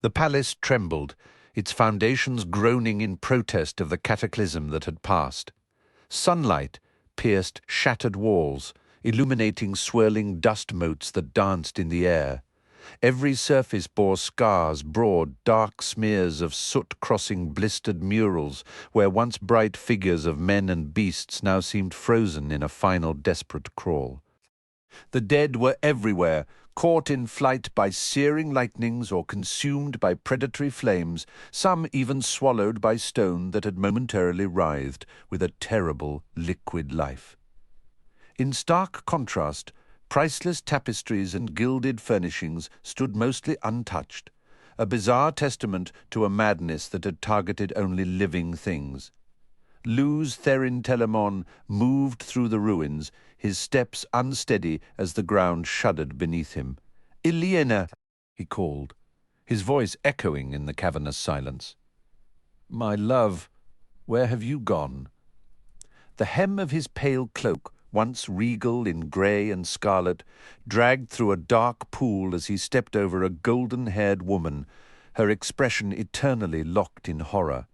The palace trembled, its foundations groaning in protest of the cataclysm that had passed. Sunlight pierced shattered walls, illuminating swirling dust motes that danced in the air. Every surface bore scars, broad, dark smears of soot crossing blistered murals, where once bright figures of men and beasts now seemed frozen in a final desperate crawl. The dead were everywhere, caught in flight by searing lightnings or consumed by predatory flames, some even swallowed by stone that had momentarily writhed with a terrible liquid life. In stark contrast, priceless tapestries and gilded furnishings stood mostly untouched, a bizarre testament to a madness that had targeted only living things. Luz Therin Telemon moved through the ruins, his steps unsteady as the ground shuddered beneath him. "Iliena!" he called, his voice echoing in the cavernous silence. "My love, where have you gone?" The hem of his pale cloak, once regal in grey and scarlet, dragged through a dark pool as he stepped over a golden-haired woman, her expression eternally locked in horror.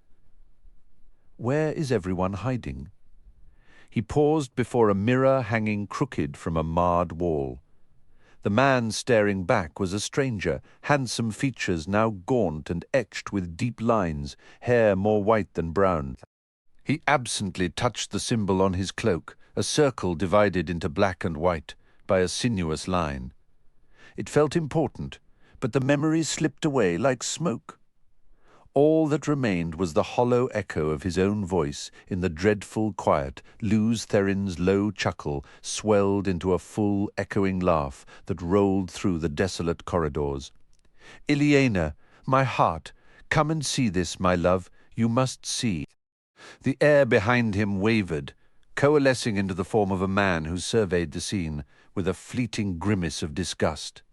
Where is everyone hiding? He paused before a mirror hanging crooked from a marred wall. The man staring back was a stranger, handsome features now gaunt and etched with deep lines, hair more white than brown. He absently touched the symbol on his cloak, a circle divided into black and white by a sinuous line. It felt important, but the memory slipped away like smoke. All that remained was the hollow echo of his own voice in the dreadful quiet. Luz Therin's low chuckle swelled into a full, echoing laugh that rolled through the desolate corridors. "Iliena, my heart, come and see this, my love. You must see." The air behind him wavered, coalescing into the form of a man who surveyed the scene with a fleeting grimace of disgust.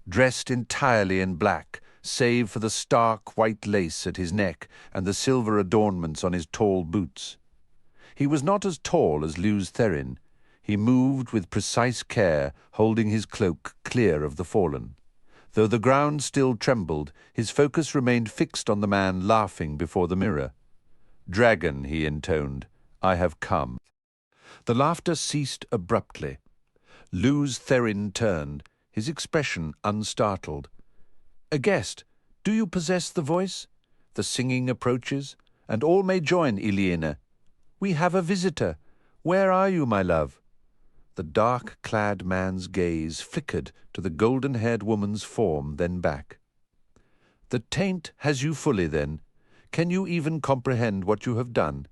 Dressed entirely in black, save for the stark white lace at his neck and the silver adornments on his tall boots. He was not as tall as Luz Therin. He moved with precise care, holding his cloak clear of the fallen. Though the ground still trembled, his focus remained fixed on the man laughing before the mirror. "Dragon," he intoned, "I have come." The laughter ceased abruptly. Luz Therin turned, his expression unstartled. "A guest, do you possess the voice?" The singing approaches, and all may join, Iliena. "We have a visitor. Where are you, my love?" The dark-clad man's gaze flickered to the golden-haired woman's form, then back. "The taint has you fully, then. Can you even comprehend what you have done?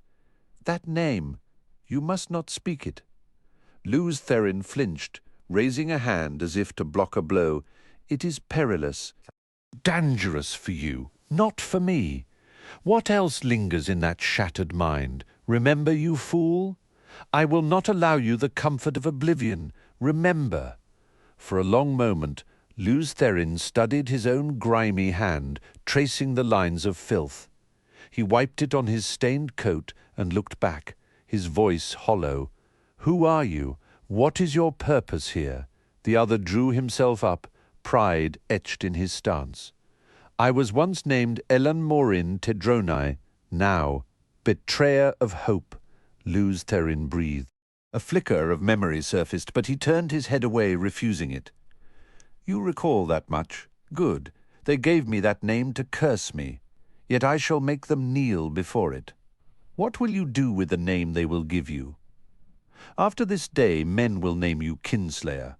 That name, you must not speak it." Luz Therin flinched, raising a hand as if to block a blow. "It is perilous. Dangerous for you, not for me. What else lingers in that shattered mind? Remember, you fool? I will not allow you the comfort of oblivion. Remember." For a long moment, Luz Therin studied his own grimy hand, tracing the lines of filth. He wiped it on his stained coat and looked back, his voice hollow. "Who are you? What is your purpose here?" The other drew himself up, pride etched in his stance. "I was once named Elan Morin Tedronai. Now, betrayer of hope," Luz Therin breathed. A flicker of memory surfaced, but he turned his head away, refusing it. "You recall that much? Good. They gave me that name to curse me. Yet I shall make them kneel before it. What will you do with the name they will give you? After this day, men will name you Kinslayer.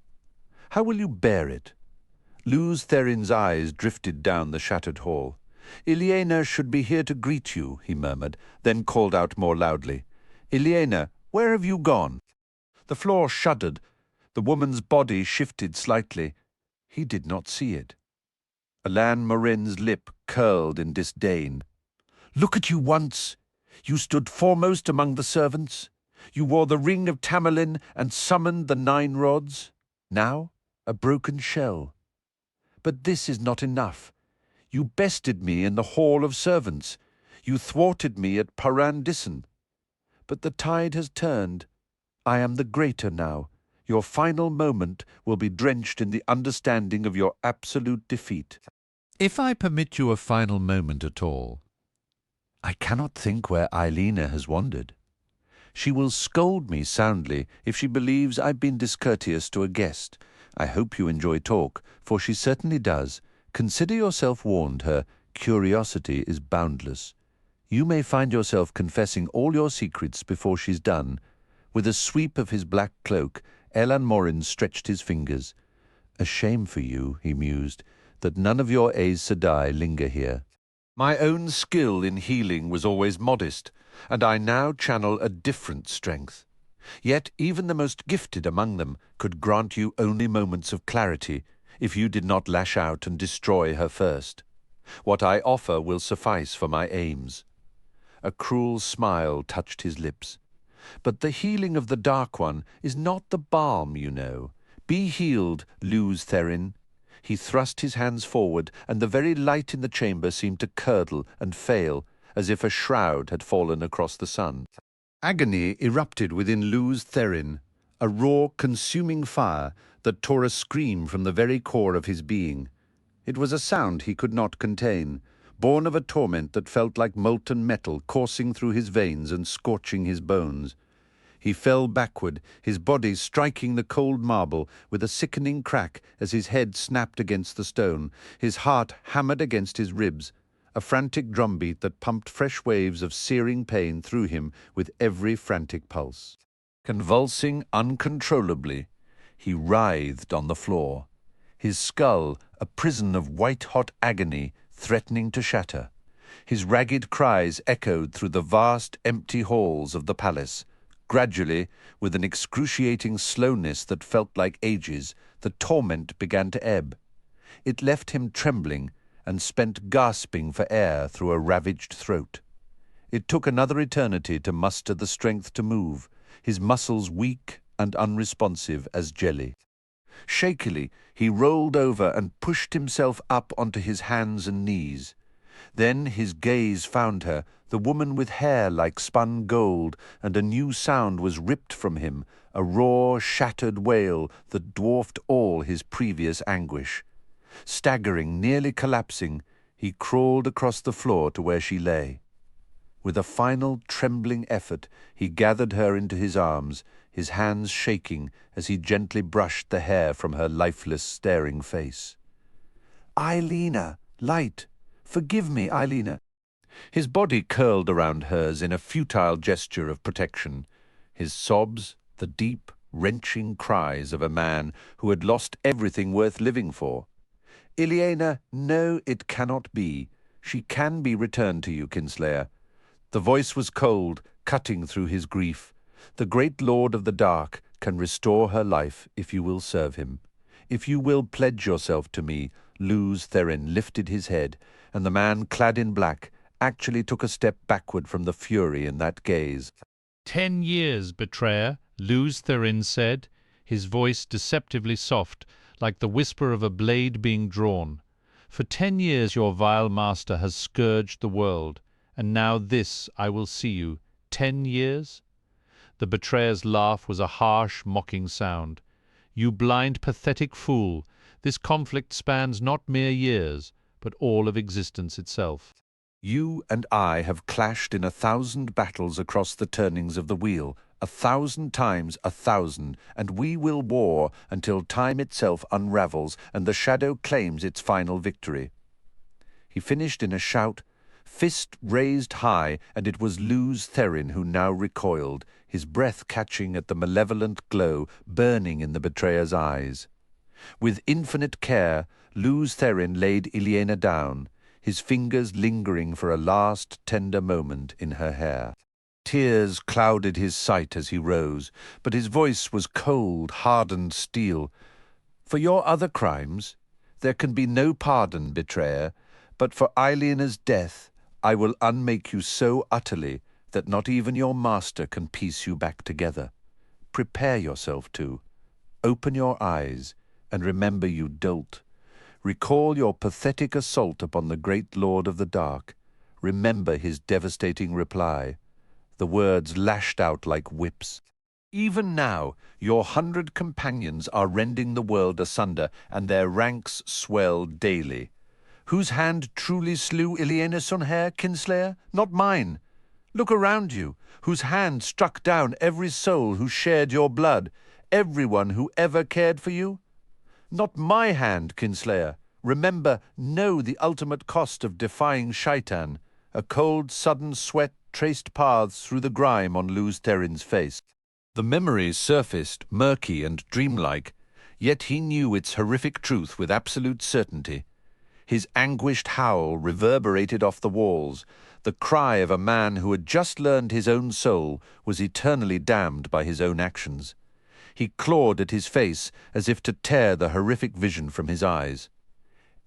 How will you bear it?" Luz Therin's eyes drifted down the shattered hall. "Iliena should be here to greet you," he murmured, then called out more loudly. "Iliena, where have you gone?" The floor shuddered. The woman's body shifted slightly. He did not see it. Elan Morin's lip curled in disdain. "Look at you once! You stood foremost among the servants. You wore the ring of Tamerlin and summoned the 9 rods. Now, a broken shell. But this is not enough. You bested me in the Hall of Servants. You thwarted me at Parandison. But the tide has turned. I am the greater now. Your final moment will be drenched in the understanding of your absolute defeat." If I permit you a final moment at all, I cannot think where Eilina has wandered. She will scold me soundly if she believes I've been discourteous to a guest. I hope you enjoy talk, for she certainly does. Consider yourself warned, her curiosity is boundless. You may find yourself confessing all your secrets before she's done. With a sweep of his black cloak, Elan Morin stretched his fingers. A shame for you, he mused, that none of your Aes Sedai linger here. My own skill in healing was always modest, and I now channel a different strength. Yet even the most gifted among them could grant you only moments of clarity if you did not lash out and destroy her first. What I offer will suffice for my aims. A cruel smile touched his lips. But the healing of the Dark One is not the balm, you know. Be healed, Luz Therin. He thrust his hands forward, and the very light in the chamber seemed to curdle and fail, as if a shroud had fallen across the sun. Agony erupted within Luz Therin, a raw, consuming fire that tore a scream from the very core of his being. It was a sound he could not contain, born of a torment that felt like molten metal coursing through his veins and scorching his bones. He fell backward, his body striking the cold marble with a sickening crack as his head snapped against the stone, his heart hammered against his ribs, a frantic drumbeat that pumped fresh waves of searing pain through him with every frantic pulse. Convulsing uncontrollably, he writhed on the floor, his skull a prison of white-hot agony threatening to shatter. His ragged cries echoed through the vast, empty halls of the palace. Gradually, with an excruciating slowness that felt like ages, the torment began to ebb. It left him trembling and spent gasping for air through a ravaged throat. It took another eternity to muster the strength to move, his muscles weak and unresponsive as jelly. Shakily, he rolled over and pushed himself up onto his hands and knees. Then his gaze found her, the woman with hair like spun gold, and a new sound was ripped from him, a raw, shattered wail that dwarfed all his previous anguish. Staggering, nearly collapsing, he crawled across the floor to where she lay. With a final trembling effort, he gathered her into his arms, his hands shaking as he gently brushed the hair from her lifeless, staring face. "Eilina, light! Forgive me, Eilina." His body curled around hers in a futile gesture of protection. His sobs, the deep, wrenching cries of a man who had lost everything worth living for. "Ilyena, no, it cannot be. She can be returned to you, Kinslayer." The voice was cold, cutting through his grief. "The great Lord of the Dark can restore her life if you will serve him. If you will pledge yourself to me." Luz Therin lifted his head, and the man clad in black actually took a step backward from the fury in that gaze. 10 years, betrayer, Luz Therin said, his voice deceptively soft, like the whisper of a blade being drawn. "For 10 years your vile master has scourged the world, and now this I will see you. 10 years?" The betrayer's laugh was a harsh, mocking sound. "You blind, pathetic fool, this conflict spans not mere years, but all of existence itself. You and I have clashed in 1,000 battles across the turnings of the wheel, 1,000 times 1,000, and we will war until time itself unravels and the shadow claims its final victory." He finished in a shout, fist raised high, and it was Luz Therin who now recoiled, his breath catching at the malevolent glow burning in the betrayer's eyes. With infinite care, Luz Therin laid Ilyena down, his fingers lingering for a last tender moment in her hair. Tears clouded his sight as he rose, but his voice was cold, hardened steel. "For your other crimes, there can be no pardon, betrayer, but for Eilena's death, I will unmake you so utterly that not even your master can piece you back together. Prepare yourself to. Open your eyes, and remember, you dolt. Recall your pathetic assault upon the great Lord of the Dark. Remember his devastating reply." The words lashed out like whips. "Even now, your 100 companions are rending the world asunder, and their ranks swell daily. Whose hand truly slew Ileana Sunhair, Kinslayer? Not mine. Look around you. Whose hand struck down every soul who shared your blood, everyone who ever cared for you? Not my hand, Kinslayer. Remember, know the ultimate cost of defying Shaitan. A cold, sudden sweat traced paths through the grime on Luz Therin's face. The memories surfaced, murky and dreamlike, yet he knew its horrific truth with absolute certainty. His anguished howl reverberated off the walls. The cry of a man who had just learned his own soul was eternally damned by his own actions. He clawed at his face as if to tear the horrific vision from his eyes.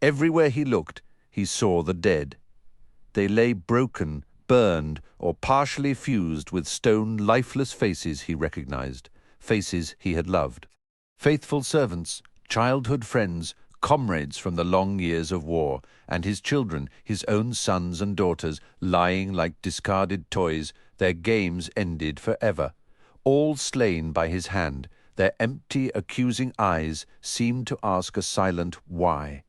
Everywhere he looked, he saw the dead. They lay broken, burned, or partially fused with stone, lifeless faces he recognized, faces he had loved. Faithful servants, childhood friends, comrades from the long years of war, and his children, his own sons and daughters, lying like discarded toys, their games ended forever. All slain by his hand, their empty, accusing eyes seemed to ask a silent why.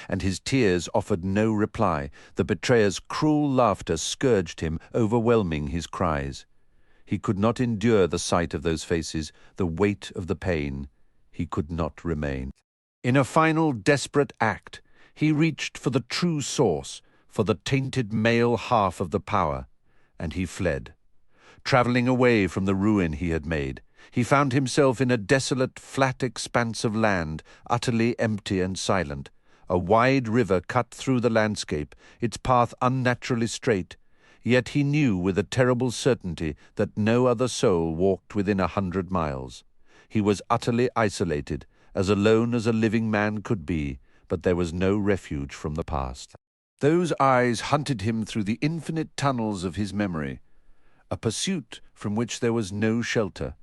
And his tears offered no reply. The betrayer's cruel laughter scourged him, overwhelming his cries. He could not endure the sight of those faces, the weight of the pain. He could not remain. In a final desperate act, he reached for the true source, for the tainted male half of the power, and he fled. Travelling away from the ruin he had made, he found himself in a desolate, flat expanse of land, utterly empty and silent. A wide river cut through the landscape, its path unnaturally straight, yet he knew with a terrible certainty that no other soul walked within 100 miles. He was utterly isolated, as alone as a living man could be, but there was no refuge from the past. Those eyes hunted him through the infinite tunnels of his memory, a pursuit from which there was no shelter.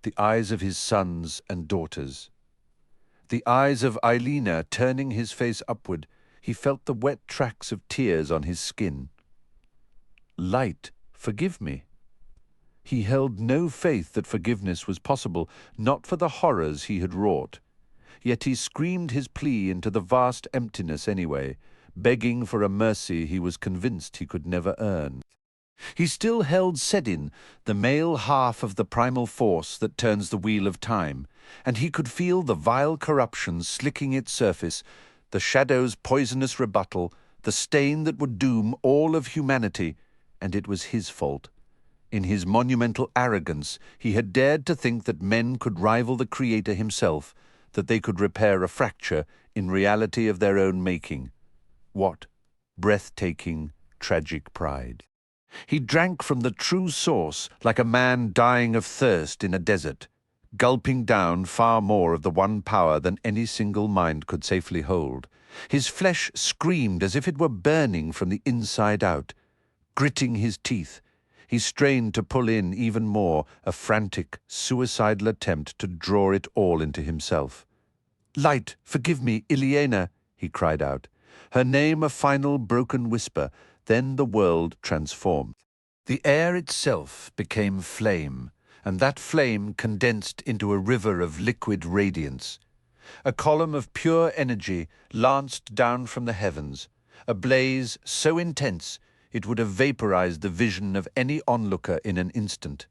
The eyes of his sons and daughters. The eyes of Ileana turning his face upward, he felt the wet tracks of tears on his skin. Light, forgive me. He held no faith that forgiveness was possible, not for the horrors he had wrought. Yet he screamed his plea into the vast emptiness anyway, begging for a mercy he was convinced he could never earn. He still held Sedin, the male half of the primal force that turns the wheel of time, and he could feel the vile corruption slicking its surface, the shadow's poisonous rebuttal, the stain that would doom all of humanity, and it was his fault. In his monumental arrogance, he had dared to think that men could rival the Creator himself, that they could repair a fracture in reality of their own making. What breathtaking, tragic pride! He drank from the true source like a man dying of thirst in a desert, gulping down far more of the one power than any single mind could safely hold. His flesh screamed as if it were burning from the inside out. Gritting his teeth, he strained to pull in even more, a frantic, suicidal attempt to draw it all into himself. "Light, forgive me, Ileana," he cried out, her name a final broken whisper. Then the world transformed. The air itself became flame, and that flame condensed into a river of liquid radiance. A column of pure energy lanced down from the heavens, a blaze so intense it would have vaporized the vision of any onlooker in an instant.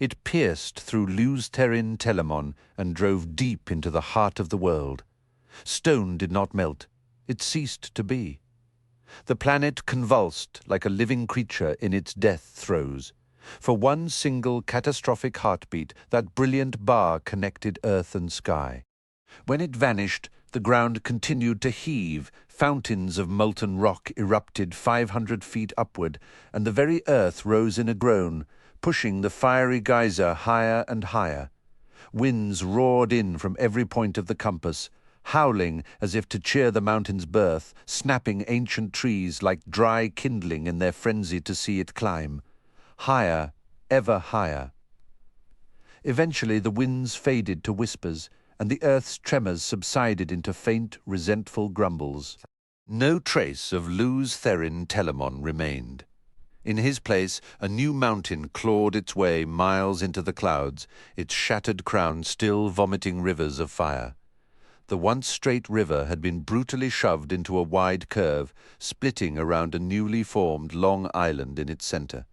It pierced through Luz Therin Telemon and drove deep into the heart of the world. Stone did not melt. It ceased to be. The planet convulsed like a living creature in its death throes. For one single catastrophic heartbeat, that brilliant bar connected earth and sky. When it vanished, the ground continued to heave, fountains of molten rock erupted 500 feet upward, and the very earth rose in a groan, pushing the fiery geyser higher and higher. Winds roared in from every point of the compass, howling as if to cheer the mountain's birth, snapping ancient trees like dry kindling in their frenzy to see it climb. Higher, ever higher. Eventually the winds faded to whispers, and the earth's tremors subsided into faint, resentful grumbles. No trace of Luz Therin Telemon remained. In his place, a new mountain clawed its way miles into the clouds, its shattered crown still vomiting rivers of fire. The once straight river had been brutally shoved into a wide curve, splitting around a newly formed long island in its center.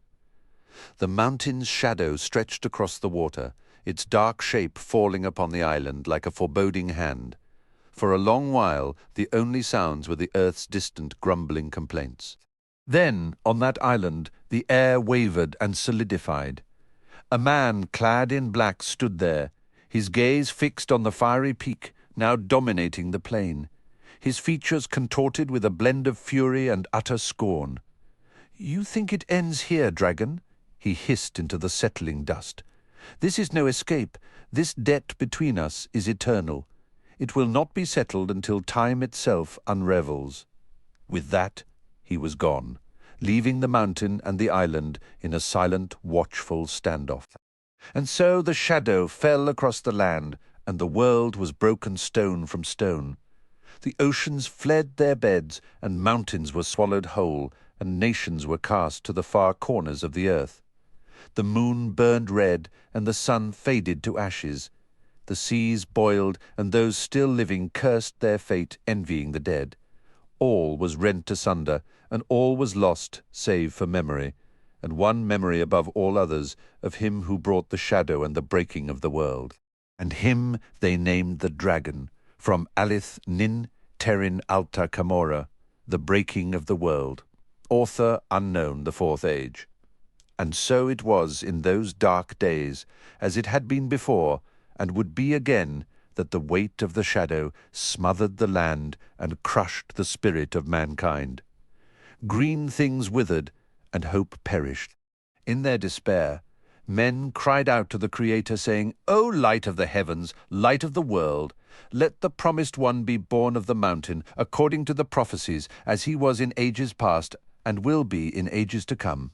The mountain's shadow stretched across the water, its dark shape falling upon the island like a foreboding hand. For a long while, the only sounds were the earth's distant grumbling complaints. Then, on that island, the air wavered and solidified. A man clad in black stood there, his gaze fixed on the fiery peak, now dominating the plain, his features contorted with a blend of fury and utter scorn. "You think it ends here, dragon?" he hissed into the settling dust. "This is no escape. This debt between us is eternal. It will not be settled until time itself unravels." With that, he was gone, leaving the mountain and the island in a silent, watchful standoff. And so the shadow fell across the land, and the world was broken stone from stone. The oceans fled their beds, and mountains were swallowed whole, and nations were cast to the far corners of the earth. The moon burned red, and the sun faded to ashes. The seas boiled, and those still living cursed their fate, envying the dead. All was rent asunder, and all was lost, save for memory, and one memory above all others, of him who brought the shadow and the breaking of the world. And him they named the dragon, from Alith Nin Terin Alta Camora, the breaking of the world. Author unknown, the fourth age. And so it was in those dark days, as it had been before, and would be again, that the weight of the shadow smothered the land and crushed the spirit of mankind. Green things withered, and hope perished. In their despair, men cried out to the Creator, saying, "O light of the heavens, light of the world, let the promised one be born of the mountain, according to the prophecies, as he was in ages past, and will be in ages to come.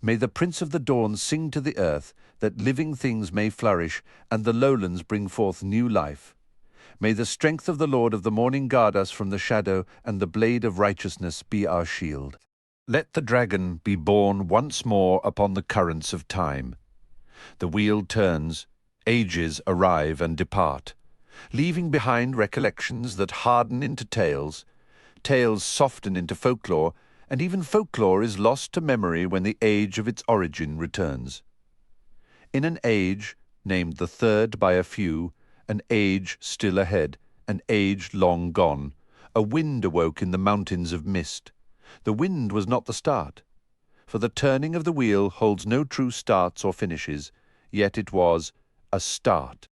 May the Prince of the Dawn sing to the earth, that living things may flourish, and the lowlands bring forth new life. May the strength of the Lord of the morning guard us from the shadow, and the blade of righteousness be our shield. Let the dragon be born once more upon the currents of time. The wheel turns, ages arrive and depart, leaving behind recollections that harden into tales, tales soften into folklore, and even folklore is lost to memory when the age of its origin returns. In an age, named the third by a few, an age still ahead, an age long gone, a wind awoke in the mountains of mist. The wind was not the start, for the turning of the wheel holds no true starts or finishes, yet it was a start.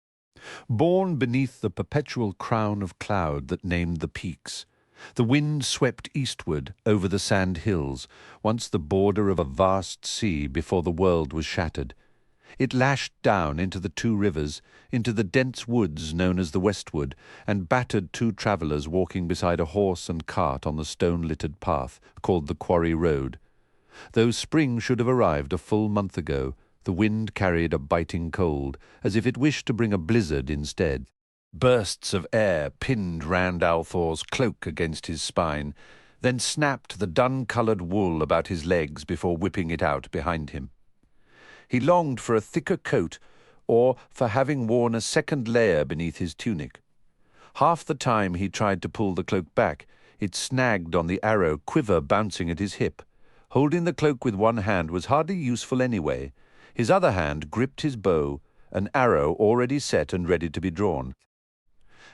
Born beneath the perpetual crown of cloud that named the peaks, the wind swept eastward over the sand hills, once the border of a vast sea before the world was shattered. It lashed down into the two rivers, into the dense woods known as the Westwood, and battered two travellers walking beside a horse and cart on the stone-littered path called the Quarry Road. Though spring should have arrived a full month ago, the wind carried a biting cold, as if it wished to bring a blizzard instead. Bursts of air pinned Rand al'Thor's cloak against his spine, then snapped the dun-coloured wool about his legs before whipping it out behind him. He longed for a thicker coat, or for having worn a second layer beneath his tunic. Half the time he tried to pull the cloak back, it snagged on the arrow quiver bouncing at his hip. Holding the cloak with one hand was hardly useful anyway. His other hand gripped his bow, an arrow already set and ready to be drawn.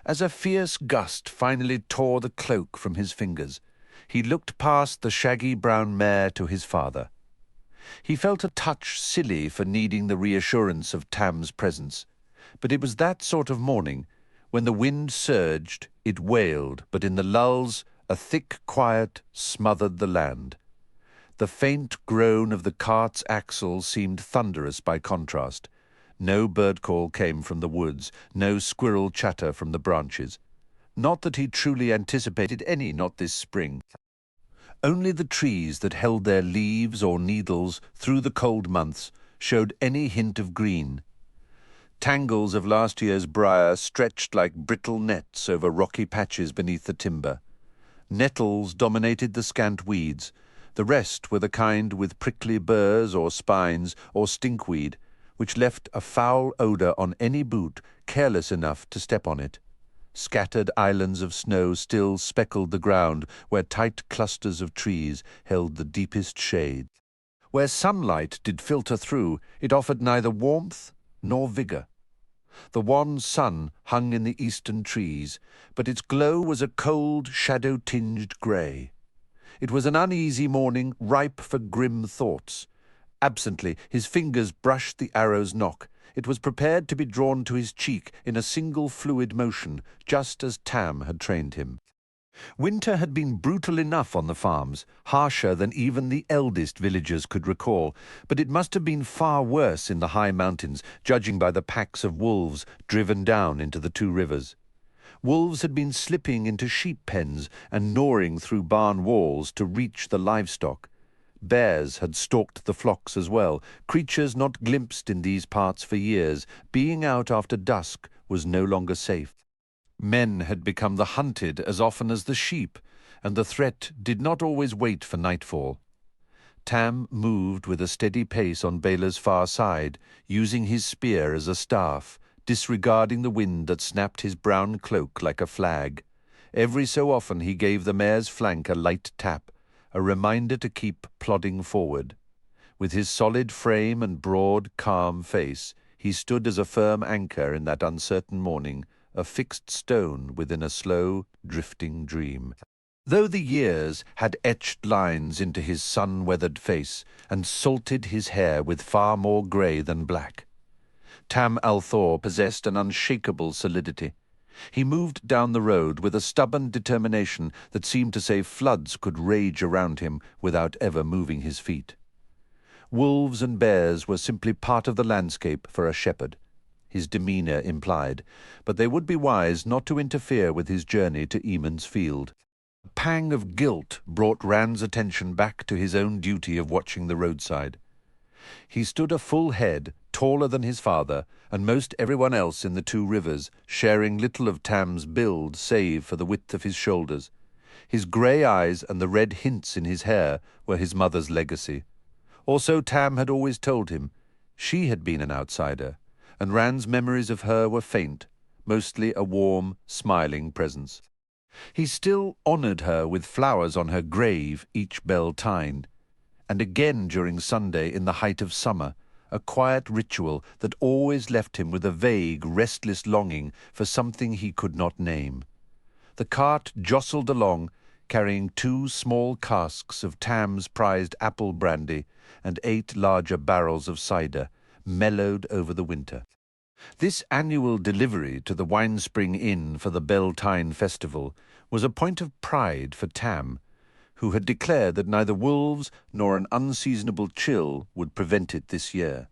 As a fierce gust finally tore the cloak from his fingers, he looked past the shaggy brown mare to his father. He felt a touch silly for needing the reassurance of Tam's presence, but it was that sort of morning. When the wind surged, it wailed, but in the lulls, a thick quiet smothered the land. The faint groan of the cart's axle seemed thunderous by contrast. No bird call came from the woods, no squirrel chatter from the branches. Not that he truly anticipated any, not this spring. Only the trees that held their leaves or needles through the cold months showed any hint of green. Tangles of last year's briar stretched like brittle nets over rocky patches beneath the timber. Nettles dominated the scant weeds. The rest were the kind with prickly burrs or spines or stinkweed, which left a foul odour on any boot careless enough to step on it. Scattered islands of snow still speckled the ground where tight clusters of trees held the deepest shade. Where sunlight did filter through, it offered neither warmth nor vigor. The wan sun hung in the eastern trees, but its glow was a cold, shadow-tinged grey. It was an uneasy morning, ripe for grim thoughts. Absently, his fingers brushed the arrow's nock. It was prepared to be drawn to his cheek in a single fluid motion, just as Tam had trained him. Winter had been brutal enough on the farms, harsher than even the eldest villagers could recall, but it must have been far worse in the high mountains, judging by the packs of wolves driven down into the two rivers. Wolves had been slipping into sheep pens and gnawing through barn walls to reach the livestock. Bears had stalked the flocks as well, creatures not glimpsed in these parts for years. Being out after dusk was no longer safe. Men had become the hunted as often as the sheep, and the threat did not always wait for nightfall. Tam moved with a steady pace on Bela's far side, using his spear as a staff, disregarding the wind that snapped his brown cloak like a flag. Every so often he gave the mare's flank a light tap, a reminder to keep plodding forward. With his solid frame and broad, calm face, he stood as a firm anchor in that uncertain morning, a fixed stone within a slow, drifting dream. Though the years had etched lines into his sun-weathered face and salted his hair with far more grey than black, Tam Althor possessed an unshakable solidity. He moved down the road with a stubborn determination that seemed to say floods could rage around him without ever moving his feet. Wolves and bears were simply part of the landscape for a shepherd, his demeanour implied, but they would be wise not to interfere with his journey to Eamon's field. A pang of guilt brought Rand's attention back to his own duty of watching the roadside. He stood a full head, taller than his father, and most everyone else in the two rivers, sharing little of Tam's build save for the width of his shoulders. His grey eyes and the red hints in his hair were his mother's legacy. Also, Tam had always told him she had been an outsider, and Rand's memories of her were faint, mostly a warm, smiling presence. He still honoured her with flowers on her grave each Beltane, and again during Sunday in the height of summer, a quiet ritual that always left him with a vague, restless longing for something he could not name. The cart jostled along, carrying 2 small casks of Tam's prized apple brandy and 8 larger barrels of cider, mellowed over the winter. This annual delivery to the Winespring Inn for the Beltane Festival was a point of pride for Tam, who had declared that neither wolves nor an unseasonable chill would prevent it this year.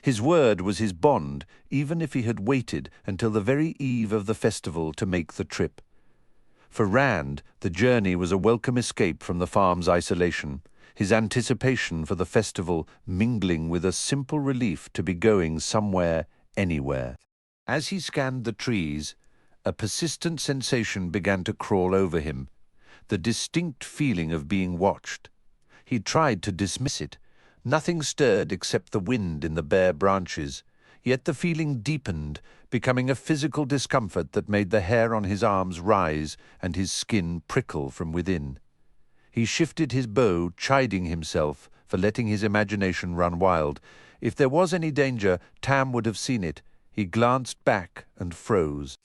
His word was his bond, even if he had waited until the very eve of the festival to make the trip. For Rand, the journey was a welcome escape from the farm's isolation, his anticipation for the festival mingling with a simple relief to be going somewhere, anywhere. As he scanned the trees, a persistent sensation began to crawl over him, the distinct feeling of being watched. He tried to dismiss it. Nothing stirred except the wind in the bare branches, yet the feeling deepened, becoming a physical discomfort that made the hair on his arms rise and his skin prickle from within. He shifted his bow, chiding himself for letting his imagination run wild. If there was any danger, Tam would have seen it. He glanced back and froze.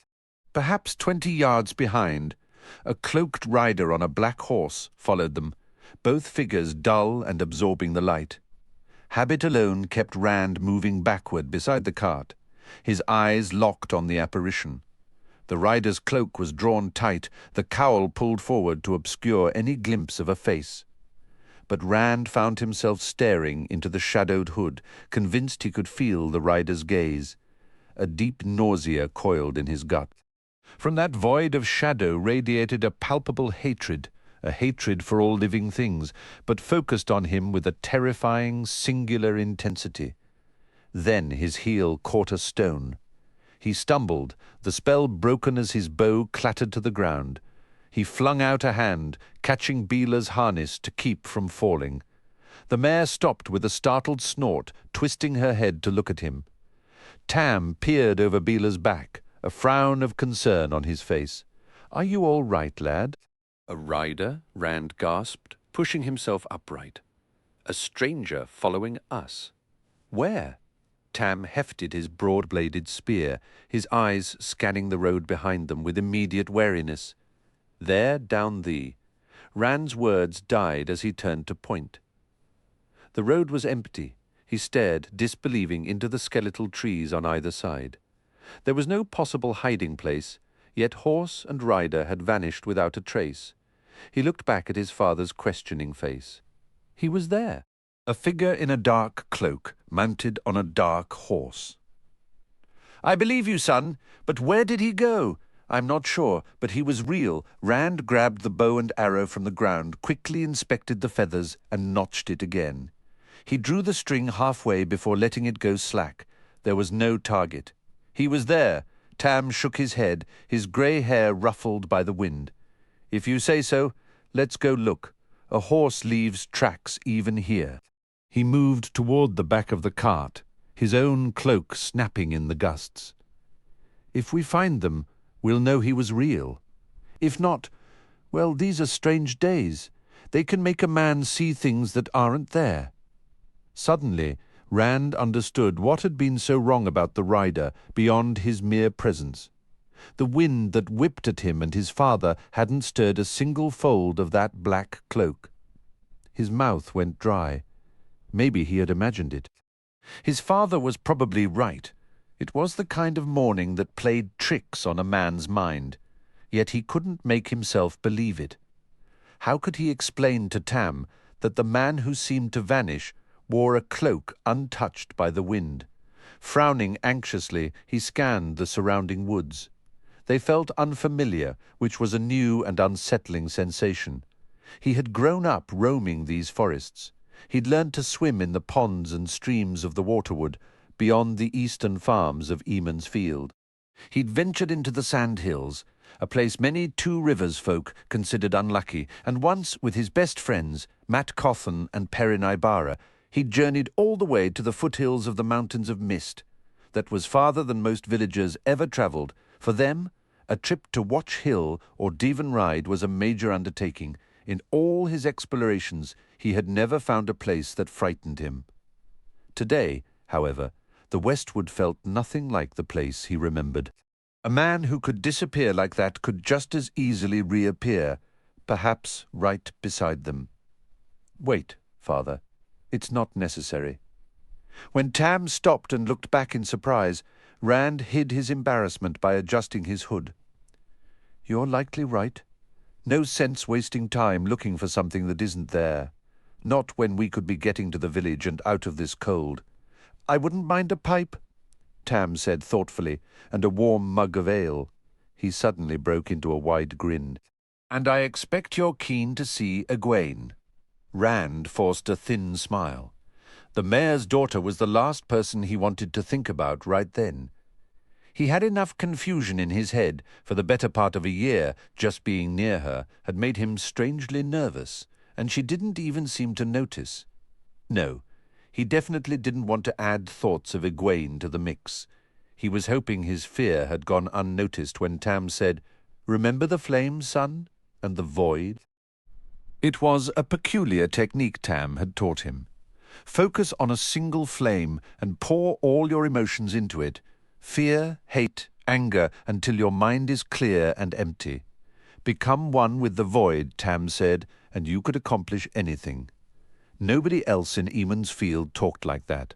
Perhaps 20 yards behind, a cloaked rider on a black horse followed them, both figures dull and absorbing the light. Habit alone kept Rand moving backward beside the cart, his eyes locked on the apparition. The rider's cloak was drawn tight, the cowl pulled forward to obscure any glimpse of a face. But Rand found himself staring into the shadowed hood, convinced he could feel the rider's gaze. A deep nausea coiled in his gut. From that void of shadow radiated a palpable hatred, a hatred for all living things, but focused on him with a terrifying, singular intensity. Then his heel caught a stone. He stumbled, the spell broken as his bow clattered to the ground. He flung out a hand, catching Bela's harness to keep from falling. The mare stopped with a startled snort, twisting her head to look at him. Tam peered over Bela's back, a frown of concern on his face. "Are you all right, lad?" "A rider?" Rand gasped, pushing himself upright. "A stranger following us? Where?" Tam hefted his broad-bladed spear, his eyes scanning the road behind them with immediate wariness. "There, down thee." Rand's words died as he turned to point. The road was empty. He stared, disbelieving, into the skeletal trees on either side. There was no possible hiding place, yet horse and rider had vanished without a trace. He looked back at his father's questioning face. He was there, a figure in a dark cloak, mounted on a dark horse. "I believe you, son, but where did he go?" "I'm not sure, but he was real." Rand grabbed the bow and arrow from the ground, quickly inspected the feathers, and notched it again. He drew the string halfway before letting it go slack. There was no target. "He was there." Tam shook his head, his grey hair ruffled by the wind. "If you say so, let's go look. A horse leaves tracks even here." He moved toward the back of the cart, his own cloak snapping in the gusts. "If we find them, we'll know he was real. If not, well, these are strange days. They can make a man see things that aren't there." Suddenly, Rand understood what had been so wrong about the rider beyond his mere presence. The wind that whipped at him and his father hadn't stirred a single fold of that black cloak. His mouth went dry. Maybe he had imagined it. His father was probably right. It was the kind of morning that played tricks on a man's mind, yet he couldn't make himself believe it. How could he explain to Tam that the man who seemed to vanish wore a cloak untouched by the wind? Frowning anxiously, he scanned the surrounding woods. They felt unfamiliar, which was a new and unsettling sensation. He had grown up roaming these forests. He'd learned to swim in the ponds and streams of the Waterwood, beyond the eastern farms of Eamon's Field. He'd ventured into the sandhills, a place many Two Rivers folk considered unlucky, and once, with his best friends, Matt Cawthon and Perrin Ibarra, he'd journeyed all the way to the foothills of the Mountains of Mist. That was farther than most villagers ever travelled. For them, a trip to Watch Hill or Devon Ride was a major undertaking. In all his explorations, he had never found a place that frightened him. Today, however, the Westwood felt nothing like the place he remembered. A man who could disappear like that could just as easily reappear, perhaps right beside them. "Wait, Father. It's not necessary." When Tam stopped and looked back in surprise, Rand hid his embarrassment by adjusting his hood. "You're likely right. No sense wasting time looking for something that isn't there. Not when we could be getting to the village and out of this cold. I wouldn't mind a pipe," Tam said thoughtfully, "and a warm mug of ale." He suddenly broke into a wide grin. "And I expect you're keen to see Egwene." Rand forced a thin smile. The mayor's daughter was the last person he wanted to think about right then. He had enough confusion in his head for the better part of a year. Just being near her had made him strangely nervous, and she didn't even seem to notice. No, he definitely didn't want to add thoughts of Egwene to the mix. He was hoping his fear had gone unnoticed when Tam said, "Remember the flame, son, and the void?" It was a peculiar technique Tam had taught him. Focus on a single flame and pour all your emotions into it. Fear, hate, anger, until your mind is clear and empty. Become one with the void, Tam said, and you could accomplish anything. Nobody else in Eamon's Field talked like that.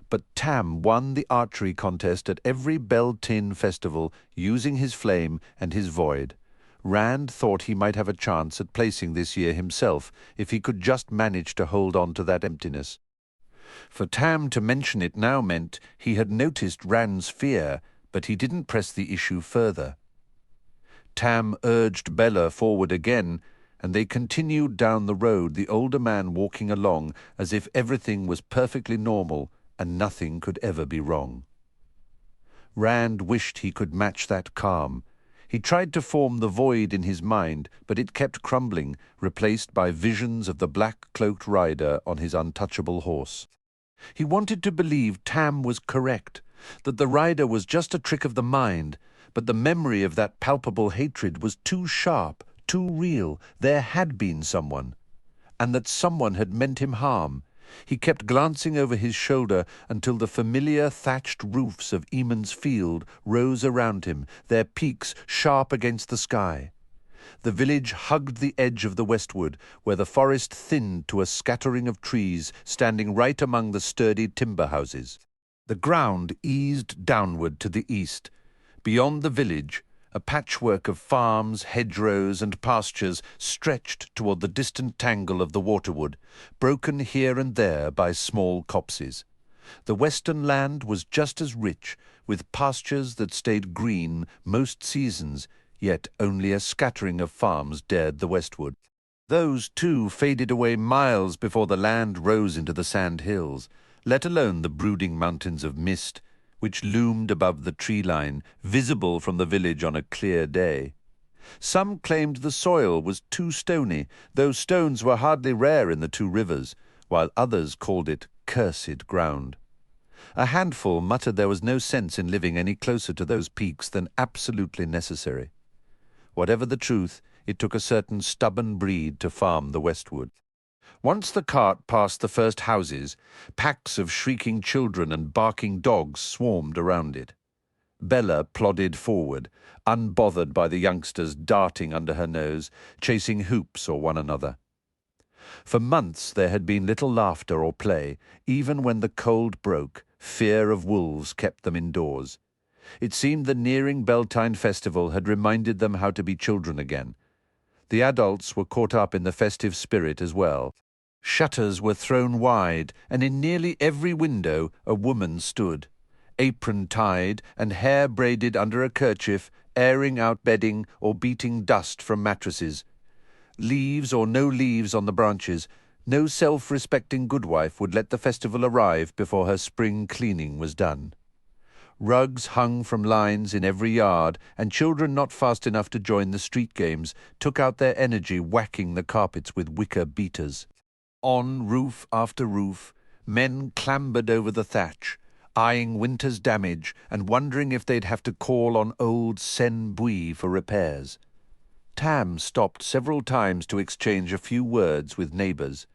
But Tam won the archery contest at every Beltane festival using his flame and his void. Rand thought he might have a chance at placing this year himself if he could just manage to hold on to that emptiness. For Tam to mention it now meant he had noticed Rand's fear, but he didn't press the issue further. Tam urged Bella forward again, and they continued down the road, the older man walking along as if everything was perfectly normal and nothing could ever be wrong. Rand wished he could match that calm. He tried to form the void in his mind, but it kept crumbling, replaced by visions of the black-cloaked rider on his untouchable horse. He wanted to believe Tam was correct, that the rider was just a trick of the mind, But the memory of that palpable hatred was too sharp, too real. There had been someone, and that someone had meant him harm. He kept glancing over his shoulder until the familiar thatched roofs of Eamon's Field rose around him, their peaks sharp against the sky. The village hugged the edge of the westwood, where the forest thinned to a scattering of trees standing right among the sturdy timber houses. The ground eased downward to the east. Beyond the village, a patchwork of farms, hedgerows, and pastures stretched toward the distant tangle of the waterwood, broken here and there by small copses. The western land was just as rich, with pastures that stayed green most seasons, yet only a scattering of farms dared the westward. Those, too, faded away miles before the land rose into the sand hills, let alone the brooding mountains of mist, which loomed above the tree line, visible from the village on a clear day. Some claimed the soil was too stony, though stones were hardly rare in the two rivers, while others called it cursed ground. A handful muttered there was no sense in living any closer to those peaks than absolutely necessary. Whatever the truth, it took a certain stubborn breed to farm the westward. Once the cart passed the first houses, packs of shrieking children and barking dogs swarmed around it. Bella plodded forward, unbothered by the youngsters darting under her nose, chasing hoops or one another. For months there had been little laughter or play. Even when the cold broke, fear of wolves kept them indoors. It seemed the nearing Beltane festival had reminded them how to be children again. The adults were caught up in the festive spirit as well. Shutters were thrown wide, and in nearly every window a woman stood, apron tied and hair braided under a kerchief, airing out bedding or beating dust from mattresses. Leaves or no leaves on the branches, no self-respecting goodwife would let the festival arrive before her spring cleaning was done. Rugs hung from lines in every yard, and children not fast enough to join the street games took out their energy whacking the carpets with wicker beaters. On roof after roof, men clambered over the thatch, eyeing winter's damage and wondering if they'd have to call on old Sen Bui for repairs. Tam stopped several times to exchange a few words with neighbors.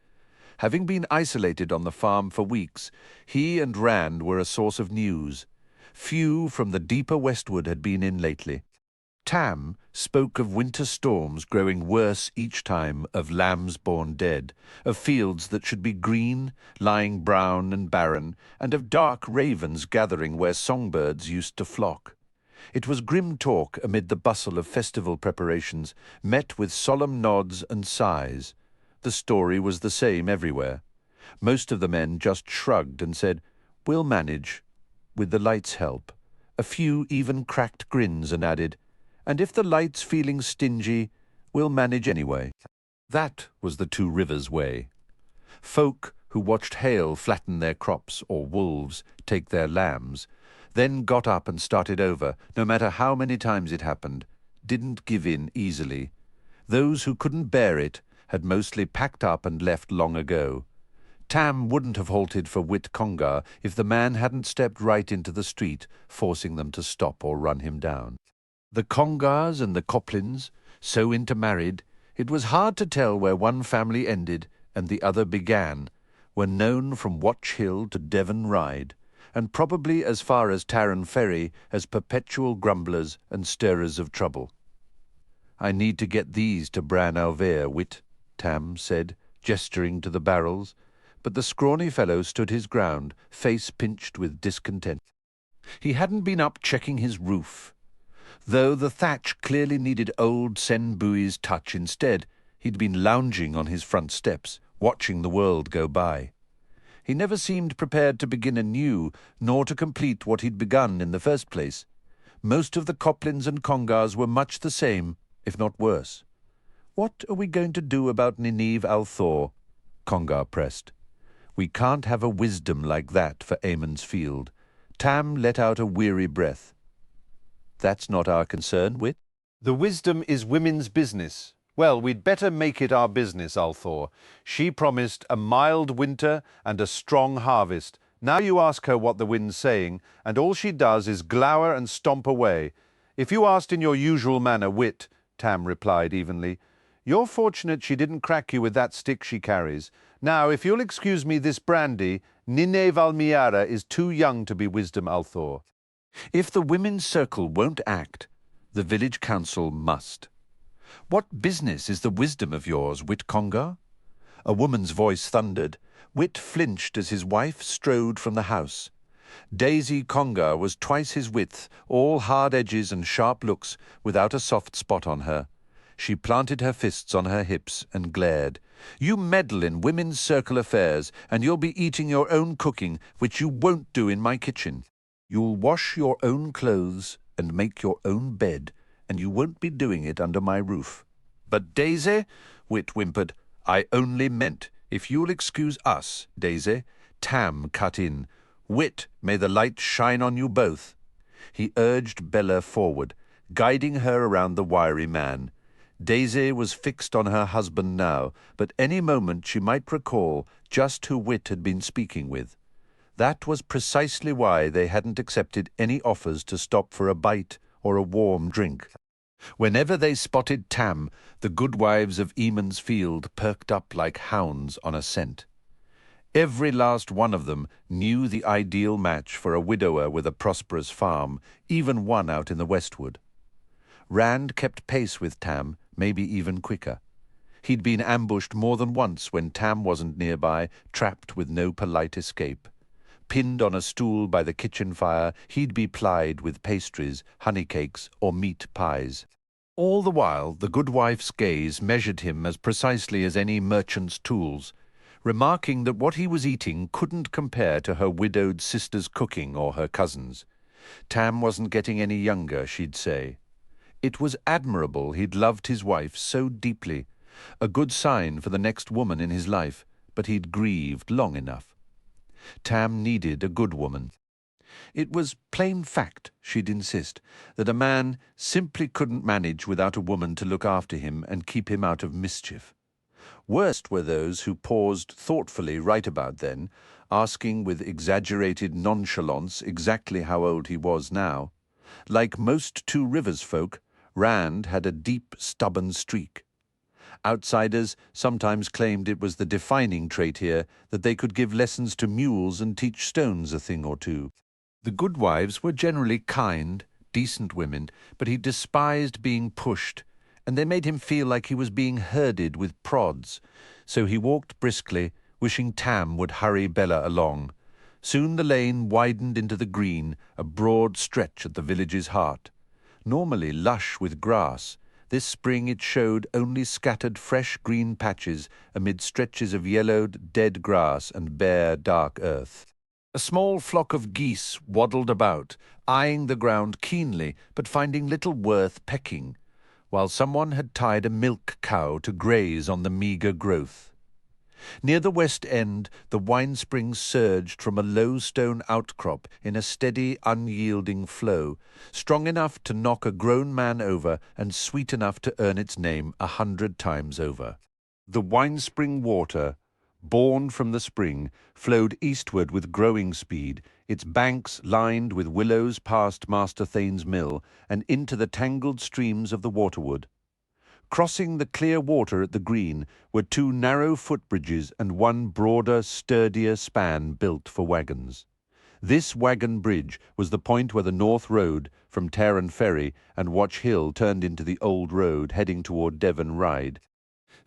Having been isolated on the farm for weeks, he and Rand were a source of news. Few from the deeper westward had been in lately. Tam spoke of winter storms growing worse each time, of lambs born dead, of fields that should be green, lying brown and barren, and of dark ravens gathering where songbirds used to flock. It was grim talk amid the bustle of festival preparations, met with solemn nods and sighs. The story was the same everywhere. Most of the men just shrugged and said, "We'll manage, with the light's help." A few even cracked grins and added, "And if the light's feeling stingy, we'll manage anyway." That was the Two Rivers way. Folk who watched hail flatten their crops or wolves take their lambs, then got up and started over, no matter how many times it happened, didn't give in easily. Those who couldn't bear it had mostly packed up and left long ago. Tam wouldn't have halted for Wit Congar if the man hadn't stepped right into the street, forcing them to stop or run him down. The Congars and the Coplins, so intermarried, it was hard to tell where one family ended and the other began, were known from Watch Hill to Devon Ride, and probably as far as Taran Ferry as perpetual grumblers and stirrers of trouble. "I need to get these to Bran Alvere, Wit," Tam said, gesturing to the barrels, but the scrawny fellow stood his ground, face pinched with discontent. He hadn't been up checking his roof. Though the thatch clearly needed old Sen Bui's touch instead, he'd been lounging on his front steps, watching the world go by. He never seemed prepared to begin anew, nor to complete what he'd begun in the first place. Most of the Coplins and Congars were much the same, if not worse. "What are we going to do about Nineve Althor?" Congar pressed. "We can't have a wisdom like that for Eamon's Field." Tam let out a weary breath. "That's not our concern, Wit. The wisdom is women's business. Well, we'd better make it our business, Althor. She promised a mild winter and a strong harvest. Now you ask her what the wind's saying, and all she does is glower and stomp away. "If you asked in your usual manner, Wit," Tam replied evenly, "you're fortunate she didn't crack you with that stick she carries. Now, if you'll excuse me, this brandy, Nine Valmiara, is too young to be wisdom, Althor. If the women's circle won't act, the village council must. What business is the wisdom of yours, Wit Congar?" A woman's voice thundered. Wit flinched as his wife strode from the house. Daisy Congar was twice his width, all hard edges and sharp looks, without a soft spot on her. She planted her fists on her hips and glared. "You meddle in women's circle affairs, and you'll be eating your own cooking, which you won't do in my kitchen. You'll wash your own clothes and make your own bed, and you won't be doing it under my roof." "But Daisy," Wit whimpered, "I only meant, if you'll excuse us, Daisy," Tam cut in. "Wit, may the light shine on you both." He urged Bella forward, guiding her around the wiry man. Daisy was fixed on her husband now, but any moment she might recall just who Wit had been speaking with. That was precisely why they hadn't accepted any offers to stop for a bite or a warm drink. Whenever they spotted Tam, the goodwives of Eamon's Field perked up like hounds on a scent. Every last one of them knew the ideal match for a widower with a prosperous farm, even one out in the westwood. Rand kept pace with Tam, maybe even quicker. He'd been ambushed more than once when Tam wasn't nearby, trapped with no polite escape. Pinned on a stool by the kitchen fire, he'd be plied with pastries, honeycakes, or meat pies. All the while, the goodwife's gaze measured him as precisely as any merchant's tools, remarking that what he was eating couldn't compare to her widowed sister's cooking or her cousin's. Tam wasn't getting any younger, she'd say. It was admirable he'd loved his wife so deeply, a good sign for the next woman in his life, but he'd grieved long enough. Tam needed a good woman. It was plain fact, she'd insist, that a man simply couldn't manage without a woman to look after him and keep him out of mischief. Worst were those who paused thoughtfully right about then, asking with exaggerated nonchalance exactly how old he was now. Like most Two Rivers folk, Rand had a deep, stubborn streak. Outsiders sometimes claimed it was the defining trait here that they could give lessons to mules and teach stones a thing or two. The goodwives were generally kind, decent women, but he despised being pushed, and they made him feel like he was being herded with prods. So he walked briskly, wishing Tam would hurry Bella along. Soon the lane widened into the green, a broad stretch at the village's heart. Normally lush with grass, this spring it showed only scattered fresh green patches amid stretches of yellowed, dead grass and bare, dark earth. A small flock of geese waddled about, eyeing the ground keenly but finding little worth pecking, while someone had tied a milk cow to graze on the meagre growth. Near the west end, the wine spring surged from a low stone outcrop in a steady, unyielding flow, strong enough to knock a grown man over and sweet enough to earn its name 100 times over. The wine spring water, born from the spring, flowed eastward with growing speed, its banks lined with willows past Master Thane's mill and into the tangled streams of the waterwood. Crossing the clear water at the green were 2 narrow footbridges and 1 broader, sturdier span built for wagons. This wagon bridge was the point where the North Road from Tarrant Ferry and Watch Hill turned into the old road heading toward Devon Ride.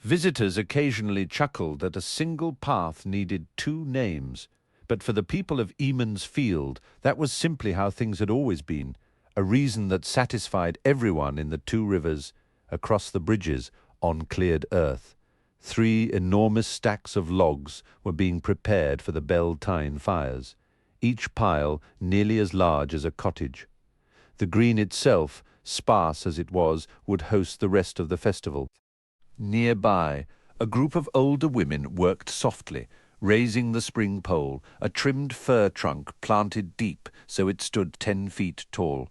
Visitors occasionally chuckled that a single path needed 2 names, but for the people of Eamon's Field that was simply how things had always been, a reason that satisfied everyone in the Two Rivers, across the bridges, on cleared earth. 3 enormous stacks of logs were being prepared for the Beltane fires, each pile nearly as large as a cottage. The green itself, sparse as it was, would host the rest of the festival. Nearby, a group of older women worked softly, raising the spring pole, a trimmed fir trunk planted deep so it stood 10 feet tall.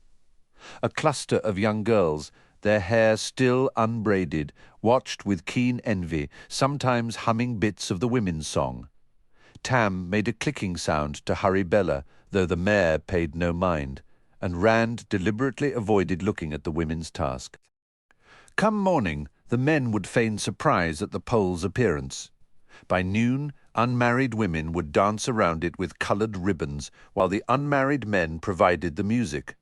A cluster of young girls, their hair still unbraided, watched with keen envy, sometimes humming bits of the women's song. Tam made a clicking sound to hurry Bella, though the mare paid no mind, and Rand deliberately avoided looking at the women's task. Come morning, the men would feign surprise at the pole's appearance. By noon, unmarried women would dance around it with coloured ribbons, while the unmarried men provided the music.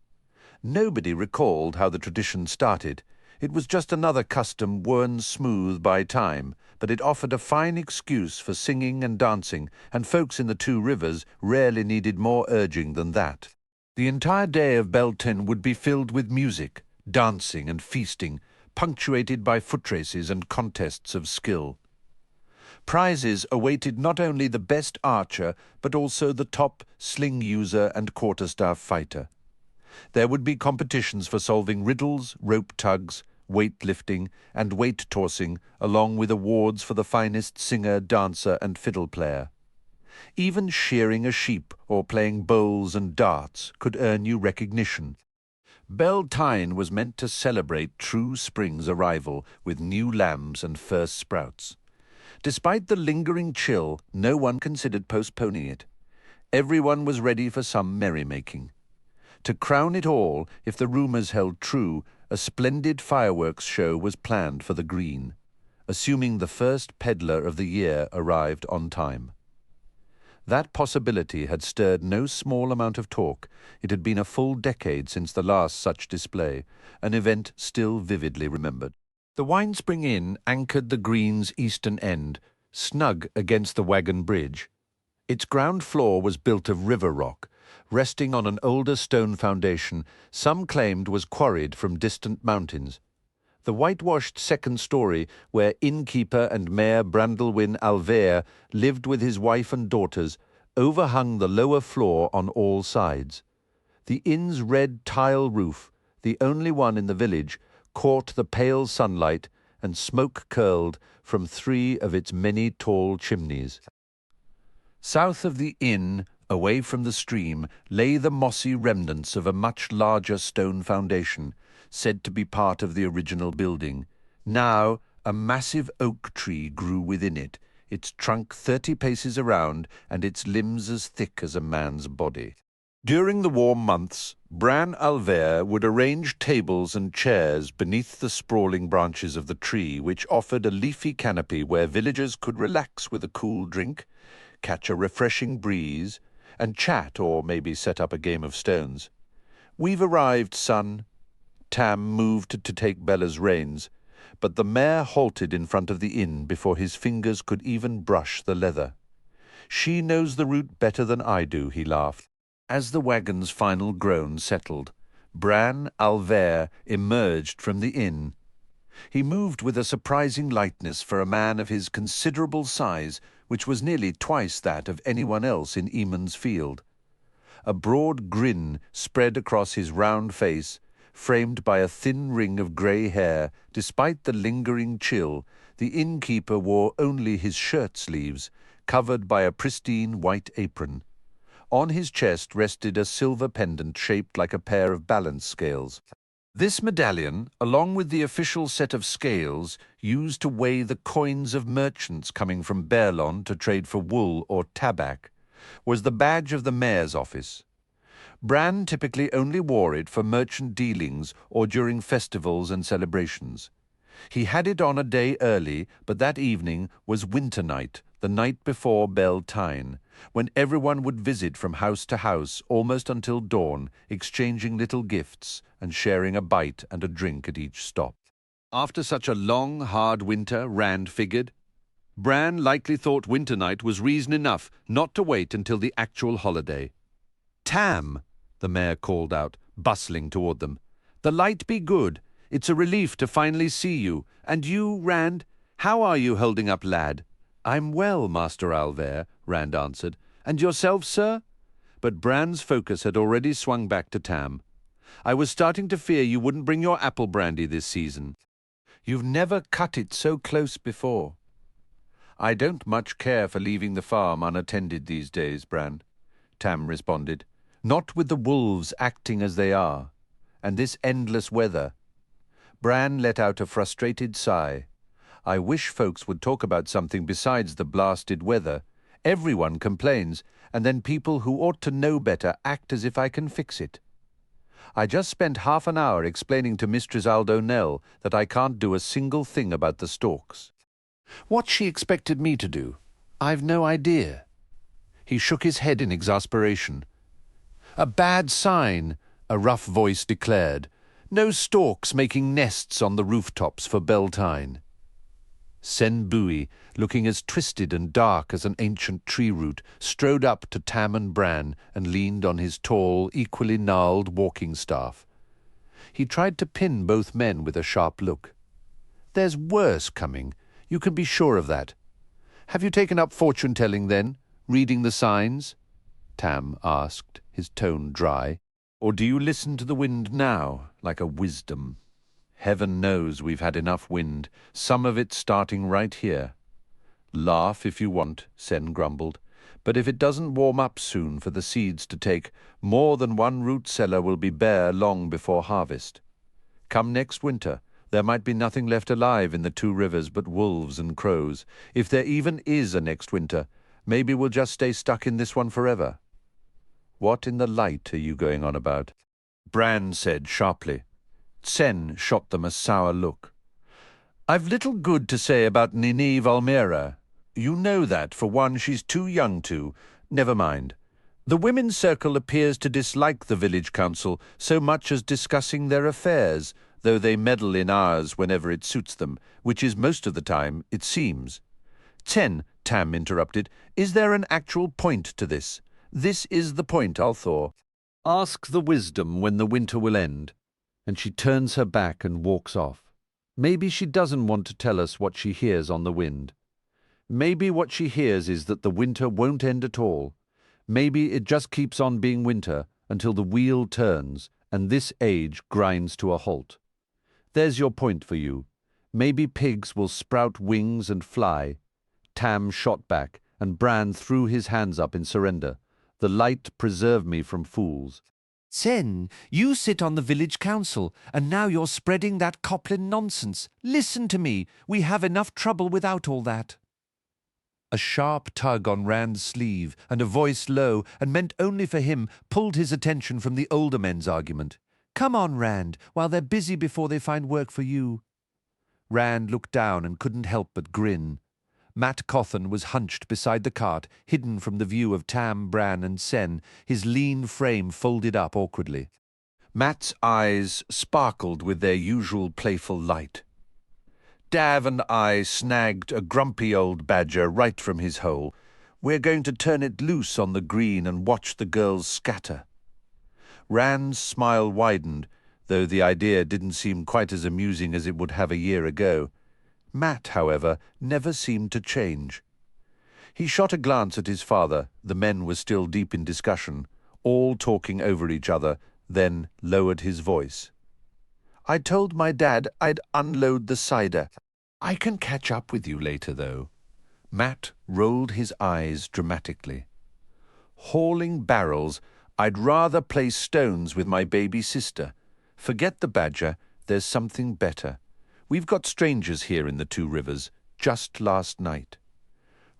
Nobody recalled how the tradition started. It was just another custom worn smooth by time, but it offered a fine excuse for singing and dancing, and folks in the Two Rivers rarely needed more urging than that. The entire day of Beltane would be filled with music, dancing and feasting, punctuated by foot races and contests of skill. Prizes awaited not only the best archer, but also the top sling user and quarterstaff fighter. There would be competitions for solving riddles, rope tugs, weightlifting, and weight tossing, along with awards for the finest singer, dancer, and fiddle player. Even shearing a sheep or playing bowls and darts could earn you recognition. Beltane was meant to celebrate true spring's arrival with new lambs and first sprouts. Despite the lingering chill, no one considered postponing it. Everyone was ready for some merrymaking. To crown it all, if the rumours held true, a splendid fireworks show was planned for the green, assuming the first peddler of the year arrived on time. That possibility had stirred no small amount of talk. It had been a full decade since the last such display, an event still vividly remembered. The Winespring Inn anchored the green's eastern end, snug against the wagon bridge. Its ground floor was built of river rock, resting on an older stone foundation some claimed was quarried from distant mountains. The whitewashed second story, where innkeeper and Mayor Brandlewyn Alvere lived with his wife and daughters, overhung the lower floor on all sides. The inn's red tile roof, the only one in the village, caught the pale sunlight, and smoke curled from 3 of its many tall chimneys. South of the inn, away from the stream, lay the mossy remnants of a much larger stone foundation, said to be part of the original building. Now a massive oak tree grew within it, its trunk 30 paces around and its limbs as thick as a man's body. During the warm months, Bran Alvere would arrange tables and chairs beneath the sprawling branches of the tree, which offered a leafy canopy where villagers could relax with a cool drink, catch a refreshing breeze, and chat or maybe set up a game of stones. "We've arrived, son." Tam moved to take Bella's reins, but the mare halted in front of the inn before his fingers could even brush the leather. "She knows the route better than I do," he laughed. As the wagon's final groan settled, Bran Alvere emerged from the inn. He moved with a surprising lightness for a man of his considerable size, which was nearly twice that of anyone else in Eamon's Field. A broad grin spread across his round face, framed by a thin ring of grey hair. Despite the lingering chill, the innkeeper wore only his shirt sleeves, covered by a pristine white apron. On his chest rested a silver pendant shaped like a pair of balance scales. This medallion, along with the official set of scales used to weigh the coins of merchants coming from Baerlon to trade for wool or tabac, was the badge of the mayor's office. Bran typically only wore it for merchant dealings or during festivals and celebrations. He had it on a day early, but that evening was winter night, the night before Beltane, when everyone would visit from house to house almost until dawn, exchanging little gifts and sharing a bite and a drink at each stop. After such a long, hard winter, Rand figured, Bran likely thought winter night was reason enough not to wait until the actual holiday. "Tam," the mayor called out, bustling toward them. "The light be good. It's a relief to finally see you. And you, Rand, how are you holding up, lad?" "I'm well, Master Alvere," Rand answered. "And yourself, sir?" But Bran's focus had already swung back to Tam. "I was starting to fear you wouldn't bring your apple brandy this season. You've never cut it so close before." "I don't much care for leaving the farm unattended these days, Bran," Tam responded. "Not with the wolves acting as they are. And this endless weather." Bran let out a frustrated sigh. "I wish folks would talk about something besides the blasted weather. Everyone complains, and then people who ought to know better act as if I can fix it." I just spent half an hour explaining to Mistress Aldonell that I can't do a single thing about the storks. What she expected me to do, I've no idea. He shook his head in exasperation. A bad sign, a rough voice declared. No storks making nests on the rooftops for Beltane. Sen Bui, looking as twisted and dark as an ancient tree root, strode up to Tam and Bran and leaned on his tall, equally gnarled walking staff. He tried to pin both men with a sharp look. There's worse coming, you can be sure of that. Have you taken up fortune-telling then, reading the signs? Tam asked, his tone dry. Or do you listen to the wind now, like a wisdom? Heaven knows we've had enough wind, some of it starting right here. Laugh if you want, Sen grumbled, but if it doesn't warm up soon for the seeds to take, more than one root cellar will be bare long before harvest. Come next winter, there might be nothing left alive in the two rivers but wolves and crows. If there even is a next winter, maybe we'll just stay stuck in this one forever. What in the light are you going on about? Bran said sharply. Sen shot them a sour look. I've little good to say about Nini Valmera. You know that, for one, she's too young to. Never mind. The women's circle appears to dislike the village council so much as discussing their affairs, though they meddle in ours whenever it suits them, which is most of the time, it seems. Ten, Tam interrupted, is there an actual point to this? This is the point, Althor. Ask the wisdom when the winter will end. And she turns her back and walks off. Maybe she doesn't want to tell us what she hears on the wind. Maybe what she hears is that the winter won't end at all. Maybe it just keeps on being winter until the wheel turns and this age grinds to a halt. There's your point for you. Maybe pigs will sprout wings and fly. Tam shot back, and Bran threw his hands up in surrender. The light preserved me from fools. Sen, you sit on the village council, and now you're spreading that Coplin nonsense. Listen to me. We have enough trouble without all that. A sharp tug on Rand's sleeve, and a voice low, and meant only for him, pulled his attention from the older men's argument. Come on, Rand, while they're busy before they find work for you. Rand looked down and couldn't help but grin. Matt Cawthon was hunched beside the cart, hidden from the view of Tam, Bran and Sen, his lean frame folded up awkwardly. Matt's eyes sparkled with their usual playful light. Dav and I snagged a grumpy old badger right from his hole. We're going to turn it loose on the green and watch the girls scatter. Rand's smile widened, though the idea didn't seem quite as amusing as it would have a year ago. Matt, however, never seemed to change. He shot a glance at his father. The men were still deep in discussion, all talking over each other, then lowered his voice. I told my dad I'd unload the cider. I can catch up with you later, though. Matt rolled his eyes dramatically. Hauling barrels, I'd rather play stones with my baby sister. Forget the badger, there's something better. We've got strangers here in the Two Rivers, just last night.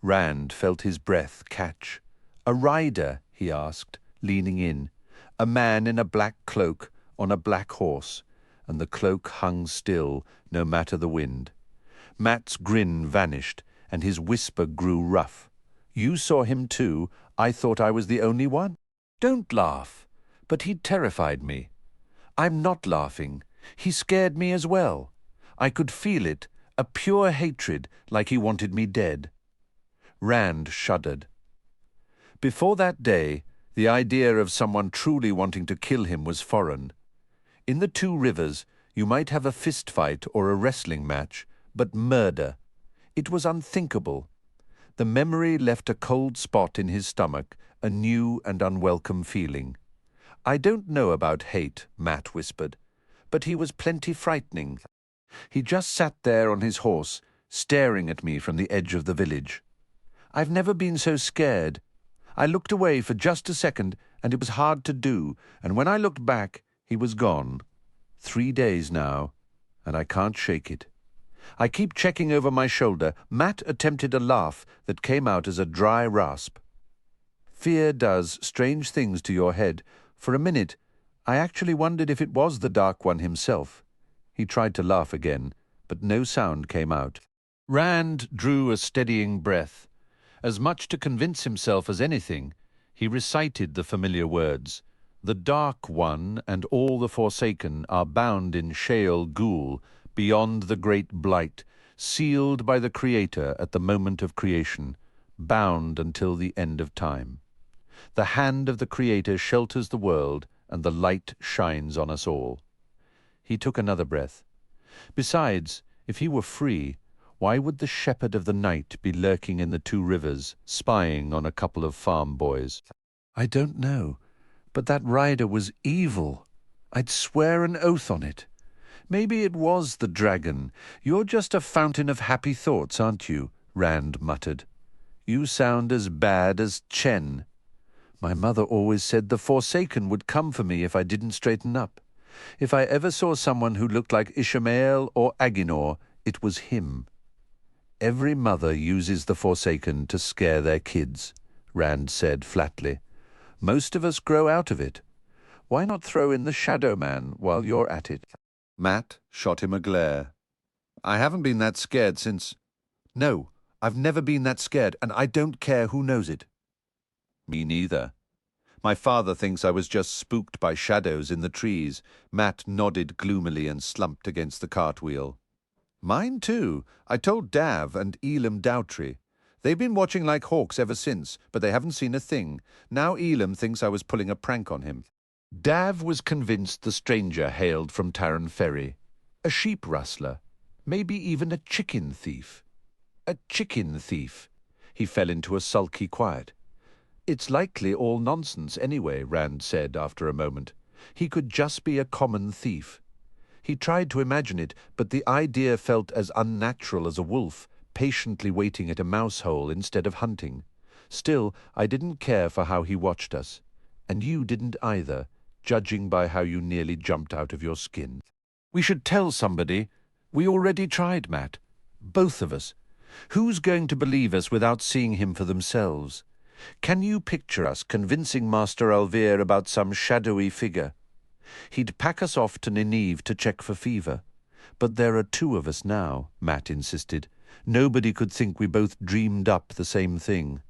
Rand felt his breath catch. A rider, he asked, leaning in. A man in a black cloak, on a black horse, and the cloak hung still, no matter the wind. Matt's grin vanished, and his whisper grew rough. You saw him too. I thought I was the only one. Don't laugh. But he terrified me. I'm not laughing. He scared me as well. I could feel it, a pure hatred, like he wanted me dead. Rand shuddered. Before that day, the idea of someone truly wanting to kill him was foreign. In the Two Rivers, you might have a fist fight or a wrestling match, but murder. It was unthinkable. The memory left a cold spot in his stomach, a new and unwelcome feeling. I don't know about hate, Matt whispered, but he was plenty frightening. He just sat there on his horse, staring at me from the edge of the village. I've never been so scared. I looked away for just a second, and it was hard to do, and when I looked back, he was gone. 3 days now, and I can't shake it. I keep checking over my shoulder. Matt attempted a laugh that came out as a dry rasp. Fear does strange things to your head. For a minute, I actually wondered if it was the Dark One himself. He tried to laugh again, but no sound came out. Rand drew a steadying breath. As much to convince himself as anything, he recited the familiar words. The Dark One and all the Forsaken are bound in Sheol Ghoul, beyond the great blight, sealed by the Creator at the moment of creation, bound until the end of time. The hand of the Creator shelters the world, and the light shines on us all. He took another breath. Besides, if he were free, why would the shepherd of the night be lurking in the two rivers, spying on a couple of farm boys? I don't know, but that rider was evil. I'd swear an oath on it. Maybe it was the dragon. You're just a fountain of happy thoughts, aren't you? Rand muttered. You sound as bad as Chen. My mother always said the Forsaken would come for me if I didn't straighten up. If I ever saw someone who looked like Ishmael or Aginor, it was him. Every mother uses the Forsaken to scare their kids, Rand said flatly. Most of us grow out of it. Why not throw in the Shadow Man while you're at it? Matt shot him a glare. I haven't been that scared since... No, I've never been that scared, and I don't care who knows it. Me neither. My father thinks I was just spooked by shadows in the trees. Matt nodded gloomily and slumped against the cartwheel. Mine too. I told Dav and Elam Dowtry. They've been watching like hawks ever since, but they haven't seen a thing. Now Elam thinks I was pulling a prank on him. Dav was convinced the stranger hailed from Tarrant Ferry. A sheep rustler. Maybe even a chicken thief. A chicken thief. He fell into a sulky quiet. It's likely all nonsense anyway, Rand said after a moment. He could just be a common thief. He tried to imagine it, but the idea felt as unnatural as a wolf, patiently waiting at a mouse hole instead of hunting. Still, I didn't care for how he watched us. And you didn't either, judging by how you nearly jumped out of your skin. We should tell somebody. We already tried, Matt. Both of us. Who's going to believe us without seeing him for themselves? Can you picture us convincing Master Alvear about some shadowy figure? He'd pack us off to Nineveh to check for fever. But there are two of us now, Matt insisted. Nobody could think we both dreamed up the same thing.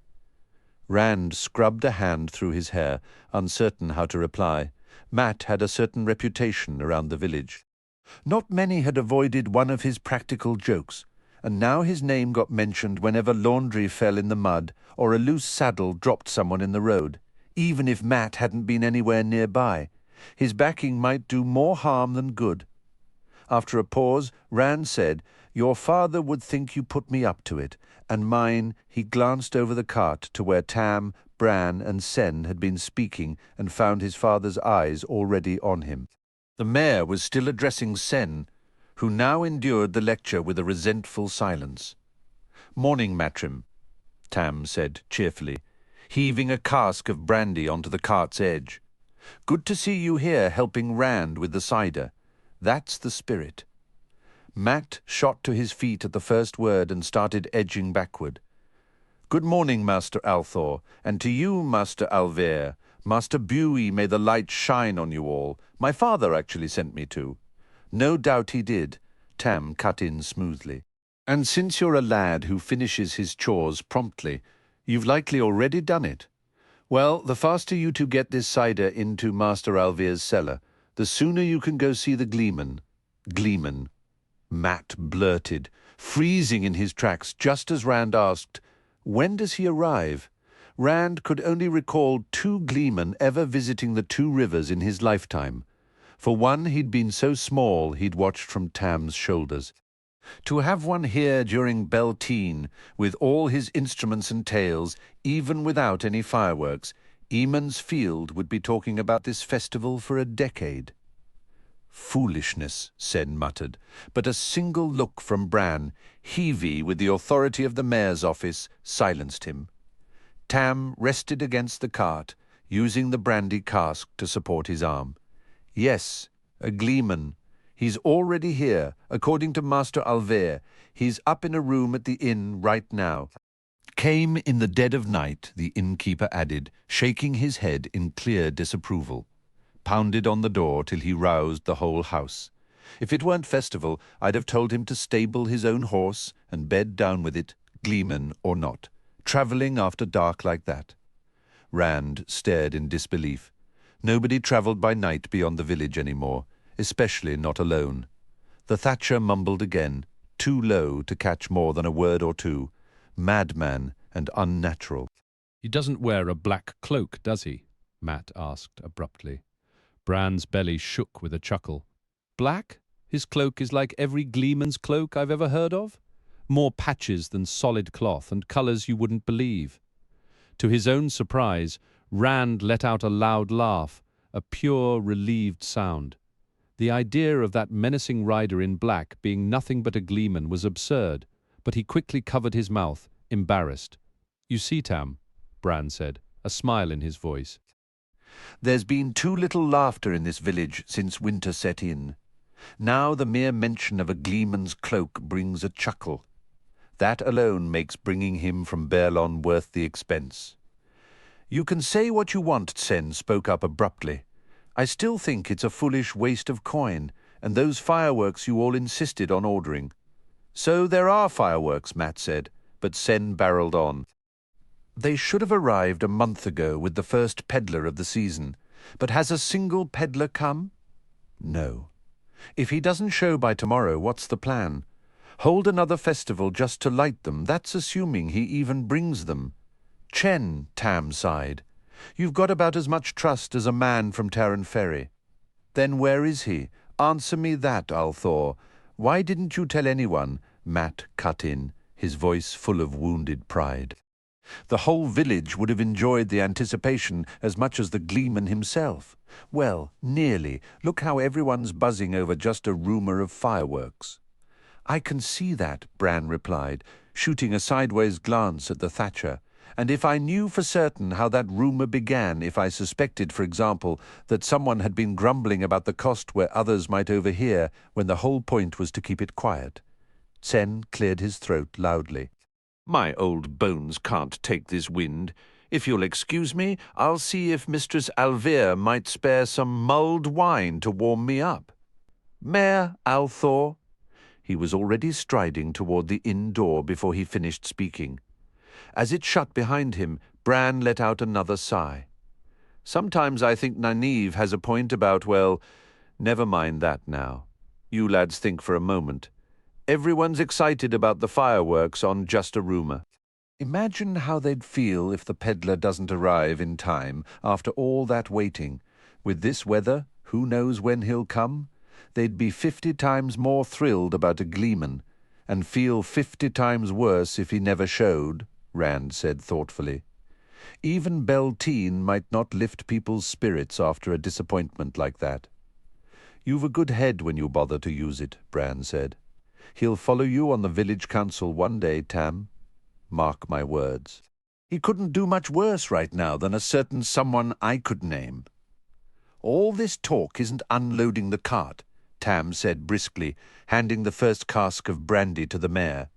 Rand scrubbed a hand through his hair, uncertain how to reply. Matt had a certain reputation around the village. Not many had avoided one of his practical jokes, and now his name got mentioned whenever laundry fell in the mud or a loose saddle dropped someone in the road, even if Matt hadn't been anywhere nearby. His backing might do more harm than good. After a pause, Rand said, Your father would think you put me up to it, and mine. He glanced over the cart to where Tam, Bran, and Sen had been speaking and found his father's eyes already on him. The mayor was still addressing Sen, who now endured the lecture with a resentful silence. Morning, Matrim, Tam said cheerfully, heaving a cask of brandy onto the cart's edge. Good to see you here helping Rand with the cider. That's the spirit. Matt shot to his feet at the first word and started edging backward. Good morning, Master Althor, and to you, Master Alvear. Master Buey, may the light shine on you all. My father actually sent me to. No doubt he did, Tam cut in smoothly. And since you're a lad who finishes his chores promptly, you've likely already done it. Well, the faster you two get this cider into Master Alvear's cellar, the sooner you can go see the Gleeman. Gleeman, Matt blurted, freezing in his tracks just as Rand asked, When does he arrive? Rand could only recall 2 Gleemen ever visiting the 2 rivers in his lifetime. For one, he'd been so small he'd watched from Tam's shoulders. To have one here during Beltane, with all his instruments and tales, even without any fireworks, Eamon's Field would be talking about this festival for a decade. Foolishness, Sen muttered, but a single look from Bran, heavy with the authority of the mayor's office, silenced him. Tam rested against the cart, using the brandy cask to support his arm. Yes, a Gleeman. He's already here, according to Master Alvear. He's up in a room at the inn right now. Came in the dead of night, the innkeeper added, shaking his head in clear disapproval. pounded on the door till he roused the whole house. If it weren't festival, I'd have told him to stable his own horse and bed down with it, gleeman or not, travelling after dark like that. Rand stared in disbelief. Nobody travelled by night beyond the village any more, especially not alone. The thatcher mumbled again, too low to catch more than a word or two. Madman and unnatural. "He doesn't wear a black cloak, does he?" Matt asked abruptly. Bran's belly shook with a chuckle. "Black? His cloak is like every gleeman's cloak I've ever heard of. More patches than solid cloth, and colours you wouldn't believe." To his own surprise, Rand let out a loud laugh, a pure, relieved sound. The idea of that menacing rider in black being nothing but a gleeman was absurd, but he quickly covered his mouth, embarrassed. "You see, Tam," Bran said, a smile in his voice. "There's been too little laughter in this village since winter set in. Now the mere mention of a gleeman's cloak brings a chuckle. That alone makes bringing him from Baerlon worth the expense." "You can say what you want," Sen spoke up abruptly. "I still think it's a foolish waste of coin, and those fireworks you all insisted on ordering." "So there are fireworks," Matt said, but Sen barreled on. "They should have arrived a month ago with the first peddler of the season. But has a single peddler come?" "No." "If he doesn't show by tomorrow, what's the plan? Hold another festival just to light them, that's assuming he even brings them." "Chen," Tam sighed. "You've got about as much trust as a man from Taran Ferry." "Then where is he? Answer me that, Althor. Why didn't you tell anyone?" Matt cut in, his voice full of wounded pride. "The whole village would have enjoyed the anticipation as much as the gleeman himself." "Well, nearly. Look how everyone's buzzing over just a rumour of fireworks." "I can see that," Bran replied, shooting a sideways glance at the thatcher. "And if I knew for certain how that rumour began, if I suspected, for example, that someone had been grumbling about the cost where others might overhear, when the whole point was to keep it quiet." Sen cleared his throat loudly. "My old bones can't take this wind. If you'll excuse me, I'll see if Mistress Alvear might spare some mulled wine to warm me up." "Mayor Althor." He was already striding toward the inn door before he finished speaking. As it shut behind him, Bran let out another sigh. "Sometimes I think Nynaeve has a point about, well, never mind that now. You lads think for a moment. Everyone's excited about the fireworks on just a rumour. Imagine how they'd feel if the peddler doesn't arrive in time after all that waiting. With this weather, who knows when he'll come? They'd be 50 times more thrilled about a gleeman, and feel 50 times worse if he never showed," Rand said thoughtfully. "Even Beltane might not lift people's spirits after a disappointment like that." "You've a good head when you bother to use it," Bran said. "He'll follow you on the village council one day, Tam. Mark my words. He couldn't do much worse right now than a certain someone I could name." "All this talk isn't unloading the cart," Tam said briskly, handing the first cask of brandy to the mayor.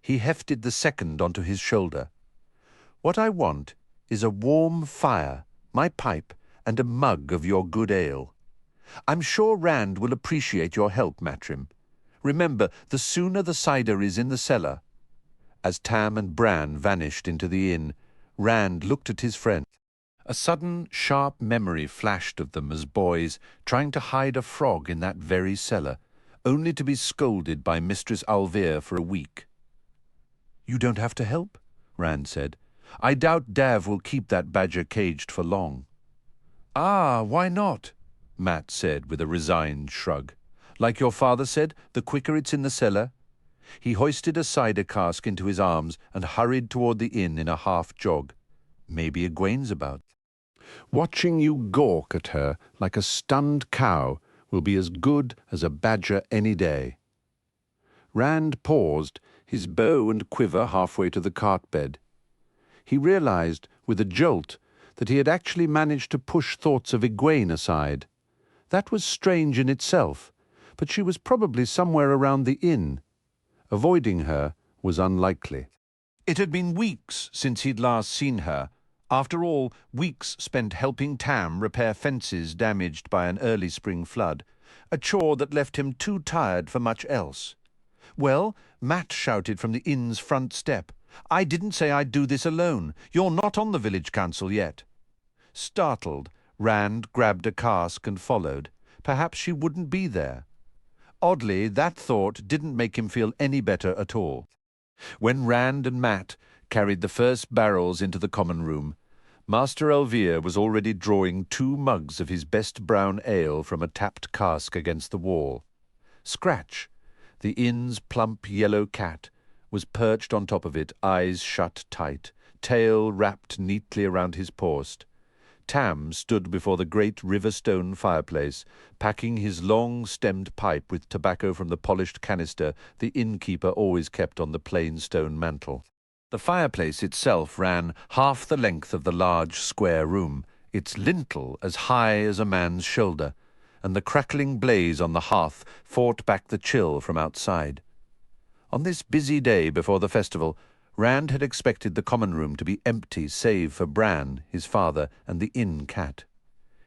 He hefted the second onto his shoulder. "What I want is a warm fire, my pipe, and a mug of your good ale. I'm sure Rand will appreciate your help, Matrim. Remember, the sooner the cider is in the cellar." As Tam and Bran vanished into the inn, Rand looked at his friend. A sudden, sharp memory flashed of them as boys, trying to hide a frog in that very cellar, only to be scolded by Mistress Alvear for a week. "You don't have to help," Rand said. "I doubt Dav will keep that badger caged for long." "Ah, why not?" Matt said with a resigned shrug. "Like your father said, the quicker it's in the cellar." He hoisted a cider cask into his arms and hurried toward the inn in a half-jog. "Maybe Egwene's about." "Watching you gawk at her like a stunned cow will be as good as a badger any day." Rand paused, his bow and quiver halfway to the cart-bed. He realized, with a jolt, that he had actually managed to push thoughts of Egwene aside. That was strange in itself, but she was probably somewhere around the inn. Avoiding her was unlikely. It had been weeks since he'd last seen her, After all, weeks spent helping Tam repair fences damaged by an early spring flood, a chore that left him too tired for much else. "Well," Matt shouted from the inn's front step, "I didn't say I'd do this alone. You're not on the village council yet." Startled, Rand grabbed a cask and followed. Perhaps she wouldn't be there. Oddly, that thought didn't make him feel any better at all. When Rand and Matt carried the first barrels into the common room, Master Elvire was already drawing 2 mugs of his best brown ale from a tapped cask against the wall. Scratch, the inn's plump yellow cat, was perched on top of it, eyes shut tight, tail wrapped neatly around his post. Tam stood before the great river-stone fireplace, packing his long-stemmed pipe with tobacco from the polished canister the innkeeper always kept on the plain stone mantel. The fireplace itself ran half the length of the large square room, its lintel as high as a man's shoulder, and the crackling blaze on the hearth fought back the chill from outside. On this busy day before the festival, Rand had expected the common room to be empty save for Bran, his father, and the inn cat.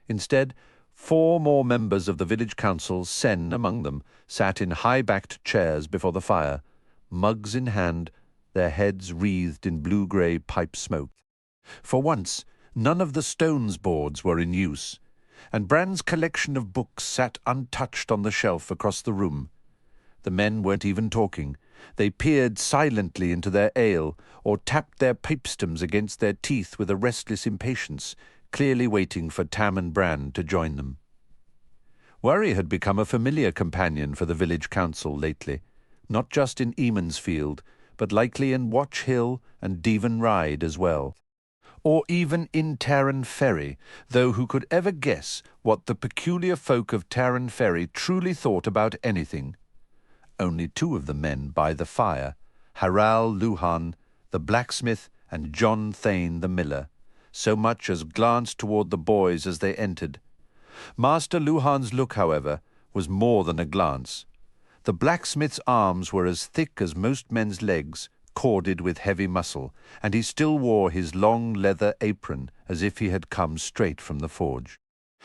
Instead, 4 more members of the village council, Sen among them, sat in high-backed chairs before the fire, mugs in hand, their heads wreathed in blue-grey pipe smoke. For once, none of the stones boards were in use, and Bran's collection of books sat untouched on the shelf across the room. The men weren't even talking. They peered silently into their ale, or tapped their pipe stems against their teeth with a restless impatience, clearly waiting for Tam and Bran to join them. Worry had become a familiar companion for the village council lately, not just in Emansfield, but likely in Watch Hill and Devon Ride as well. Or even in Tarrant Ferry, though who could ever guess what the peculiar folk of Tarrant Ferry truly thought about anything? Only 2 of the men by the fire, Haral Luhan, the blacksmith, and John Thane the miller, so much as glanced toward the boys as they entered. Master Luhan's look, however, was more than a glance. The blacksmith's arms were as thick as most men's legs, corded with heavy muscle, and he still wore his long leather apron as if he had come straight from the forge.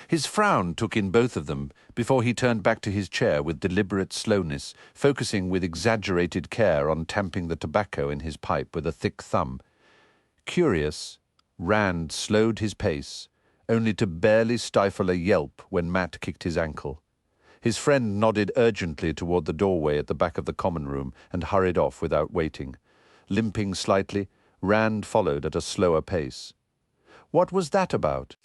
His frown took in both of them before he turned back to his chair with deliberate slowness, focusing with exaggerated care on tamping the tobacco in his pipe with a thick thumb. Curious, Rand slowed his pace, only to barely stifle a yelp when Matt kicked his ankle. His friend nodded urgently toward the doorway at the back of the common room and hurried off without waiting. Limping slightly, Rand followed at a slower pace. What was that about?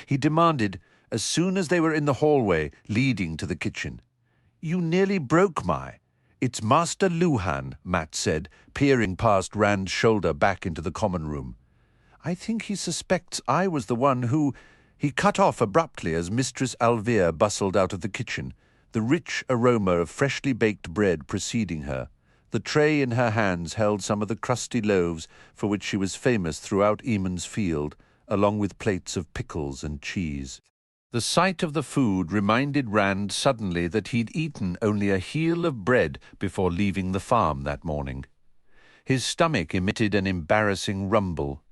He demanded as soon as they were in the hallway leading to the kitchen. "You nearly broke my—" "It's Master Luhan," Matt said, peering past Rand's shoulder back into the common room. "I think he suspects I was the one who—" He cut off abruptly as Mistress Elvire bustled out of the kitchen, the rich aroma of freshly baked bread preceding her. The tray in her hands held some of the crusty loaves for which she was famous throughout Emansfield, along with plates of pickles and cheese. The sight of the food reminded Rand suddenly that he'd eaten only a heel of bread before leaving the farm that morning. His stomach emitted an embarrassing rumble.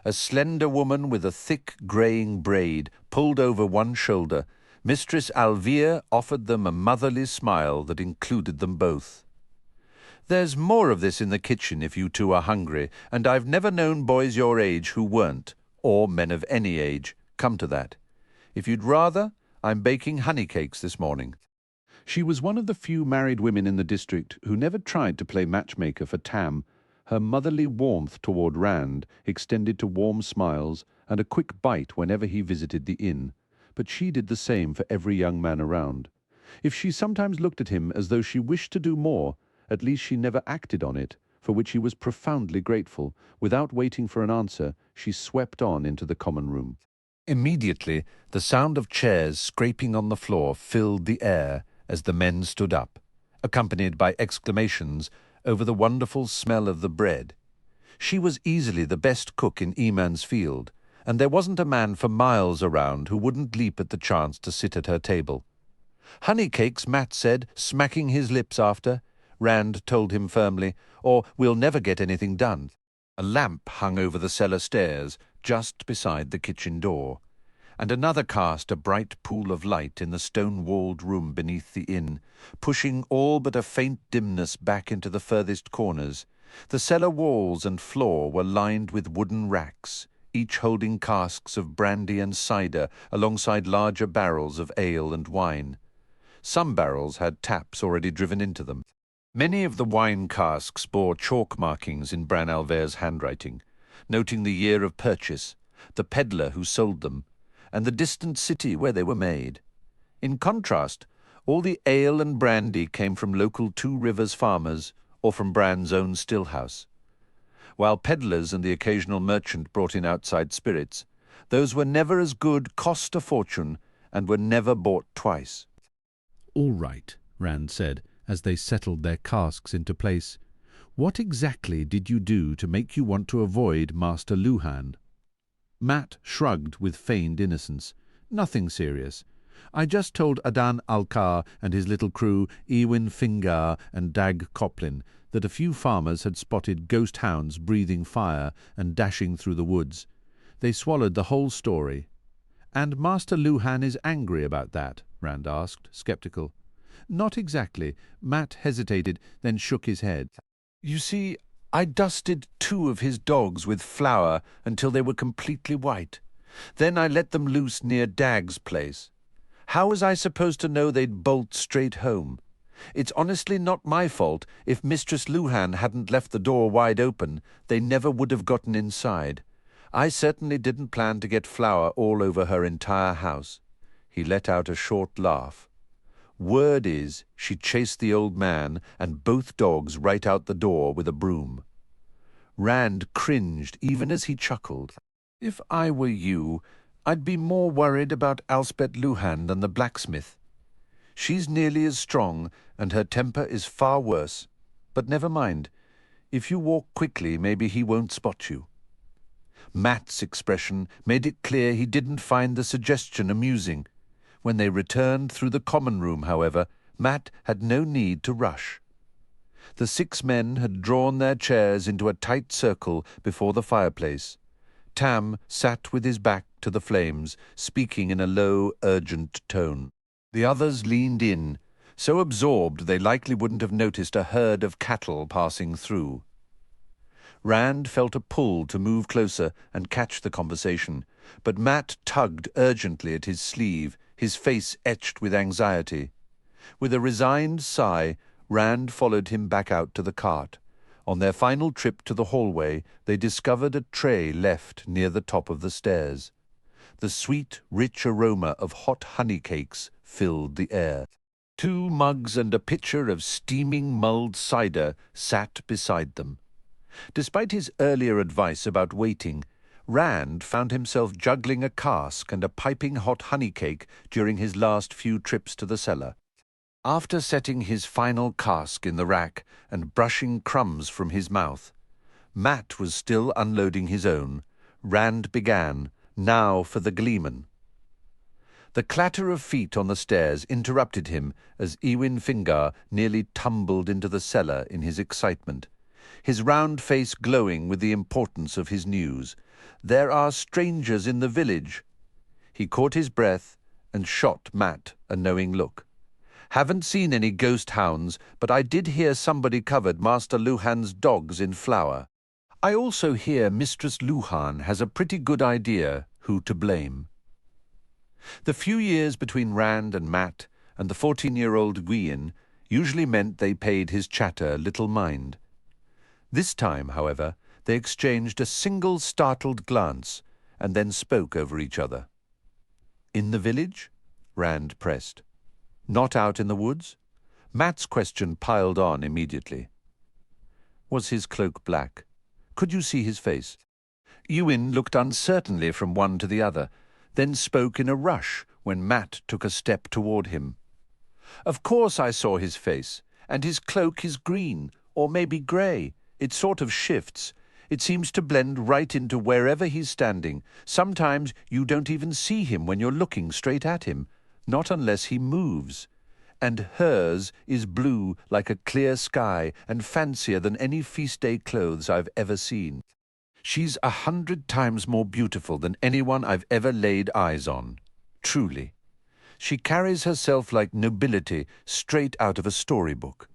A slender woman with a thick greying braid pulled over one shoulder. Mistress Elvire offered them a motherly smile that included them both. "There's more of this in the kitchen if you 2 are hungry, and I've never known boys your age who weren't, or men of any age, come to that. If you'd rather, I'm baking honey cakes this morning." She was one of the few married women in the district who never tried to play matchmaker for Tam. Her motherly warmth toward Rand extended to warm smiles and a quick bite whenever he visited the inn, but she did the same for every young man around. If she sometimes looked at him as though she wished to do more, at least she never acted on it, for which he was profoundly grateful. Without waiting for an answer, she swept on into the common room. Immediately, the sound of chairs scraping on the floor filled the air as the men stood up, accompanied by exclamations over the wonderful smell of the bread. She was easily the best cook in Emansfield, and there wasn't a man for miles around who wouldn't leap at the chance to sit at her table. "Honey cakes," Matt said, smacking his lips after. Rand told him firmly, "or we'll never get anything done." A lamp hung over the cellar stairs, just beside the kitchen door, and another cast a bright pool of light in the stone-walled room beneath the inn, pushing all but a faint dimness back into the furthest corners. The cellar walls and floor were lined with wooden racks, each holding casks of brandy and cider alongside larger barrels of ale and wine. Some barrels had taps already driven into them. Many of the wine casks bore chalk markings in Bran Alver's handwriting, noting the year of purchase, the peddler who sold them, and the distant city where they were made. In contrast, all the ale and brandy came from local Two Rivers farmers or from Bran's own stillhouse. While peddlers and the occasional merchant brought in outside spirits, those were never as good, cost a fortune, and were never bought twice. "All right," Rand said, as they settled their casks into place. "What exactly did you do to make you want to avoid Master Luhan?" Matt shrugged with feigned innocence. "Nothing serious. I just told Adan Alkar and his little crew, Ewin Fingar and Dag Coplin, that a few farmers had spotted ghost hounds breathing fire and dashing through the woods. They swallowed the whole story." "And Master Luhan is angry about that?" Rand asked, skeptical. "Not exactly." Matt hesitated, then shook his head. "You see, I dusted 2 of his dogs with flour until they were completely white. Then I let them loose near Dag's place. How was I supposed to know they'd bolt straight home? It's honestly not my fault. If Mistress Luhan hadn't left the door wide open, they never would have gotten inside. I certainly didn't plan to get flour all over her entire house." He let out a short laugh. "Word is, she chased the old man and both dogs right out the door with a broom." Rand cringed even as he chuckled. "If I were you, I'd be more worried about Elspeth Luhan than the blacksmith. She's nearly as strong, and her temper is far worse. But never mind. If you walk quickly, maybe he won't spot you." Matt's expression made it clear he didn't find the suggestion amusing. When they returned through the common room, however, Matt had no need to rush. The 6 men had drawn their chairs into a tight circle before the fireplace. Tam sat with his back to the flames, speaking in a low, urgent tone. The others leaned in, so absorbed they likely wouldn't have noticed a herd of cattle passing through. Rand felt a pull to move closer and catch the conversation, but Matt tugged urgently at his sleeve, his face etched with anxiety. With a resigned sigh, Rand followed him back out to the cart. On their final trip to the hallway, they discovered a tray left near the top of the stairs. The sweet, rich aroma of hot honey cakes filled the air. 2 mugs and a pitcher of steaming mulled cider sat beside them. Despite his earlier advice about waiting, Rand found himself juggling a cask and a piping hot honey cake during his last few trips to the cellar. After setting his final cask in the rack and brushing crumbs from his mouth, Matt was still unloading his own. Rand began, "Now for the Gleeman." The clatter of feet on the stairs interrupted him as Ewin Fingar nearly tumbled into the cellar in his excitement, his round face glowing with the importance of his news. "There are strangers in the village." He caught his breath and shot Matt a knowing look. "Haven't seen any ghost hounds, but I did hear somebody covered Master Luhan's dogs in flour. I also hear Mistress Luhan has a pretty good idea who to blame." The few years between Rand and Matt and the 14-year-old Gwian usually meant they paid his chatter little mind. This time, however, they exchanged a single startled glance and then spoke over each other. "In the village?" Rand pressed. "Not out in the woods?" Matt's question piled on immediately. Was his cloak black? Could you see his face? Ewin looked uncertainly from one to the other, then spoke in a rush when Matt took a step toward him. "Of course I saw his face, and his cloak is green, or maybe grey. It sort of shifts. It seems to blend right into wherever he's standing. Sometimes you don't even see him when you're looking straight at him, not unless he moves. And hers is blue like a clear sky and fancier than any feast day clothes I've ever seen. She's 100 times more beautiful than anyone I've ever laid eyes on. Truly. She carries herself like nobility straight out of a storybook.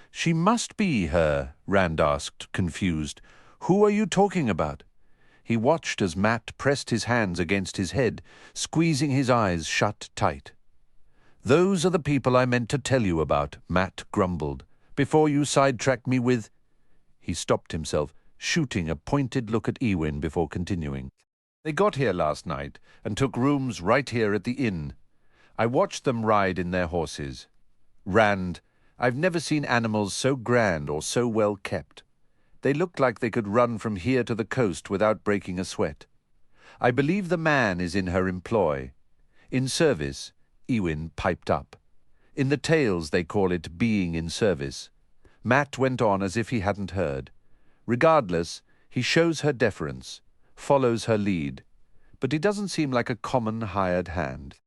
She must be her, Rand asked, confused. Who are you talking about? He watched as Matt pressed his hands against his head, squeezing his eyes shut tight. Those are the people I meant to tell you about, Matt grumbled, before you sidetracked me with... He stopped himself, shooting a pointed look at Ewin before continuing. They got here last night and took rooms right here at the inn. I watched them ride in their horses. Rand, I've never seen animals so grand or so well kept. They looked like they could run from here to the coast without breaking a sweat. I believe the man is in her employ. In service, Ewin piped up. In the tales they call it being in service. Matt went on as if he hadn't heard. Regardless, he shows her deference, follows her lead, but he doesn't seem like a common hired hand.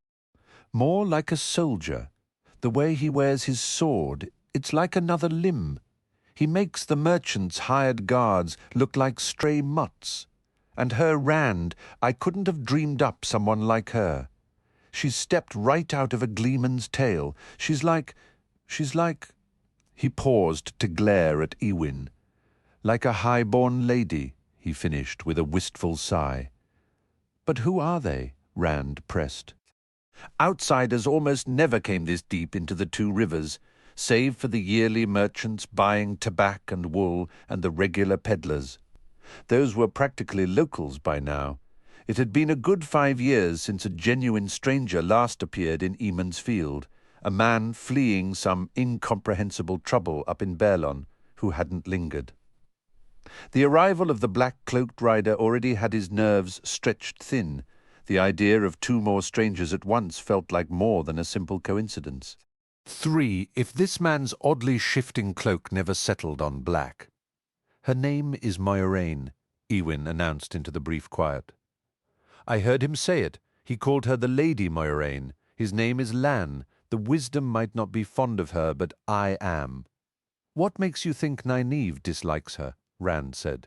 More like a soldier. The way he wears his sword, it's like another limb. He makes the merchants' hired guards look like stray mutts. And her Rand, I couldn't have dreamed up someone like her. She's stepped right out of a gleeman's tale. She's like... He paused to glare at Ewin. Like a high-born lady, he finished with a wistful sigh. But who are they? Rand pressed. Outsiders almost never came this deep into the two rivers, save for the yearly merchants buying tobacco and wool and the regular peddlers. Those were practically locals by now. It had been a good 5 years since a genuine stranger last appeared in Eamon's Field, a man fleeing some incomprehensible trouble up in Berlon who hadn't lingered. The arrival of the black-cloaked rider already had his nerves stretched thin. The idea of 2 more strangers at once felt like more than a simple coincidence. 3, if this man's oddly shifting cloak never settled on black. Her name is Moiraine, Ewin announced into the brief quiet. I heard him say it. He called her the Lady Moiraine. His name is Lan. The wisdom might not be fond of her, but I am. What makes you think Nynaeve dislikes her? Rand said.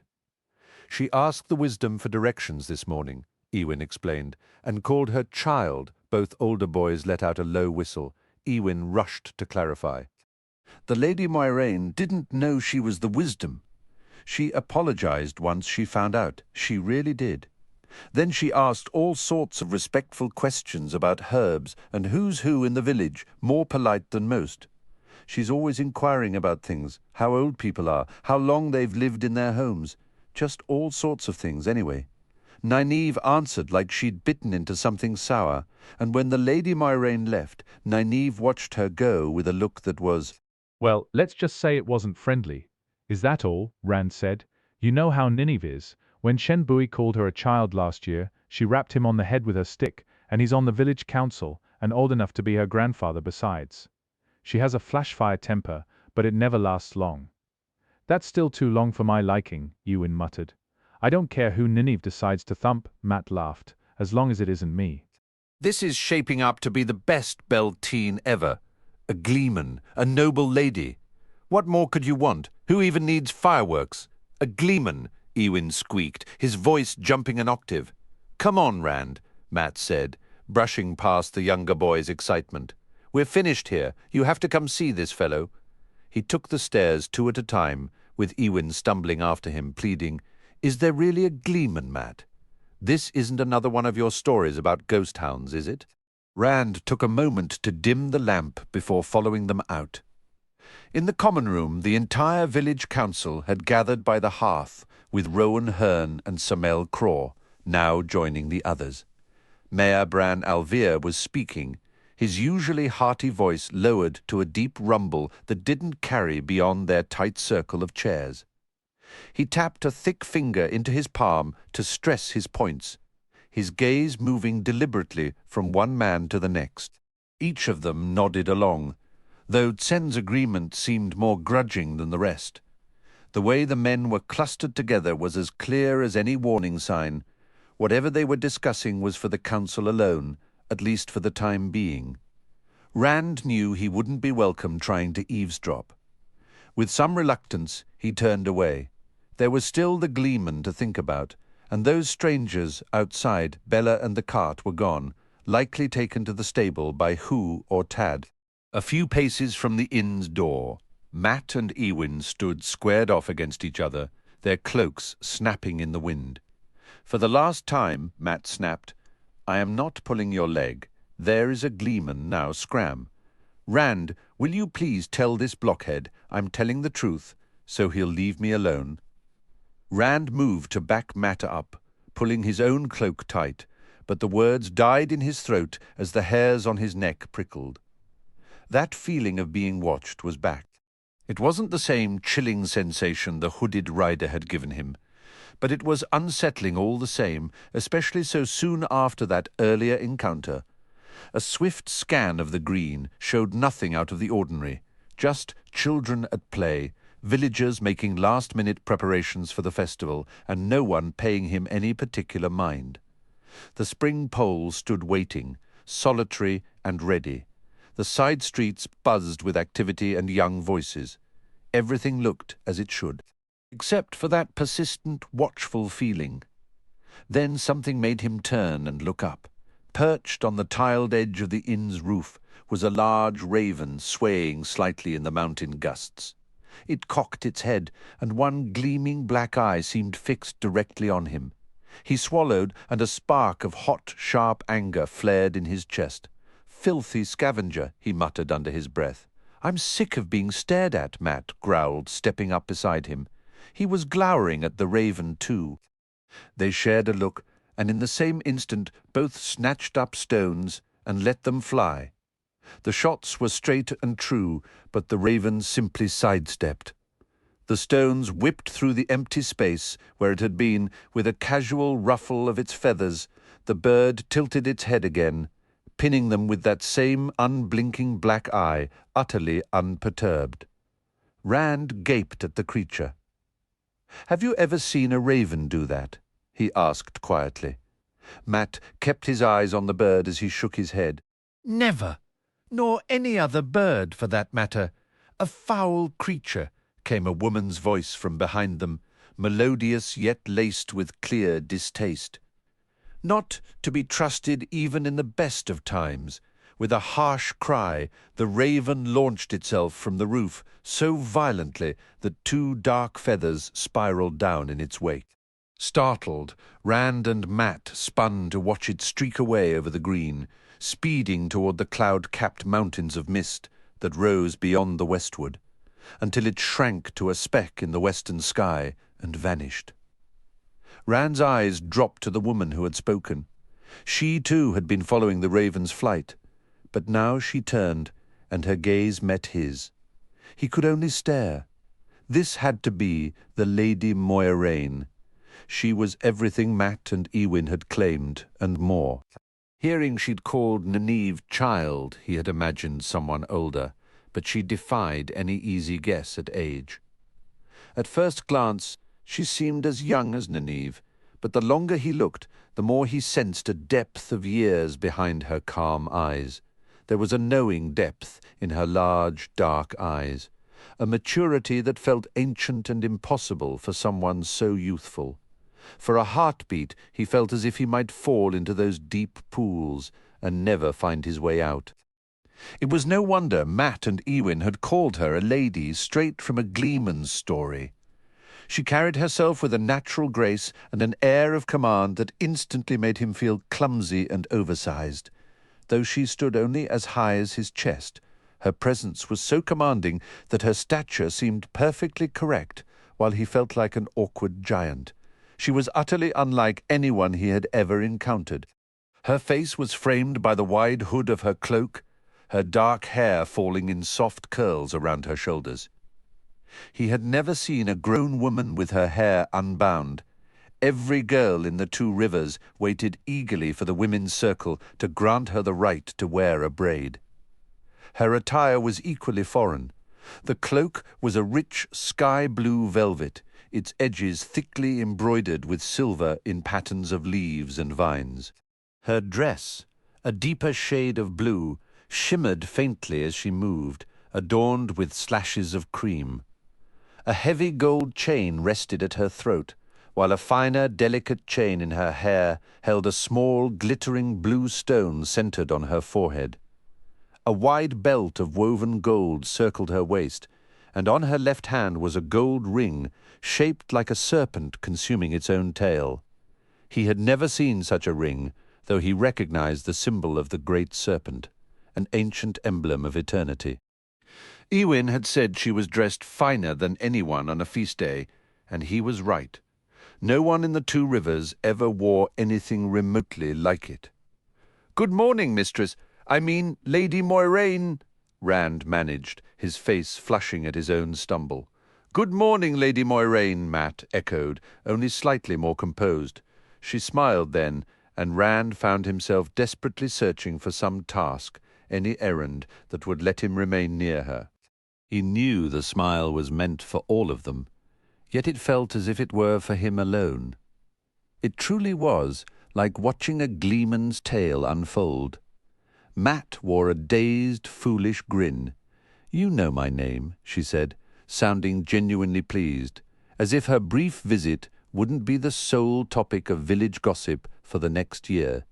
She asked the wisdom for directions this morning, Ewin explained, and called her child. Both older boys let out a low whistle. Ewin rushed to clarify. The Lady Moiraine didn't know she was the wisdom. She apologized once she found out. She really did. Then she asked all sorts of respectful questions about herbs and who's who in the village, more polite than most. She's always inquiring about things, how old people are, how long they've lived in their homes. Just all sorts of things, anyway. Nynaeve answered like she'd bitten into something sour, and when the Lady Moiraine left, Nynaeve watched her go with a look that was... Well, let's just say it wasn't friendly. Is that all? Rand said. You know how Nynaeve is. When Shen Bui called her a child last year, she rapped him on the head with her stick, and he's on the village council, and old enough to be her grandfather besides. She has a flash-fire temper, but it never lasts long. That's still too long for my liking, Ewin muttered. I don't care who Nynaeve decides to thump, Matt laughed, as long as it isn't me. This is shaping up to be the best Beltane ever. A gleeman, a noble lady. What more could you want? Who even needs fireworks? A gleeman, Ewin squeaked, his voice jumping an octave. Come on, Rand, Matt said, brushing past the younger boy's excitement. We're finished here. You have to come see this fellow. He took the stairs 2 at a time, with Ewin stumbling after him, pleading, Is there really a gleeman, Matt? This isn't another one of your stories about ghost hounds, is it? Rand took a moment to dim the lamp before following them out. In the common room, the entire village council had gathered by the hearth, with Rowan Hearn and Samel Craw, now joining the others. Mayor Bran Alvear was speaking, his usually hearty voice lowered to a deep rumble that didn't carry beyond their tight circle of chairs. He tapped a thick finger into his palm to stress his points, his gaze moving deliberately from one man to the next. Each of them nodded along, though Tsen's agreement seemed more grudging than the rest. The way the men were clustered together was as clear as any warning sign. Whatever they were discussing was for the council alone, at least for the time being. Rand knew he wouldn't be welcome trying to eavesdrop. With some reluctance, he turned away. There was still the gleeman to think about, and those strangers outside, Bella and the cart, were gone, likely taken to the stable by Hugh or Tad. A few paces from the inn's door, Matt and Ewin stood squared off against each other, their cloaks snapping in the wind. For the last time, Matt snapped, "I am not pulling your leg. There is a gleeman now, scram. Rand, will you please tell this blockhead I'm telling the truth, so he'll leave me alone?" Rand moved to back Matt up, pulling his own cloak tight, but the words died in his throat as the hairs on his neck prickled. That feeling of being watched was back. It wasn't the same chilling sensation the hooded rider had given him, but it was unsettling all the same, especially so soon after that earlier encounter. A swift scan of the green showed nothing out of the ordinary, just children at play, villagers making last-minute preparations for the festival, and no one paying him any particular mind. The spring pole stood waiting, solitary and ready. The side streets buzzed with activity and young voices. Everything looked as it should, except for that persistent, watchful feeling. Then something made him turn and look up. Perched on the tiled edge of the inn's roof was a large raven swaying slightly in the mountain gusts. It cocked its head, and one gleaming black eye seemed fixed directly on him. He swallowed, and a spark of hot, sharp anger flared in his chest. "Filthy scavenger," he muttered under his breath. "I'm sick of being stared at," Matt growled, stepping up beside him. He was glowering at the raven too. They shared a look, and in the same instant both snatched up stones and let them fly. The shots were straight and true, but the raven simply sidestepped. The stones whipped through the empty space where it had been with a casual ruffle of its feathers. The bird tilted its head again, pinning them with that same unblinking black eye, utterly unperturbed. Rand gaped at the creature. "Have you ever seen a raven do that?" he asked quietly. Matt kept his eyes on the bird as he shook his head. "Never. Nor any other bird, for that matter. A foul creature," came a woman's voice from behind them, melodious yet laced with clear distaste. "Not to be trusted even in the best of times." With a harsh cry, the raven launched itself from the roof so violently that two dark feathers spiraled down in its wake. Startled, Rand and Matt spun to watch it streak away over the green, speeding toward the cloud-capped mountains of mist that rose beyond the westward, until it shrank to a speck in the western sky and vanished. Rand's eyes dropped to the woman who had spoken. She too had been following the raven's flight, but now she turned, and her gaze met his. He could only stare. This had to be the Lady Moiraine. She was everything Matt and Ewin had claimed, and more. Hearing she'd called Nynaeve child, he had imagined someone older, but she defied any easy guess at age. At first glance, she seemed as young as Nynaeve, but the longer he looked, the more he sensed a depth of years behind her calm eyes. There was a knowing depth in her large, dark eyes, a maturity that felt ancient and impossible for someone so youthful. For a heartbeat, he felt as if he might fall into those deep pools and never find his way out. It was no wonder Matt and Ewin had called her a lady straight from a gleeman's story. She carried herself with a natural grace and an air of command that instantly made him feel clumsy and oversized. Though she stood only as high as his chest, her presence was so commanding that her stature seemed perfectly correct, while he felt like an awkward giant. She was utterly unlike anyone he had ever encountered. Her face was framed by the wide hood of her cloak, her dark hair falling in soft curls around her shoulders. He had never seen a grown woman with her hair unbound. Every girl in the Two Rivers waited eagerly for the women's circle to grant her the right to wear a braid. Her attire was equally foreign. The cloak was a rich sky-blue velvet, its edges thickly embroidered with silver in patterns of leaves and vines. Her dress, a deeper shade of blue, shimmered faintly as she moved, adorned with slashes of cream. A heavy gold chain rested at her throat, while a finer, delicate chain in her hair held a small, glittering blue stone centered on her forehead. A wide belt of woven gold circled her waist, and on her left hand was a gold ring shaped like a serpent consuming its own tail. He had never seen such a ring, though he recognized the symbol of the great serpent, an ancient emblem of eternity. Ewin had said she was dressed finer than anyone on a feast day, and he was right. No one in the Two Rivers ever wore anything remotely like it. "Good morning, mistress. I mean, Lady Moiraine," Rand managed, his face flushing at his own stumble. "Good morning, Lady Moiraine," Matt echoed, only slightly more composed. She smiled then, and Rand found himself desperately searching for some task, any errand that would let him remain near her. He knew the smile was meant for all of them, yet it felt as if it were for him alone. It truly was like watching a gleeman's tale unfold. Matt wore a dazed, foolish grin. "You know my name," she said, sounding genuinely pleased, as if her brief visit wouldn't be the sole topic of village gossip for the next year.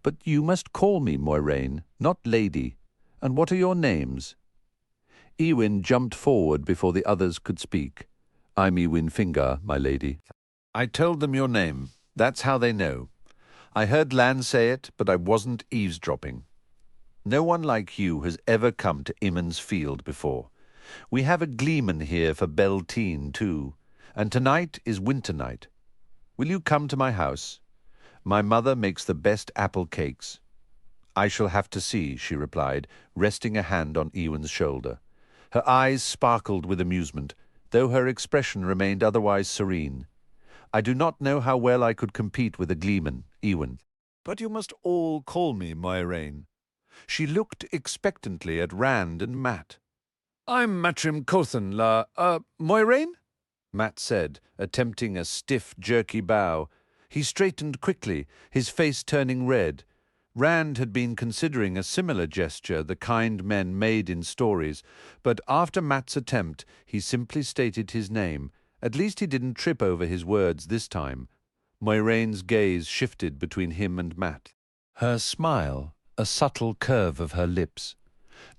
"But you must call me Moiraine, not Lady. And what are your names?" Ewin jumped forward before the others could speak. "I'm Ewin Fingar, my lady." "I told them your name. That's how they know. I heard Lan say it, but I wasn't eavesdropping. No one like you has ever come to Immen's Field before. We have a gleeman here for Beltane, too, and tonight is winter night. Will you come to my house? My mother makes the best apple cakes." "I shall have to see," she replied, resting a hand on Ewin's shoulder. Her eyes sparkled with amusement, though her expression remained otherwise serene. "I do not know how well I could compete with a gleeman, Ewin. But you must all call me Moiraine." She looked expectantly at Rand and Matt. "I'm Matrim Cothan Moiraine?" Matt said, attempting a stiff, jerky bow. He straightened quickly, his face turning red. Rand had been considering a similar gesture the kind men made in stories, but after Matt's attempt, he simply stated his name. At least he didn't trip over his words this time. Moiraine's gaze shifted between him and Matt. Her smile, a subtle curve of her lips,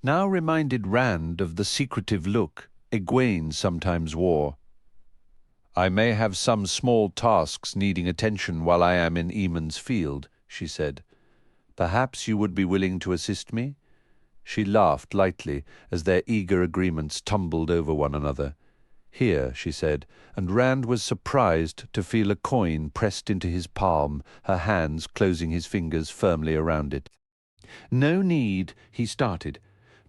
now reminded Rand of the secretive look Egwene sometimes wore. "I may have some small tasks needing attention while I am in Emond's Field," she said. "Perhaps you would be willing to assist me?" She laughed lightly as their eager agreements tumbled over one another. "Here," she said, and Rand was surprised to feel a coin pressed into his palm, her hands closing his fingers firmly around it. "No need," he started,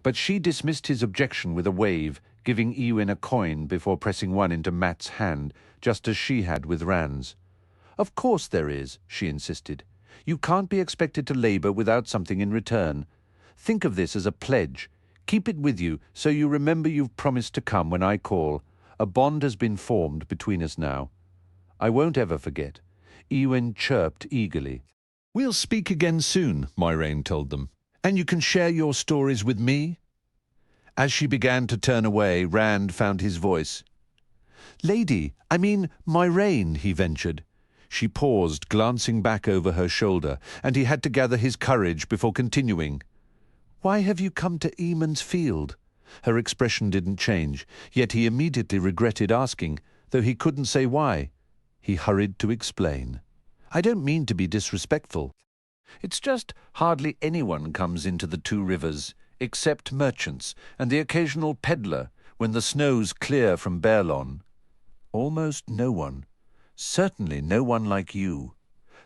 but she dismissed his objection with a wave, giving Ewin a coin before pressing one into Matt's hand, just as she had with Rand's. "Of course there is," she insisted. "You can't be expected to labor without something in return. Think of this as a pledge. Keep it with you so you remember you've promised to come when I call. A bond has been formed between us now." "I won't ever forget." Ewin chirped eagerly. "We'll speak again soon," Moiraine told them. "And you can share your stories with me." As she began to turn away, Rand found his voice. Moiraine, he ventured. She paused, glancing back over her shoulder, and he had to gather his courage before continuing. "Why have you come to Emond's Field?" Her expression didn't change, yet he immediately regretted asking, though he couldn't say why. He hurried to explain. "I don't mean to be disrespectful. It's just hardly anyone comes into the Two Rivers, except merchants and the occasional peddler when the snow's clear from Baerlon. Almost no one. Certainly no one like you.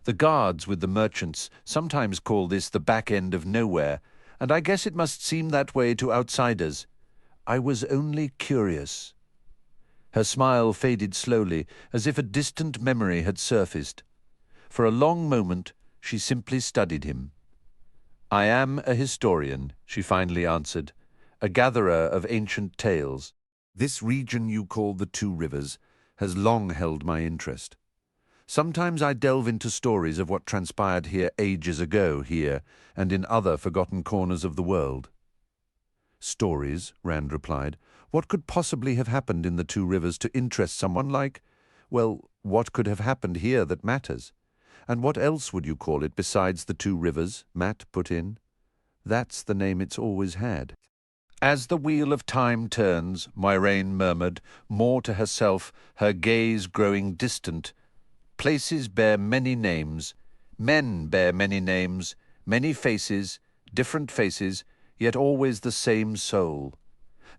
The guards with the merchants sometimes call this the back end of nowhere, and I guess it must seem that way to outsiders. I was only curious." Her smile faded slowly, as if a distant memory had surfaced. For a long moment, she simply studied him. "I am a historian," she finally answered, "a gatherer of ancient tales. This region you call the Two Rivers has long held my interest. Sometimes I delve into stories of what transpired here ages ago here and in other forgotten corners of the world." "Stories," Rand replied. What could possibly have happened in the two rivers to interest someone like, well, what could have happened here that matters? And what else would you call it besides the two rivers? Matt put in. That's the name it's always had. As the wheel of time turns, Moiraine murmured, more to herself, her gaze growing distant. Places bear many names, men bear many names, many faces, different faces, yet always the same soul.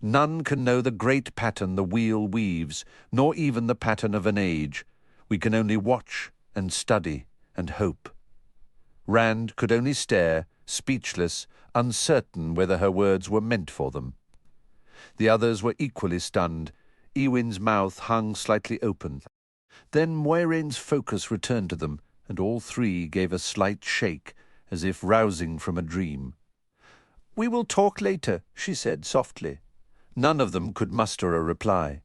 None can know the great pattern the wheel weaves, nor even the pattern of an age. We can only watch and study and hope. Rand could only stare, speechless, uncertain whether her words were meant for them. The others were equally stunned. Eowyn's mouth hung slightly open. Then Moiraine's focus returned to them, and all three gave a slight shake, as if rousing from a dream. "We will talk later," she said softly. None of them could muster a reply.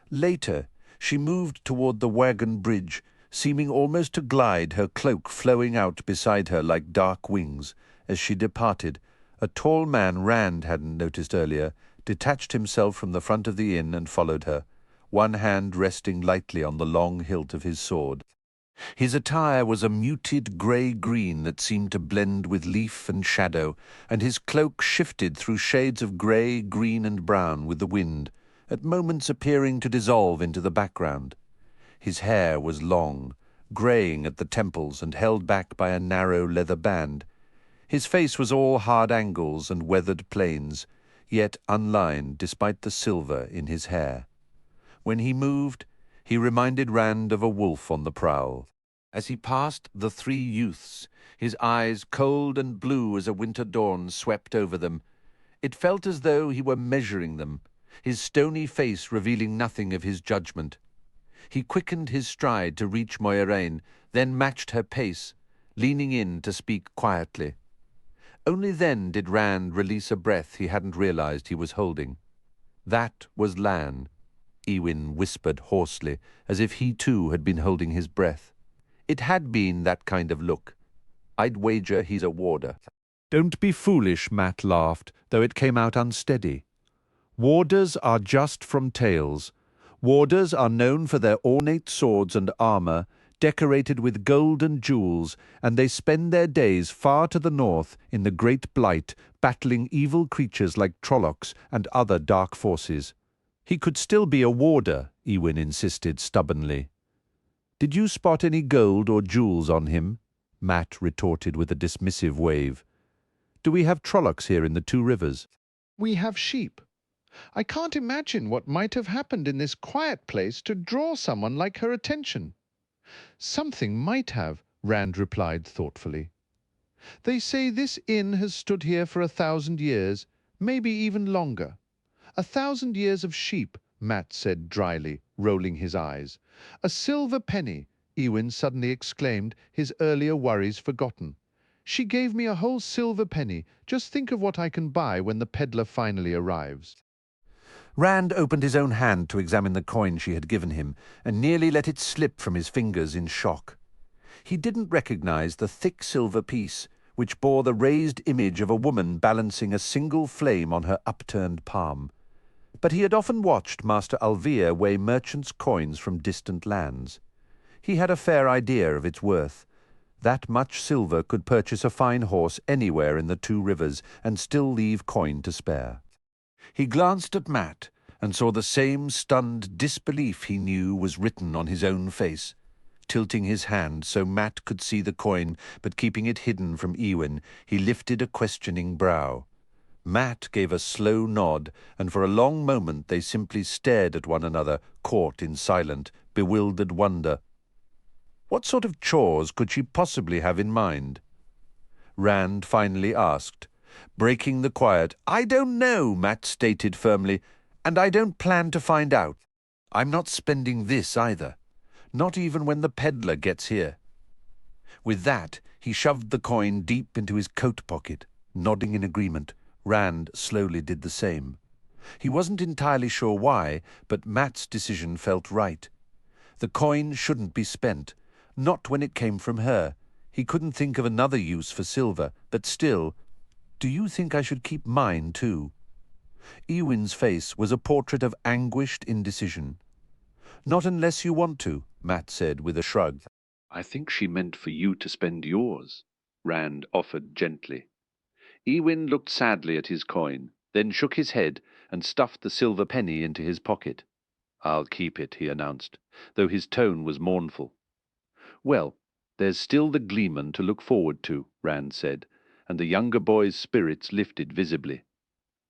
Later, she moved toward the wagon bridge, seeming almost to glide, her cloak flowing out beside her like dark wings. As she departed, a tall man Rand hadn't noticed earlier detached himself from the front of the inn and followed her, one hand resting lightly on the long hilt of his sword. His attire was a muted grey-green that seemed to blend with leaf and shadow, and his cloak shifted through shades of grey, green and brown with the wind, at moments appearing to dissolve into the background. His hair was long, greying at the temples and held back by a narrow leather band. His face was all hard angles and weathered planes, yet unlined despite the silver in his hair. When he moved, he reminded Rand of a wolf on the prowl. As he passed the three youths, his eyes cold and blue as a winter dawn swept over them, it felt as though he were measuring them, his stony face revealing nothing of his judgment. He quickened his stride to reach Moiraine, then matched her pace, leaning in to speak quietly. Only then did Rand release a breath he hadn't realized he was holding. That was Lan, Eowyn whispered hoarsely, as if he too had been holding his breath. It had been that kind of look. I'd wager he's a warder. Don't be foolish, Matt laughed, though it came out unsteady. Warders are just from tales. Warders are known for their ornate swords and armour, decorated with gold and jewels, and they spend their days far to the north in the Great Blight, battling evil creatures like Trollocs and other dark forces. He could still be a warder, Eowyn insisted stubbornly. Did you spot any gold or jewels on him? Matt retorted with a dismissive wave. Do we have Trollocs here in the Two Rivers? We have sheep. I can't imagine what might have happened in this quiet place to draw someone like her attention. Something might have, Rand replied thoughtfully. They say this inn has stood here for 1,000 years, maybe even longer. 1,000 years of sheep, Matt said dryly, rolling his eyes. A silver penny, Eowyn suddenly exclaimed, his earlier worries forgotten. She gave me a whole silver penny. Just think of what I can buy when the peddler finally arrives. Rand opened his own hand to examine the coin she had given him, and nearly let it slip from his fingers in shock. He didn't recognize the thick silver piece, which bore the raised image of a woman balancing a single flame on her upturned palm. But he had often watched Master Alvir weigh merchants' coins from distant lands. He had a fair idea of its worth. That much silver could purchase a fine horse anywhere in the Two Rivers and still leave coin to spare. He glanced at Matt and saw the same stunned disbelief he knew was written on his own face. Tilting his hand so Matt could see the coin, but keeping it hidden from Eowyn, he lifted a questioning brow. Matt gave a slow nod, and for a long moment they simply stared at one another, caught in silent, bewildered wonder. What sort of chores could she possibly have in mind? Rand finally asked. Breaking the quiet, "I don't know," Matt stated firmly, "and I don't plan to find out. I'm not spending this either. Not even when the peddler gets here." With that, he shoved the coin deep into his coat pocket, nodding in agreement. Rand slowly did the same. He wasn't entirely sure why, but Matt's decision felt right. The coin shouldn't be spent, not when it came from her. He couldn't think of another use for silver, but still, "Do you think I should keep mine too?" Ewin's face was a portrait of anguished indecision. "Not unless you want to," Matt said with a shrug. "I think she meant for you to spend yours," Rand offered gently. Ewin looked sadly at his coin, then shook his head and stuffed the silver penny into his pocket. "I'll keep it," he announced, though his tone was mournful. "Well, there's still the Gleeman to look forward to," Rand said, and the younger boy's spirits lifted visibly.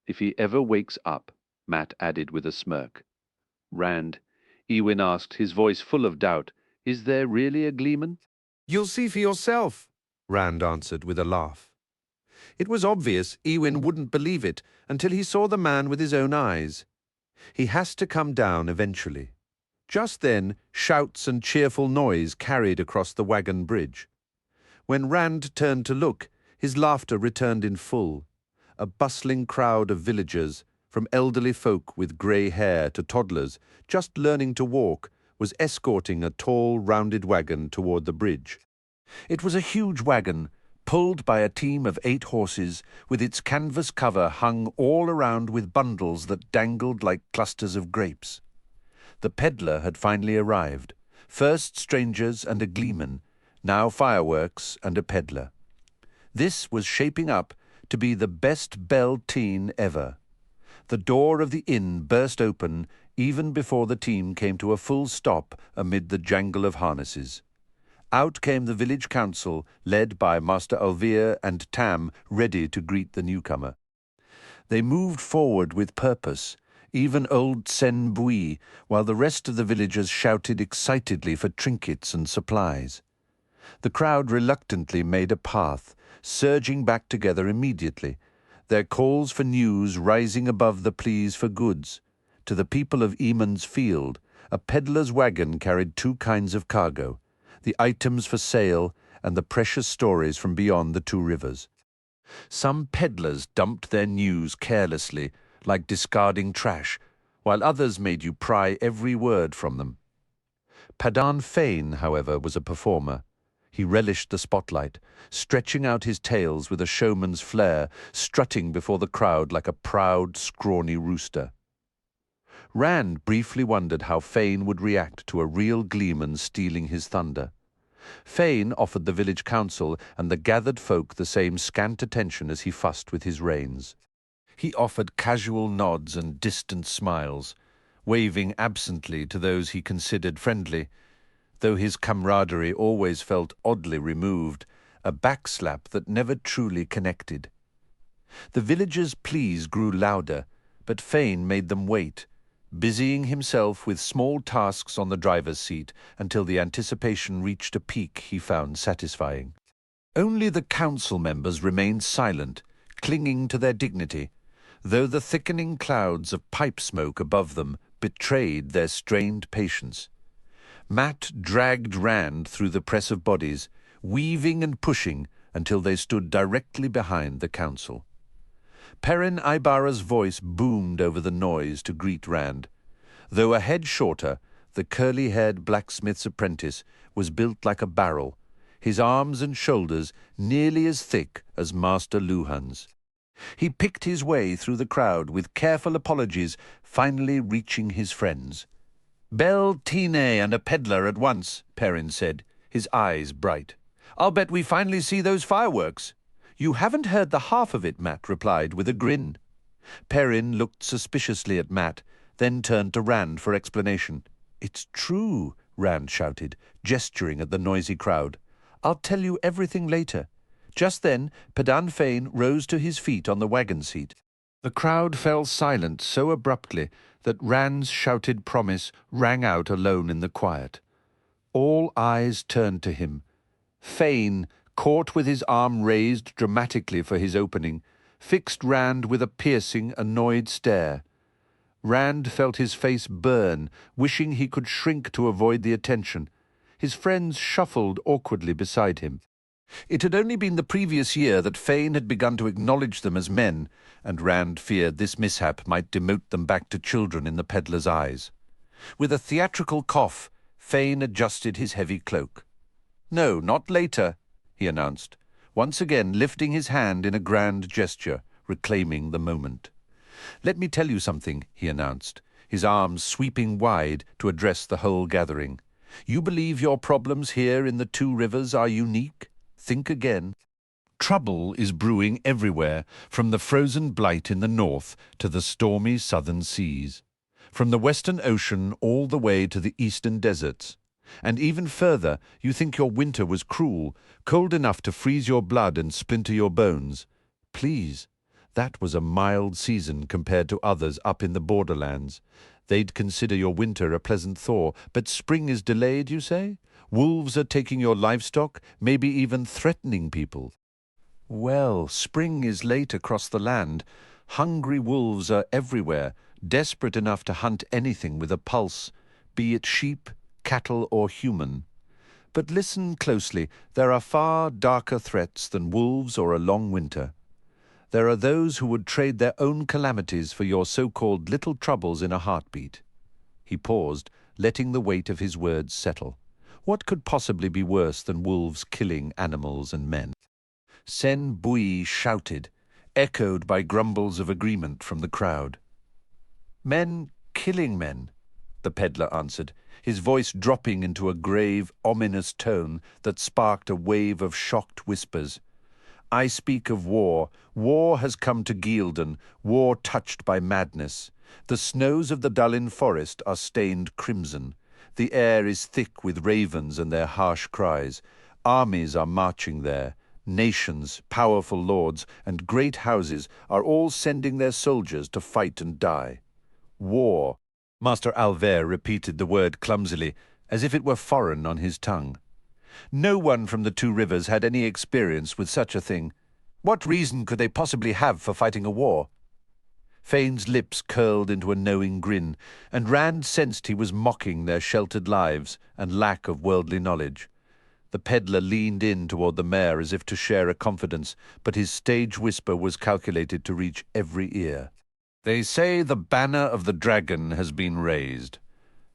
"If he ever wakes up," Matt added with a smirk. "Rand," Ewin asked, his voice full of doubt, "is there really a Gleeman?" "You'll see for yourself," Rand answered with a laugh. It was obvious Ewin wouldn't believe it until he saw the man with his own eyes. He has to come down eventually. Just then, shouts and cheerful noise carried across the wagon bridge. When Rand turned to look, his laughter returned in full. A bustling crowd of villagers, from elderly folk with grey hair to toddlers just learning to walk, was escorting a tall, rounded wagon toward the bridge. It was a huge wagon, pulled by a team of 8 horses, with its canvas cover hung all around with bundles that dangled like clusters of grapes. The peddler had finally arrived, first strangers and a gleeman, now fireworks and a peddler. This was shaping up to be the best bell teen ever. The door of the inn burst open even before the team came to a full stop amid the jangle of harnesses. Out came the village council, led by Master Alvear and Tam, ready to greet the newcomer. They moved forward with purpose, even old Sen Bui, while the rest of the villagers shouted excitedly for trinkets and supplies. The crowd reluctantly made a path, surging back together immediately, their calls for news rising above the pleas for goods. To the people of Eamon's Field, a peddler's wagon carried 2 kinds of cargo, the items for sale and the precious stories from beyond the 2 rivers. Some peddlers dumped their news carelessly, like discarding trash, while others made you pry every word from them. Padan Fain, however, was a performer. He relished the spotlight, stretching out his tails with a showman's flair, strutting before the crowd like a proud, scrawny rooster. Rand briefly wondered how Fain would react to a real gleeman stealing his thunder. Fain offered the village council and the gathered folk the same scant attention as he fussed with his reins. He offered casual nods and distant smiles, waving absently to those he considered friendly, though his camaraderie always felt oddly removed, a backslap that never truly connected. The villagers' pleas grew louder, but Fain made them wait, busying himself with small tasks on the driver's seat until the anticipation reached a peak he found satisfying. Only the council members remained silent, clinging to their dignity, though the thickening clouds of pipe smoke above them betrayed their strained patience. Matt dragged Rand through the press of bodies, weaving and pushing until they stood directly behind the council. Perrin Ibara's voice boomed over the noise to greet Rand. Though a head shorter, the curly-haired blacksmith's apprentice was built like a barrel, his arms and shoulders nearly as thick as Master Luhan's. He picked his way through the crowd with careful apologies, finally reaching his friends. "Bell, Tine, and a peddler at once," Perrin said, his eyes bright. "I'll bet we finally see those fireworks." "You haven't heard the half of it," Matt replied with a grin. Perrin looked suspiciously at Matt, then turned to Rand for explanation. "It's true," Rand shouted, gesturing at the noisy crowd. "I'll tell you everything later." Just then, Padan Fain rose to his feet on the wagon seat. The crowd fell silent so abruptly that Rand's shouted promise rang out alone in the quiet. All eyes turned to him. Fain, caught with his arm raised dramatically for his opening, fixed Rand with a piercing, annoyed stare. Rand felt his face burn, wishing he could shrink to avoid the attention. His friends shuffled awkwardly beside him. It had only been the previous year that Fain had begun to acknowledge them as men, and Rand feared this mishap might demote them back to children in the peddler's eyes. With a theatrical cough, Fain adjusted his heavy cloak. "No, not later," he announced, once again lifting his hand in a grand gesture, reclaiming the moment. "Let me tell you something," he announced, his arms sweeping wide to address the whole gathering. "You believe your problems here in the Two Rivers are unique? Think again. Trouble is brewing everywhere, from the frozen blight in the north to the stormy southern seas, from the western ocean all the way to the eastern deserts. And even further, you think your winter was cruel, cold enough to freeze your blood and splinter your bones. Please, that was a mild season compared to others up in the borderlands. They'd consider your winter a pleasant thaw, but spring is delayed, you say? Wolves are taking your livestock, maybe even threatening people. Well, spring is late across the land. Hungry wolves are everywhere, desperate enough to hunt anything with a pulse, be it sheep, cattle, or human. But listen closely, there are far darker threats than wolves or a long winter. There are those who would trade their own calamities for your so-called little troubles in a heartbeat." He paused, letting the weight of his words settle. What could possibly be worse than wolves killing animals and men? Sen Bui shouted, echoed by grumbles of agreement from the crowd. "Men killing men," the peddler answered, his voice dropping into a grave, ominous tone that sparked a wave of shocked whispers. "I speak of war. War has come to Gildan, war touched by madness. The snows of the Dullin forest are stained crimson. The air is thick with ravens and their harsh cries. Armies are marching there. Nations, powerful lords, and great houses are all sending their soldiers to fight and die. War." Master Alver repeated the word clumsily, as if it were foreign on his tongue. No one from the Two Rivers had any experience with such a thing. What reason could they possibly have for fighting a war? Fane's lips curled into a knowing grin, and Rand sensed he was mocking their sheltered lives and lack of worldly knowledge. The peddler leaned in toward the mayor as if to share a confidence, but his stage whisper was calculated to reach every ear. "They say the banner of the dragon has been raised.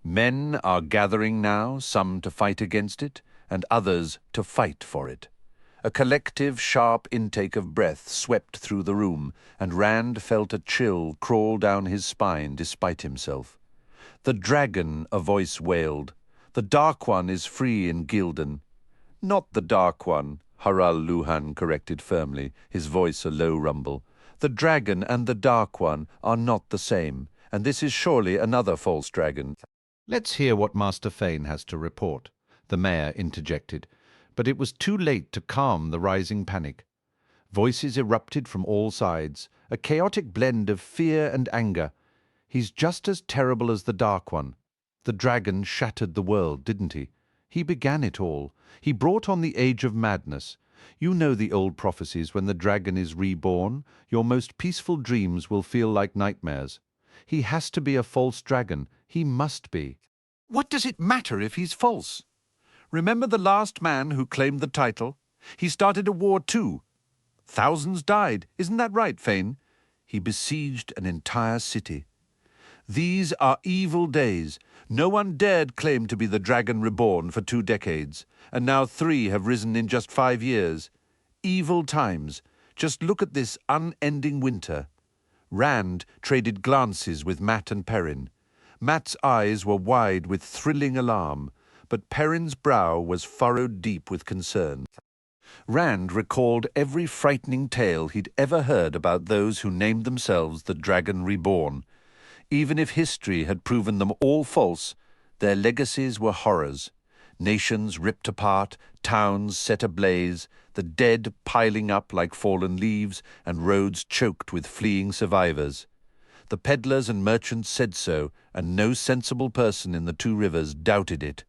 Men are gathering now, some to fight against it, and others to fight for it." A collective, sharp intake of breath swept through the room, and Rand felt a chill crawl down his spine despite himself. "The dragon," a voice wailed. "The Dark One is free in Gildan." "Not the Dark One," Haral Luhan corrected firmly, his voice a low rumble. "The dragon and the Dark One are not the same, and this is surely another false dragon." "Let's hear what Master Fane has to report," the mayor interjected, but it was too late to calm the rising panic. Voices erupted from all sides, a chaotic blend of fear and anger. "He's just as terrible as the Dark One. The dragon shattered the world, didn't he? He began it all. He brought on the age of madness. You know the old prophecies, when the dragon is reborn, your most peaceful dreams will feel like nightmares. He has to be a false dragon. He must be." "What does it matter if he's false? Remember the last man who claimed the title? He started a war too. Thousands died, isn't that right, Fane? He besieged an entire city. These are evil days. No one dared claim to be the dragon reborn for 2 decades, and now 3 have risen in just 5 years. Evil times. Just look at this unending winter." Rand traded glances with Matt and Perrin. Matt's eyes were wide with thrilling alarm, but Perrin's brow was furrowed deep with concern. Rand recalled every frightening tale he'd ever heard about those who named themselves the Dragon Reborn. Even if history had proven them all false, their legacies were horrors. Nations ripped apart, towns set ablaze, the dead piling up like fallen leaves, and roads choked with fleeing survivors. The peddlers and merchants said so, and no sensible person in the Two Rivers doubted it.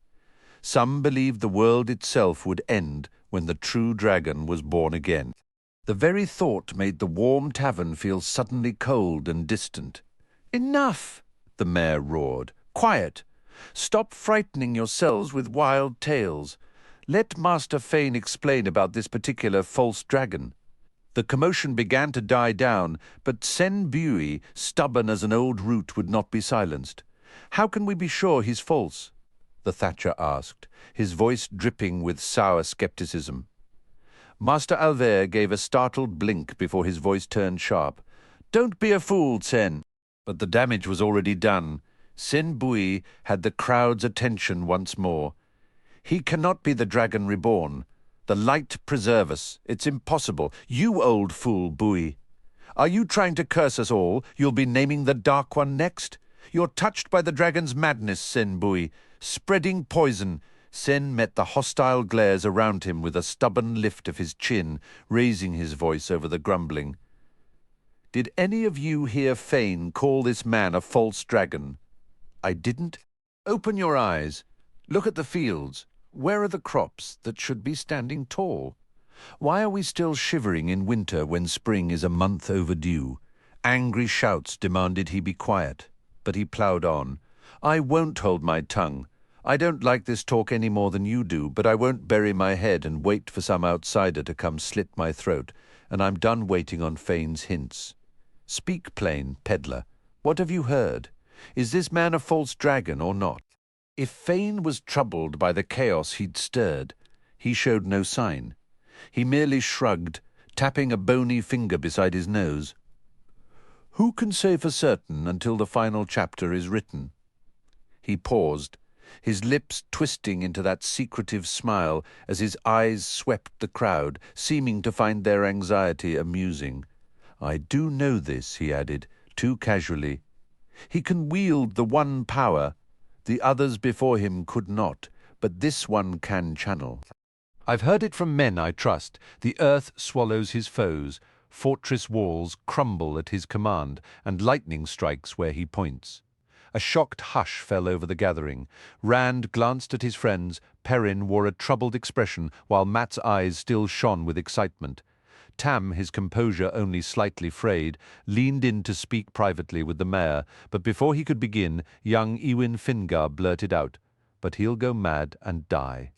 Some believed the world itself would end when the true dragon was born again. The very thought made the warm tavern feel suddenly cold and distant. "Enough!" the mayor roared. "Quiet! Stop frightening yourselves with wild tales. Let Master Fane explain about this particular false dragon." The commotion began to die down, but Sen Bui, stubborn as an old root, would not be silenced. "How can we be sure he's false?" the thatcher asked, his voice dripping with sour skepticism. Master Alver gave a startled blink before his voice turned sharp. "Don't be a fool, Sen." But the damage was already done. Sen Bui had the crowd's attention once more. "He cannot be the dragon reborn. The light preserve us. It's impossible. You old fool, Bui. Are you trying to curse us all? You'll be naming the Dark One next? You're touched by the dragon's madness, Sen Bui, spreading poison." Sen met the hostile glares around him with a stubborn lift of his chin, raising his voice over the grumbling. "Did any of you hear Fane call this man a false dragon?" "I didn't." "Open your eyes. Look at the fields. Where are the crops that should be standing tall? Why are we still shivering in winter when spring is a month overdue?" Angry shouts demanded he be quiet, but he ploughed on. "I won't hold my tongue. I don't like this talk any more than you do, but I won't bury my head and wait for some outsider to come slit my throat, and I'm done waiting on Fane's hints. Speak plain, peddler. What have you heard? Is this man a false dragon or not?" If Fane was troubled by the chaos he'd stirred, he showed no sign. He merely shrugged, tapping a bony finger beside his nose. "Who can say for certain until the final chapter is written?" He paused, his lips twisting into that secretive smile as his eyes swept the crowd, seeming to find their anxiety amusing. "I do know this," he added, too casually. "He can wield the one power. The others before him could not, but this one can channel. I've heard it from men I trust. The earth swallows his foes, fortress walls crumble at his command, and lightning strikes where he points." A shocked hush fell over the gathering. Rand glanced at his friends. Perrin wore a troubled expression, while Matt's eyes still shone with excitement. Tam, his composure only slightly frayed, leaned in to speak privately with the mayor, but before he could begin, young Ewin Fingar blurted out, "But he'll go mad and die."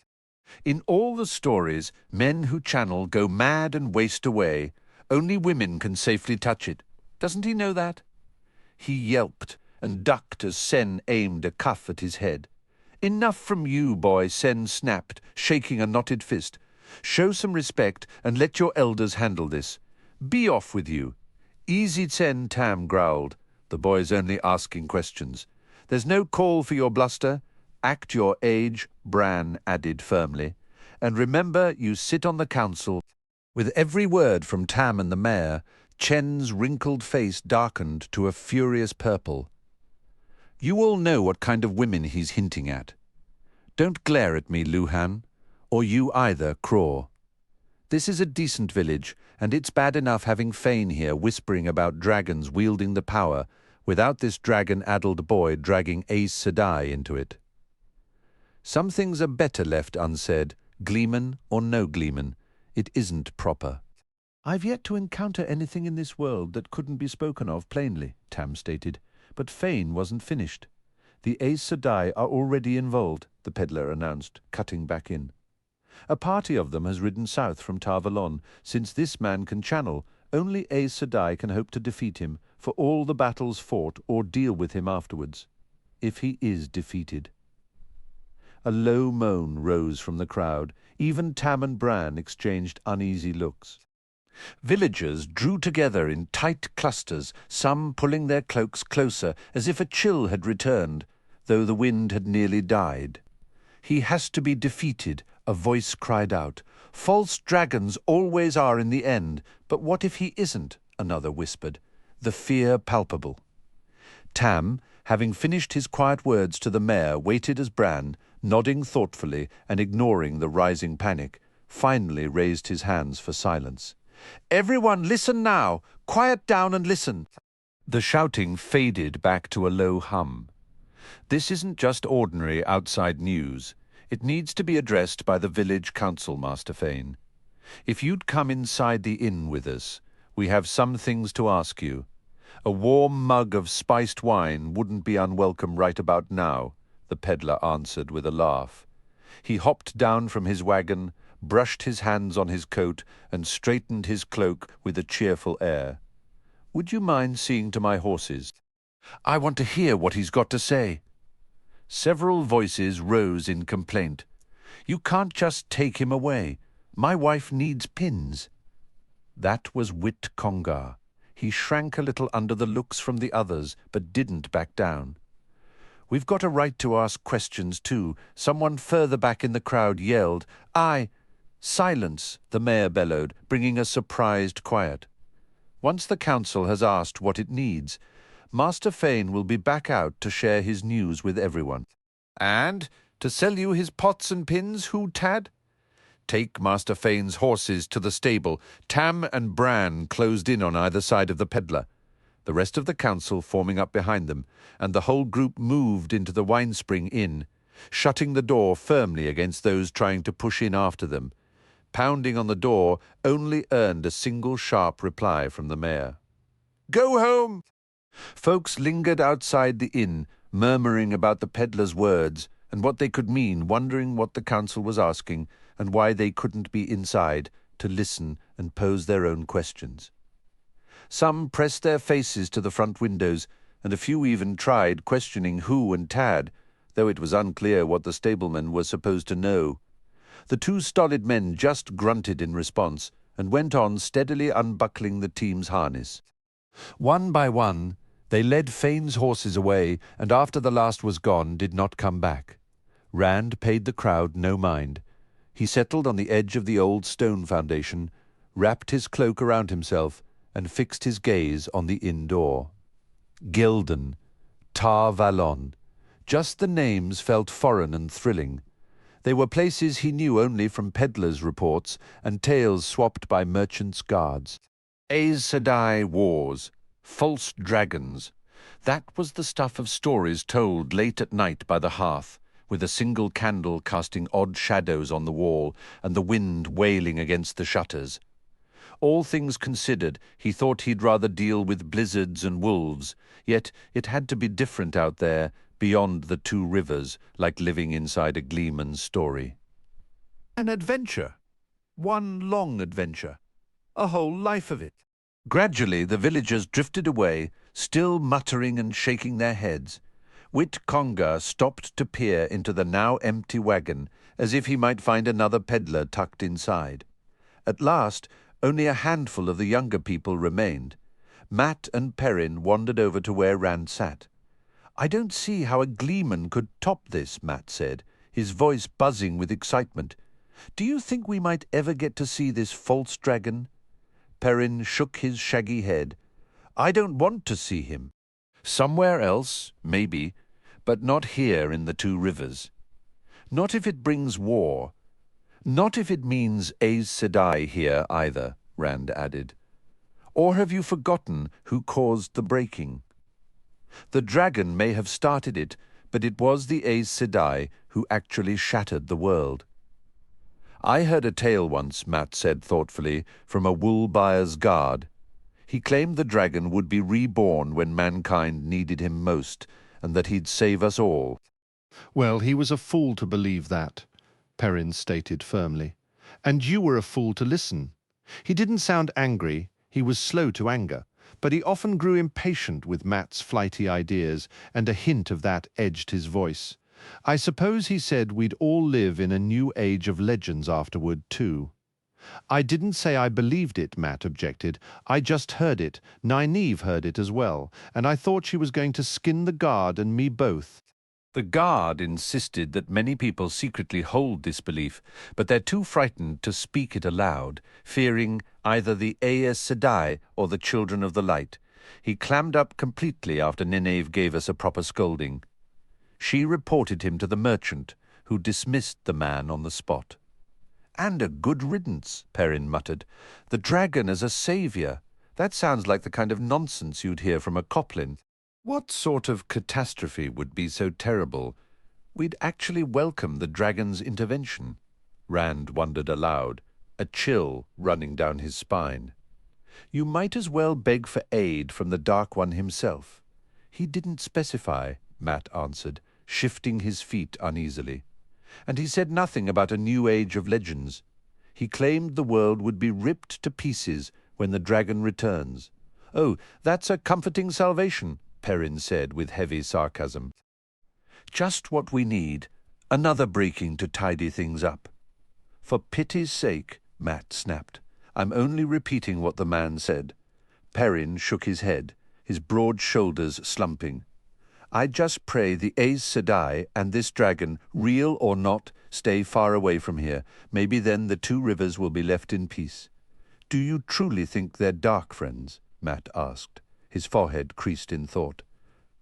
"In all the stories, men who channel go mad and waste away. Only women can safely touch it. Doesn't he know that?" He yelped and ducked as Sen aimed a cuff at his head. "Enough from you, boy," Sen snapped, shaking a knotted fist. "Show some respect and let your elders handle this. Be off with you." "Easy, Sen," Tam growled. "The boy's only asking questions. There's no call for your bluster. Act your age," Bran added firmly. "And remember, you sit on the council." With every word from Tam and the mayor, Chen's wrinkled face darkened to a furious purple. "You all know what kind of women he's hinting at. Don't glare at me, Luhan. Or you either, Craw. This is a decent village, and it's bad enough having Fane here whispering about dragons wielding the power without this dragon-addled boy dragging Aes Sedai into it. Some things are better left unsaid, gleeman or no gleeman. It isn't proper." "I've yet to encounter anything in this world that couldn't be spoken of plainly," Tam stated. "But Fane wasn't finished. The Aes Sedai are already involved," the peddler announced, cutting back in. "A party of them has ridden south from Tar Valon. Since this man can channel, only Aes Sedai can hope to defeat him for all the battles fought or deal with him afterwards, if he is defeated." A low moan rose from the crowd. Even Tam and Bran exchanged uneasy looks. Villagers drew together in tight clusters, some pulling their cloaks closer as if a chill had returned, though the wind had nearly died. "He has to be defeated," a voice cried out. "False dragons always are in the end, but what if he isn't?" another whispered, the fear palpable. Tam, having finished his quiet words to the mayor, waited as Bran, nodding thoughtfully and ignoring the rising panic, finally raised his hands for silence. "Everyone listen now! Quiet down and listen!" The shouting faded back to a low hum. "This isn't just ordinary outside news. It needs to be addressed by the village council, Master Fane. If you'd come inside the inn with us, we have some things to ask you. A warm mug of spiced wine wouldn't be unwelcome right about now," the peddler answered with a laugh. He hopped down from his wagon, brushed his hands on his coat, and straightened his cloak with a cheerful air. "Would you mind seeing to my horses? I want to hear what he's got to say." Several voices rose in complaint. "You can't just take him away. My wife needs pins." That was Wit Congar. He shrank a little under the looks from the others, but didn't back down. "We've got a right to ask questions too." Someone further back in the crowd yelled. "Aye!" "Silence!" the mayor bellowed, bringing a surprised quiet. "Once the council has asked what it needs, Master Fane will be back out to share his news with everyone." "And to sell you his pots and pins, who, Tad?" "Take Master Fane's horses to the stable." Tam and Bran closed in on either side of the peddler, the rest of the council forming up behind them, and the whole group moved into the Winespring Inn, shutting the door firmly against those trying to push in after them. Pounding on the door only earned a single sharp reply from the mayor. "Go home!" Folks lingered outside the inn, murmuring about the peddler's words and what they could mean, wondering what the council was asking and why they couldn't be inside to listen and pose their own questions. Some pressed their faces to the front windows, and a few even tried questioning Who and Tad, though it was unclear what the stablemen were supposed to know. The two stolid men just grunted in response and went on steadily unbuckling the team's harness. One by one, they led Fane's horses away, and after the last was gone, did not come back. Rand paid the crowd no mind. He settled on the edge of the old stone foundation, wrapped his cloak around himself, and fixed his gaze on the inn door. Gildan, Tar Valon. Just the names felt foreign and thrilling. They were places he knew only from peddlers' reports and tales swapped by merchants' guards. Aes Sedai wars, false dragons. That was the stuff of stories told late at night by the hearth, with a single candle casting odd shadows on the wall and the wind wailing against the shutters. All things considered, he thought he'd rather deal with blizzards and wolves, yet it had to be different out there, beyond the two rivers, like living inside a gleeman's story. An adventure. One long adventure. A whole life of it. Gradually the villagers drifted away, still muttering and shaking their heads. Wit Conga stopped to peer into the now empty wagon, as if he might find another peddler tucked inside. At last, only a handful of the younger people remained. Matt and Perrin wandered over to where Rand sat. "I don't see how a gleeman could top this," Matt said, his voice buzzing with excitement. "Do you think we might ever get to see this false dragon?" Perrin shook his shaggy head. "I don't want to see him. Somewhere else, maybe, but not here in the two rivers. Not if it brings war. Not if it means Aes Sedai here either," Rand added. "Or have you forgotten who caused the breaking? The dragon may have started it, but it was the Aes Sedai who actually shattered the world." "I heard a tale once," Matt said thoughtfully, "from a wool buyer's guard. He claimed the dragon would be reborn when mankind needed him most, and that he'd save us all." "Well, he was a fool to believe that," Perrin stated firmly. "And you were a fool to listen. He didn't sound angry, he was slow to anger, but he often grew impatient with Matt's flighty ideas, and a hint of that edged his voice. I suppose he said we'd all live in a new age of legends afterward, too." "I didn't say I believed it," Matt objected. "I just heard it. Nynaeve heard it as well, and I thought she was going to skin the guard and me both." The guard insisted that many people secretly hold this belief, but they're too frightened to speak it aloud, fearing either the Aes Sedai or the Children of the Light. He clammed up completely after Nynaeve gave us a proper scolding. She reported him to the merchant, who dismissed the man on the spot. "And a good riddance," Perrin muttered. "The dragon as a saviour. That sounds like the kind of nonsense you'd hear from a Coplin. What sort of catastrophe would be so terrible we'd actually welcome the dragon's intervention?" Rand wondered aloud, a chill running down his spine. "You might as well beg for aid from the Dark One himself." "He didn't specify," Matt answered, shifting his feet uneasily. "And he said nothing about a new age of legends. He claimed the world would be ripped to pieces when the dragon returns." "Oh, that's a comforting salvation," Perrin said with heavy sarcasm. "Just what we need, another breaking to tidy things up." "For pity's sake," Matt snapped. "I'm only repeating what the man said. Perrin shook his head, his broad shoulders slumping. I just pray the Aes Sedai and this dragon, real or not, stay far away from here. Maybe then the two rivers will be left in peace. Do you truly think they're dark friends? Matt asked, his forehead creased in thought.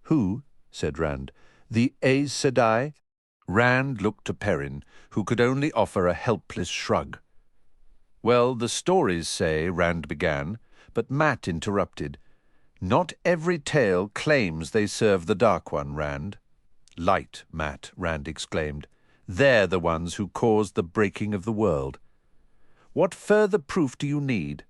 Who? Said Rand. The Aes Sedai? Rand looked to Perrin, who could only offer a helpless shrug. Well, the stories say, Rand began, but Matt interrupted. Not every tale claims they serve the Dark One, Rand. Light, Matt, Rand exclaimed. They're the ones who caused the breaking of the world. What further proof do you need?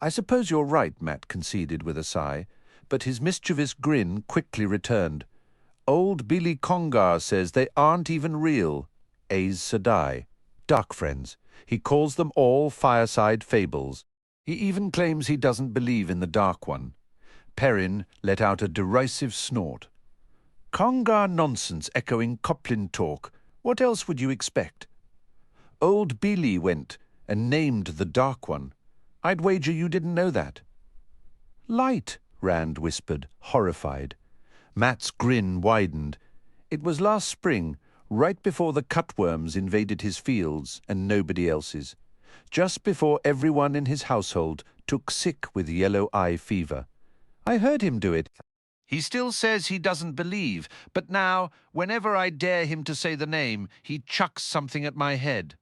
I suppose you're right, Matt conceded with a sigh, but his mischievous grin quickly returned. Old Billy Congar says they aren't even real. Aes Sedai. Dark friends. He calls them all fireside fables. He even claims he doesn't believe in the Dark One. Perrin let out a derisive snort. Congar nonsense echoing Coplin talk. What else would you expect? Old Billy went and named the Dark One. I'd wager you didn't know that. Light, Rand whispered, horrified. Matt's grin widened. It was last spring, right before the cutworms invaded his fields and nobody else's. Just before everyone in his household took sick with yellow eye fever. I heard him do it. He still says he doesn't believe, but now, whenever I dare him to say the name, he chucks something at my head.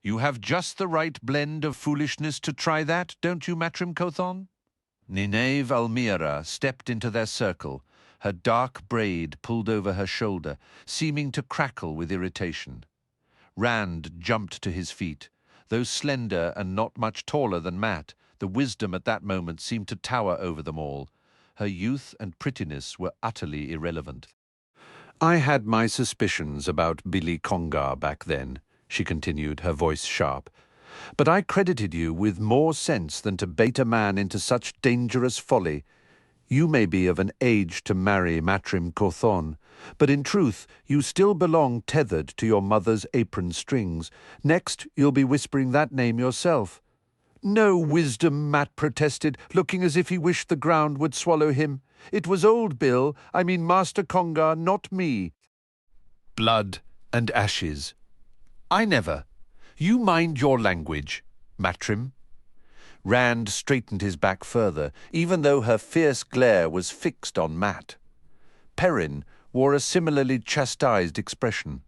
You have just the right blend of foolishness to try that, don't you, Matrim Kothon? Nineve Almira stepped into their circle, her dark braid pulled over her shoulder, seeming to crackle with irritation. Rand jumped to his feet. Though slender and not much taller than Matt, the wisdom at that moment seemed to tower over them all. Her youth and prettiness were utterly irrelevant. I had my suspicions about Billy Congar back then, she continued, her voice sharp. But I credited you with more sense than to bait a man into such dangerous folly. You may be of an age to marry Matrim Kothon, but in truth you still belong tethered to your mother's apron strings. Next you'll be whispering that name yourself. No wisdom, Matt protested, looking as if he wished the ground would swallow him. It was old Bill, I mean Master Congar, not me. Blood and ashes. I never. You mind your language, Matrim. Rand straightened his back further, even though her fierce glare was fixed on Matt. Perrin wore a similarly chastised expression.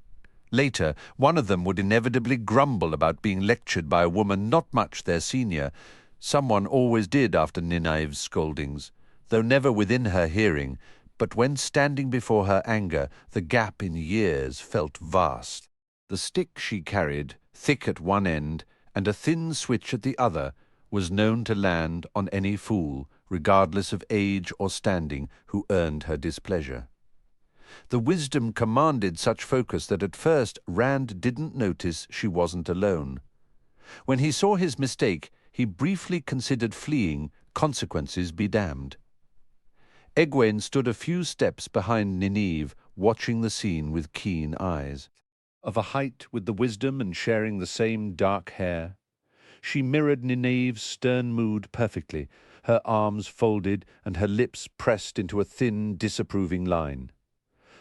Later, one of them would inevitably grumble about being lectured by a woman not much their senior. Someone always did after Nineve's scoldings, though never within her hearing, but when standing before her anger, the gap in years felt vast. The stick she carried, thick at one end and a thin switch at the other, was known to land on any fool, regardless of age or standing, who earned her displeasure. The wisdom commanded such focus that at first Rand didn't notice she wasn't alone. When he saw his mistake, he briefly considered fleeing, consequences be damned. Egwene stood a few steps behind Nineve, watching the scene with keen eyes. Of a height with the wisdom and sharing the same dark hair, she mirrored Nineve's stern mood perfectly, her arms folded and her lips pressed into a thin, disapproving line.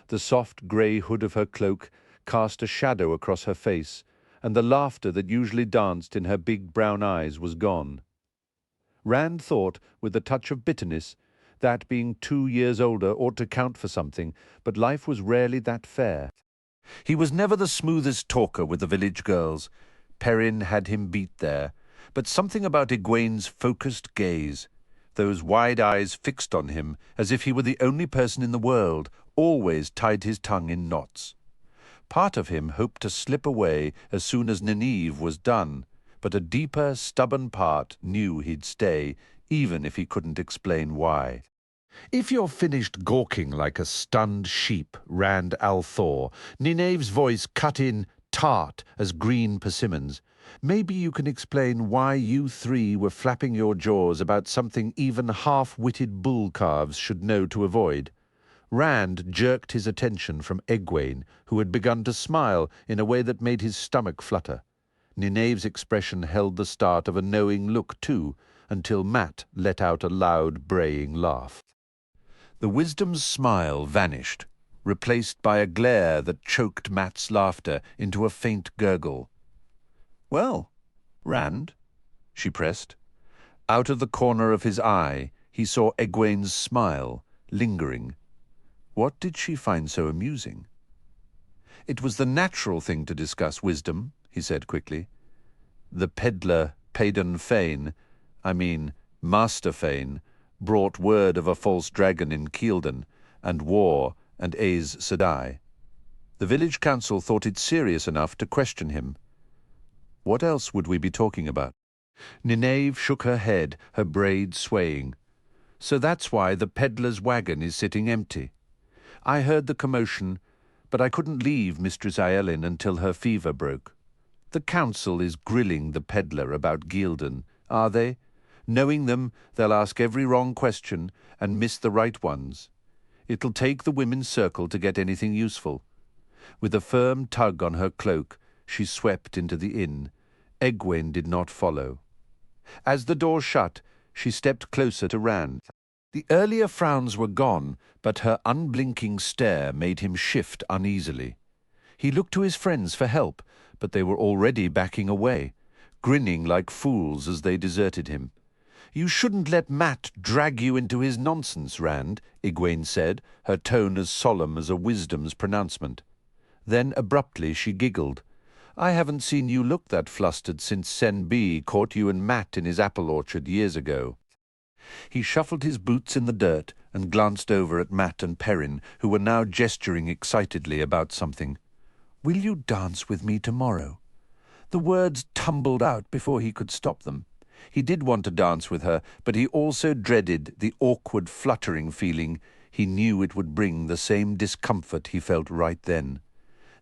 The soft grey hood of her cloak cast a shadow across her face, and the laughter that usually danced in her big brown eyes was gone. Rand thought, with a touch of bitterness, that being 2 years older ought to count for something, but life was rarely that fair. He was never the smoothest talker with the village girls. Perrin had him beat there, but something about Egwene's focused gaze, those wide eyes fixed on him as if he were the only person in the world, always tied his tongue in knots. Part of him hoped to slip away as soon as Nineve was done, but a deeper, stubborn part knew he'd stay, even if he couldn't explain why. If you're finished gawking like a stunned sheep, Rand al'Thor, Nineve's voice cut in tart as green persimmons. Maybe you can explain why you three were flapping your jaws about something even half-witted bull calves should know to avoid. Rand jerked his attention from Egwene, who had begun to smile in a way that made his stomach flutter. Nineve's expression held the start of a knowing look too, until Matt let out a loud, braying laugh. The wisdom's smile vanished, replaced by a glare that choked Matt's laughter into a faint gurgle. "Well, Rand?" she pressed. Out of the corner of his eye, he saw Egwene's smile, lingering. What did she find so amusing? "It was the natural thing to discuss, Wisdom," he said quickly. "The peddler, Paden Fane, Master Fane, brought word of a false dragon in Keelden, and war, and Aes Sedai. The village council thought it serious enough to question him. What else would we be talking about?" Nineve shook her head, her braid swaying. "So that's why the peddler's wagon is sitting empty. I heard the commotion, but I couldn't leave Mistress Aelin until her fever broke. The council is grilling the peddler about Gildan, are they? Knowing them, they'll ask every wrong question and miss the right ones. It'll take the women's circle to get anything useful." With a firm tug on her cloak, she swept into the inn. Egwene did not follow. As the door shut, she stepped closer to Rand. The earlier frowns were gone, but her unblinking stare made him shift uneasily. He looked to his friends for help, but they were already backing away, grinning like fools as they deserted him. "You shouldn't let Matt drag you into his nonsense, Rand," Egwene said, her tone as solemn as a wisdom's pronouncement. Then abruptly she giggled. "I haven't seen you look that flustered since Sen B caught you and Matt in his apple orchard years ago." He shuffled his boots in the dirt and glanced over at Matt and Perrin, who were now gesturing excitedly about something. "Will you dance with me tomorrow?" The words tumbled out before he could stop them. He did want to dance with her, but he also dreaded the awkward, fluttering feeling. He knew it would bring the same discomfort he felt right then.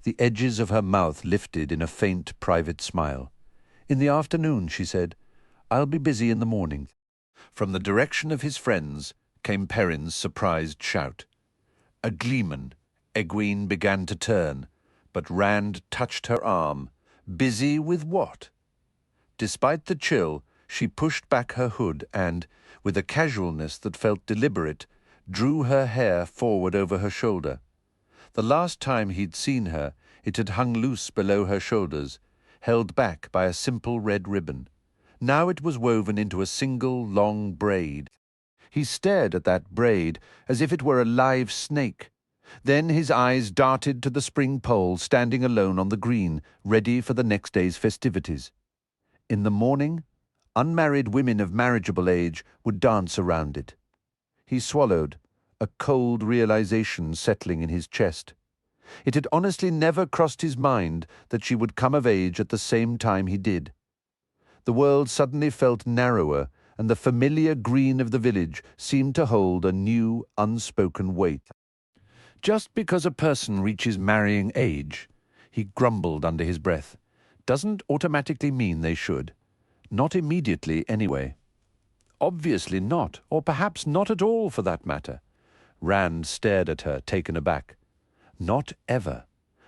The edges of her mouth lifted in a faint, private smile. "In the afternoon," she said. "I'll be busy in the morning." From the direction of his friends came Perrin's surprised shout. A gleeman, Egwene began to turn, but Rand touched her arm. Busy with what? Despite the chill, she pushed back her hood and, with a casualness that felt deliberate, drew her hair forward over her shoulder. The last time he'd seen her, it had hung loose below her shoulders, held back by a simple red ribbon. Now it was woven into a single long braid. He stared at that braid as if it were a live snake. Then his eyes darted to the spring pole standing alone on the green, ready for the next day's festivities. In the morning, unmarried women of marriageable age would dance around it. He swallowed, a cold realization settling in his chest. It had honestly never crossed his mind that she would come of age at the same time he did. The world suddenly felt narrower, and the familiar green of the village seemed to hold a new, unspoken weight. Just because a person reaches marrying age, he grumbled under his breath, doesn't automatically mean they should. Not immediately, anyway. Obviously not, or perhaps not at all for that matter. Rand stared at her, taken aback. Not ever.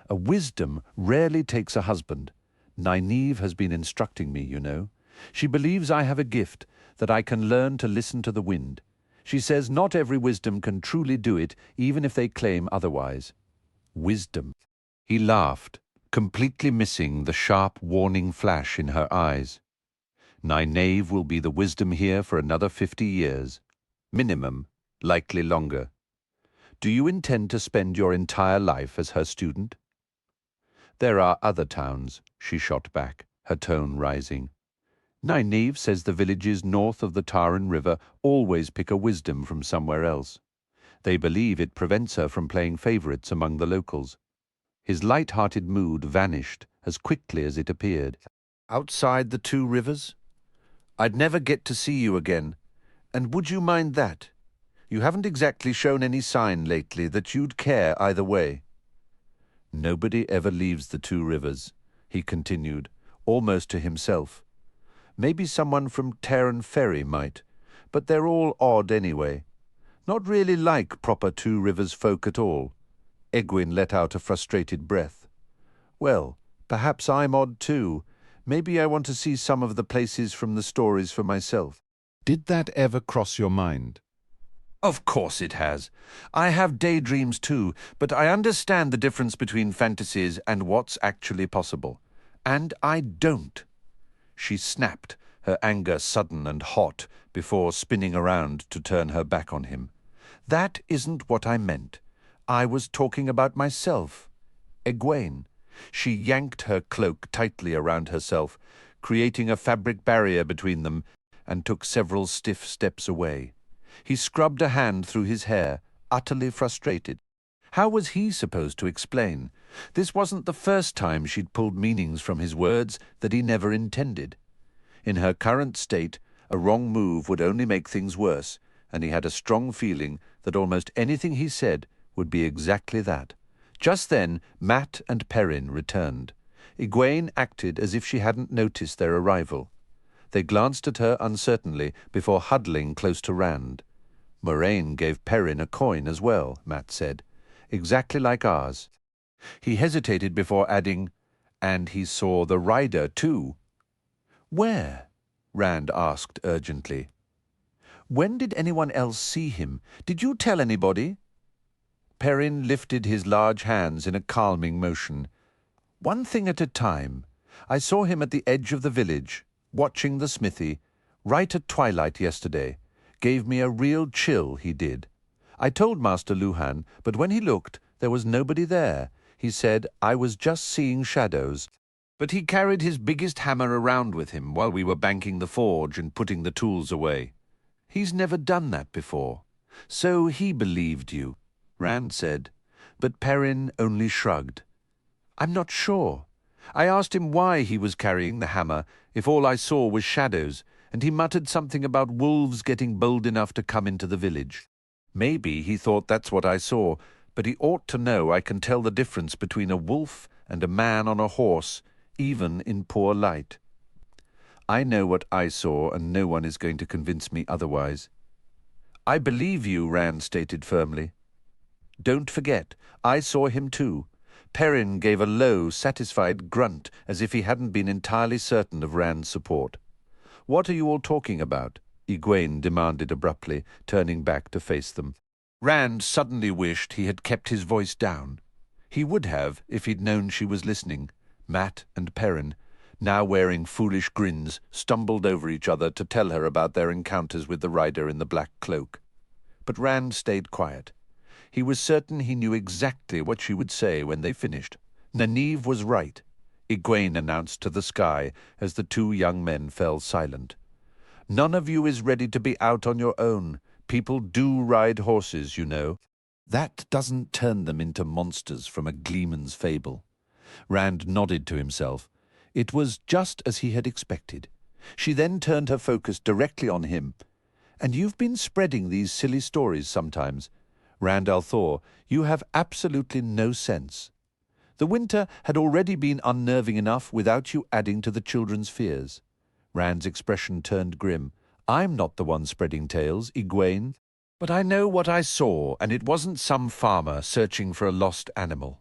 A wisdom rarely takes a husband. Nynaeve has been instructing me, you know. She believes I have a gift, that I can learn to listen to the wind. She says not every wisdom can truly do it, even if they claim otherwise. Wisdom. He laughed, completely missing the sharp warning flash in her eyes. Nynaeve will be the wisdom here for another 50 years. Minimum, likely longer. Do you intend to spend your entire life as her student? There are other towns, she shot back, her tone rising. Nynaeve says the villages north of the Taran River always pick a wisdom from somewhere else. They believe it prevents her from playing favorites among the locals. His light-hearted mood vanished as quickly as it appeared. Outside the 2 rivers? I'd never get to see you again. And would you mind that? You haven't exactly shown any sign lately that you'd care either way. Nobody ever leaves the 2 rivers, he continued, almost to himself. Maybe someone from Terran Ferry might, but they're all odd anyway. Not really like proper 2 rivers folk at all. Egwene let out a frustrated breath. Well, perhaps I'm odd too. Maybe I want to see some of the places from the stories for myself. Did that ever cross your mind? Of course it has. I have daydreams too, but I understand the difference between fantasies and what's actually possible. And I don't. She snapped, her anger sudden and hot, before spinning around to turn her back on him. That isn't what I meant. I was talking about myself. Egwene. She yanked her cloak tightly around herself, creating a fabric barrier between them, and took several stiff steps away. He scrubbed a hand through his hair, utterly frustrated. How was he supposed to explain? This wasn't the first time she'd pulled meanings from his words that he never intended. In her current state, a wrong move would only make things worse, and he had a strong feeling that almost anything he said would be exactly that. Just then, Mat and Perrin returned. Egwene acted as if she hadn't noticed their arrival. They glanced at her uncertainly before huddling close to Rand. Moraine gave Perrin a coin as well, Mat said, exactly like ours. He hesitated before adding, and he saw the rider too. Where? Rand asked urgently. When did anyone else see him? Did you tell anybody? Perrin lifted his large hands in a calming motion. One thing at a time. I saw him at the edge of the village, watching the smithy, right at twilight yesterday. Gave me a real chill, he did. I told Master Luhan, but when he looked, there was nobody there. He said I was just seeing shadows. But he carried his biggest hammer around with him while we were banking the forge and putting the tools away. He's never done that before. So he believed you, Rand said, but Perrin only shrugged. I'm not sure. I asked him why he was carrying the hammer if all I saw was shadows, and he muttered something about wolves getting bold enough to come into the village. Maybe he thought that's what I saw, but he ought to know I can tell the difference between a wolf and a man on a horse, even in poor light. I know what I saw, and no one is going to convince me otherwise. I believe you, Rand stated firmly. Don't forget, I saw him too. Perrin gave a low, satisfied grunt, as if he hadn't been entirely certain of Rand's support. What are you all talking about? Egwene demanded abruptly, turning back to face them. Rand suddenly wished he had kept his voice down. He would have if he'd known she was listening. Mat and Perrin, now wearing foolish grins, stumbled over each other to tell her about their encounters with the rider in the black cloak. But Rand stayed quiet. He was certain he knew exactly what she would say when they finished. Nynaeve was right, Egwene announced to the sky as the two young men fell silent. None of you is ready to be out on your own. People do ride horses, you know. That doesn't turn them into monsters from a gleeman's fable. Rand nodded to himself. It was just as he had expected. She then turned her focus directly on him. And you've been spreading these silly stories sometimes. Rand al'Thor, you have absolutely no sense. The winter had already been unnerving enough without you adding to the children's fears. Rand's expression turned grim. I'm not the one spreading tales, Egwene. But I know what I saw, and it wasn't some farmer searching for a lost animal.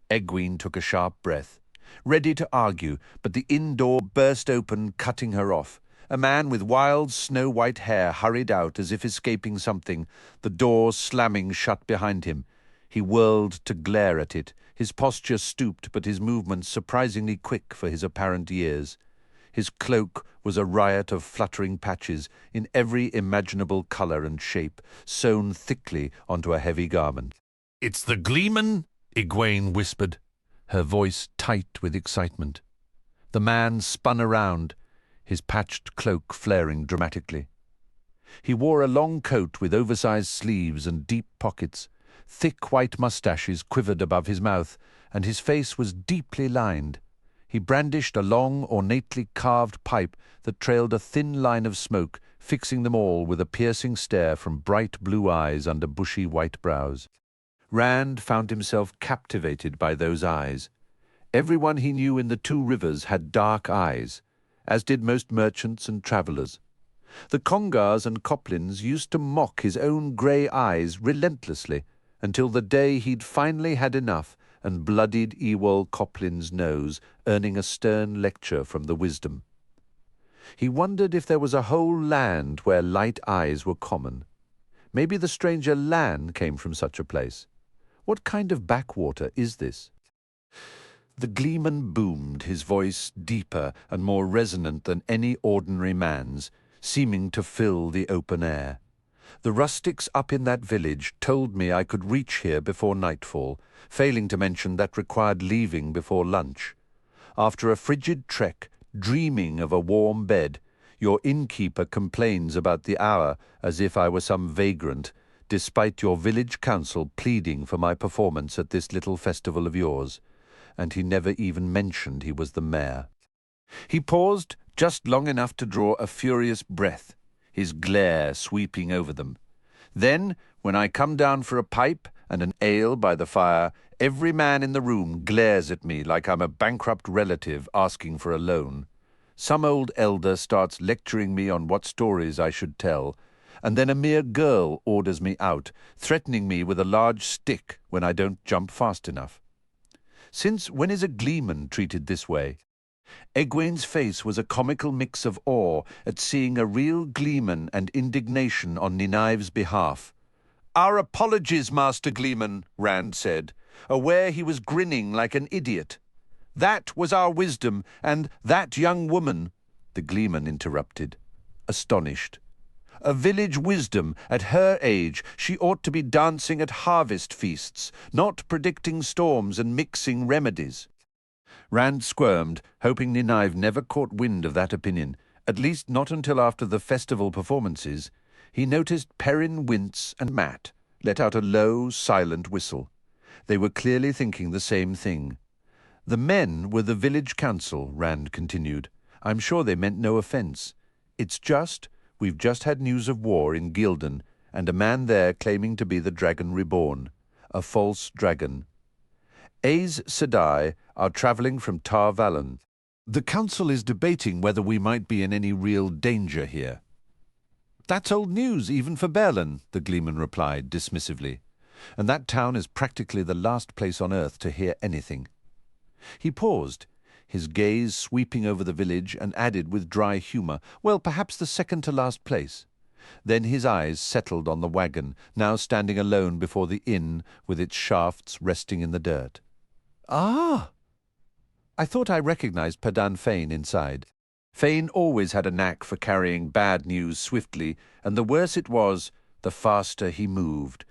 Egwene took a sharp breath, ready to argue, but the inn door burst open, cutting her off. A man with wild, snow-white hair hurried out as if escaping something, the door slamming shut behind him. He whirled to glare at it, his posture stooped but his movements surprisingly quick for his apparent years. His cloak was a riot of fluttering patches in every imaginable colour and shape, sewn thickly onto a heavy garment. "It's the Gleeman," Egwene whispered, her voice tight with excitement. The man spun around, his patched cloak flaring dramatically. He wore a long coat with oversized sleeves and deep pockets. Thick white moustaches quivered above his mouth, and his face was deeply lined. He brandished a long, ornately carved pipe that trailed a thin line of smoke, fixing them all with a piercing stare from bright blue eyes under bushy white brows. Rand found himself captivated by those eyes. Everyone he knew in the Two Rivers had dark eyes, as did most merchants and travellers. The Congars and Coplins used to mock his own grey eyes relentlessly, until the day he'd finally had enough and bloodied Ewol Coplin's nose, earning a stern lecture from the wisdom. He wondered if there was a whole land where light eyes were common. Maybe the stranger Lan came from such a place. What kind of backwater is this? The gleeman boomed, his voice deeper and more resonant than any ordinary man's, seeming to fill the open air. The rustics up in that village told me I could reach here before nightfall, failing to mention that required leaving before lunch. After a frigid trek, dreaming of a warm bed, your innkeeper complains about the hour as if I were some vagrant, despite your village council pleading for my performance at this little festival of yours. And he never even mentioned he was the mayor. He paused just long enough to draw a furious breath, his glare sweeping over them. Then, when I come down for a pipe and an ale by the fire, every man in the room glares at me like I'm a bankrupt relative asking for a loan. Some old elder starts lecturing me on what stories I should tell, and then a mere girl orders me out, threatening me with a large stick when I don't jump fast enough. Since when is a gleeman treated this way? Egwene's face was a comical mix of awe at seeing a real gleeman and indignation on Nineveh's behalf. "Our apologies, Master Gleeman," Rand said, aware he was grinning like an idiot. "That was our wisdom, and that young woman," the gleeman interrupted, astonished. "A village wisdom. At her age, she ought to be dancing at harvest feasts, not predicting storms and mixing remedies." Rand squirmed, hoping Nineveh never caught wind of that opinion, at least not until after the festival performances. He noticed Perrin wince and Matt let out a low, silent whistle. They were clearly thinking the same thing. "The men were the village council," Rand continued. "I'm sure they meant no offence. It's just, we've just had news of war in Gildan, and a man there claiming to be the Dragon Reborn, a false dragon. Aes Sedai are travelling from Tar Valon. The council is debating whether we might be in any real danger here." "That's old news, even for Berlin," the gleeman replied dismissively. "And that town is practically the last place on earth to hear anything." He paused, his gaze sweeping over the village, and added with dry humour, "Well, perhaps the second to last place." Then his eyes settled on the wagon, now standing alone before the inn with its shafts resting in the dirt. "Ah!" I thought I recognized Padan Fain inside. Fain always had a knack for carrying bad news swiftly, and the worse it was, the faster he moved.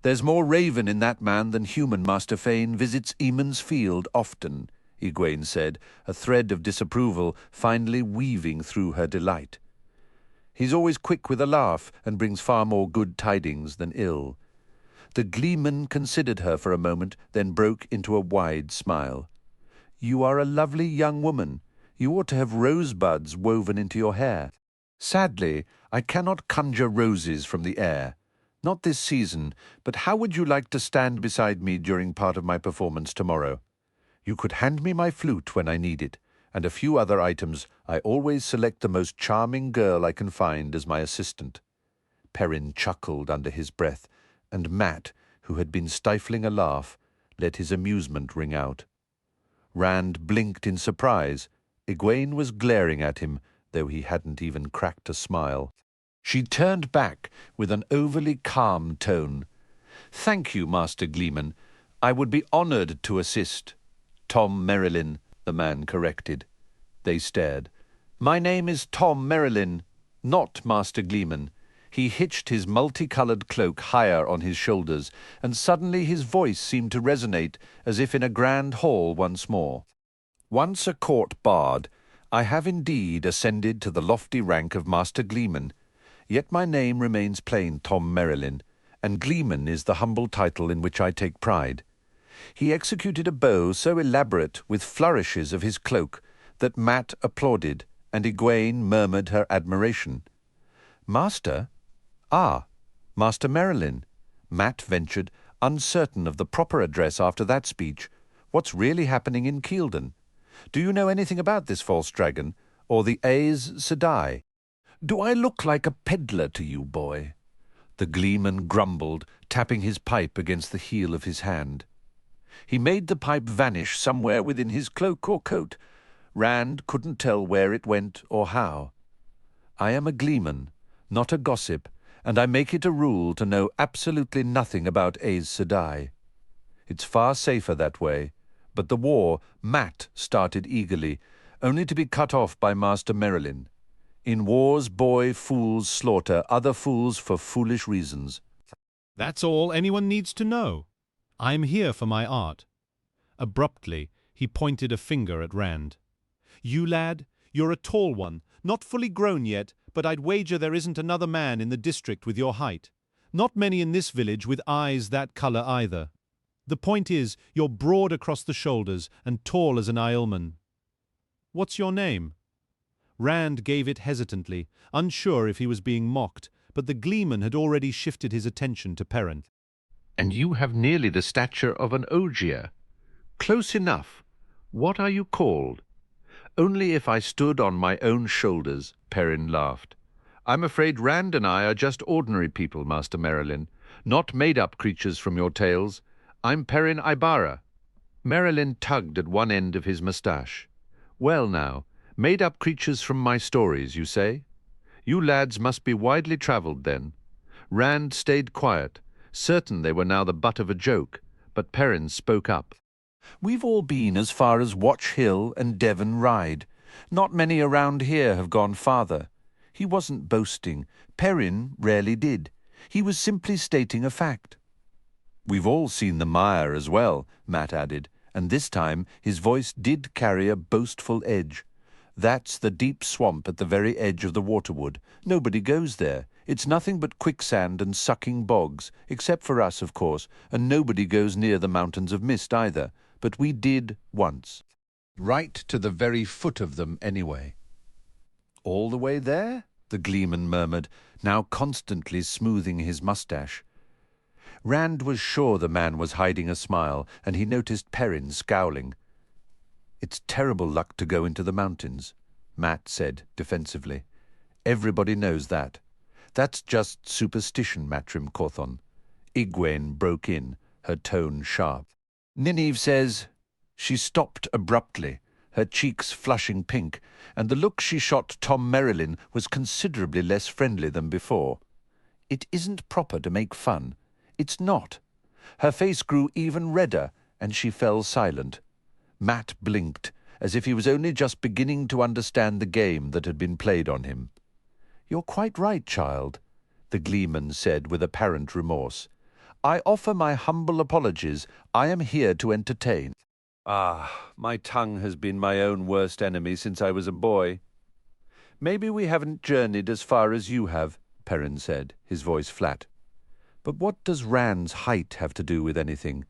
"There's more raven in that man than human. Master Fain visits Eamon's Field often," Egwene said, a thread of disapproval finally weaving through her delight. "He's always quick with a laugh, and brings far more good tidings than ill." The gleeman considered her for a moment, then broke into a wide smile. "You are a lovely young woman. You ought to have rosebuds woven into your hair. Sadly, I cannot conjure roses from the air. Not this season, but how would you like to stand beside me during part of my performance tomorrow? You could hand me my flute when I need it, and a few other items. I always select the most charming girl I can find as my assistant." Perrin chuckled under his breath, and Matt, who had been stifling a laugh, let his amusement ring out. Rand blinked in surprise. Egwene was glaring at him, though he hadn't even cracked a smile. She turned back with an overly calm tone. "Thank you, Master Gleeman. I would be honoured to assist." "Tom Merrilin," the man corrected. They stared. "My name is Tom Merrilin, not Master Gleeman." He hitched his multicoloured cloak higher on his shoulders, and suddenly his voice seemed to resonate as if in a grand hall once more. "Once a court bard, I have indeed ascended to the lofty rank of Master Gleeman, yet my name remains plain Tom Merrilin, and Gleeman is the humble title in which I take pride." He executed a bow so elaborate with flourishes of his cloak that Matt applauded, and Egwene murmured her admiration. "Master? Ah, Master Merrilin," Matt ventured, uncertain of the proper address after that speech. "What's really happening in Keelden? Do you know anything about this false dragon, or the Aes Sedai?" "Do I look like a peddler to you, boy?" The gleeman grumbled, tapping his pipe against the heel of his hand. He made the pipe vanish somewhere within his cloak or coat. Rand couldn't tell where it went or how. I am a gleeman, not a gossip, and I make it a rule to know absolutely nothing about Aes Sedai. It's far safer that way, but the war Mat started eagerly, only to be cut off by Master Merlin. In wars, boy fools slaughter other fools for foolish reasons. That's all anyone needs to know. I'm here for my art. Abruptly, he pointed a finger at Rand. You, lad, you're a tall one, not fully grown yet, but I'd wager there isn't another man in the district with your height. Not many in this village with eyes that color either. The point is, you're broad across the shoulders and tall as an Ailman. What's your name? Rand gave it hesitantly, unsure if he was being mocked, but the gleeman had already shifted his attention to Perrin. And you have nearly the stature of an Ogier. Close enough. What are you called? Only if I stood on my own shoulders, Perrin laughed. I'm afraid Rand and I are just ordinary people, Master Merlin, not made-up creatures from your tales. I'm Perrin Ibarra. Merlin tugged at one end of his moustache. Well now, made-up creatures from my stories, you say? You lads must be widely travelled then. Rand stayed quiet, certain they were now the butt of a joke, but Perrin spoke up. We've all been as far as Watch Hill and Devon Ride. Not many around here have gone farther. He wasn't boasting. Perrin rarely did. He was simply stating a fact. We've all seen the mire as well, Mat added, and this time his voice did carry a boastful edge. That's the deep swamp at the very edge of the waterwood. Nobody goes there. It's nothing but quicksand and sucking bogs, except for us, of course, and nobody goes near the mountains of mist either. But we did once. Right to the very foot of them, anyway. All the way there? The gleeman murmured, now constantly smoothing his moustache. Rand was sure the man was hiding a smile, and he noticed Perrin scowling. It's terrible luck to go into the mountains, Mat said defensively. Everybody knows that. That's just superstition, Matrim Cawthon. Egwene broke in, her tone sharp. Nynaeve says... She stopped abruptly, her cheeks flushing pink, and the look she shot Tom Merlin was considerably less friendly than before. It isn't proper to make fun. It's not. Her face grew even redder, and she fell silent. Mat blinked, as if he was only just beginning to understand the game that had been played on him. You're quite right, child, the gleeman said with apparent remorse. I offer my humble apologies. I am here to entertain. Ah, my tongue has been my own worst enemy since I was a boy. Maybe we haven't journeyed as far as you have, Perrin said, his voice flat. But what does Rand's height have to do with anything?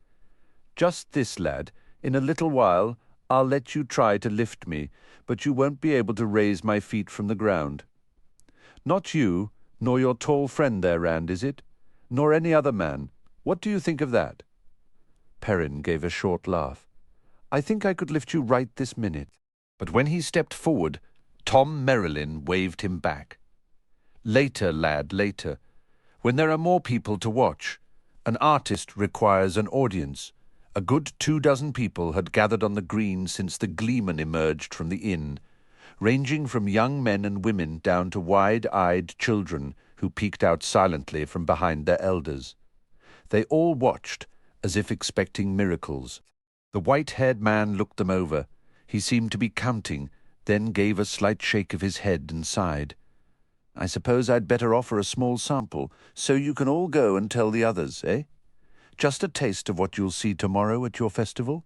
Just this, lad. In a little while, I'll let you try to lift me, but you won't be able to raise my feet from the ground. Not you, nor your tall friend there, Rand, is it? Nor any other man. What do you think of that? Perrin gave a short laugh. I think I could lift you right this minute. But when he stepped forward, Tom Merlin waved him back. Later, lad, later. When there are more people to watch. An artist requires an audience. A good 24 people had gathered on the green since the gleeman emerged from the inn, ranging from young men and women down to wide-eyed children who peeked out silently from behind their elders. They all watched, as if expecting miracles. The white-haired man looked them over. He seemed to be counting, then gave a slight shake of his head and sighed. I suppose I'd better offer a small sample, so you can all go and tell the others, eh? Just a taste of what you'll see tomorrow at your festival?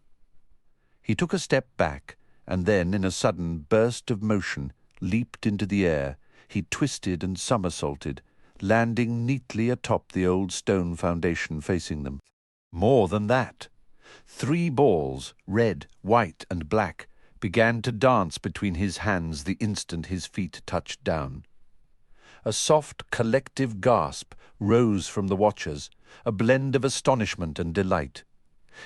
He took a step back, and then, in a sudden burst of motion, leaped into the air. He twisted and somersaulted, landing neatly atop the old stone foundation facing them. More than that. 3 balls, red, white, and black, began to dance between his hands the instant his feet touched down. A soft, collective gasp rose from the watchers, a blend of astonishment and delight.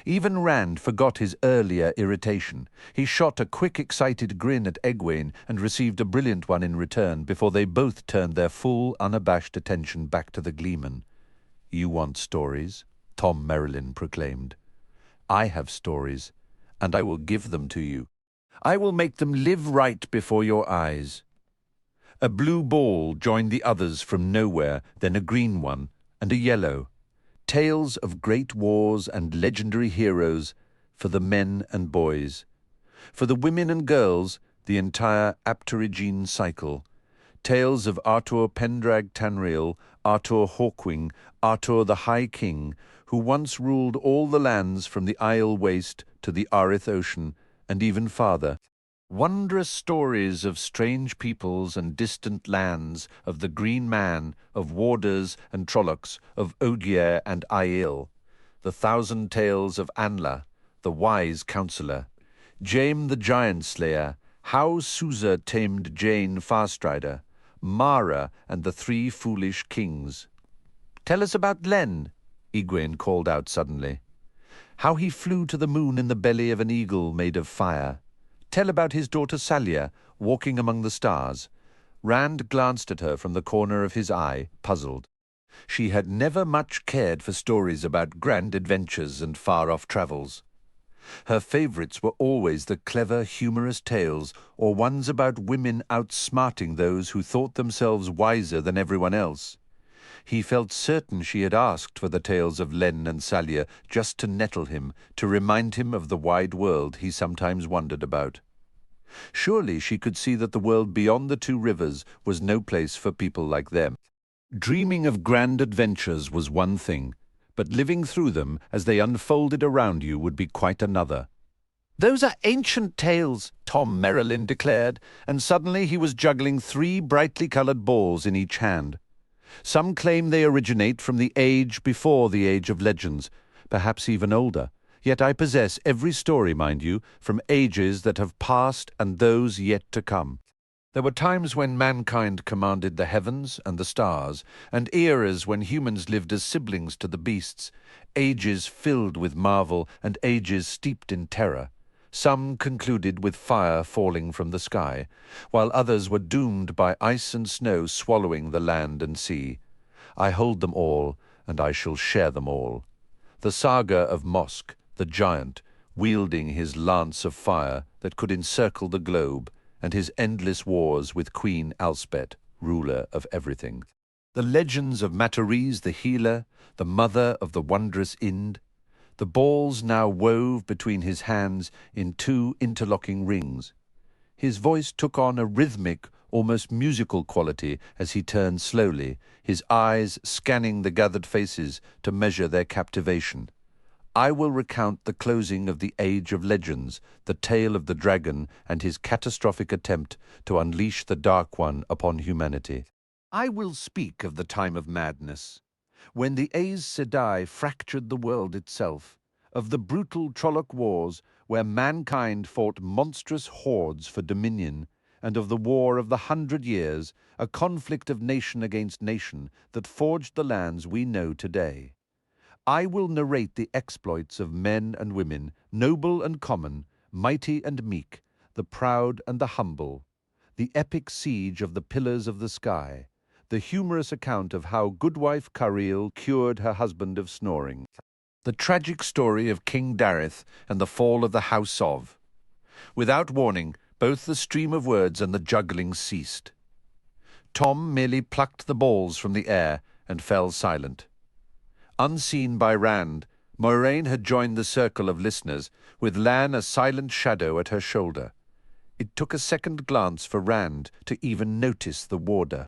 Even Rand forgot his earlier irritation. He shot a quick, excited grin at Egwene and received a brilliant one in return before they both turned their full, unabashed attention back to the gleeman. You want stories? Tom Merlin proclaimed. I have stories, and I will give them to you. I will make them live right before your eyes. A blue ball joined the others from nowhere, then a green one, and a yellow. Tales of great wars and legendary heroes for the men and boys. For the women and girls, the entire Apterygene cycle. Tales of Arthur Pendrag Tanriel, Arthur Hawkwing, Arthur the High King, who once ruled all the lands from the Isle Waste to the Arith Ocean, and even farther. Wondrous stories of strange peoples and distant lands, of the Green Man, of warders and trollocs, of Ogier and Aiel. The thousand tales of Anla, the wise counsellor. Jaime the Giant Slayer, how Susa tamed Jane Farstrider, Mara and the three foolish kings. "Tell us about Len," Egwene called out suddenly. "How he flew to the moon in the belly of an eagle made of fire. Tell about his daughter Salia, walking among the stars." Rand glanced at her from the corner of his eye, puzzled. She had never much cared for stories about grand adventures and far-off travels. Her favourites were always the clever, humorous tales, or ones about women outsmarting those who thought themselves wiser than everyone else. He felt certain she had asked for the tales of Len and Salia just to nettle him, to remind him of the wide world he sometimes wondered about. Surely she could see that the world beyond the two rivers was no place for people like them. Dreaming of grand adventures was one thing, but living through them as they unfolded around you would be quite another. "Those are ancient tales," Tom Merrilin declared, and suddenly he was juggling 3 brightly coloured balls in each hand. Some claim they originate from the age before the Age of Legends, perhaps even older. Yet I possess every story, mind you, from ages that have passed and those yet to come. There were times when mankind commanded the heavens and the stars, and eras when humans lived as siblings to the beasts, ages filled with marvel and ages steeped in terror. Some concluded with fire falling from the sky, while others were doomed by ice and snow swallowing the land and sea. I hold them all, and I shall share them all. The saga of Mosk, the giant, wielding his lance of fire that could encircle the globe, and his endless wars with Queen Alspet, ruler of everything. The legends of Matarise the healer, the mother of the wondrous Ind. The balls now wove between his hands in 2 interlocking rings. His voice took on a rhythmic, almost musical quality as he turned slowly, his eyes scanning the gathered faces to measure their captivation. I will recount the closing of the Age of Legends, the tale of the dragon and his catastrophic attempt to unleash the Dark One upon humanity. I will speak of the time of madness, when the Aes Sedai fractured the world itself, of the brutal Trolloc Wars, where mankind fought monstrous hordes for dominion, and of the War of the 100 Years, a conflict of nation against nation that forged the lands we know today. I will narrate the exploits of men and women, noble and common, mighty and meek, the proud and the humble, the epic siege of the Pillars of the Sky, the humorous account of how Goodwife Cariel cured her husband of snoring, the tragic story of King Dareth and the fall of the House of. Without warning, both the stream of words and the juggling ceased. Tom merely plucked the balls from the air and fell silent. Unseen by Rand, Moiraine had joined the circle of listeners, with Lan a silent shadow at her shoulder. It took a second glance for Rand to even notice the warder.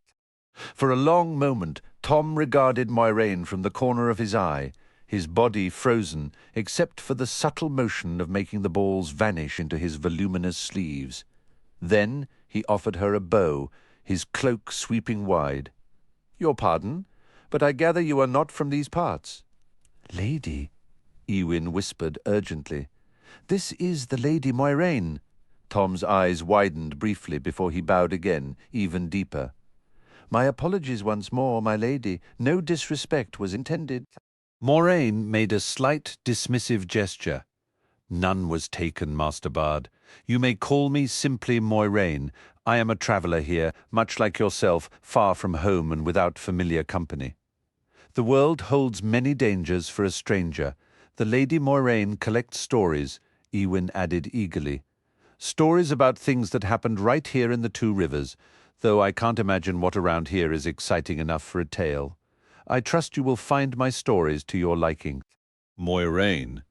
For a long moment, Tom regarded Moiraine from the corner of his eye, his body frozen, except for the subtle motion of making the balls vanish into his voluminous sleeves. Then he offered her a bow, his cloak sweeping wide. "Your pardon, but I gather you are not from these parts." "Lady," Eowyn whispered urgently. "This is the Lady Moiraine." Tom's eyes widened briefly before he bowed again, even deeper. "My apologies once more, my lady. No disrespect was intended." Moiraine made a slight, dismissive gesture. "None was taken, Master Bard. You may call me simply Moiraine. I am a traveller here, much like yourself, far from home and without familiar company. The world holds many dangers for a stranger. The Lady Moiraine collects stories," Eowyn added eagerly. "Stories about things that happened right here in the Two Rivers. though I can't imagine what around here is exciting enough for a tale. I trust you will find my stories to your liking. Moiraine.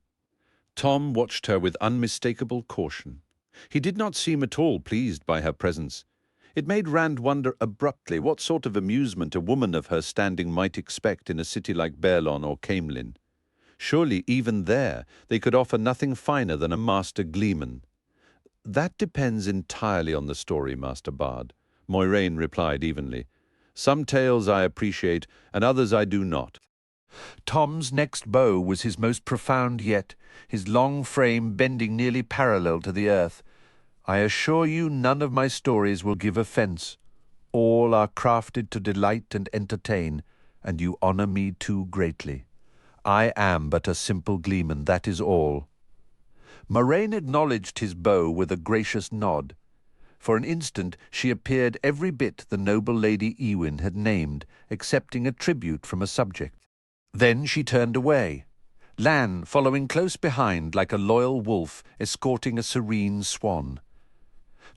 Tom watched her with unmistakable caution. He did not seem at all pleased by her presence. It made Rand wonder abruptly what sort of amusement a woman of her standing might expect in a city like Baerlon or Camelin. Surely even there they could offer nothing finer than a master gleeman. That depends entirely on the story, Master Bard, Moiraine replied evenly. Some tales I appreciate, and others I do not. Tom's next bow was his most profound yet, his long frame bending nearly parallel to the earth. I assure you none of my stories will give offence. All are crafted to delight and entertain, and you honour me too greatly. I am but a simple gleeman, that is all. Moiraine acknowledged his bow with a gracious nod. For an instant she appeared every bit the noble Lady Ewin had named, accepting a tribute from a subject. Then she turned away, Lan following close behind like a loyal wolf escorting a serene swan.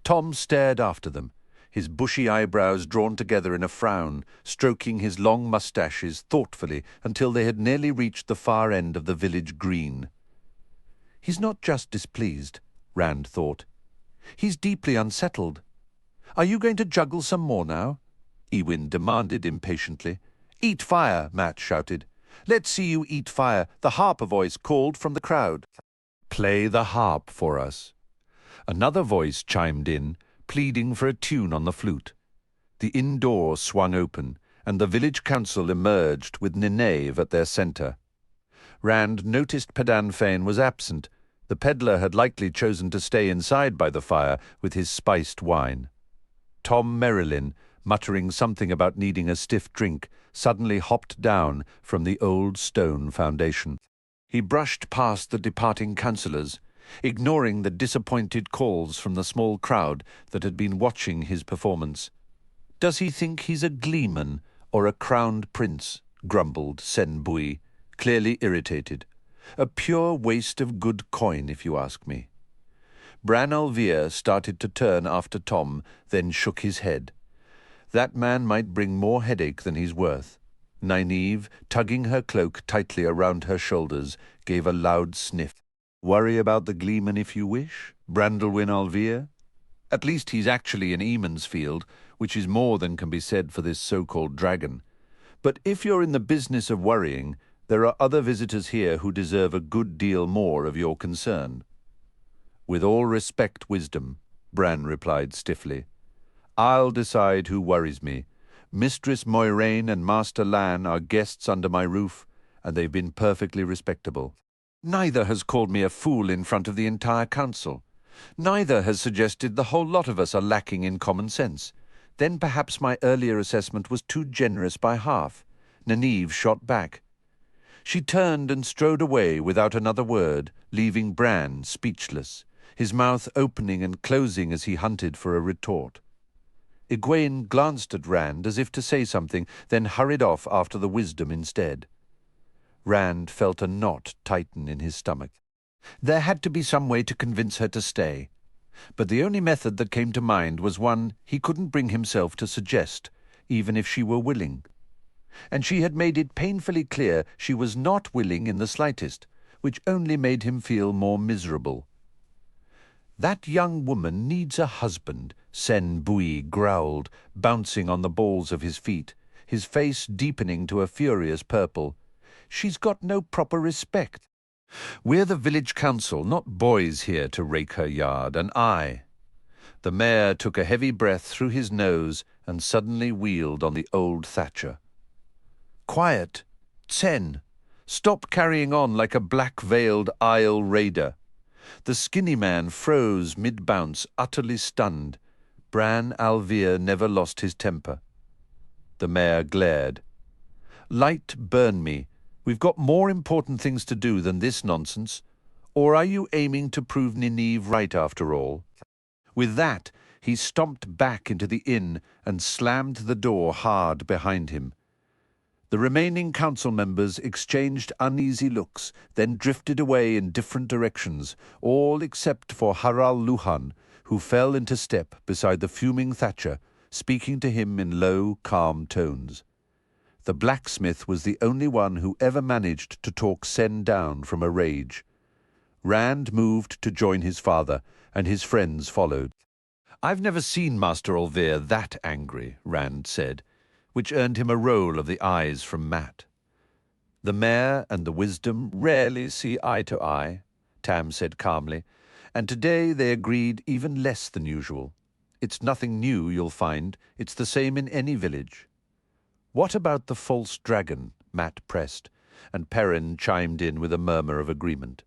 Tom stared after them, his bushy eyebrows drawn together in a frown, stroking his long moustaches thoughtfully until they had nearly reached the far end of the village green. He's not just displeased, Rand thought. He's deeply unsettled. Are you going to juggle some more now? Ewin demanded impatiently. Eat fire, Matt shouted. Let's see you eat fire, the harper voice called from the crowd. Play the harp for us. Another voice chimed in, pleading for a tune on the flute. The inn door swung open, and the village council emerged with Nineve at their centre. Rand noticed Padan Fain was absent. The peddler had likely chosen to stay inside by the fire with his spiced wine. Tom Merrilin, muttering something about needing a stiff drink, suddenly hopped down from the old stone foundation. He brushed past the departing councillors, ignoring the disappointed calls from the small crowd that had been watching his performance. "Does he think he's a gleeman or a crowned prince?" grumbled Sen Bui, clearly irritated. "A pure waste of good coin, if you ask me." Bran Alvear started to turn after Tom, then shook his head. That man might bring more headache than he's worth. Nynaeve, tugging her cloak tightly around her shoulders, gave a loud sniff. "Worry about the gleeman if you wish, Brandalwyn Alvear. At least he's actually in Emansfield, which is more than can be said for this so-called dragon. But if you're in the business of worrying, there are other visitors here who deserve a good deal more of your concern." "With all respect, wisdom," Bran replied stiffly. "I'll decide who worries me. Mistress Moiraine and Master Lan are guests under my roof, and they've been perfectly respectable. Neither has called me a fool in front of the entire council. Neither has suggested the whole lot of us are lacking in common sense. Then perhaps my earlier assessment was too generous by half." Nynaeve shot back. She turned and strode away without another word, leaving Bran speechless, his mouth opening and closing as he hunted for a retort. Egwene glanced at Rand as if to say something, then hurried off after the wisdom instead. Rand felt a knot tighten in his stomach. There had to be some way to convince her to stay, but the only method that came to mind was one he couldn't bring himself to suggest, even if she were willing. And she had made it painfully clear she was not willing in the slightest, which only made him feel more miserable. "That young woman needs a husband," Sen Bui growled, bouncing on the balls of his feet, his face deepening to a furious purple. "She's got no proper respect. We're the village council, not boys here to rake her yard, and I—" The mayor took a heavy breath through his nose and suddenly wheeled on the old thatcher. "Quiet! Sen! Stop carrying on like a black-veiled Isle raider." The skinny man froze mid-bounce, utterly stunned. Bran Alvear never lost his temper. The mayor glared. "Light burn me. We've got more important things to do than this nonsense. Or are you aiming to prove Nynaeve right after all?" With that, he stomped back into the inn and slammed the door hard behind him. The remaining council members exchanged uneasy looks, then drifted away in different directions, all except for Haral Luhan, who fell into step beside the fuming thatcher, speaking to him in low, calm tones. The blacksmith was the only one who ever managed to talk Sen down from a rage. Rand moved to join his father, and his friends followed. "I've never seen Master Olvere that angry," Rand said, which earned him a roll of the eyes from Mat. "The mayor and the wisdom rarely see eye to eye," Tam said calmly, "and today they agreed even less than usual. It's nothing new, you'll find. It's the same in any village." "What about the false dragon?" Mat pressed, and Perrin chimed in with a murmur of agreement.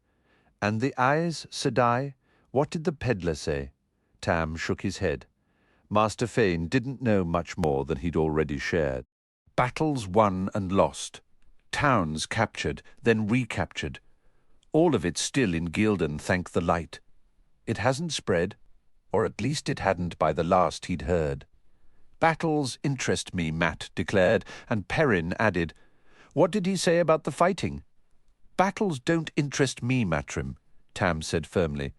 "And the eyes, Sedai? What did the peddler say?" Tam shook his head. Master Fane didn't know much more than he'd already shared. Battles won and lost. Towns captured, then recaptured. All of it still in Gildan, thank the light. It hasn't spread, or at least it hadn't by the last he'd heard. "Battles interest me," Mat declared, and Perrin added, "What did he say about the fighting?" "Battles don't interest me, Matrim," Tam said firmly,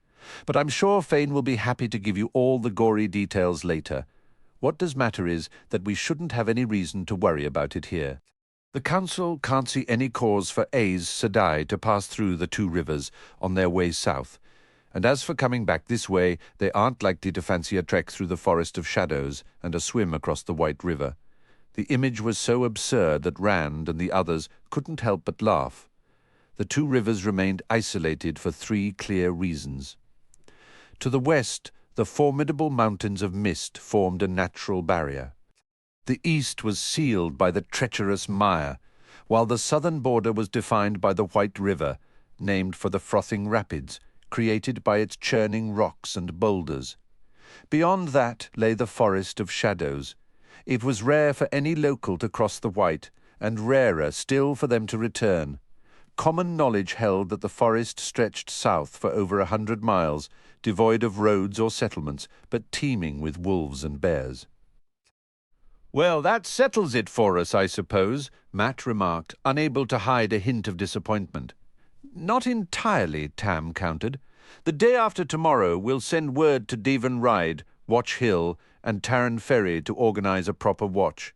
"but I'm sure Fane will be happy to give you all the gory details later. What does matter is that we shouldn't have any reason to worry about it here. The Council can't see any cause for Aes Sedai to pass through the two rivers on their way south, and as for coming back this way, they aren't likely to fancy a trek through the Forest of Shadows and a swim across the White River." The image was so absurd that Rand and the others couldn't help but laugh. The two rivers remained isolated for 3 clear reasons. To the west, the formidable mountains of mist formed a natural barrier. The east was sealed by the treacherous mire, while the southern border was defined by the White River, named for the frothing rapids, created by its churning rocks and boulders. Beyond that lay the Forest of Shadows. It was rare for any local to cross the White, and rarer still for them to return. Common knowledge held that the forest stretched south for over 100 miles, devoid of roads or settlements, but teeming with wolves and bears. "Well, that settles it for us, I suppose," Mat remarked, unable to hide a hint of disappointment. "Not entirely," Tam countered. "The day after tomorrow we'll send word to Devon Ride, Watch Hill, and Tarrant Ferry to organize a proper watch.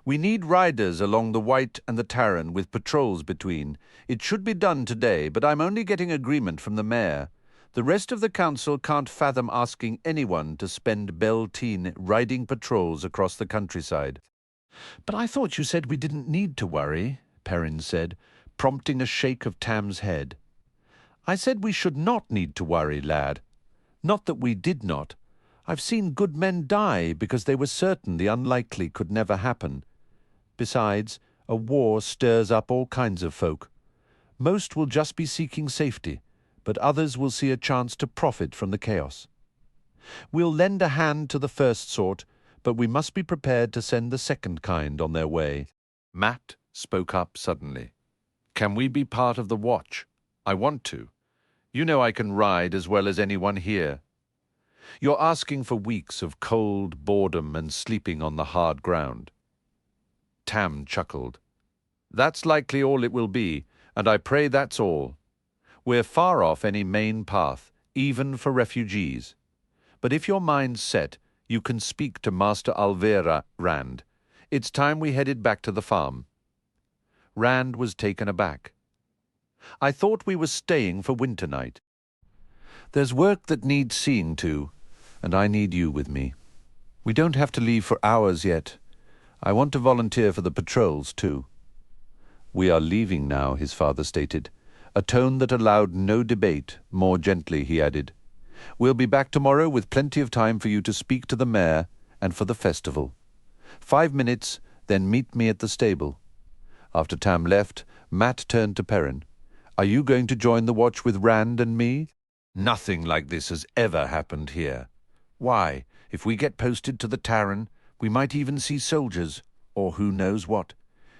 We need riders along the White and the Tarrant with patrols between. It should be done today, but I'm only getting agreement from the mayor. The rest of the council can't fathom asking anyone to spend Beltane riding patrols across the countryside." "But I thought you said we didn't need to worry," Perrin said, prompting a shake of Tam's head. "I said we should not need to worry, lad. Not that we did not. I've seen good men die because they were certain the unlikely could never happen. Besides, a war stirs up all kinds of folk. Most will just be seeking safety, but others will see a chance to profit from the chaos. We'll lend a hand to the first sort, but we must be prepared to send the second kind on their way." Mat spoke up suddenly. "Can we be part of the watch? I want to. You know I can ride as well as anyone here. You're asking for weeks of cold boredom and sleeping on the hard ground." Tam chuckled. "That's likely all it will be, and I pray that's all. We're far off any main path, even for refugees. But if your mind's set, you can speak to Master Alvera, Rand. It's time we headed back to the farm." Rand was taken aback. "I thought we were staying for winter night." "There's work that needs seeing to, and I need you with me. We don't have to leave for hours yet. I want to volunteer for the patrols, too." "We are leaving now," his father stated, a tone that allowed no debate. More gently, he added, "We'll be back tomorrow with plenty of time for you to speak to the mayor and for the festival. 5 minutes, then meet me at the stable." After Tam left, Mat turned to Perrin. "Are you going to join the watch with Rand and me?" "Nothing like this has ever happened here. Why, if we get posted to the Tarrant, we might even see soldiers, or who knows what.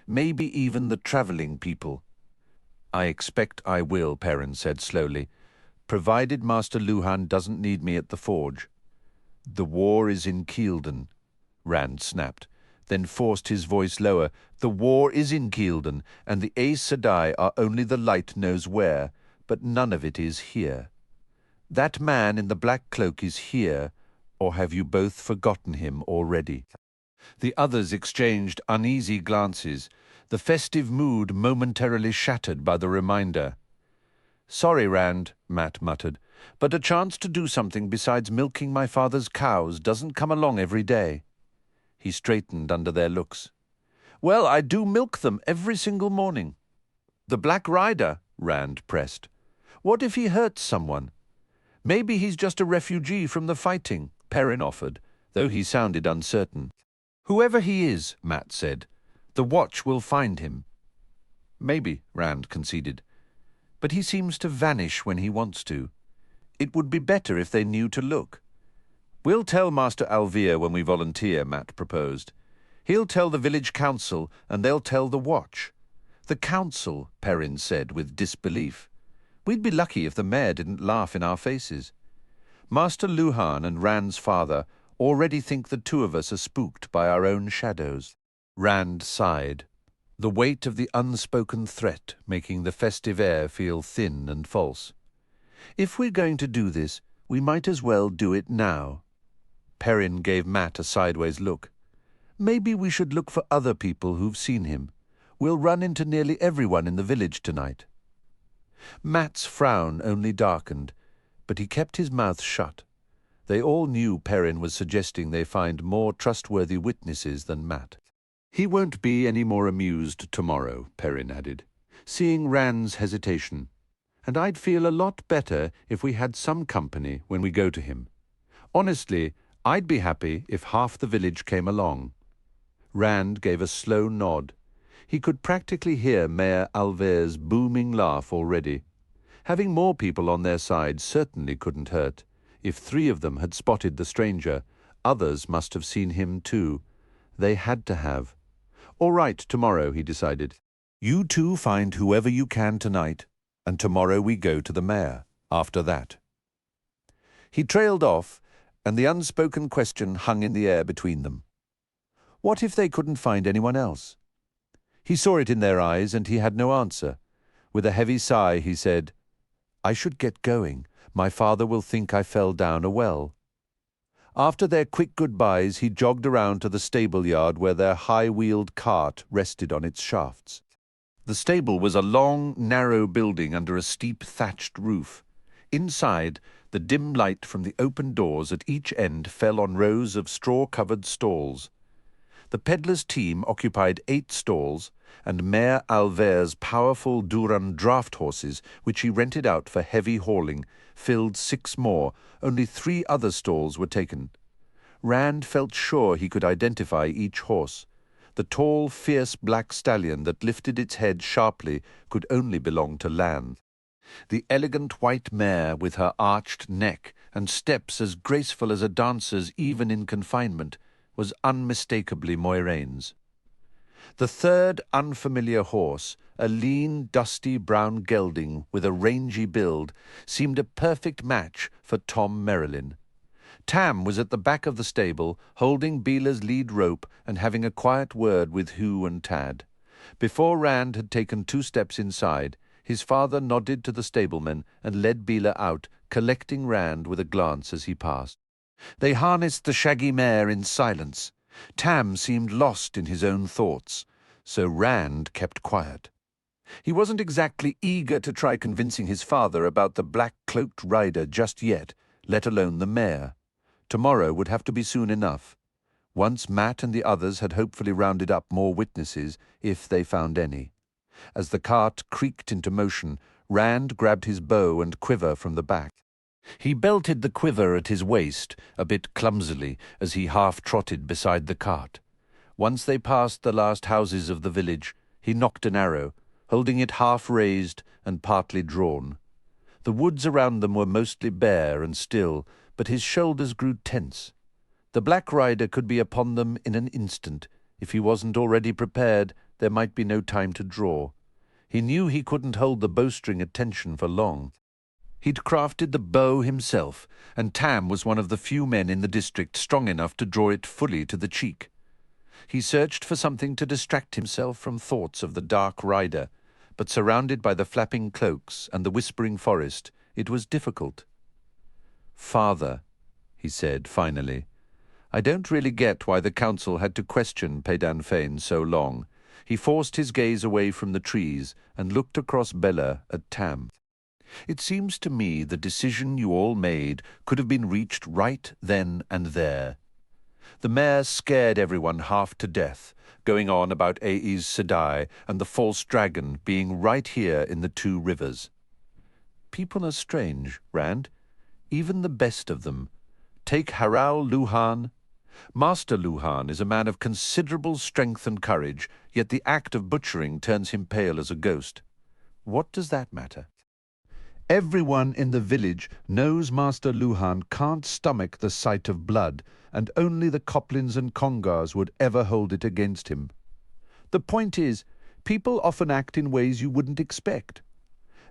Maybe even the travelling people." "I expect I will," Perrin said slowly, "provided Master Luhan doesn't need me at the forge." "The war is in Gildan," Rand snapped, then forced his voice lower. "The war is in Gildan, and the Aes Sedai are only the light knows where, but none of it is here. That man in the black cloak is here, Or have you both forgotten him already? The others exchanged uneasy glances, the festive mood momentarily shattered by the reminder. "Sorry, Rand," Matt muttered, "but a chance to do something besides milking my father's cows doesn't come along every day." He straightened under their looks. "Well, I do milk them every single morning." "The Black Rider," Rand pressed. "What if he hurts someone? Maybe he's just a refugee from the fighting," Perrin offered, though he sounded uncertain. "Whoever he is," Matt said, "the Watch will find him." "Maybe," Rand conceded. "But he seems to vanish when he wants to. It would be better if they knew to look." "We'll tell Master Alvear when we volunteer," Matt proposed. "He'll tell the village council, and they'll tell the Watch." "The council," Perrin said with disbelief. "We'd be lucky if the mayor didn't laugh in our faces. Master Luhan and Rand's father already think the two of us are spooked by our own shadows." Rand sighed, the weight of the unspoken threat making the festive air feel thin and false. "If we're going to do this, we might as well do it now." Perrin gave Matt a sideways look. "Maybe we should look for other people who've seen him. We'll run into nearly everyone in the village tonight." Matt's frown only darkened, but he kept his mouth shut. They all knew Perrin was suggesting they find more trustworthy witnesses than Matt. "He won't be any more amused tomorrow," Perrin added, seeing Rand's hesitation. "And I'd feel a lot better if we had some company when we go to him. Honestly, I'd be happy if half the village came along." Rand gave a slow nod. He could practically hear Mayor Alvear's booming laugh already. Having more people on their side certainly couldn't hurt. If 3 of them had spotted the stranger, others must have seen him too. They had to have. "All right, tomorrow," he decided. "You two find whoever you can tonight, and tomorrow we go to the mayor after that." He trailed off, and the unspoken question hung in the air between them. What if they couldn't find anyone else? He saw it in their eyes, and he had no answer. With a heavy sigh, he said, "I should get going. My father will think I fell down a well." After their quick goodbyes, he jogged around to the stable yard where their high-wheeled cart rested on its shafts. The stable was a long, narrow building under a steep thatched roof. Inside, the dim light from the open doors at each end fell on rows of straw-covered stalls. The peddler's team occupied 8 stalls, and Mayor Alvear's powerful Duran draft horses, which he rented out for heavy hauling, filled 6 more. Only 3 other stalls were taken. Rand felt sure he could identify each horse. The tall, fierce black stallion that lifted its head sharply could only belong to Lan. The elegant white mare with her arched neck and steps as graceful as a dancer's even in confinement was unmistakably Moiraine's. The third unfamiliar horse, a lean, dusty brown gelding with a rangy build, seemed a perfect match for Tom Merrilin. Tam was at the back of the stable, holding Beela's lead rope and having a quiet word with Hugh and Tad. Before Rand had taken 2 steps inside, his father nodded to the stablemen and led Beela out, collecting Rand with a glance as he passed. They harnessed the shaggy mare in silence. Tam seemed lost in his own thoughts, so Rand kept quiet. He wasn't exactly eager to try convincing his father about the black-cloaked rider just yet, let alone the mare. Tomorrow would have to be soon enough. Once Matt and the others had hopefully rounded up more witnesses, if they found any. As the cart creaked into motion, Rand grabbed his bow and quiver from the back. He belted the quiver at his waist, a bit clumsily, as he half-trotted beside the cart. Once they passed the last houses of the village, he nocked an arrow, holding it half-raised and partly drawn. The woods around them were mostly bare and still, but his shoulders grew tense. The Black Rider could be upon them in an instant. If he wasn't already prepared, there might be no time to draw. He knew he couldn't hold the bowstring at tension for long. He'd crafted the bow himself, and Tam was one of the few men in the district strong enough to draw it fully to the cheek. He searched for something to distract himself from thoughts of the dark rider, but surrounded by the flapping cloaks and the whispering forest, it was difficult. "Father," he said finally. I don't really get why the council had to question Pedan Fain so long. He forced his gaze away from the trees and looked across Bella at Tam. It seems to me the decision you all made could have been reached right then and there. The mayor scared everyone half to death, going on about Aes Sedai and the false dragon being right here in the two rivers. People are strange, Rand. Even the best of them. Take Haral Luhan. Master Luhan is a man of considerable strength and courage, yet the act of butchering turns him pale as a ghost. What does that matter? Everyone in the village knows Master Luhan can't stomach the sight of blood, and only the Coplins and Congars would ever hold it against him. The point is, people often act in ways you wouldn't expect.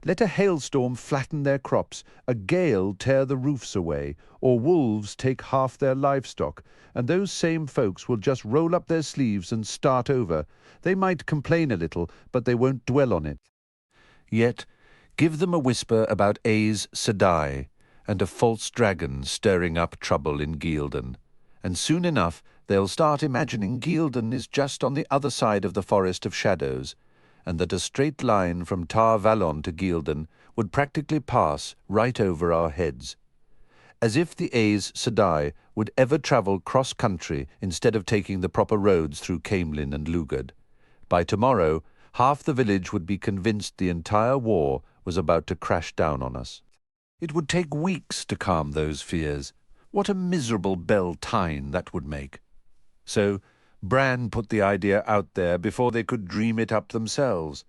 Let a hailstorm flatten their crops, a gale tear the roofs away, or wolves take half their livestock, and those same folks will just roll up their sleeves and start over. They might complain a little, but they won't dwell on it. Yet, give them a whisper about Aes Sedai and a false dragon stirring up trouble in Ghealdan, and soon enough they'll start imagining Ghealdan is just on the other side of the Forest of Shadows, and that a straight line from Tar Valon to Ghealdan would practically pass right over our heads. As if the Aes Sedai would ever travel cross-country instead of taking the proper roads through Caemlyn and Lugard. By tomorrow, half the village would be convinced the entire war was about to crash down on us. It would take weeks to calm those fears. What a miserable Beltane that would make. So, Bran put the idea out there before they could dream it up themselves.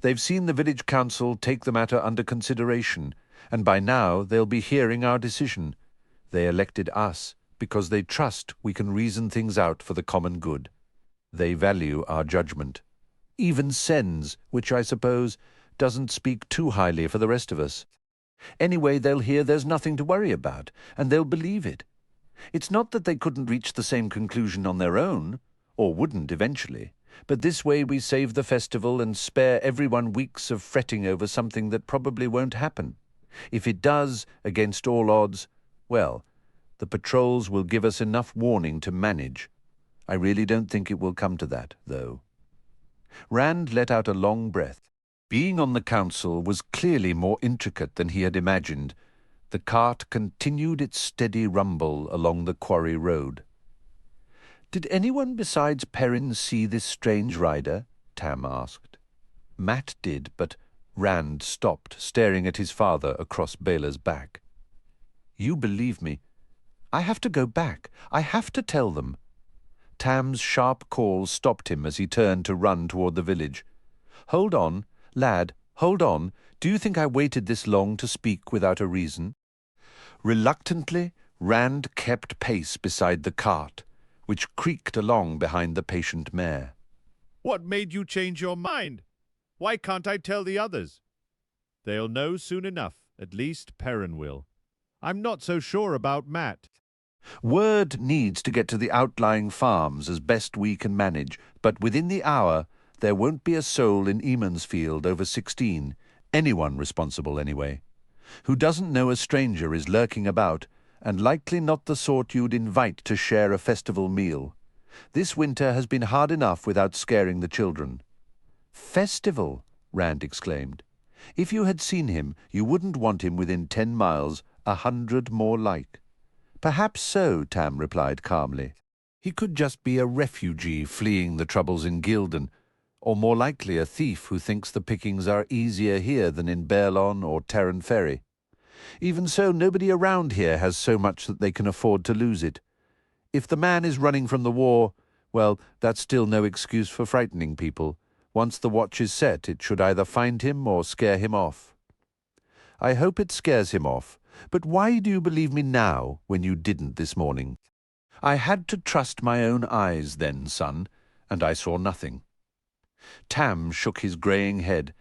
They've seen the village council take the matter under consideration, and by now they'll be hearing our decision. They elected us because they trust we can reason things out for the common good. They value our judgment. Even Sen's, which I suppose doesn't speak too highly for the rest of us. Anyway, they'll hear there's nothing to worry about, and they'll believe it. It's not that they couldn't reach the same conclusion on their own, or wouldn't eventually, but this way we save the festival and spare everyone weeks of fretting over something that probably won't happen. If it does, against all odds, well, the patrols will give us enough warning to manage. I really don't think it will come to that, though. Rand let out a long breath. Being on the council was clearly more intricate than he had imagined. The cart continued its steady rumble along the quarry road. "Did anyone besides Perrin see this strange rider?" Tam asked. Matt did, but Rand stopped, staring at his father across Bela's back. "You believe me. I have to go back. I have to tell them." Tam's sharp call stopped him as he turned to run toward the village. "Hold on, lad, hold on. Do you think I waited this long to speak without a reason?" Reluctantly, Rand kept pace beside the cart, which creaked along behind the patient mare. What made you change your mind? Why can't I tell the others? They'll know soon enough, at least Perrin will. I'm not so sure about Matt. Word needs to get to the outlying farms as best we can manage, but within the hour there won't be a soul in Emansfield over 16, anyone responsible anyway. Who doesn't know a stranger is lurking about, and likely not the sort you'd invite to share a festival meal. This winter has been hard enough without scaring the children. "Festival," Rand exclaimed. "If you had seen him, you wouldn't want him within 10 miles, 100 more like." "Perhaps so," Tam replied calmly. "He could just be a refugee fleeing the troubles in Ghealdan, or more likely a thief who thinks the pickings are easier here than in Baerlon or Terran Ferry. Even so, nobody around here has so much that they can afford to lose it. If the man is running from the war, well, that's still no excuse for frightening people. Once the watch is set, it should either find him or scare him off." "I hope it scares him off. But why do you believe me now when you didn't this morning?" "I had to trust my own eyes then, son, and I saw nothing." Tam shook his greying head.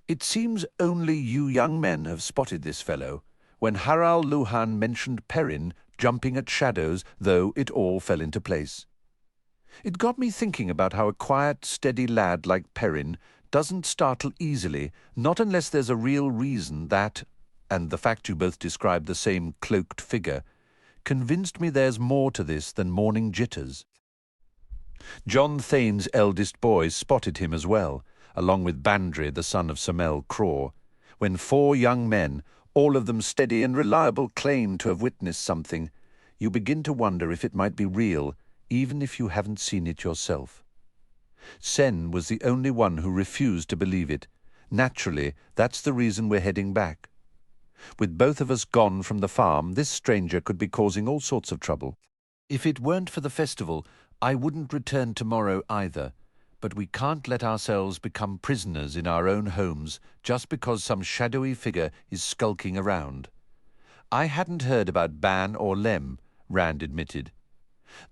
"It seems only you young men have spotted this fellow. When Haral Luhan mentioned Perrin jumping at shadows, though it all fell into place. It got me thinking about how a quiet, steady lad like Perrin doesn't startle easily, not unless there's a real reason that, and the fact you both described the same cloaked figure, convinced me there's more to this than morning jitters. John Thane's eldest boys spotted him as well, along with Bandry, the son of Samel Craw, when 4 young men, all of them steady and reliable, claimed to have witnessed something. You begin to wonder if it might be real, even if you haven't seen it yourself. Sen was the only one who refused to believe it. Naturally, that's the reason we're heading back. With both of us gone from the farm, this stranger could be causing all sorts of trouble. If it weren't for the festival, I wouldn't return tomorrow either, but we can't let ourselves become prisoners in our own homes just because some shadowy figure is skulking around. I hadn't heard about Ban or Lem, Rand admitted.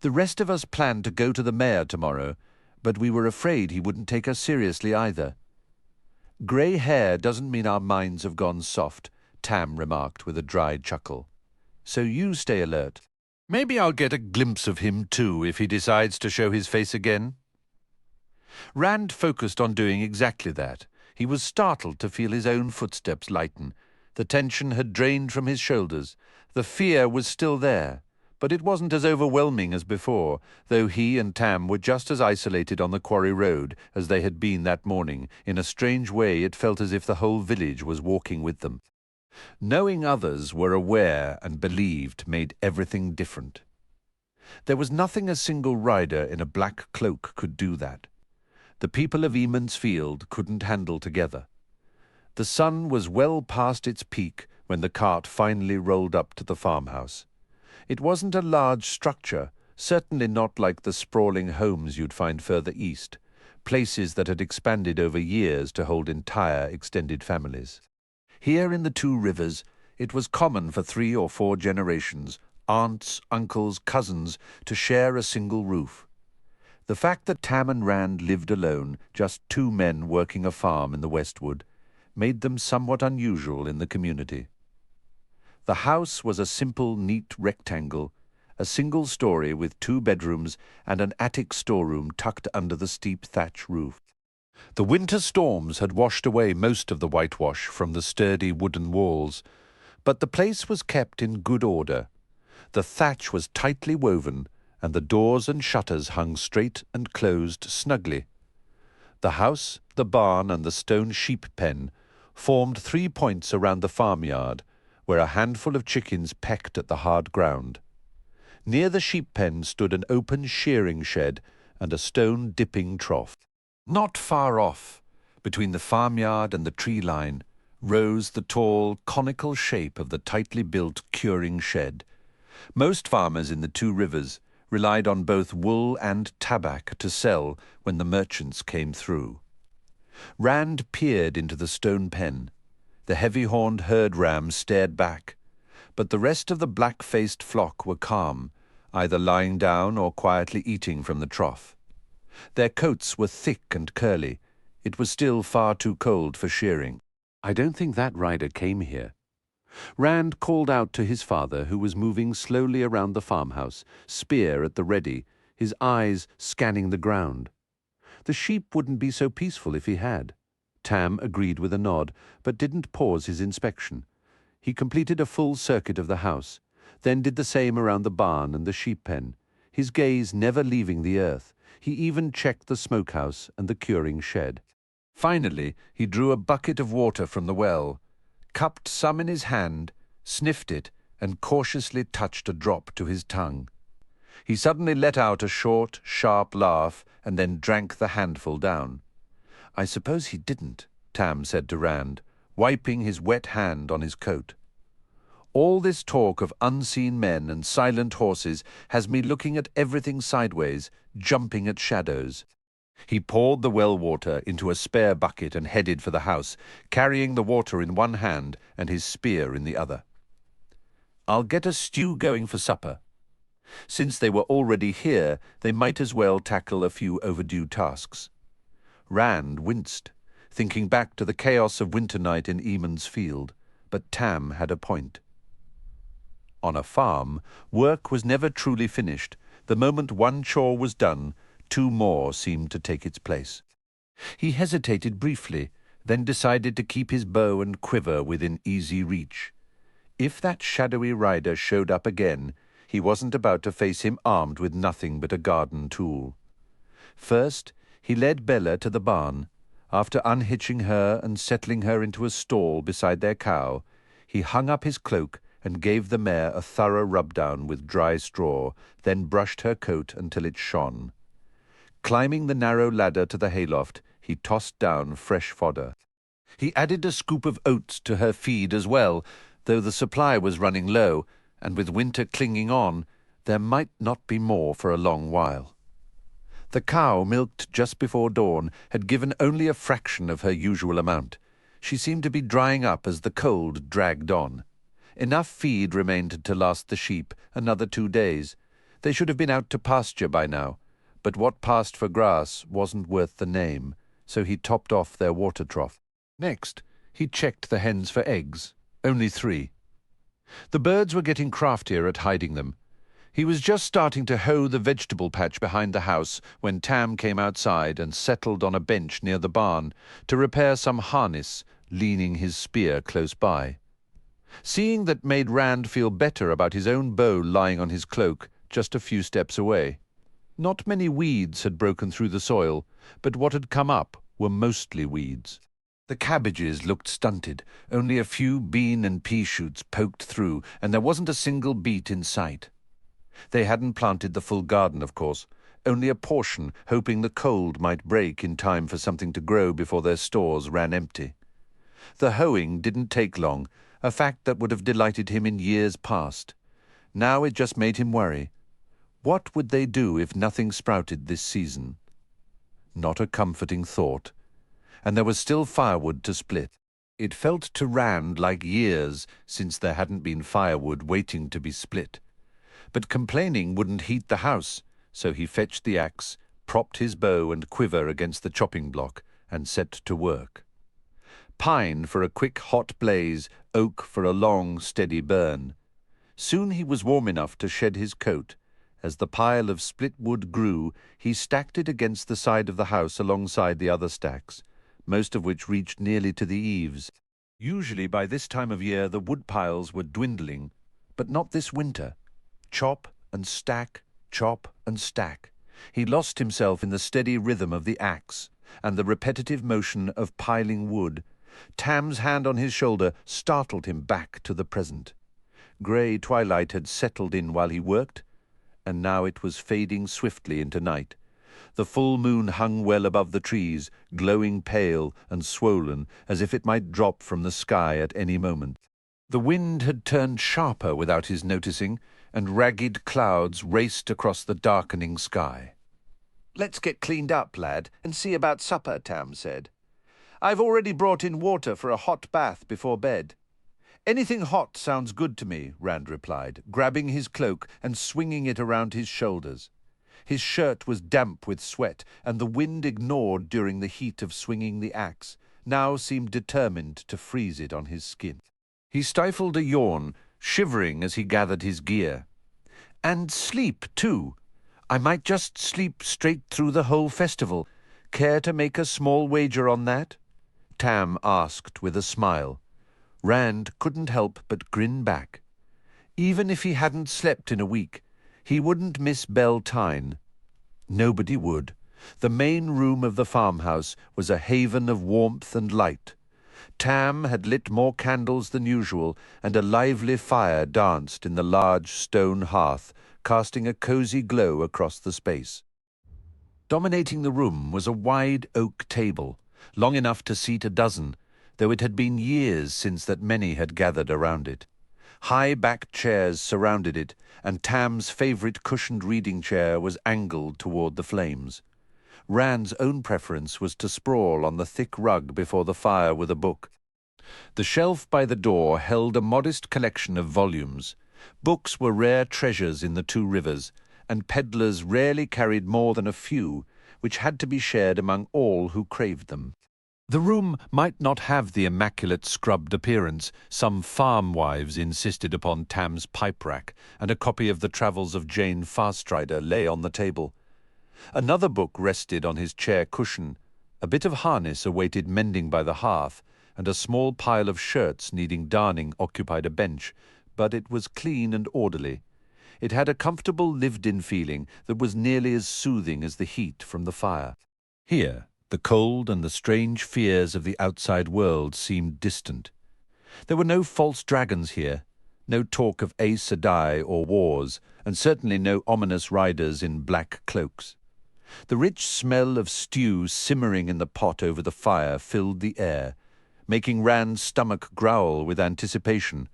The rest of us planned to go to the mayor tomorrow, but we were afraid he wouldn't take us seriously either. Grey hair doesn't mean our minds have gone soft, Tam remarked with a dry chuckle. So you stay alert. Maybe I'll get a glimpse of him too if he decides to show his face again. Rand focused on doing exactly that. He was startled to feel his own footsteps lighten. The tension had drained from his shoulders. The fear was still there, but it wasn't as overwhelming as before, though he and Tam were just as isolated on the quarry road as they had been that morning. In a strange way, it felt as if the whole village was walking with them. Knowing others were aware and believed made everything different. There was nothing a single rider in a black cloak could do that. The people of Eamon's Field couldn't handle together. The sun was well past its peak when the cart finally rolled up to the farmhouse. It wasn't a large structure, certainly not like the sprawling homes you'd find further east, places that had expanded over years to hold entire extended families. Here in the 2 Rivers, it was common for 3 or 4 generations, aunts, uncles, cousins, to share a single roof. The fact that Tam and Rand lived alone, just 2 men working a farm in the Westwood, made them somewhat unusual in the community. The house was a simple, neat rectangle, a single story with 2 bedrooms and an attic storeroom tucked under the steep thatch roof. The winter storms had washed away most of the whitewash from the sturdy wooden walls, but the place was kept in good order. The thatch was tightly woven, and the doors and shutters hung straight and closed snugly. The house, the barn, and the stone sheep pen formed 3 points around the farmyard, where a handful of chickens pecked at the hard ground. Near the sheep pen stood an open shearing shed and a stone dipping trough. Not far off, between the farmyard and the tree line, rose the tall, conical shape of the tightly built curing shed. Most farmers in the 2 Rivers relied on both wool and tabac to sell when the merchants came through. Rand peered into the stone pen. The heavy-horned herd rams stared back, but the rest of the black-faced flock were calm, either lying down or quietly eating from the trough. Their coats were thick and curly. It was still far too cold for shearing. I don't think that rider came here. Rand called out to his father, who was moving slowly around the farmhouse, spear at the ready, his eyes scanning the ground. The sheep wouldn't be so peaceful if he had. Tam agreed with a nod, but didn't pause his inspection. He completed a full circuit of the house, then did the same around the barn and the sheep pen, his gaze never leaving the earth. He even checked the smokehouse and the curing shed. Finally, he drew a bucket of water from the well, cupped some in his hand, sniffed it, and cautiously touched a drop to his tongue. He suddenly let out a short, sharp laugh and then drank the handful down. I suppose he didn't, Tam said to Rand, wiping his wet hand on his coat. All this talk of unseen men and silent horses has me looking at everything sideways, jumping at shadows. He poured the well water into a spare bucket and headed for the house, carrying the water in one hand and his spear in the other. I'll get a stew going for supper. Since they were already here, they might as well tackle a few overdue tasks. Rand winced, thinking back to the chaos of winter night in Eamon's Field, but Tam had a point. On a farm, work was never truly finished. The moment one chore was done, 2 more seemed to take its place. He hesitated briefly, then decided to keep his bow and quiver within easy reach. If that shadowy rider showed up again, he wasn't about to face him armed with nothing but a garden tool. First, he led Bella to the barn. After unhitching her and settling her into a stall beside their cow, he hung up his cloak and gave the mare a thorough rub-down with dry straw, then brushed her coat until it shone. Climbing the narrow ladder to the hayloft, he tossed down fresh fodder. He added a scoop of oats to her feed as well, though the supply was running low, and with winter clinging on, there might not be more for a long while. The cow, milked just before dawn, had given only a fraction of her usual amount. She seemed to be drying up as the cold dragged on. Enough feed remained to last the sheep another 2 days. They should have been out to pasture by now, but what passed for grass wasn't worth the name, so he topped off their water trough. Next, he checked the hens for eggs. Only 3. The birds were getting craftier at hiding them. He was just starting to hoe the vegetable patch behind the house when Tam came outside and settled on a bench near the barn to repair some harness, leaning his spear close by. Seeing that made Rand feel better about his own bow lying on his cloak just a few steps away. Not many weeds had broken through the soil, but what had come up were mostly weeds. The cabbages looked stunted, only a few bean and pea shoots poked through, and there wasn't a single beet in sight. They hadn't planted the full garden, of course, only a portion, hoping the cold might break in time for something to grow before their stores ran empty. The hoeing didn't take long, a fact that would have delighted him in years past. Now it just made him worry. What would they do if nothing sprouted this season? Not a comforting thought. And there was still firewood to split. It felt to Rand like years since there hadn't been firewood waiting to be split. But complaining wouldn't heat the house, so he fetched the axe, propped his bow and quiver against the chopping block, and set to work. Pine for a quick hot blaze, oak for a long steady burn. Soon he was warm enough to shed his coat. As the pile of split wood grew, he stacked it against the side of the house alongside the other stacks, most of which reached nearly to the eaves. Usually by this time of year the wood piles were dwindling, but not this winter. Chop and stack, chop and stack. He lost himself in the steady rhythm of the axe and the repetitive motion of piling wood. Tam's hand on his shoulder startled him back to the present. Grey twilight had settled in while he worked, and now it was fading swiftly into night. The full moon hung well above the trees, glowing pale and swollen, as if it might drop from the sky at any moment. The wind had turned sharper without his noticing, and ragged clouds raced across the darkening sky. "Let's get cleaned up, lad, and see about supper," Tam said. "I've already brought in water for a hot bath before bed." "Anything hot sounds good to me," Rand replied, grabbing his cloak and swinging it around his shoulders. His shirt was damp with sweat, and the wind, ignored during the heat of swinging the axe, now seemed determined to freeze it on his skin. He stifled a yawn, shivering as he gathered his gear. "And sleep, too. I might just sleep straight through the whole festival. Care to make a small wager on that?" Tam asked with a smile. Rand couldn't help but grin back. Even if he hadn't slept in a week, he wouldn't miss Beltane. Nobody would. The main room of the farmhouse was a haven of warmth and light. Tam had lit more candles than usual, and a lively fire danced in the large stone hearth, casting a cosy glow across the space. Dominating the room was a wide oak table, long enough to seat a dozen, though it had been years since that many had gathered around it. High-backed chairs surrounded it, and Tam's favourite cushioned reading chair was angled toward the flames. Rand's own preference was to sprawl on the thick rug before the fire with a book. The shelf by the door held a modest collection of volumes. Books were rare treasures in the Two Rivers, and peddlers rarely carried more than a few, which had to be shared among all who craved them. The room might not have the immaculate scrubbed appearance some farm wives insisted upon. Tam's pipe rack and a copy of the Travels of Jane Farstrider lay on the table. Another book rested on his chair cushion. A bit of harness awaited mending by the hearth, and a small pile of shirts needing darning occupied a bench, but it was clean and orderly. It had a comfortable, lived-in feeling that was nearly as soothing as the heat from the fire. Here, the cold and the strange fears of the outside world seemed distant. There were no false dragons here, no talk of Aes Sedai or wars, and certainly no ominous riders in black cloaks. The rich smell of stew simmering in the pot over the fire filled the air, making Rand's stomach growl with anticipation.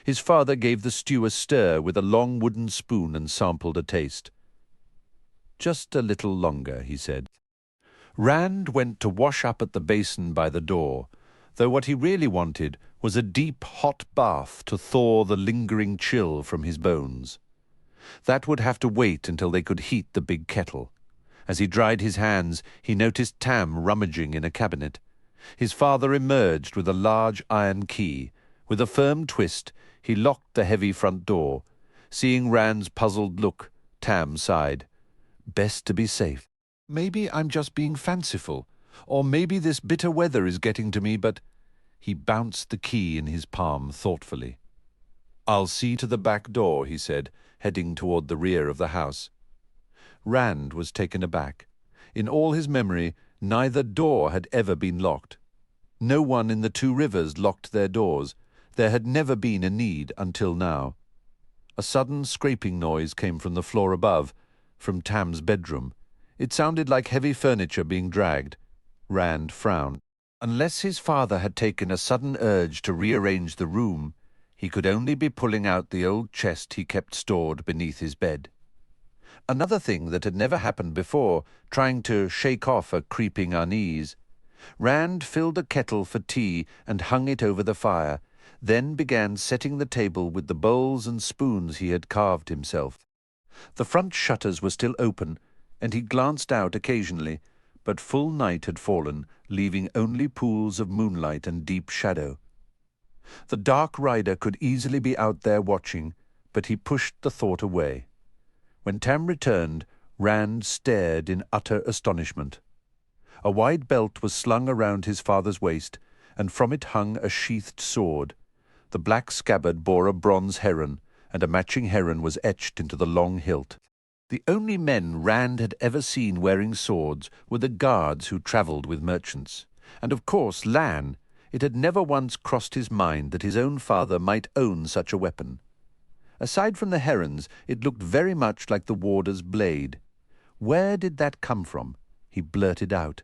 His father gave the stew a stir with a long wooden spoon and sampled a taste. "Just a little longer," he said. Rand went to wash up at the basin by the door, though what he really wanted was a deep hot bath to thaw the lingering chill from his bones. That would have to wait until they could heat the big kettle. As he dried his hands, he noticed Tam rummaging in a cabinet. His father emerged with a large iron key. With a firm twist, he locked the heavy front door. Seeing Rand's puzzled look, Tam sighed. "Best to be safe. Maybe I'm just being fanciful, or maybe this bitter weather is getting to me, but—" He bounced the key in his palm thoughtfully. "I'll see to the back door," he said, heading toward the rear of the house. Rand was taken aback. In all his memory, neither door had ever been locked. No one in the Two Rivers locked their doors. There had never been a need until now. A sudden scraping noise came from the floor above, from Tam's bedroom. It sounded like heavy furniture being dragged. Rand frowned. Unless his father had taken a sudden urge to rearrange the room, he could only be pulling out the old chest he kept stored beneath his bed. Another thing that had never happened before, trying to shake off a creeping unease. Rand filled a kettle for tea and hung it over the fire, then began setting the table with the bowls and spoons he had carved himself. The front shutters were still open, and he glanced out occasionally, but full night had fallen, leaving only pools of moonlight and deep shadow. The dark rider could easily be out there watching, but he pushed the thought away. When Tam returned, Rand stared in utter astonishment. A wide belt was slung around his father's waist, and from it hung a sheathed sword. The black scabbard bore a bronze heron, and a matching heron was etched into the long hilt. The only men Rand had ever seen wearing swords were the guards who travelled with merchants. And of course Lan. It had never once crossed his mind that his own father might own such a weapon. Aside from the herons, it looked very much like the warder's blade. "Where did that come from?" he blurted out.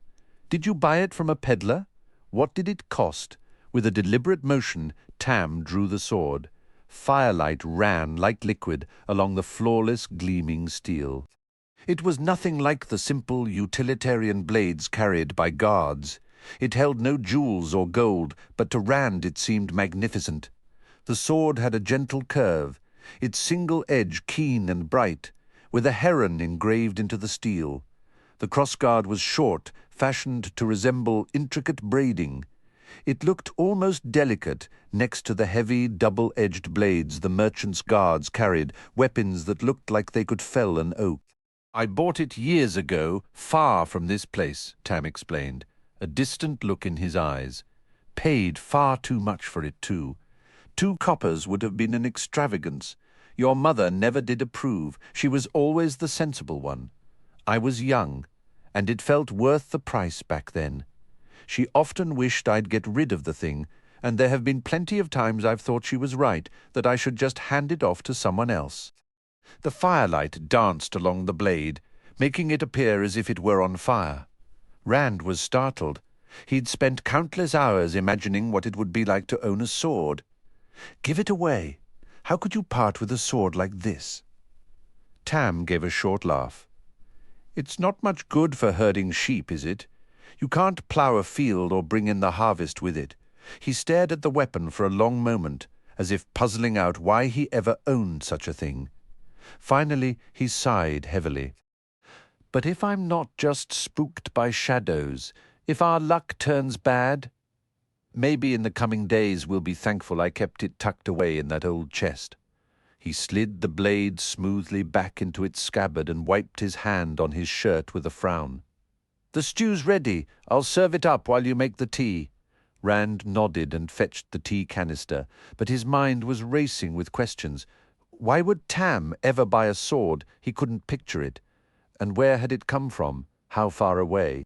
"Did you buy it from a peddler? What did it cost?" With a deliberate motion, Tam drew the sword. Firelight ran like liquid along the flawless, gleaming steel. It was nothing like the simple, utilitarian blades carried by guards. It held no jewels or gold, but to Rand it seemed magnificent. The sword had a gentle curve, its single edge keen and bright, with a heron engraved into the steel. The crossguard was short, fashioned to resemble intricate braiding. It looked almost delicate next to the heavy, double-edged blades the merchants' guards carried, weapons that looked like they could fell an oak. "I bought it years ago, far from this place," Tam explained, a distant look in his eyes. "Paid far too much for it, too. 2 coppers would have been an extravagance. Your mother never did approve. She was always the sensible one. I was young, and it felt worth the price back then. She often wished I'd get rid of the thing, and there have been plenty of times I've thought she was right, that I should just hand it off to someone else." The firelight danced along the blade, making it appear as if it were on fire. Rand was startled. He'd spent countless hours imagining what it would be like to own a sword. "Give it away. How could you part with a sword like this?" Tam gave a short laugh. "It's not much good for herding sheep, is it? You can't plough a field or bring in the harvest with it." He stared at the weapon for a long moment, as if puzzling out why he ever owned such a thing. Finally, he sighed heavily. "But if I'm not just spooked by shadows, if our luck turns bad, maybe in the coming days we'll be thankful I kept it tucked away in that old chest." He slid the blade smoothly back into its scabbard and wiped his hand on his shirt with a frown. "The stew's ready. I'll serve it up while you make the tea." Rand nodded and fetched the tea canister, but his mind was racing with questions. Why would Tam ever buy a sword? He couldn't picture it. And where had it come from? How far away?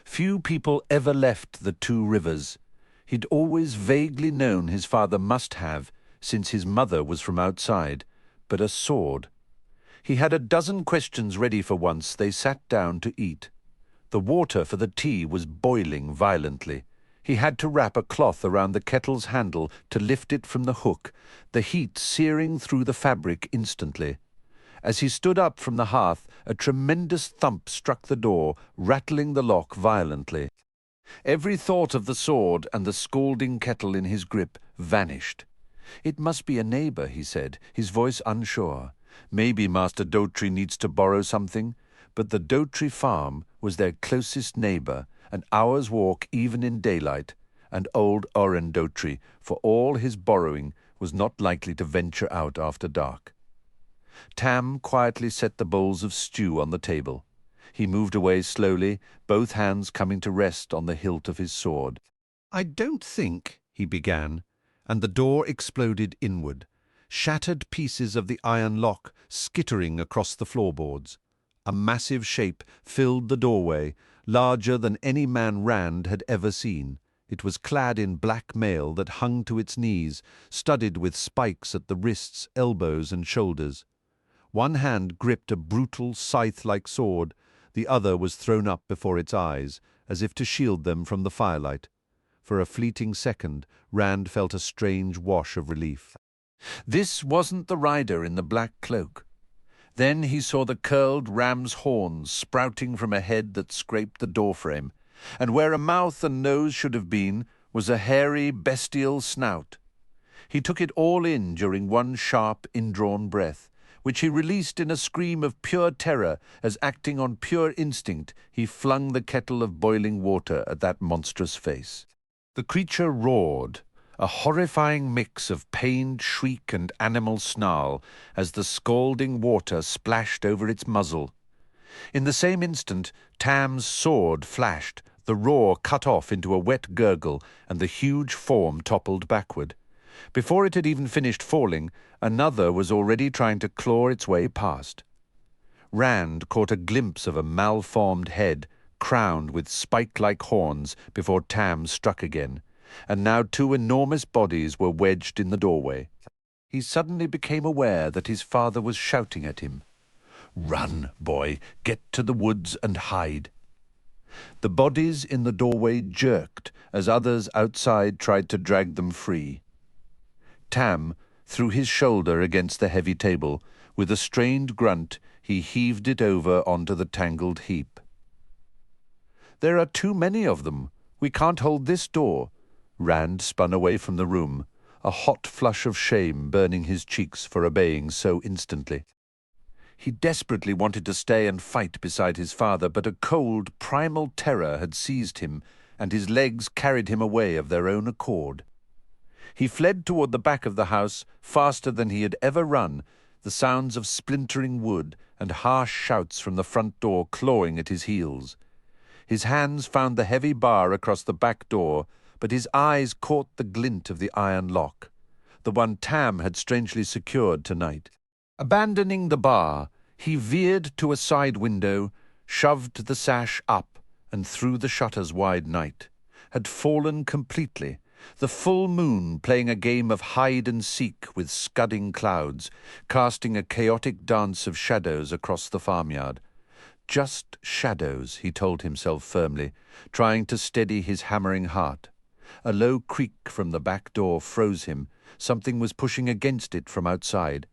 Few people ever left the two rivers. He'd always vaguely known his father must have, since his mother was from outside, but a sword. He had a dozen questions ready for once they sat down to eat. The water for the tea was boiling violently. He had to wrap a cloth around the kettle's handle to lift it from the hook, the heat searing through the fabric instantly. As he stood up from the hearth, a tremendous thump struck the door, rattling the lock violently. Every thought of the sword and the scalding kettle in his grip vanished. "It must be a neighbor," he said, his voice unsure. "Maybe Master Dotry needs to borrow something." But the Dotry farm was their closest neighbor, an hour's walk even in daylight, and old Oren Dotry, for all his borrowing, was not likely to venture out after dark. Tam quietly set the bowls of stew on the table. He moved away slowly, both hands coming to rest on the hilt of his sword. "I don't think," he began, and the door exploded inward, shattered pieces of the iron lock skittering across the floorboards. A massive shape filled the doorway, larger than any man Rand had ever seen. It was clad in black mail that hung to its knees, studded with spikes at the wrists, elbows, and shoulders. One hand gripped a brutal, scythe-like sword, the other was thrown up before its eyes, as if to shield them from the firelight. For a fleeting second, Rand felt a strange wash of relief. This wasn't the rider in the black cloak. Then he saw the curled ram's horns sprouting from a head that scraped the doorframe, and where a mouth and nose should have been was a hairy, bestial snout. He took it all in during one sharp, indrawn breath, which he released in a scream of pure terror as, acting on pure instinct, he flung the kettle of boiling water at that monstrous face. The creature roared, a horrifying mix of pained shriek and animal snarl, as the scalding water splashed over its muzzle. In the same instant, Tam's sword flashed, the roar cut off into a wet gurgle, and the huge form toppled backward. Before it had even finished falling, another was already trying to claw its way past. Rand caught a glimpse of a malformed head, crowned with spike-like horns, before Tam struck again, and now two enormous bodies were wedged in the doorway. He suddenly became aware that his father was shouting at him. "Run, boy, get to the woods and hide." The bodies in the doorway jerked as others outside tried to drag them free. Tam threw his shoulder against the heavy table. With a strained grunt, he heaved it over onto the tangled heap. "There are too many of them. We can't hold this door." Rand spun away from the room, a hot flush of shame burning his cheeks for obeying so instantly. He desperately wanted to stay and fight beside his father, but a cold, primal terror had seized him, and his legs carried him away of their own accord. He fled toward the back of the house, faster than he had ever run, the sounds of splintering wood and harsh shouts from the front door clawing at his heels. His hands found the heavy bar across the back door, but his eyes caught the glint of the iron lock, the one Tam had strangely secured tonight. Abandoning the bar, he veered to a side window, shoved the sash up, and through the shutters wide night, had fallen completely, the full moon playing a game of hide-and-seek with scudding clouds, casting a chaotic dance of shadows across the farmyard. Just shadows, he told himself firmly, trying to steady his hammering heart. A low creak from the back door froze him. Something was pushing against it from outside.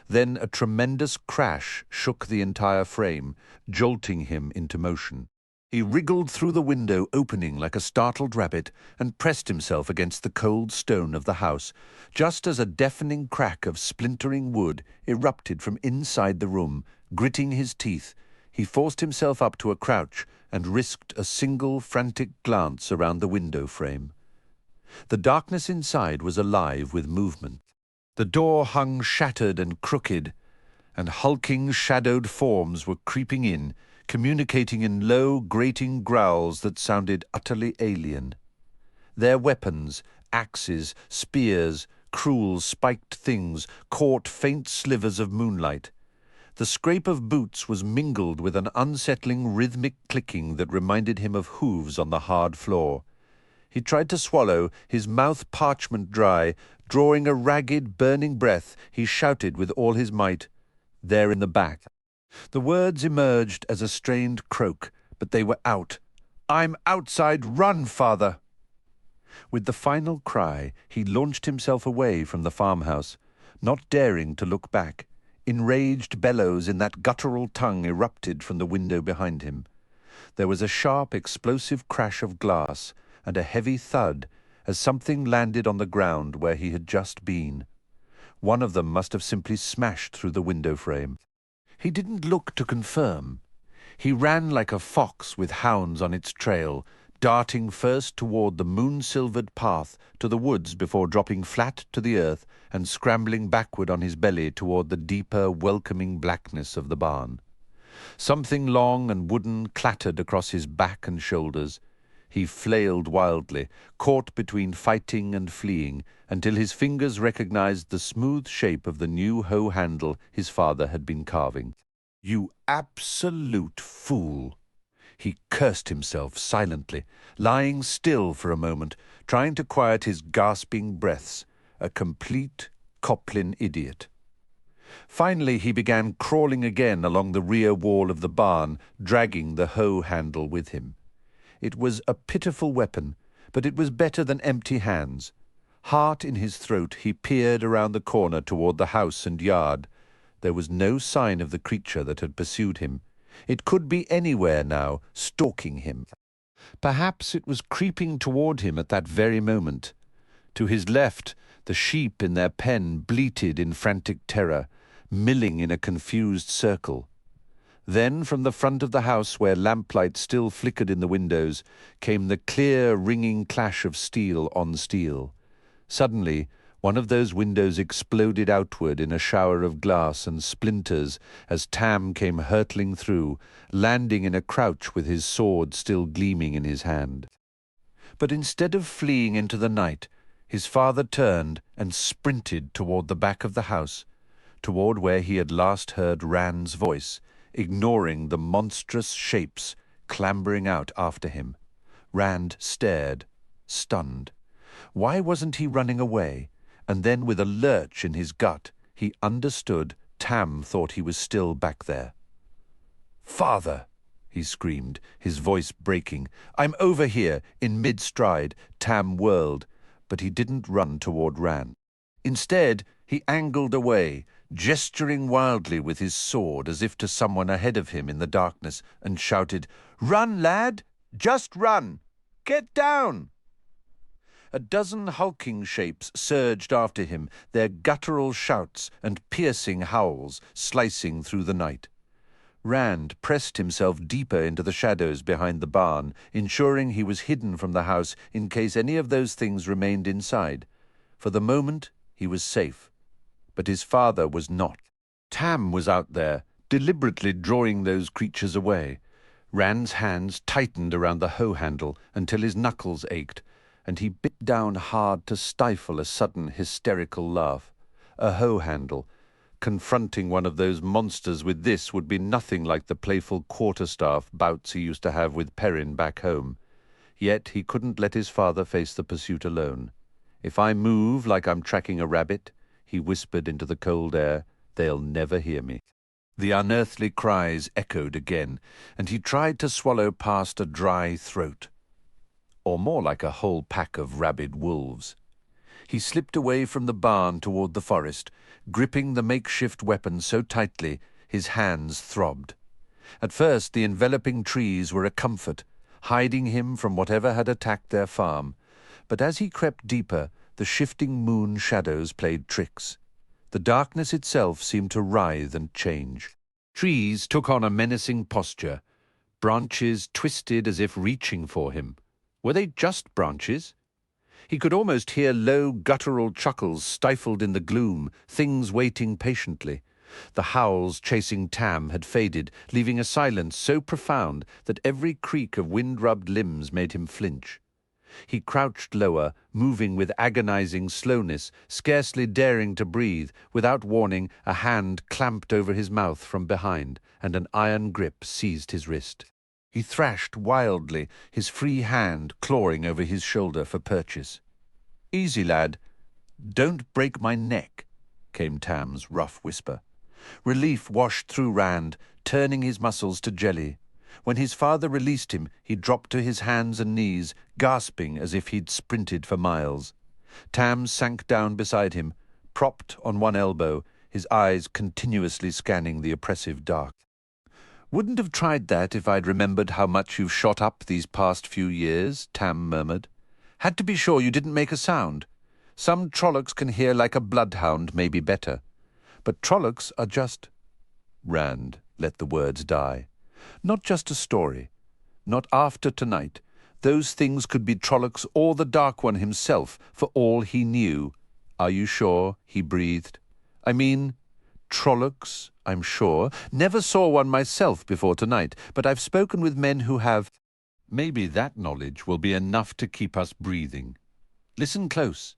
Then a tremendous crash shook the entire frame, jolting him into motion. He wriggled through the window opening like a startled rabbit and pressed himself against the cold stone of the house, just as a deafening crack of splintering wood erupted from inside the room. Gritting his teeth, he forced himself up to a crouch and risked a single frantic glance around the window frame. The darkness inside was alive with movement. The door hung shattered and crooked, and hulking, shadowed forms were creeping in, communicating in low, grating growls that sounded utterly alien. Their weapons, axes, spears, cruel, spiked things caught faint slivers of moonlight. The scrape of boots was mingled with an unsettling rhythmic clicking that reminded him of hooves on the hard floor. He tried to swallow, his mouth parchment dry. Drawing a ragged, burning breath, he shouted with all his might, "There in the back." The words emerged as a strained croak, but they were out. "I'm outside! Run, father!" With the final cry, he launched himself away from the farmhouse, not daring to look back. Enraged bellows in that guttural tongue erupted from the window behind him. There was a sharp, explosive crash of glass and a heavy thud as something landed on the ground where he had just been. One of them must have simply smashed through the window frame. He didn't look to confirm. He ran like a fox with hounds on its trail, darting first toward the moon-silvered path to the woods before dropping flat to the earth and scrambling backward on his belly toward the deeper, welcoming blackness of the barn. Something long and wooden clattered across his back and shoulders. He flailed wildly, caught between fighting and fleeing, until his fingers recognized the smooth shape of the new hoe handle his father had been carving. "You absolute fool!" He cursed himself silently, lying still for a moment, trying to quiet his gasping breaths, a complete Coplin idiot. Finally he began crawling again along the rear wall of the barn, dragging the hoe handle with him. It was a pitiful weapon, but it was better than empty hands. Heart in his throat, he peered around the corner toward the house and yard. There was no sign of the creature that had pursued him. It could be anywhere now, stalking him. Perhaps it was creeping toward him at that very moment. To his left, the sheep in their pen bleated in frantic terror, milling in a confused circle. Then, from the front of the house, where lamplight still flickered in the windows, came the clear, ringing clash of steel on steel. Suddenly, one of those windows exploded outward in a shower of glass and splinters as Tam came hurtling through, landing in a crouch with his sword still gleaming in his hand. But instead of fleeing into the night, his father turned and sprinted toward the back of the house, toward where he had last heard Rand's voice, ignoring the monstrous shapes clambering out after him. Rand stared, stunned. Why wasn't he running away? And then with a lurch in his gut, he understood Tam thought he was still back there. "Father!" he screamed, his voice breaking. "I'm over here!" In mid-stride, Tam whirled, but he didn't run toward Rand. Instead, he angled away, gesturing wildly with his sword as if to someone ahead of him in the darkness, and shouted, "Run, lad! Just run! Get down!" A dozen hulking shapes surged after him, their guttural shouts and piercing howls slicing through the night. Rand pressed himself deeper into the shadows behind the barn, ensuring he was hidden from the house in case any of those things remained inside. For the moment, he was safe. But his father was not. Tam was out there, deliberately drawing those creatures away. Rand's hands tightened around the hoe handle until his knuckles ached, and he bit down hard to stifle a sudden hysterical laugh. A hoe handle. Confronting one of those monsters with this would be nothing like the playful quarterstaff bouts he used to have with Perrin back home. Yet he couldn't let his father face the pursuit alone. "If I move like I'm tracking a rabbit," he whispered into the cold air, "they'll never hear me." The unearthly cries echoed again, and he tried to swallow past a dry throat. Or more like a whole pack of rabid wolves. He slipped away from the barn toward the forest, gripping the makeshift weapon so tightly his hands throbbed. At first the enveloping trees were a comfort, hiding him from whatever had attacked their farm, but as he crept deeper, the shifting moon shadows played tricks. The darkness itself seemed to writhe and change. Trees took on a menacing posture. Branches twisted as if reaching for him. Were they just branches? He could almost hear low, guttural chuckles stifled in the gloom, things waiting patiently. The howls chasing Tam had faded, leaving a silence so profound that every creak of wind-rubbed limbs made him flinch. He crouched lower, moving with agonizing slowness, scarcely daring to breathe. Without warning, a hand clamped over his mouth from behind, and an iron grip seized his wrist. He thrashed wildly, his free hand clawing over his shoulder for purchase. "Easy, lad. Don't break my neck," came Tam's rough whisper. Relief washed through Rand, turning his muscles to jelly. When his father released him, he dropped to his hands and knees, gasping as if he'd sprinted for miles. Tam sank down beside him, propped on one elbow, his eyes continuously scanning the oppressive dark. "Wouldn't have tried that if I'd remembered how much you've shot up these past few years," Tam murmured. "Had to be sure you didn't make a sound. Some Trollocs can hear like a bloodhound, maybe better. But Trollocs are just—" Rand let the words die. "Not just a story. Not after tonight. Those things could be Trollocs or the Dark One himself, for all he knew." "Are you sure?" he breathed. "I mean, Trollocs, I'm sure. Never saw one myself before tonight, but I've spoken with men who have. Maybe that knowledge will be enough to keep us breathing. Listen close.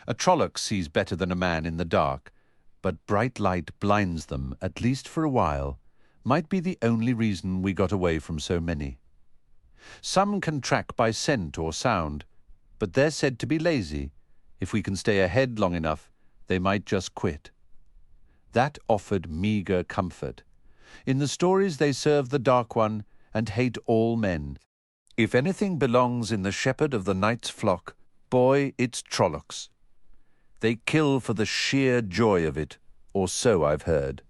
A Trolloc sees better than a man in the dark, but bright light blinds them, at least for a while. Might be the only reason we got away from so many. Some can track by scent or sound, but they're said to be lazy. If we can stay ahead long enough, they might just quit." That offered meagre comfort. In the stories they serve the Dark One and hate all men. If anything belongs in the shepherd of the night's flock, boy, it's Trollocs. They kill for the sheer joy of it, or so I've heard.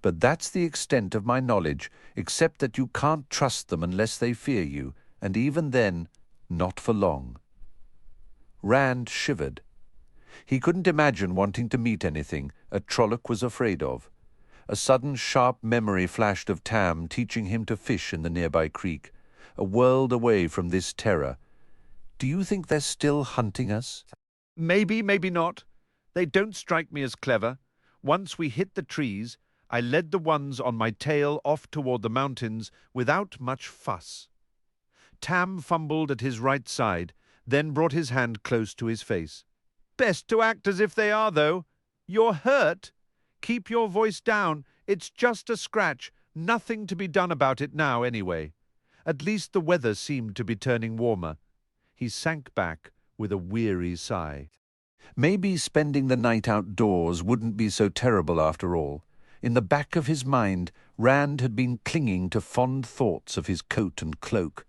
But that's the extent of my knowledge, except that you can't trust them unless they fear you, and even then, not for long. Rand shivered. He couldn't imagine wanting to meet anything a Trolloc was afraid of. A sudden sharp memory flashed of Tam teaching him to fish in the nearby creek, a world away from this terror. "Do you think they're still hunting us?" Maybe, maybe not. They don't strike me as clever. Once we hit the trees, I led the ones on my tail off toward the mountains without much fuss. Tam fumbled at his right side, then brought his hand close to his face. "Best to act as if they are, though. You're hurt. Keep your voice down. It's just a scratch. Nothing to be done about it now, anyway." At least the weather seemed to be turning warmer. He sank back with a weary sigh. Maybe spending the night outdoors wouldn't be so terrible after all. In the back of his mind, Rand had been clinging to fond thoughts of his coat and cloak.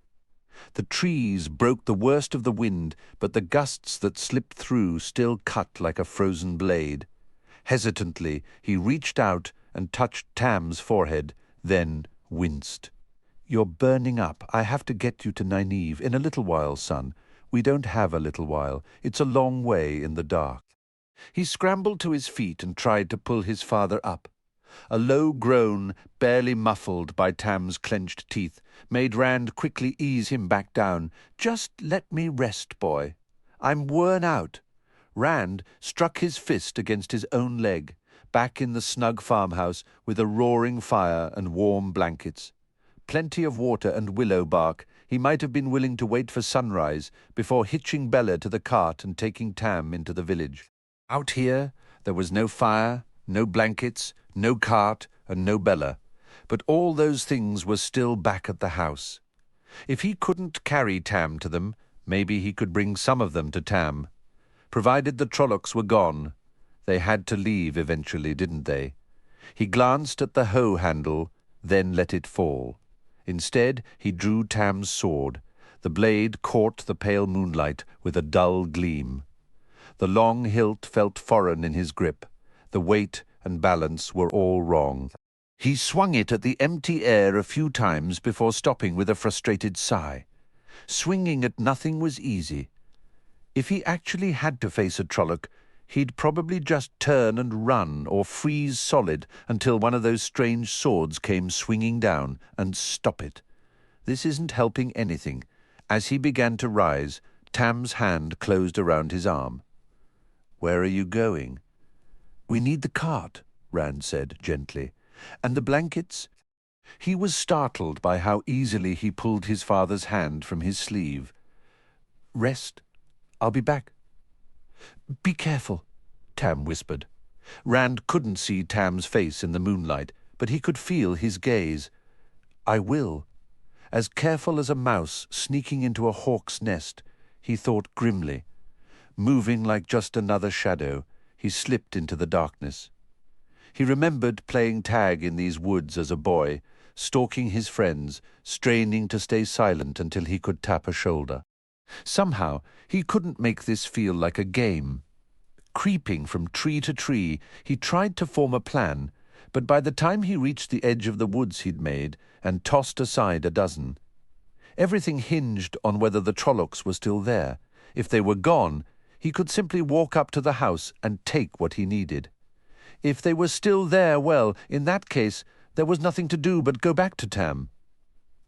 The trees broke the worst of the wind, but the gusts that slipped through still cut like a frozen blade. Hesitantly, he reached out and touched Tam's forehead, then winced. "You're burning up. I have to get you to Nynaeve in a little while, son. We don't have a little while. It's a long way in the dark." He scrambled to his feet and tried to pull his father up. A low groan, barely muffled by Tam's clenched teeth, made Rand quickly ease him back down. "Just let me rest, boy. I'm worn out." Rand struck his fist against his own leg, back in the snug farmhouse with a roaring fire and warm blankets. Plenty of water and willow bark. He might have been willing to wait for sunrise before hitching Bella to the cart and taking Tam into the village. Out here, there was no fire, no blankets, no cart, and no Bella. But all those things were still back at the house. If he couldn't carry Tam to them, maybe he could bring some of them to Tam. Provided the Trollocs were gone. They had to leave eventually, didn't they? He glanced at the hoe handle, then let it fall. Instead, he drew Tam's sword. The blade caught the pale moonlight with a dull gleam. The long hilt felt foreign in his grip. The weight and balance were all wrong. He swung it at the empty air a few times before stopping with a frustrated sigh. Swinging at nothing was easy. If he actually had to face a Trolloc, he'd probably just turn and run or freeze solid until one of those strange swords came swinging down and stop it. This isn't helping anything. As he began to rise, Tam's hand closed around his arm. "Where are you going?" "We need the cart," Rand said gently. "And the blankets?" He was startled by how easily he pulled his father's hand from his sleeve. Rest. I'll be back." "Be careful," Tam whispered. Rand couldn't see Tam's face in the moonlight, but he could feel his gaze. "I will." As careful as a mouse sneaking into a hawk's nest, he thought grimly. Moving like just another shadow, he slipped into the darkness. He remembered playing tag in these woods as a boy, stalking his friends, straining to stay silent until he could tap a shoulder. Somehow, he couldn't make this feel like a game. Creeping from tree to tree, he tried to form a plan, but by the time he reached the edge of the woods he'd made and tossed aside a dozen, everything hinged on whether the Trollocs were still there. If they were gone, he could simply walk up to the house and take what he needed. If they were still there, well, in that case, there was nothing to do but go back to Tam.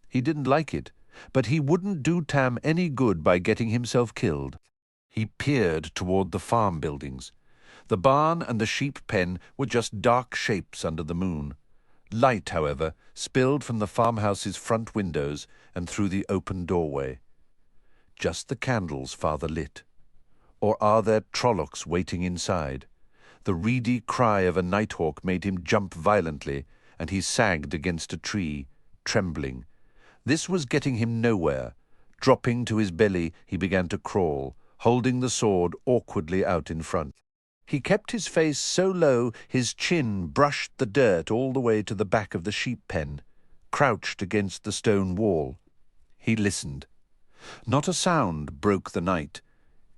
He didn't like it, but he wouldn't do Tam any good by getting himself killed. He peered toward the farm buildings. The barn and the sheep pen were just dark shapes under the moon. Light, however, spilled from the farmhouse's front windows and through the open doorway. Just the candles father lit. Or are there Trollocs waiting inside? The reedy cry of a nighthawk made him jump violently, and he sagged against a tree, trembling. This was getting him nowhere. Dropping to his belly, he began to crawl, holding the sword awkwardly out in front. He kept his face so low his chin brushed the dirt all the way to the back of the sheep pen, crouched against the stone wall. He listened. Not a sound broke the night.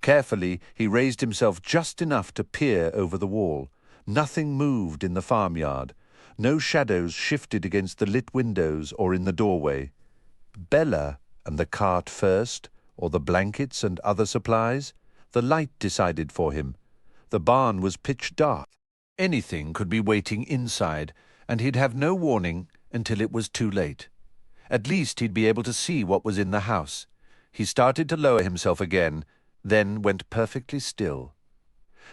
Carefully, he raised himself just enough to peer over the wall. Nothing moved in the farmyard. No shadows shifted against the lit windows or in the doorway. Bella and the cart first, or the blankets and other supplies? The light decided for him. The barn was pitch dark. Anything could be waiting inside, and he'd have no warning until it was too late. At least he'd be able to see what was in the house. He started to lower himself again, then went perfectly still.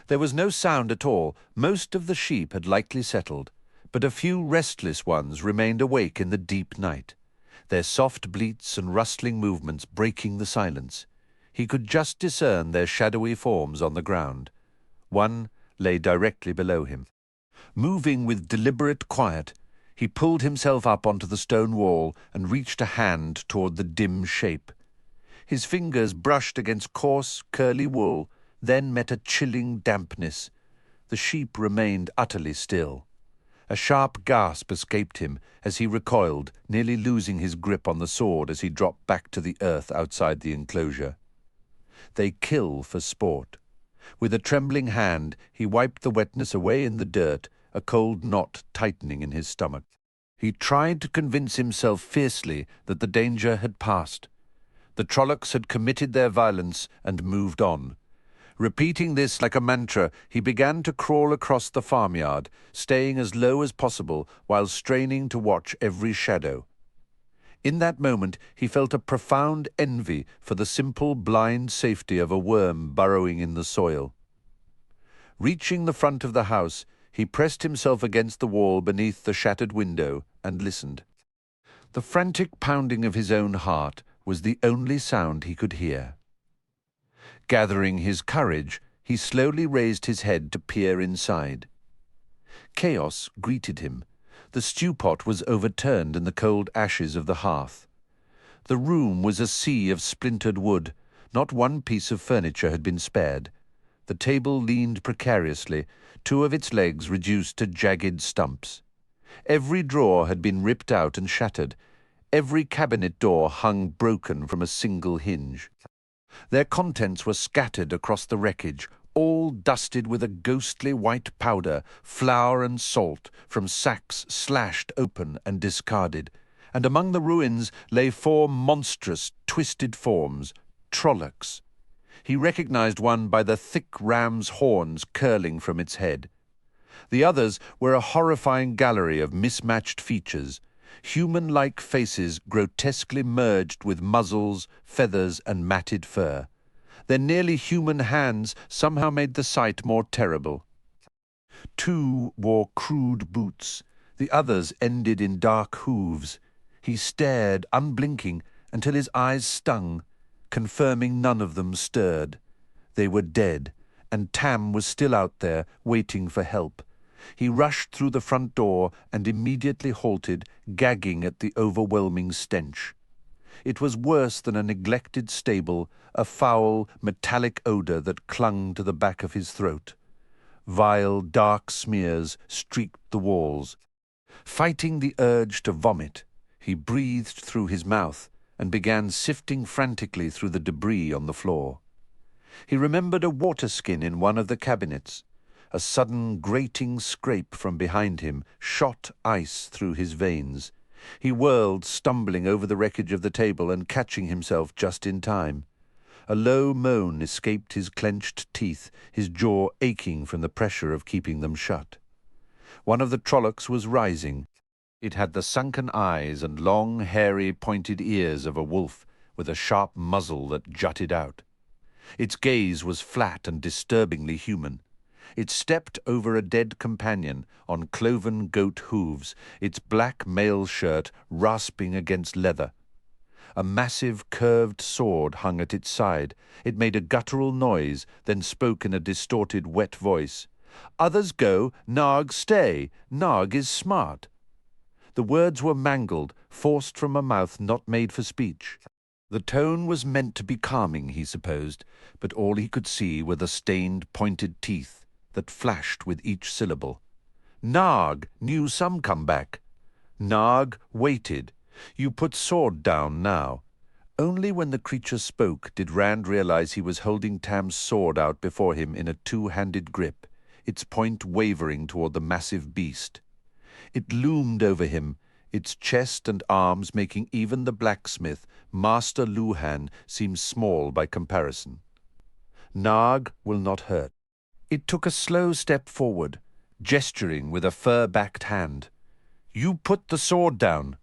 There was no sound at all. Most of the sheep had likely settled, but a few restless ones remained awake in the deep night, their soft bleats and rustling movements breaking the silence. He could just discern their shadowy forms on the ground. One lay directly below him. Moving with deliberate quiet, he pulled himself up onto the stone wall and reached a hand toward the dim shape. His fingers brushed against coarse, curly wool, then met a chilling dampness. The sheep remained utterly still. A sharp gasp escaped him as he recoiled, nearly losing his grip on the sword as he dropped back to the earth outside the enclosure. They kill for sport. With a trembling hand, he wiped the wetness away in the dirt, a cold knot tightening in his stomach. He tried to convince himself fiercely that the danger had passed. The Trollocs had committed their violence and moved on. Repeating this like a mantra, he began to crawl across the farmyard, staying as low as possible while straining to watch every shadow. In that moment, he felt a profound envy for the simple, blind safety of a worm burrowing in the soil. Reaching the front of the house, he pressed himself against the wall beneath the shattered window and listened. The frantic pounding of his own heart was the only sound he could hear. Gathering his courage, he slowly raised his head to peer inside. Chaos greeted him. The stew pot was overturned in the cold ashes of the hearth. The room was a sea of splintered wood. Not one piece of furniture had been spared. The table leaned precariously, two of its legs reduced to jagged stumps. Every drawer had been ripped out and shattered. Every cabinet door hung broken from a single hinge. Their contents were scattered across the wreckage, all dusted with a ghostly white powder, flour and salt, from sacks slashed open and discarded. And among the ruins lay four monstrous, twisted forms, Trollocs. He recognized one by the thick ram's horns curling from its head. The others were a horrifying gallery of mismatched features, human-like faces grotesquely merged with muzzles, feathers, and matted fur. Their nearly human hands somehow made the sight more terrible. Two wore crude boots. The others ended in dark hooves. He stared, unblinking, until his eyes stung. confirming none of them stirred. They were dead, and Tam was still out there, waiting for help. He rushed through the front door and immediately halted, gagging at the overwhelming stench. It was worse than a neglected stable, a foul, metallic odor that clung to the back of his throat. Vile, dark smears streaked the walls. Fighting the urge to vomit, he breathed through his mouth and began sifting frantically through the debris on the floor. He remembered a water skin in one of the cabinets. A sudden grating scrape from behind him shot ice through his veins. He whirled, stumbling over the wreckage of the table and catching himself just in time. A low moan escaped his clenched teeth, his jaw aching from the pressure of keeping them shut. One of the Trollocs was rising. It had the sunken eyes and long, hairy, pointed ears of a wolf, with a sharp muzzle that jutted out. Its gaze was flat and disturbingly human. It stepped over a dead companion on cloven goat hooves, its black mail shirt rasping against leather. A massive curved sword hung at its side. It made a guttural noise, then spoke in a distorted, wet voice. "Others go, Narg stay. Narg is smart." The words were mangled, forced from a mouth not made for speech. The tone was meant to be calming, he supposed, but all he could see were the stained, pointed teeth that flashed with each syllable. Narg knew some come back. Narg waited. You put sword down now. Only when the creature spoke did Rand realize he was holding Tam's sword out before him in a two-handed grip, its point wavering toward the massive beast. It loomed over him, its chest and arms making even the blacksmith, Master Luhan, seem small by comparison. Narg will not hurt. It took a slow step forward, gesturing with a fur-backed hand. "You put the sword down."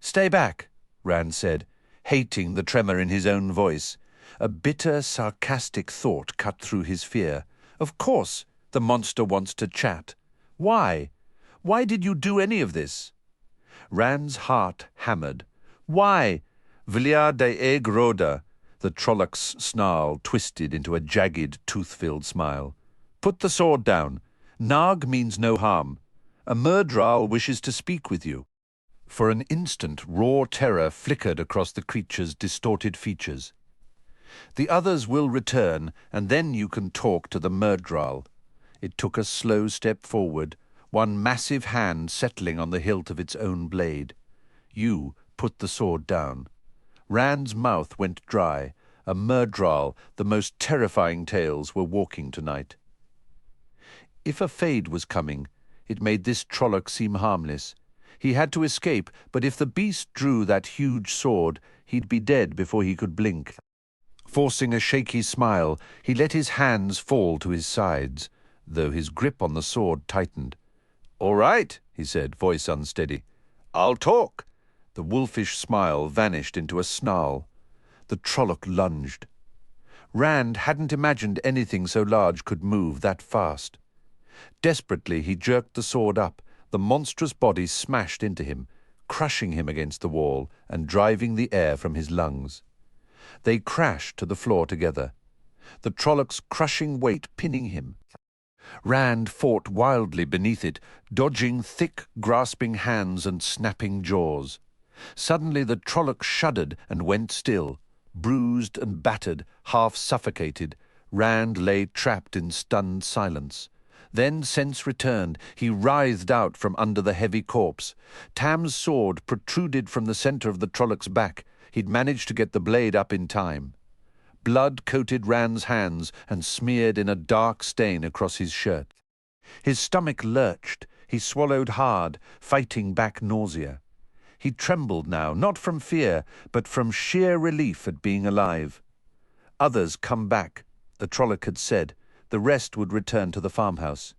"Stay back," Rand said, hating the tremor in his own voice. A bitter, sarcastic thought cut through his fear. Of course, the monster wants to chat. Why? Why did you do any of this? Rand's heart hammered. Why? Vilja de eg roda. The Trolloc's snarl twisted into a jagged, tooth-filled smile. "Put the sword down. Narg means no harm. A Myrddraal wishes to speak with you." For an instant, raw terror flickered across the creature's distorted features. "The others will return, and then you can talk to the Myrddraal." It took a slow step forward, one massive hand settling on the hilt of its own blade. "You put the sword down." Rand's mouth went dry. A Myrddraal, the most terrifying tales, were walking tonight. If a Fade was coming, it made this Trolloc seem harmless. He had to escape, but if the beast drew that huge sword, he'd be dead before he could blink. Forcing a shaky smile, he let his hands fall to his sides, though his grip on the sword tightened. "All right," he said, voice unsteady. "I'll talk." The wolfish smile vanished into a snarl. The Trolloc lunged. Rand hadn't imagined anything so large could move that fast. Desperately, he jerked the sword up. The monstrous body smashed into him, crushing him against the wall and driving the air from his lungs. They crashed to the floor together, the Trolloc's crushing weight pinning him. Rand fought wildly beneath it, dodging thick, grasping hands and snapping jaws. Suddenly the Trolloc shuddered and went still. Bruised and battered, half suffocated, Rand lay trapped in stunned silence. Then sense returned. He writhed out from under the heavy corpse. Tam's sword protruded from the center of the Trolloc's back. He'd managed to get the blade up in time. Blood coated Rand's hands and smeared in a dark stain across his shirt. His stomach lurched. He swallowed hard, fighting back nausea. He trembled now, not from fear, but from sheer relief at being alive. Others come back, the Trolloc had said. The rest would return to the farmhouse.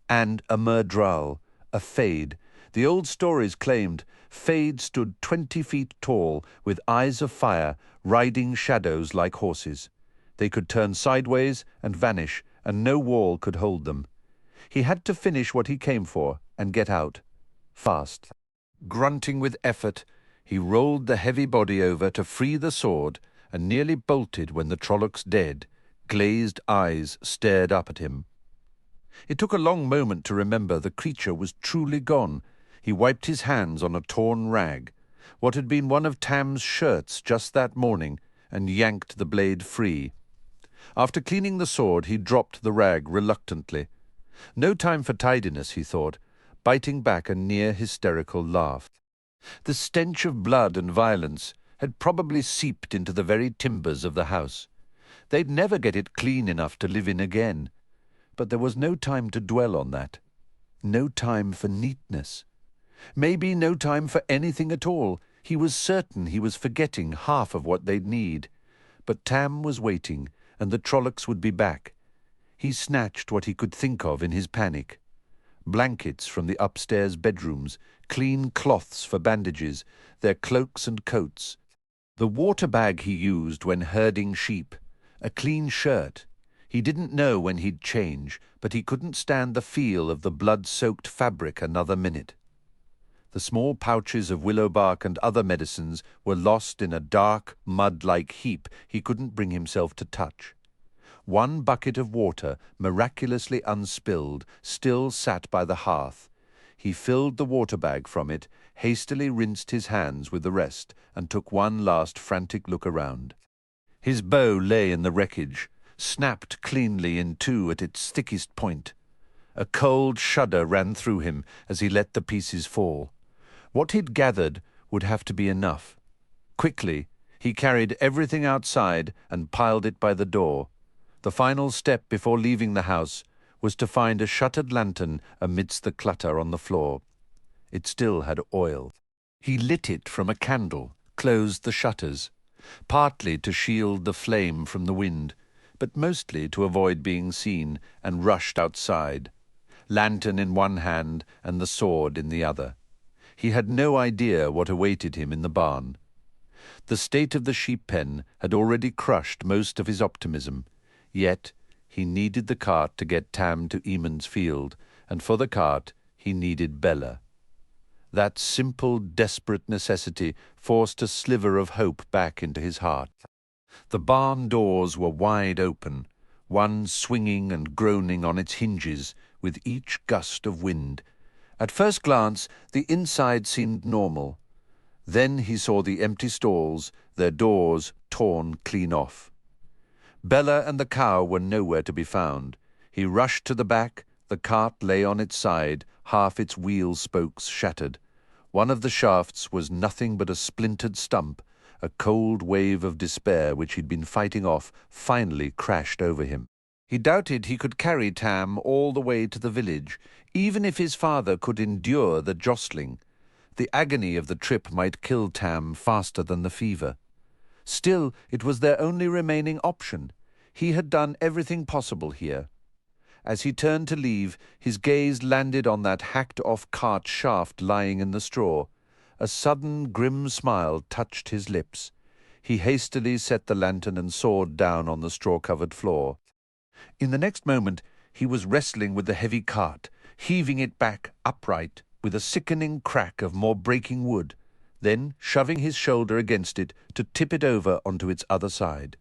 And a Myrddraal, a Fade. The old stories claimed Fade stood 20 feet tall, with eyes of fire, riding shadows like horses. They could turn sideways and vanish, and no wall could hold them. He had to finish what he came for and get out. Fast. Grunting with effort, he rolled the heavy body over to free the sword and nearly bolted when the Trollocs dead, glazed eyes stared up at him. It took a long moment to remember the creature was truly gone. He wiped his hands on a torn rag, what had been one of Tam's shirts just that morning, and yanked the blade free. After cleaning the sword, he dropped the rag reluctantly. No time for tidiness, he thought, biting back a near hysterical laugh. The stench of blood and violence had probably seeped into the very timbers of the house. They'd never get it clean enough to live in again. But there was no time to dwell on that. No time for neatness. Maybe no time for anything at all. He was certain he was forgetting half of what they'd need. But Tam was waiting, and the Trollocs would be back. He snatched what he could think of in his panic. Blankets from the upstairs bedrooms, clean cloths for bandages, their cloaks and coats. The water bag he used when herding sheep. A clean shirt. He didn't know when he'd change, but he couldn't stand the feel of the blood-soaked fabric another minute. The small pouches of willow bark and other medicines were lost in a dark, mud-like heap he couldn't bring himself to touch. One bucket of water, miraculously unspilled, still sat by the hearth. He filled the water bag from it, hastily rinsed his hands with the rest, and took one last frantic look around. His bow lay in the wreckage, snapped cleanly in two at its thickest point. A cold shudder ran through him as he let the pieces fall. What he'd gathered would have to be enough. Quickly, he carried everything outside and piled it by the door. The final step before leaving the house was to find a shuttered lantern amidst the clutter on the floor. It still had oil. He lit it from a candle, closed the shutters, partly to shield the flame from the wind, but mostly to avoid being seen, and rushed outside, lantern in one hand and the sword in the other. He had no idea what awaited him in the barn. The state of the sheep pen had already crushed most of his optimism, yet he needed the cart to get Tam to Eamon's Field, and for the cart he needed Bella. That simple, desperate necessity forced a sliver of hope back into his heart. The barn doors were wide open, one swinging and groaning on its hinges with each gust of wind. At first glance, the inside seemed normal. Then he saw the empty stalls, their doors torn clean off. Bella and the cow were nowhere to be found. He rushed to the back. The cart lay on its side, half its wheel spokes shattered. One of the shafts was nothing but a splintered stump. A cold wave of despair which he'd been fighting off finally crashed over him. He doubted he could carry Tam all the way to the village, even if his father could endure the jostling. The agony of the trip might kill Tam faster than the fever. Still, it was their only remaining option. He had done everything possible here. As he turned to leave, his gaze landed on that hacked-off cart shaft lying in the straw. A sudden, grim smile touched his lips. He hastily set the lantern and sword down on the straw-covered floor. In the next moment, he was wrestling with the heavy cart, heaving it back upright with a sickening crack of more breaking wood, then shoving his shoulder against it to tip it over onto its other side.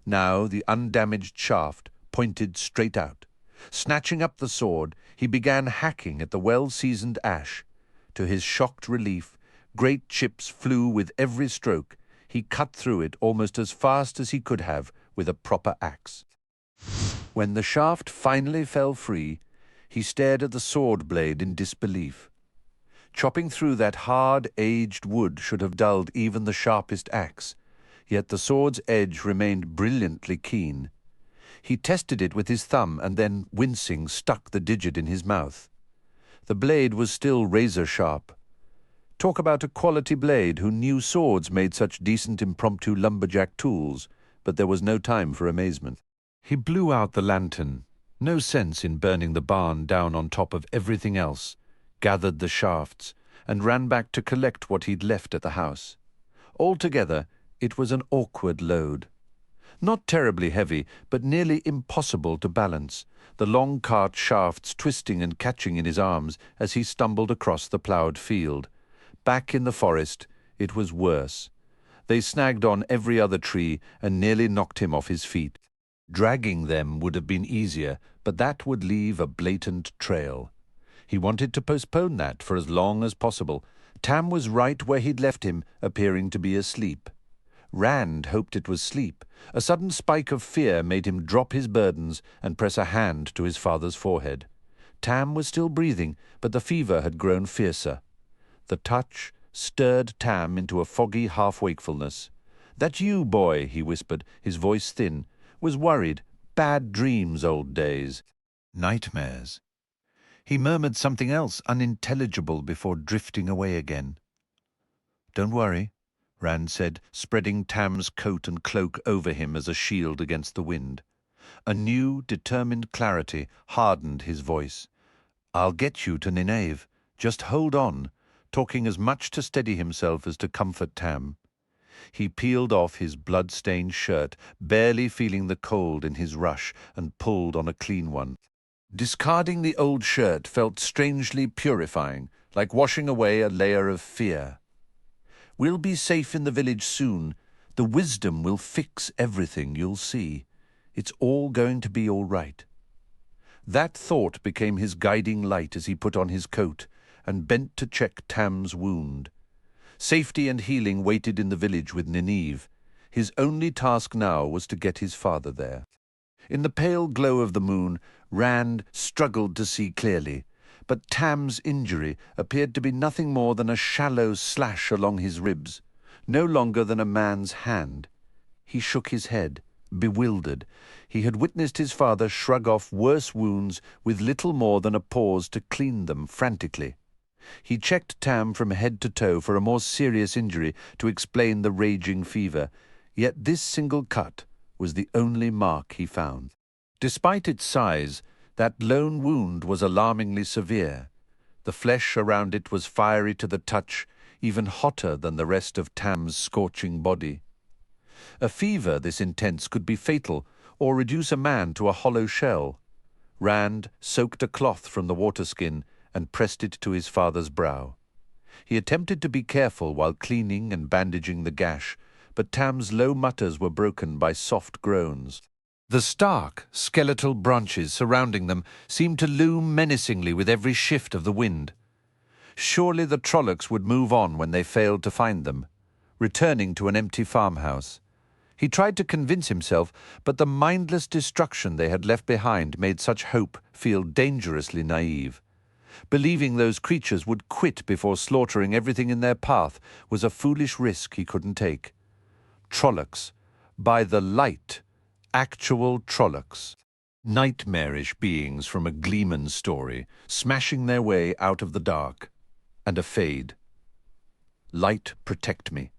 Now the undamaged shaft pointed straight out. Snatching up the sword, he began hacking at the well-seasoned ash. To his shocked relief, great chips flew with every stroke. He cut through it almost as fast as he could have with a proper axe. When the shaft finally fell free, he stared at the sword blade in disbelief. Chopping through that hard, aged wood should have dulled even the sharpest axe, yet the sword's edge remained brilliantly keen. He tested it with his thumb and then, wincing, stuck the digit in his mouth. The blade was still razor-sharp. Talk about a quality blade who knew swords made such decent impromptu lumberjack tools, but there was no time for amazement. He blew out the lantern. No sense in burning the barn down on top of everything else, gathered the shafts, and ran back to collect what he'd left at the house. Altogether, it was an awkward load. Not terribly heavy, but nearly impossible to balance, the long cart shafts twisting and catching in his arms as he stumbled across the ploughed field. Back in the forest, it was worse. They snagged on every other tree and nearly knocked him off his feet. Dragging them would have been easier, but that would leave a blatant trail. He wanted to postpone that for as long as possible. Tam was right where he'd left him, appearing to be asleep. Rand hoped it was sleep. A sudden spike of fear made him drop his burdens and press a hand to his father's forehead. Tam was still breathing, but the fever had grown fiercer. The touch stirred Tam into a foggy half-wakefulness. "That you, boy," he whispered, his voice thin. "Was worried. Bad dreams, old days." Nightmares. He murmured something else, unintelligible, before drifting away again. "Don't worry," Rand said, spreading Tam's coat and cloak over him as a shield against the wind. A new, determined clarity hardened his voice. "I'll get you to Nineveh. Just hold on," talking as much to steady himself as to comfort Tam. He peeled off his blood-stained shirt, barely feeling the cold in his rush, and pulled on a clean one. Discarding the old shirt felt strangely purifying, like washing away a layer of fear. "We'll be safe in the village soon. The wisdom will fix everything, you'll see. It's all going to be all right." That thought became his guiding light as he put on his coat and bent to check Tam's wound. Safety and healing waited in the village with Nineveh. His only task now was to get his father there. In the pale glow of the moon, Rand struggled to see clearly, but Tam's injury appeared to be nothing more than a shallow slash along his ribs, no longer than a man's hand. He shook his head, bewildered. He had witnessed his father shrug off worse wounds with little more than a pause to clean them frantically. He checked Tam from head to toe for a more serious injury to explain the raging fever, yet this single cut was the only mark he found. Despite its size, that lone wound was alarmingly severe. The flesh around it was fiery to the touch, even hotter than the rest of Tam's scorching body. A fever this intense could be fatal, or reduce a man to a hollow shell. Rand soaked a cloth from the waterskin and pressed it to his father's brow. He attempted to be careful while cleaning and bandaging the gash, but Tam's low mutters were broken by soft groans. The stark, skeletal branches surrounding them seemed to loom menacingly with every shift of the wind. Surely the Trollocs would move on when they failed to find them, returning to an empty farmhouse. He tried to convince himself, but the mindless destruction they had left behind made such hope feel dangerously naive. Believing those creatures would quit before slaughtering everything in their path was a foolish risk he couldn't take. Trollocs, by the light, actual Trollocs. Nightmarish beings from a Gleeman story, smashing their way out of the dark. And a fade. Light, protect me.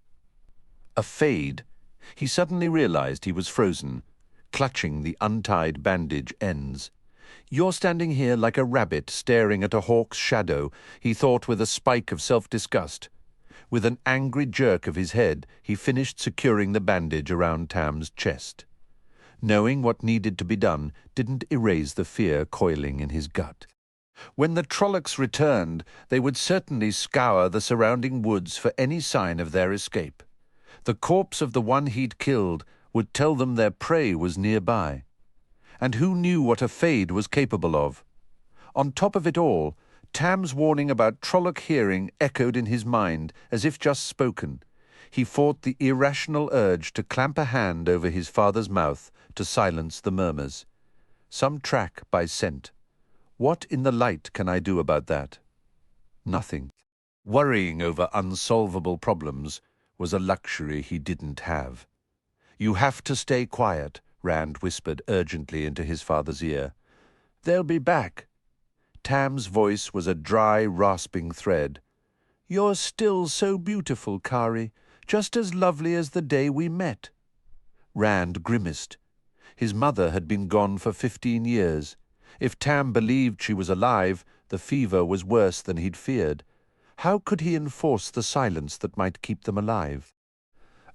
A fade. He suddenly realized he was frozen, clutching the untied bandage ends. "You're standing here like a rabbit staring at a hawk's shadow," he thought with a spike of self-disgust. With an angry jerk of his head, he finished securing the bandage around Tam's chest. Knowing what needed to be done didn't erase the fear coiling in his gut. When the Trollocs returned, they would certainly scour the surrounding woods for any sign of their escape. The corpse of the one he'd killed would tell them their prey was nearby. And who knew what a fade was capable of? On top of it all, Tam's warning about Trolloc hearing echoed in his mind as if just spoken. He fought the irrational urge to clamp a hand over his father's mouth to silence the murmurs. Some track by scent. What in the light can I do about that? Nothing. Worrying over unsolvable problems was a luxury he didn't have. "You have to stay quiet," Rand whispered urgently into his father's ear. "They'll be back." Tam's voice was a dry, rasping thread. "You're still so beautiful, Kari, just as lovely as the day we met." Rand grimaced. His mother had been gone for 15 years. If Tam believed she was alive, the fever was worse than he'd feared. How could he enforce the silence that might keep them alive?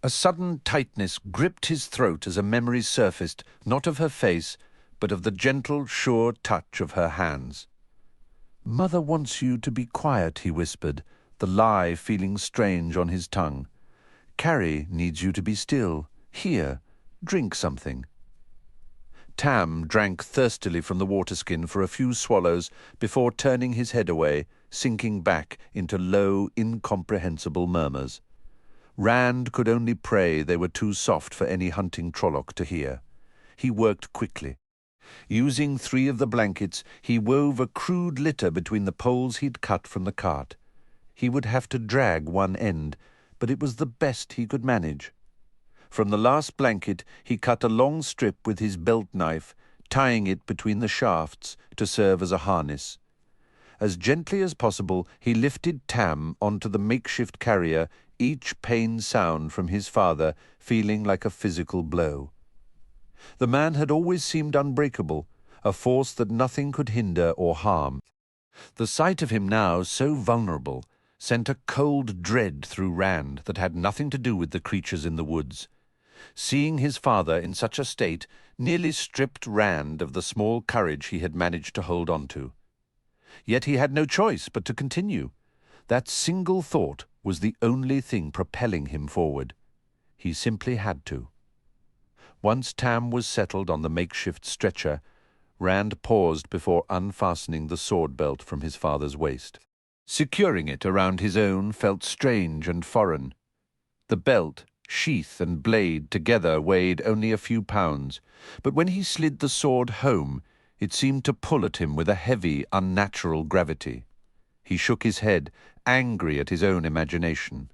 A sudden tightness gripped his throat as a memory surfaced, not of her face, but of the gentle, sure touch of her hands. "Mother wants you to be quiet," he whispered, the lie feeling strange on his tongue. Carrie needs you to be still. Here, drink something." Tam drank thirstily from the waterskin for a few swallows before turning his head away, sinking back into low, incomprehensible murmurs. Rand could only pray they were too soft for any hunting Trolloc to hear. He worked quickly. Using 3 of the blankets, he wove a crude litter between the poles he'd cut from the cart. He would have to drag one end, but it was the best he could manage. From the last blanket, he cut a long strip with his belt knife, tying it between the shafts to serve as a harness. As gently as possible, he lifted Tam onto the makeshift carrier, each pain sound from his father feeling like a physical blow. The man had always seemed unbreakable, a force that nothing could hinder or harm. The sight of him now, so vulnerable, sent a cold dread through Rand that had nothing to do with the creatures in the woods. Seeing his father in such a state nearly stripped Rand of the small courage he had managed to hold on to. Yet he had no choice but to continue. That single thought was the only thing propelling him forward. He simply had to. Once Tam was settled on the makeshift stretcher, Rand paused before unfastening the sword belt from his father's waist. Securing it around his own felt strange and foreign. The belt, sheath and blade together weighed only a few pounds, but when he slid the sword home, it seemed to pull at him with a heavy, unnatural gravity. He shook his head, angry at his own imagination.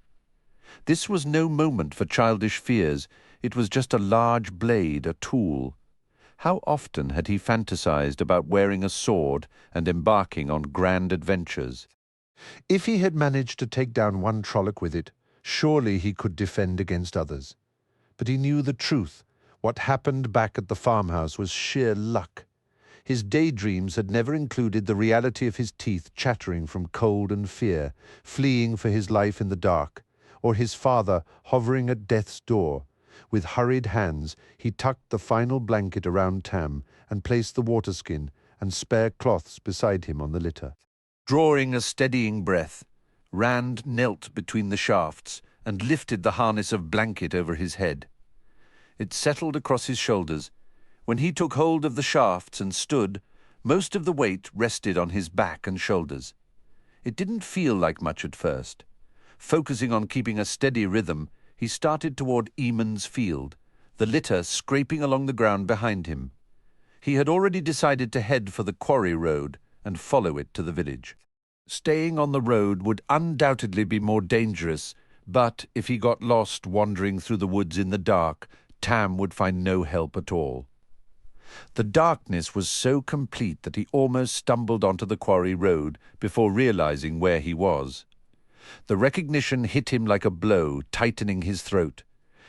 This was no moment for childish fears. It was just a large blade, a tool. How often had he fantasized about wearing a sword and embarking on grand adventures? If he had managed to take down one Trolloc with it, surely he could defend against others. But he knew the truth. What happened back at the farmhouse was sheer luck. His daydreams had never included the reality of his teeth chattering from cold and fear, fleeing for his life in the dark, or his father hovering at death's door. With hurried hands, he tucked the final blanket around Tam and placed the waterskin and spare cloths beside him on the litter. Drawing a steadying breath, Rand knelt between the shafts and lifted the harness of blanket over his head. It settled across his shoulders. When he took hold of the shafts and stood, most of the weight rested on his back and shoulders. It didn't feel like much at first. Focusing on keeping a steady rhythm, he started toward Eamon's field, the litter scraping along the ground behind him. He had already decided to head for the quarry road and follow it to the village. Staying on the road would undoubtedly be more dangerous, but if he got lost wandering through the woods in the dark, Tam would find no help at all. The darkness was so complete that he almost stumbled onto the quarry road before realizing where he was. The recognition hit him like a blow, tightening his throat.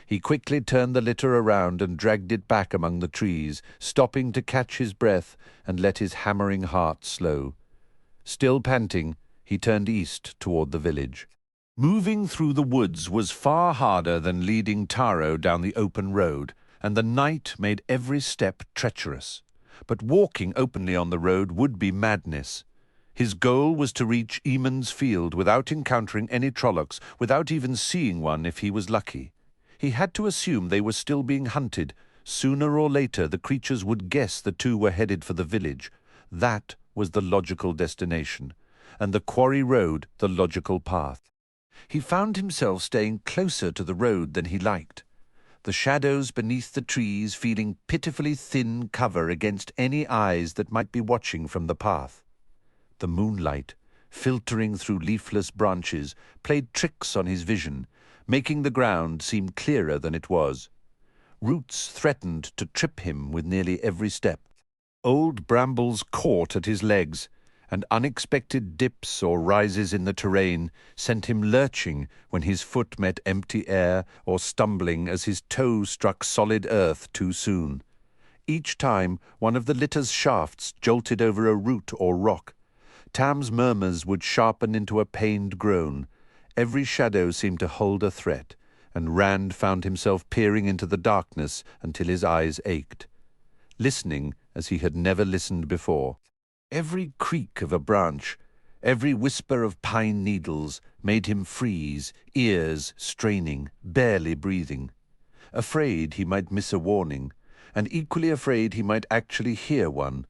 He quickly turned the litter around and dragged it back among the trees, stopping to catch his breath and let his hammering heart slow. Still panting, he turned east toward the village. Moving through the woods was far harder than leading Taro down the open road, and the night made every step treacherous. But walking openly on the road would be madness. His goal was to reach Eamon's field without encountering any Trollocs, without even seeing one if he was lucky. He had to assume they were still being hunted. Sooner or later the creatures would guess the two were headed for the village. That was the logical destination, and the quarry road the logical path. He found himself staying closer to the road than he liked. The shadows beneath the trees feeling pitifully thin cover against any eyes that might be watching from the path. The moonlight, filtering through leafless branches, played tricks on his vision, making the ground seem clearer than it was. Roots threatened to trip him with nearly every step. Old brambles caught at his legs, and unexpected dips or rises in the terrain sent him lurching when his foot met empty air or stumbling as his toe struck solid earth too soon. Each time, one of the litter's shafts jolted over a root or rock. Tam's murmurs would sharpen into a pained groan. Every shadow seemed to hold a threat, and Rand found himself peering into the darkness until his eyes ached, listening as he had never listened before. Every creak of a branch, Every whisper of pine needles made him freeze, ears straining, barely breathing. Afraid he might miss a warning, and equally afraid he might actually hear one.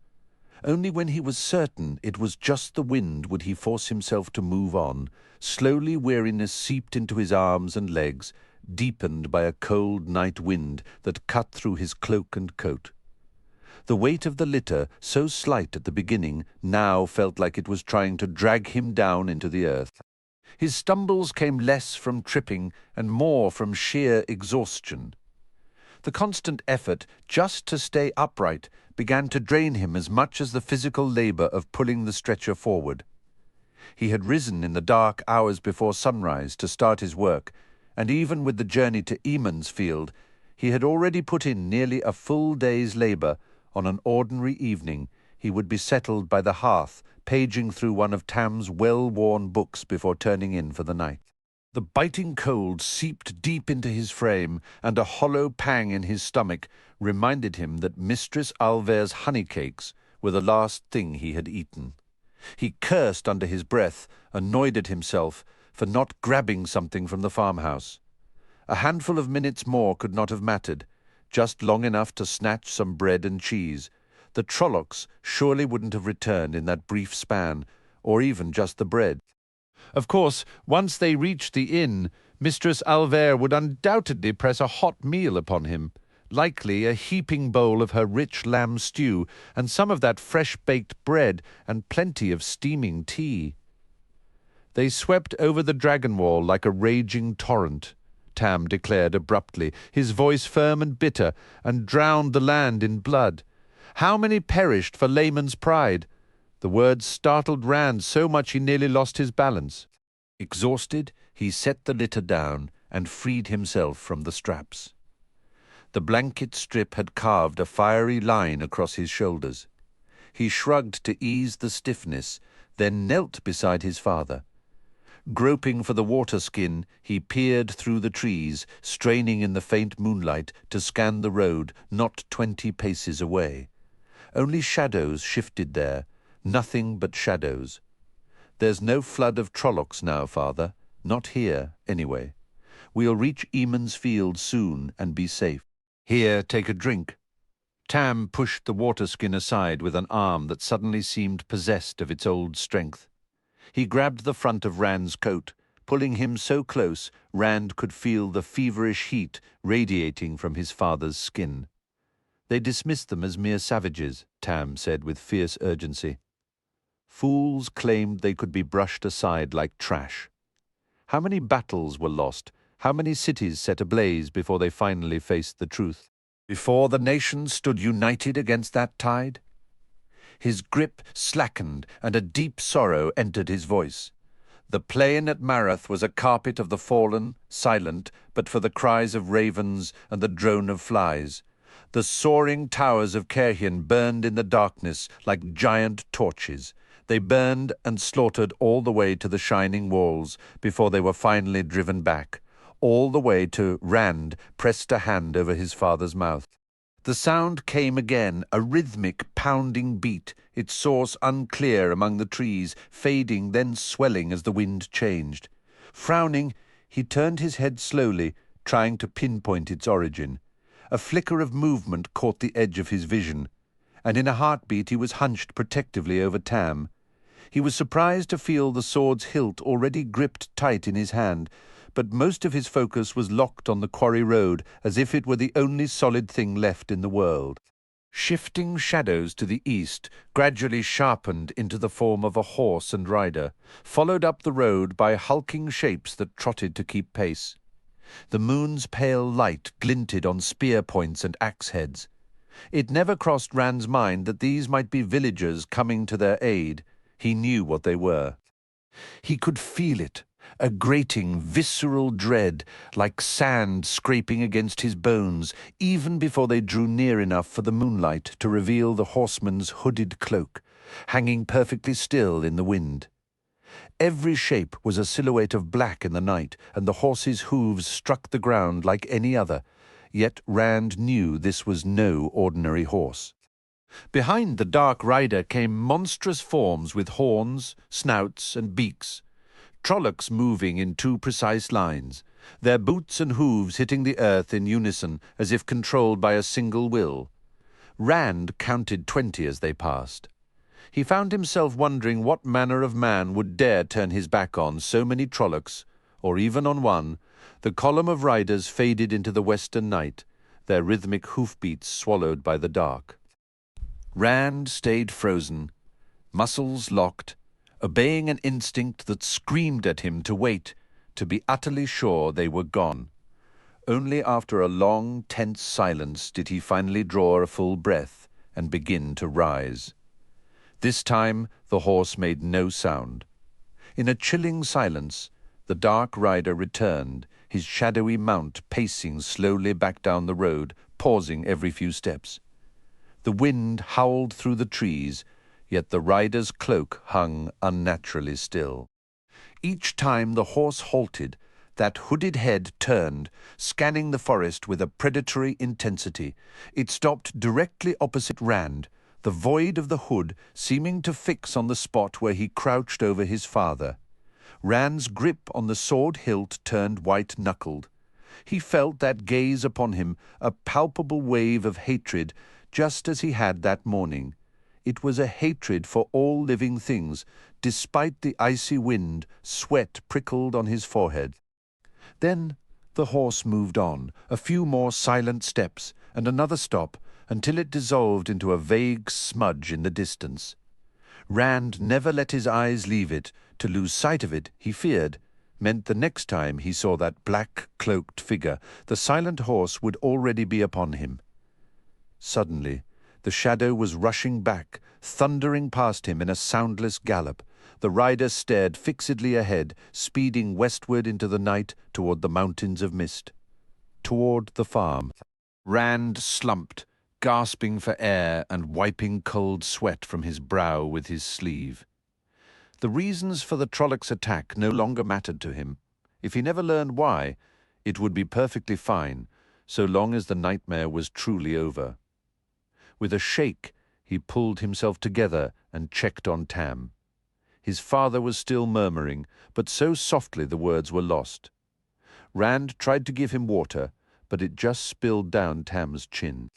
Only when he was certain it was just the wind would he force himself to move on. Slowly weariness seeped into his arms and legs, deepened by a cold night wind that cut through his cloak and coat. The weight of the litter, so slight at the beginning, now felt like it was trying to drag him down into the earth. His stumbles came less from tripping and more from sheer exhaustion. The constant effort just to stay upright began to drain him as much as the physical labor of pulling the stretcher forward. He had risen in the dark hours before sunrise to start his work, and even with the journey to Emansfield, he had already put in nearly a full day's labor. On an ordinary evening, he would be settled by the hearth, paging through one of Tam's well-worn books before turning in for the night. The biting cold seeped deep into his frame, and a hollow pang in his stomach reminded him that Mistress Alver's honeycakes were the last thing he had eaten. He cursed under his breath, annoyed at himself for not grabbing something from the farmhouse. A handful of minutes more could not have mattered, just long enough to snatch some bread and cheese. The Trollocks surely wouldn't have returned in that brief span, or even just the bread. Of course, once they reached the inn, Mistress Alver would undoubtedly press a hot meal upon him, likely a heaping bowl of her rich lamb stew, and some of that fresh-baked bread, and plenty of steaming tea. They swept over the dragon wall like a raging torrent, Tam declared abruptly, his voice firm and bitter, and drowned the land in blood. How many perished for layman's pride? The words startled Rand so much he nearly lost his balance. Exhausted, he set the litter down and freed himself from the straps. The blanket strip had carved a fiery line across his shoulders. He shrugged to ease the stiffness, then knelt beside his father. Groping for the water-skin, he peered through the trees, straining in the faint moonlight to scan the road not 20 paces away. Only shadows shifted there, nothing but shadows. There's no flood of Trollocks now, father. Not here, anyway. We'll reach Emansfield soon and be safe. Here, take a drink. Tam pushed the water-skin aside with an arm that suddenly seemed possessed of its old strength. He grabbed the front of Rand's coat, pulling him so close Rand could feel the feverish heat radiating from his father's skin. They dismissed them as mere savages, Tam said with fierce urgency. Fools claimed they could be brushed aside like trash. How many battles were lost? How many cities set ablaze before they finally faced the truth? Before the nation stood united against that tide? His grip slackened, and a deep sorrow entered his voice. The plain at Marath was a carpet of the fallen, silent, but for the cries of ravens and the drone of flies. The soaring towers of Caerhien burned in the darkness like giant torches. They burned and slaughtered all the way to the shining walls before they were finally driven back. All the way to Rand pressed a hand over his father's mouth. The sound came again, a rhythmic, pounding beat, its source unclear among the trees, fading, then swelling as the wind changed. Frowning, he turned his head slowly, trying to pinpoint its origin. A flicker of movement caught the edge of his vision, and in a heartbeat he was hunched protectively over Tam. He was surprised to feel the sword's hilt already gripped tight in his hand, but most of his focus was locked on the quarry road, as if it were the only solid thing left in the world. Shifting shadows to the east gradually sharpened into the form of a horse and rider, followed up the road by hulking shapes that trotted to keep pace. The moon's pale light glinted on spear points and axe heads. It never crossed Rand's mind that these might be villagers coming to their aid. He knew what they were. He could feel it, a grating, visceral dread, like sand scraping against his bones, even before they drew near enough for the moonlight to reveal the horseman's hooded cloak, hanging perfectly still in the wind. Every shape was a silhouette of black in the night, and the horse's hooves struck the ground like any other, yet Rand knew this was no ordinary horse. Behind the dark rider came monstrous forms with horns, snouts, and beaks, trollocs moving in two precise lines, their boots and hooves hitting the earth in unison as if controlled by a single will. Rand counted 20 as they passed. He found himself wondering what manner of man would dare turn his back on so many trollocs, or even on one. The column of riders faded into the western night, their rhythmic hoofbeats swallowed by the dark. Rand stayed frozen, muscles locked, obeying an instinct that screamed at him to wait, to be utterly sure they were gone. Only after a long, tense silence did he finally draw a full breath and begin to rise. This time the horse made no sound. In a chilling silence, the dark rider returned, his shadowy mount pacing slowly back down the road, pausing every few steps. The wind howled through the trees, yet the rider's cloak hung unnaturally still. Each time the horse halted, that hooded head turned, scanning the forest with a predatory intensity. It stopped directly opposite Rand, the void of the hood seeming to fix on the spot where he crouched over his father. Rand's grip on the sword hilt turned white-knuckled. He felt that gaze upon him, a palpable wave of hatred, just as he had that morning. It was a hatred for all living things. Despite the icy wind, sweat prickled on his forehead. Then the horse moved on, a few more silent steps, and another stop, until it dissolved into a vague smudge in the distance. Rand never let his eyes leave it. To lose sight of it, he feared, meant the next time he saw that black-cloaked figure, the silent horse would already be upon him. Suddenly, the shadow was rushing back, thundering past him in a soundless gallop. The rider stared fixedly ahead, speeding westward into the night toward the mountains of mist. Toward the farm. Rand slumped, gasping for air and wiping cold sweat from his brow with his sleeve. The reasons for the Trollocs' attack no longer mattered to him. If he never learned why, it would be perfectly fine, so long as the nightmare was truly over. With a shake, he pulled himself together and checked on Tam. His father was still murmuring, but so softly the words were lost. Rand tried to give him water, but it just spilled down Tam's chin.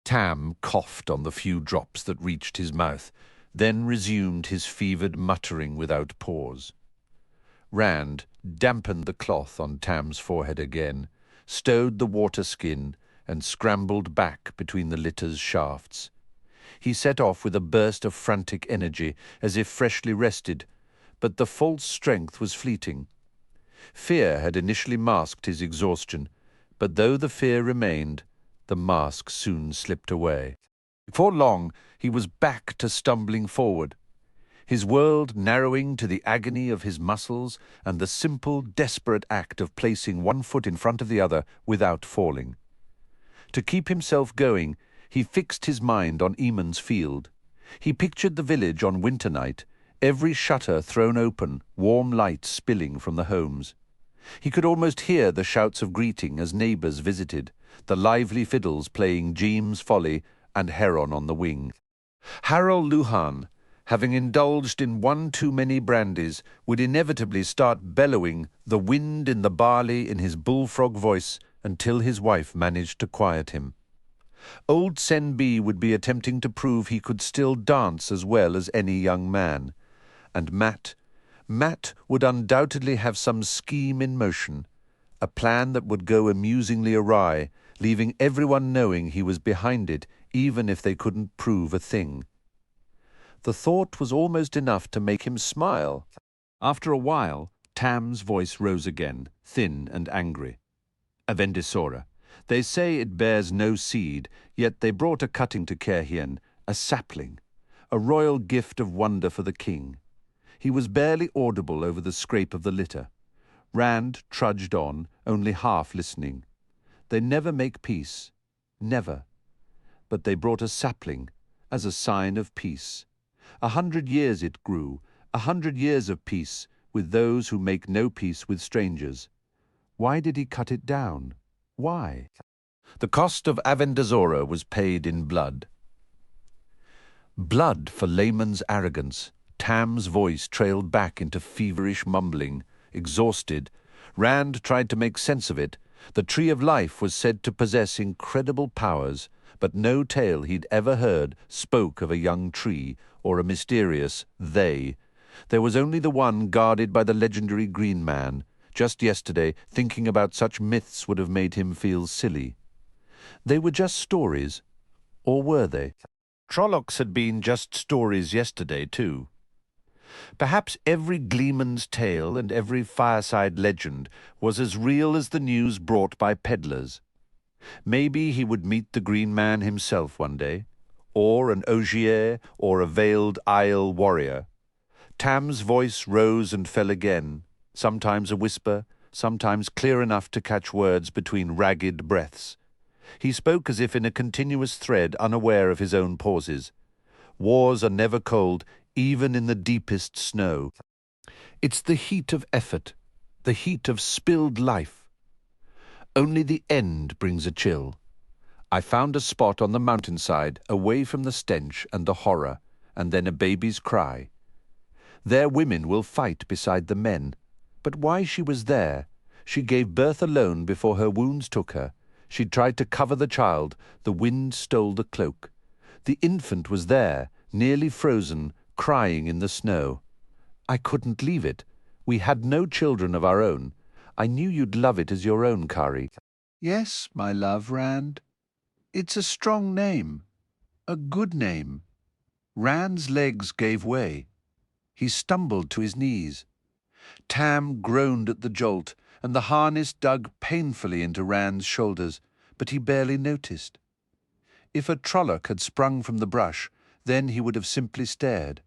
Tam coughed on the few drops that reached his mouth, then resumed his fevered muttering without pause. Rand dampened the cloth on Tam's forehead again, stowed the water skin, and scrambled back between the litter's shafts. He set off with a burst of frantic energy, as if freshly rested, but the false strength was fleeting. Fear had initially masked his exhaustion, but though the fear remained, the mask soon slipped away. Before long, he was back to stumbling forward, his world narrowing to the agony of his muscles and the simple, desperate act of placing one foot in front of the other without falling. To keep himself going, he fixed his mind on Eamon's Field. He pictured the village on winter night, every shutter thrown open, warm light spilling from the homes. He could almost hear the shouts of greeting as neighbours visited, the lively fiddles playing Jeem's Folly and Heron on the Wing. Harold Luhan, having indulged in one too many brandies, would inevitably start bellowing the wind in the barley in his bullfrog voice until his wife managed to quiet him. Old Senbi would be attempting to prove he could still dance as well as any young man. And Matt would undoubtedly have some scheme in motion, a plan that would go amusingly awry, leaving everyone knowing he was behind it, even if they couldn't prove a thing. The thought was almost enough to make him smile. After a while, Tam's voice rose again, thin and angry. Avendisora. They say it bears no seed, yet they brought a cutting to Kerhien, a sapling, a royal gift of wonder for the king. He was barely audible over the scrape of the litter. Rand trudged on, only half listening. They never make peace, never. But they brought a sapling, as a sign of peace. 100 years it grew, 100 years of peace, with those who make no peace with strangers. Why did he cut it down? Why? The cost of Avendazora was paid in blood. Blood for layman's arrogance. Tam's voice trailed back into feverish mumbling. Exhausted, Rand tried to make sense of it. The Tree of Life was said to possess incredible powers, but no tale he'd ever heard spoke of a young tree or a mysterious they. There was only the one guarded by the legendary Green Man. Just yesterday, thinking about such myths would have made him feel silly. They were just stories, or were they? Trollocs had been just stories yesterday, too. Perhaps every gleeman's tale and every fireside legend was as real as the news brought by peddlers. Maybe he would meet the Green Man himself one day, or an Ogier or a veiled Isle warrior. Tam's voice rose and fell again, sometimes a whisper, sometimes clear enough to catch words between ragged breaths. He spoke as if in a continuous thread, unaware of his own pauses. Wars are never cold, even in the deepest snow. It's the heat of effort, the heat of spilled life. Only the end brings a chill. I found a spot on the mountainside, away from the stench and the horror, and then a baby's cry. There women will fight beside the men. But why she was there? She gave birth alone before her wounds took her. She tried to cover the child. The wind stole the cloak. The infant was there, nearly frozen, crying in the snow. I couldn't leave it. We had no children of our own. I knew you'd love it as your own, Kari. Yes, my love, Rand. It's a strong name. A good name. Rand's legs gave way. He stumbled to his knees. Tam groaned at the jolt, and the harness dug painfully into Rand's shoulders, but he barely noticed. If a Trolloc had sprung from the brush, then he would have simply stared.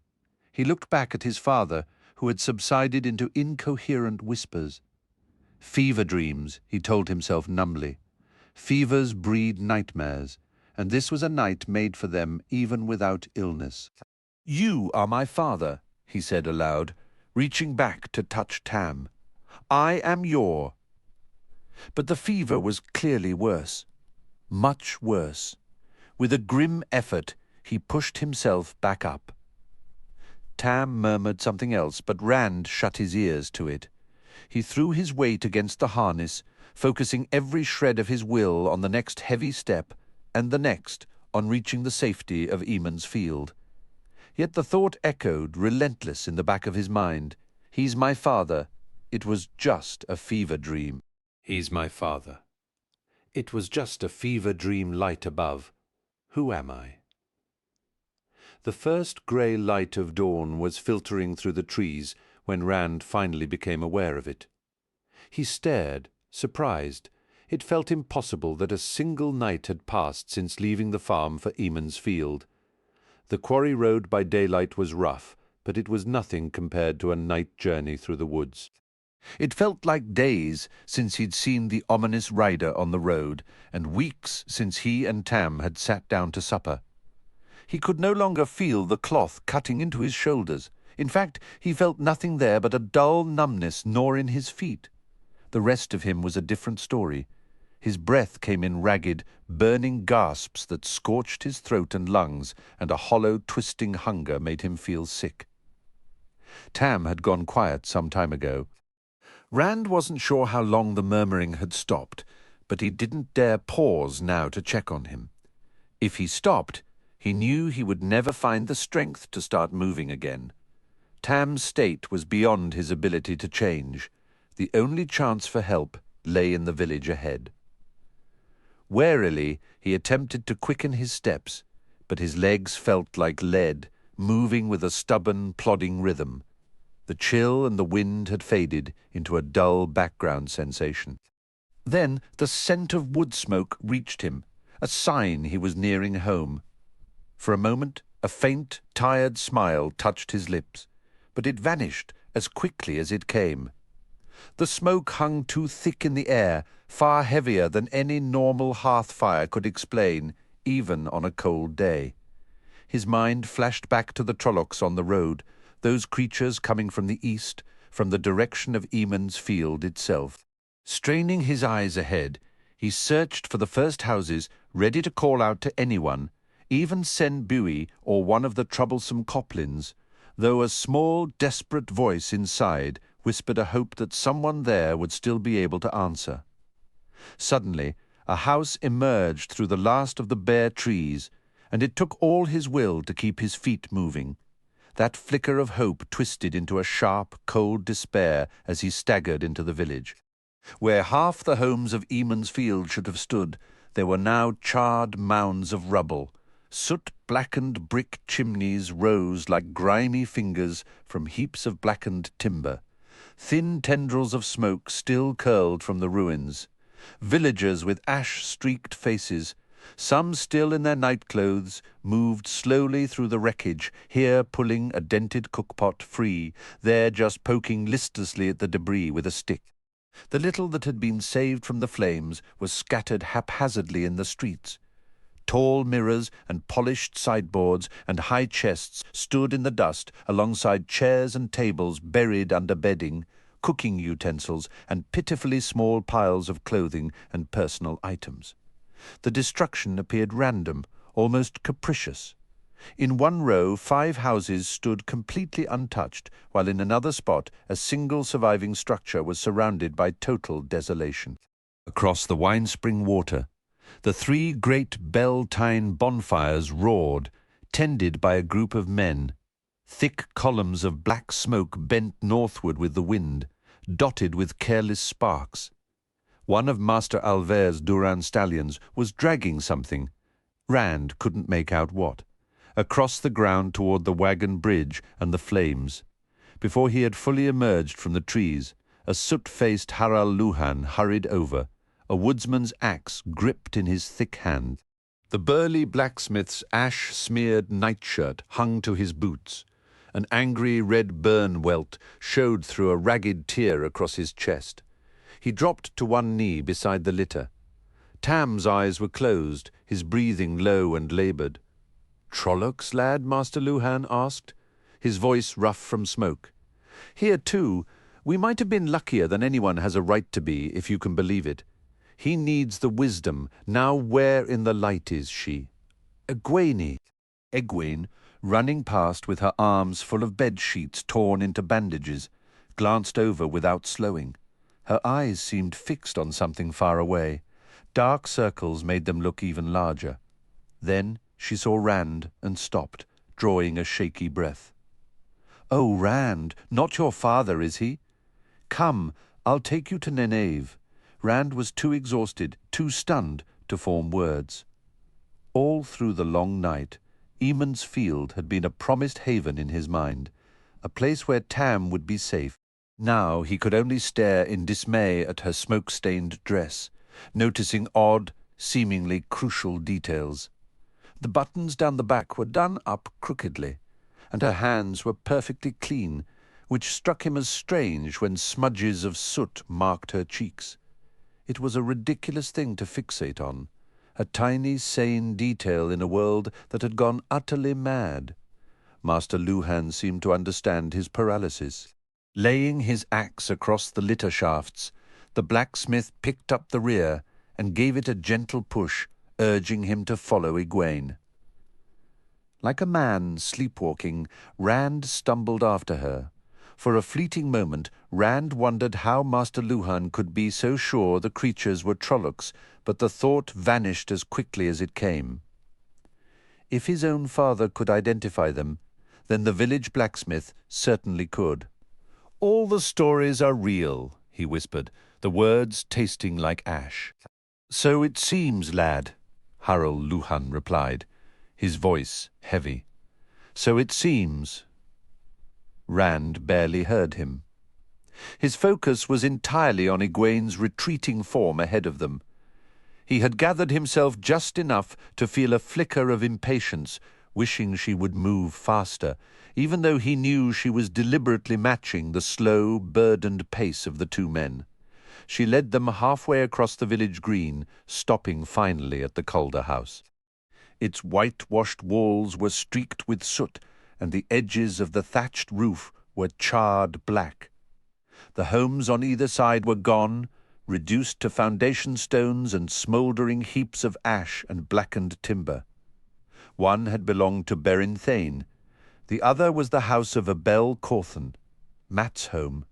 He looked back at his father, who had subsided into incoherent whispers. Fever dreams, he told himself numbly. Fevers breed nightmares, and this was a night made for them even without illness. You are my father, he said aloud, reaching back to touch Tam. I am your. But the fever was clearly worse. Much worse. With a grim effort, he pushed himself back up. Tam murmured something else, but Rand shut his ears to it. He threw his weight against the harness, focusing every shred of his will on the next heavy step, and the next on reaching the safety of Eamon's Field. Yet the thought echoed, relentless in the back of his mind. He's my father. It was just a fever dream. He's my father. It was just a fever dream light above. Who am I? The first grey light of dawn was filtering through the trees when Rand finally became aware of it. He stared, surprised. It felt impossible that a single night had passed since leaving the farm for Eamon's Field. The quarry road by daylight was rough, but it was nothing compared to a night journey through the woods. It felt like days since he'd seen the ominous rider on the road, and weeks since he and Tam had sat down to supper. He could no longer feel the cloth cutting into his shoulders. In fact, he felt nothing there but a dull numbness, nor in his feet. The rest of him was a different story. His breath came in ragged, burning gasps that scorched his throat and lungs, and a hollow, twisting hunger made him feel sick. Tam had gone quiet some time ago. Rand wasn't sure how long the murmuring had stopped, but he didn't dare pause now to check on him. If he stopped, he knew he would never find the strength to start moving again. Tam's state was beyond his ability to change. The only chance for help lay in the village ahead. Warily, he attempted to quicken his steps, but his legs felt like lead, moving with a stubborn, plodding rhythm. The chill and the wind had faded into a dull background sensation. Then the scent of wood smoke reached him, a sign he was nearing home. For a moment, a faint, tired smile touched his lips, but it vanished as quickly as it came. The smoke hung too thick in the air, far heavier than any normal hearth fire could explain, even on a cold day. His mind flashed back to the Trollocs on the road, those creatures coming from the east, from the direction of Eamon's Field itself. Straining his eyes ahead, he searched for the first houses, ready to call out to anyone, Even Sen Bui, or one of the troublesome Coplins, though a small, desperate voice inside whispered a hope that someone there would still be able to answer. Suddenly, a house emerged through the last of the bare trees, and it took all his will to keep his feet moving. That flicker of hope twisted into a sharp, cold despair as he staggered into the village. Where half the homes of Eamon's Field should have stood, there were now charred mounds of rubble. Soot-blackened brick chimneys rose like grimy fingers from heaps of blackened timber. Thin tendrils of smoke still curled from the ruins. Villagers with ash-streaked faces, some still in their nightclothes, moved slowly through the wreckage, here pulling a dented cookpot free, there just poking listlessly at the debris with a stick. The little that had been saved from the flames was scattered haphazardly in the streets. Tall mirrors and polished sideboards and high chests stood in the dust alongside chairs and tables buried under bedding, cooking utensils, and pitifully small piles of clothing and personal items. The destruction appeared random, almost capricious. In one row, 5 houses stood completely untouched, while in another spot a single surviving structure was surrounded by total desolation. Across the wine-spring water, the 3 great bell-tine bonfires roared, tended by a group of men. Thick columns of black smoke bent northward with the wind, dotted with careless sparks. One of Master Alver's Duran stallions was dragging something. Rand couldn't make out what. Across the ground toward the wagon bridge and the flames. Before he had fully emerged from the trees, a soot-faced Harald Luhan hurried over, a woodsman's axe gripped in his thick hand. The burly blacksmith's ash-smeared nightshirt hung to his boots. An angry red burn welt showed through a ragged tear across his chest. He dropped to one knee beside the litter. Tam's eyes were closed, his breathing low and laboured. "Trollocs, lad?" Master Luhan asked, his voice rough from smoke. "Here, too, we might have been luckier than anyone has a right to be, if you can believe it. He needs the wisdom. Now where in the light is she?" Egwene, running past with her arms full of bed-sheets torn into bandages, glanced over without slowing. Her eyes seemed fixed on something far away. Dark circles made them look even larger. Then she saw Rand and stopped, drawing a shaky breath. "Oh, Rand, not your father, is he? Come, I'll take you to Neneve." Rand was too exhausted, too stunned, to form words. All through the long night, Eamon's Field had been a promised haven in his mind, a place where Tam would be safe. Now he could only stare in dismay at her smoke-stained dress, noticing odd, seemingly crucial details. The buttons down the back were done up crookedly, and her hands were perfectly clean, which struck him as strange when smudges of soot marked her cheeks. It was a ridiculous thing to fixate on, a tiny, sane detail in a world that had gone utterly mad. Master Luhan seemed to understand his paralysis. Laying his axe across the litter shafts, the blacksmith picked up the rear and gave it a gentle push, urging him to follow Egwene. Like a man sleepwalking, Rand stumbled after her. For a fleeting moment, Rand wondered how Master Luhan could be so sure the creatures were Trollocs, but the thought vanished as quickly as it came. If his own father could identify them, then the village blacksmith certainly could. "All the stories are real," he whispered, the words tasting like ash. "So it seems, lad," Harald Luhan replied, his voice heavy. "So it seems." Rand barely heard him. His focus was entirely on Egwene's retreating form ahead of them. He had gathered himself just enough to feel a flicker of impatience, wishing she would move faster, even though he knew she was deliberately matching the slow, burdened pace of the 2 men. She led them halfway across the village green, stopping finally at the Calder house. Its whitewashed walls were streaked with soot, and the edges of the thatched roof were charred black. The homes on either side were gone, reduced to foundation stones and smouldering heaps of ash and blackened timber. One had belonged to Beryn Thane. The other was the house of Abel Cawthon, Mat's home.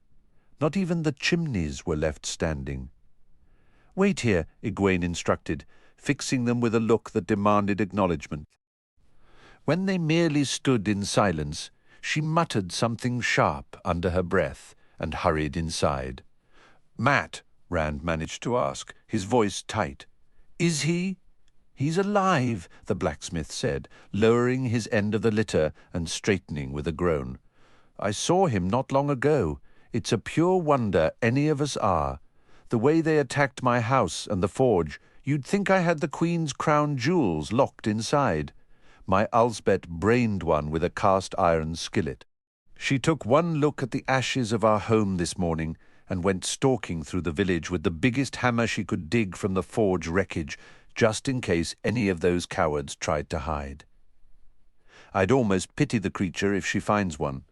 Not even the chimneys were left standing. "Wait here," Egwene instructed, fixing them with a look that demanded acknowledgement. When they merely stood in silence, she muttered something sharp under her breath and hurried inside. "Mat," Rand managed to ask, his voice tight. "Is he?" "He's alive," the blacksmith said, lowering his end of the litter and straightening with a groan. "I saw him not long ago. It's a pure wonder any of us are. The way they attacked my house and the forge, you'd think I had the Queen's crown jewels locked inside. My Ulsbet brained one with a cast-iron skillet. She took one look at the ashes of our home this morning and went stalking through the village with the biggest hammer she could dig from the forge wreckage, just in case any of those cowards tried to hide. I'd almost pity the creature if she finds one."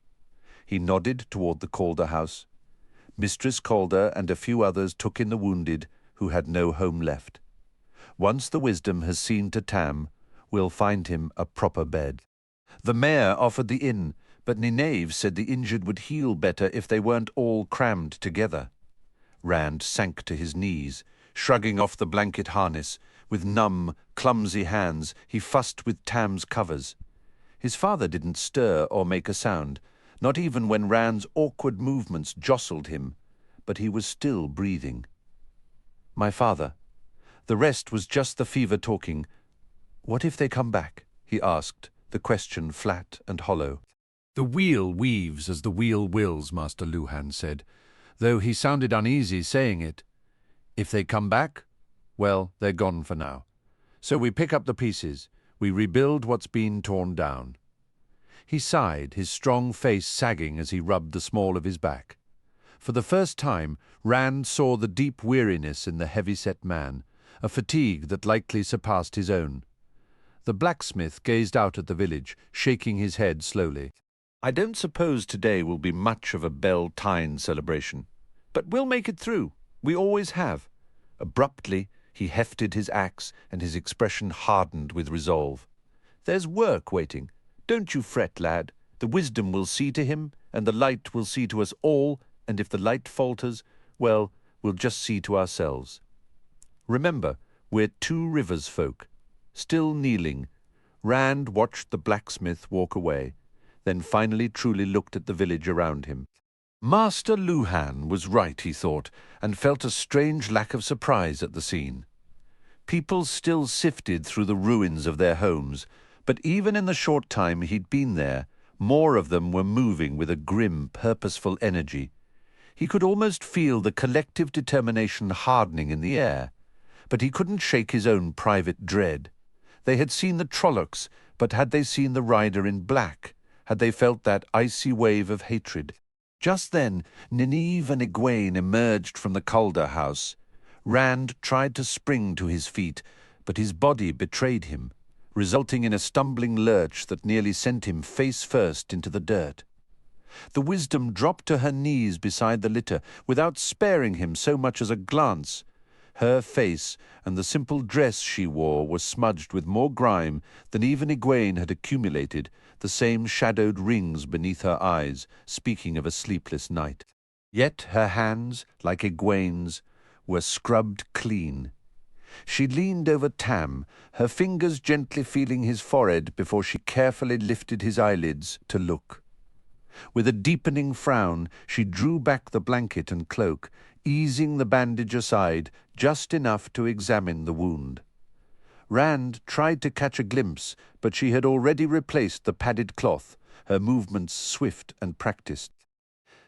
He nodded toward the Calder house. Mistress Calder and a few others took in the wounded who had no home left. "Once the wisdom has seen to Tam, we'll find him a proper bed." The mayor offered the inn, but Nineve said the injured would heal better if they weren't all crammed together. Rand sank to his knees, shrugging off the blanket harness. With numb, clumsy hands, he fussed with Tam's covers. His father didn't stir or make a sound, not even when Rand's awkward movements jostled him, but he was still breathing. "My father." The rest was just the fever talking. "What if they come back?" he asked, the question flat and hollow. "The wheel weaves as the wheel wills," Master Luhan said, though he sounded uneasy saying it. "If they come back, well, they're gone for now. So we pick up the pieces. We rebuild what's been torn down." He sighed, his strong face sagging as he rubbed the small of his back. For the first time, Rand saw the deep weariness in the heavy-set man, a fatigue that likely surpassed his own. The blacksmith gazed out at the village, shaking his head slowly. "I don't suppose today will be much of a Beltane celebration, but we'll make it through. We always have." Abruptly, he hefted his axe, and his expression hardened with resolve. "There's work waiting. Don't you fret, lad. The wisdom will see to him, and the light will see to us all, and if the light falters, well, we'll just see to ourselves. Remember, we're Two Rivers folk." Still kneeling, Rand watched the blacksmith walk away, then finally truly looked at the village around him. Master Luhan was right, he thought, and felt a strange lack of surprise at the scene. People still sifted through the ruins of their homes, but even in the short time he'd been there, more of them were moving with a grim, purposeful energy. He could almost feel the collective determination hardening in the air, but he couldn't shake his own private dread. They had seen the Trollocs, but had they seen the rider in black? Had they felt that icy wave of hatred? Just then, Nineve and Egwene emerged from the Calder house. Rand tried to spring to his feet, but his body betrayed him, resulting in a stumbling lurch that nearly sent him face first into the dirt. The wisdom dropped to her knees beside the litter without sparing him so much as a glance. Her face and the simple dress she wore were smudged with more grime than even Egwene had accumulated, the same shadowed rings beneath her eyes, speaking of a sleepless night. Yet her hands, like Egwene's, were scrubbed clean. She leaned over Tam, her fingers gently feeling his forehead before she carefully lifted his eyelids to look. With a deepening frown, she drew back the blanket and cloak, easing the bandage aside just enough to examine the wound. Rand tried to catch a glimpse, but she had already replaced the padded cloth, her movements swift and practiced.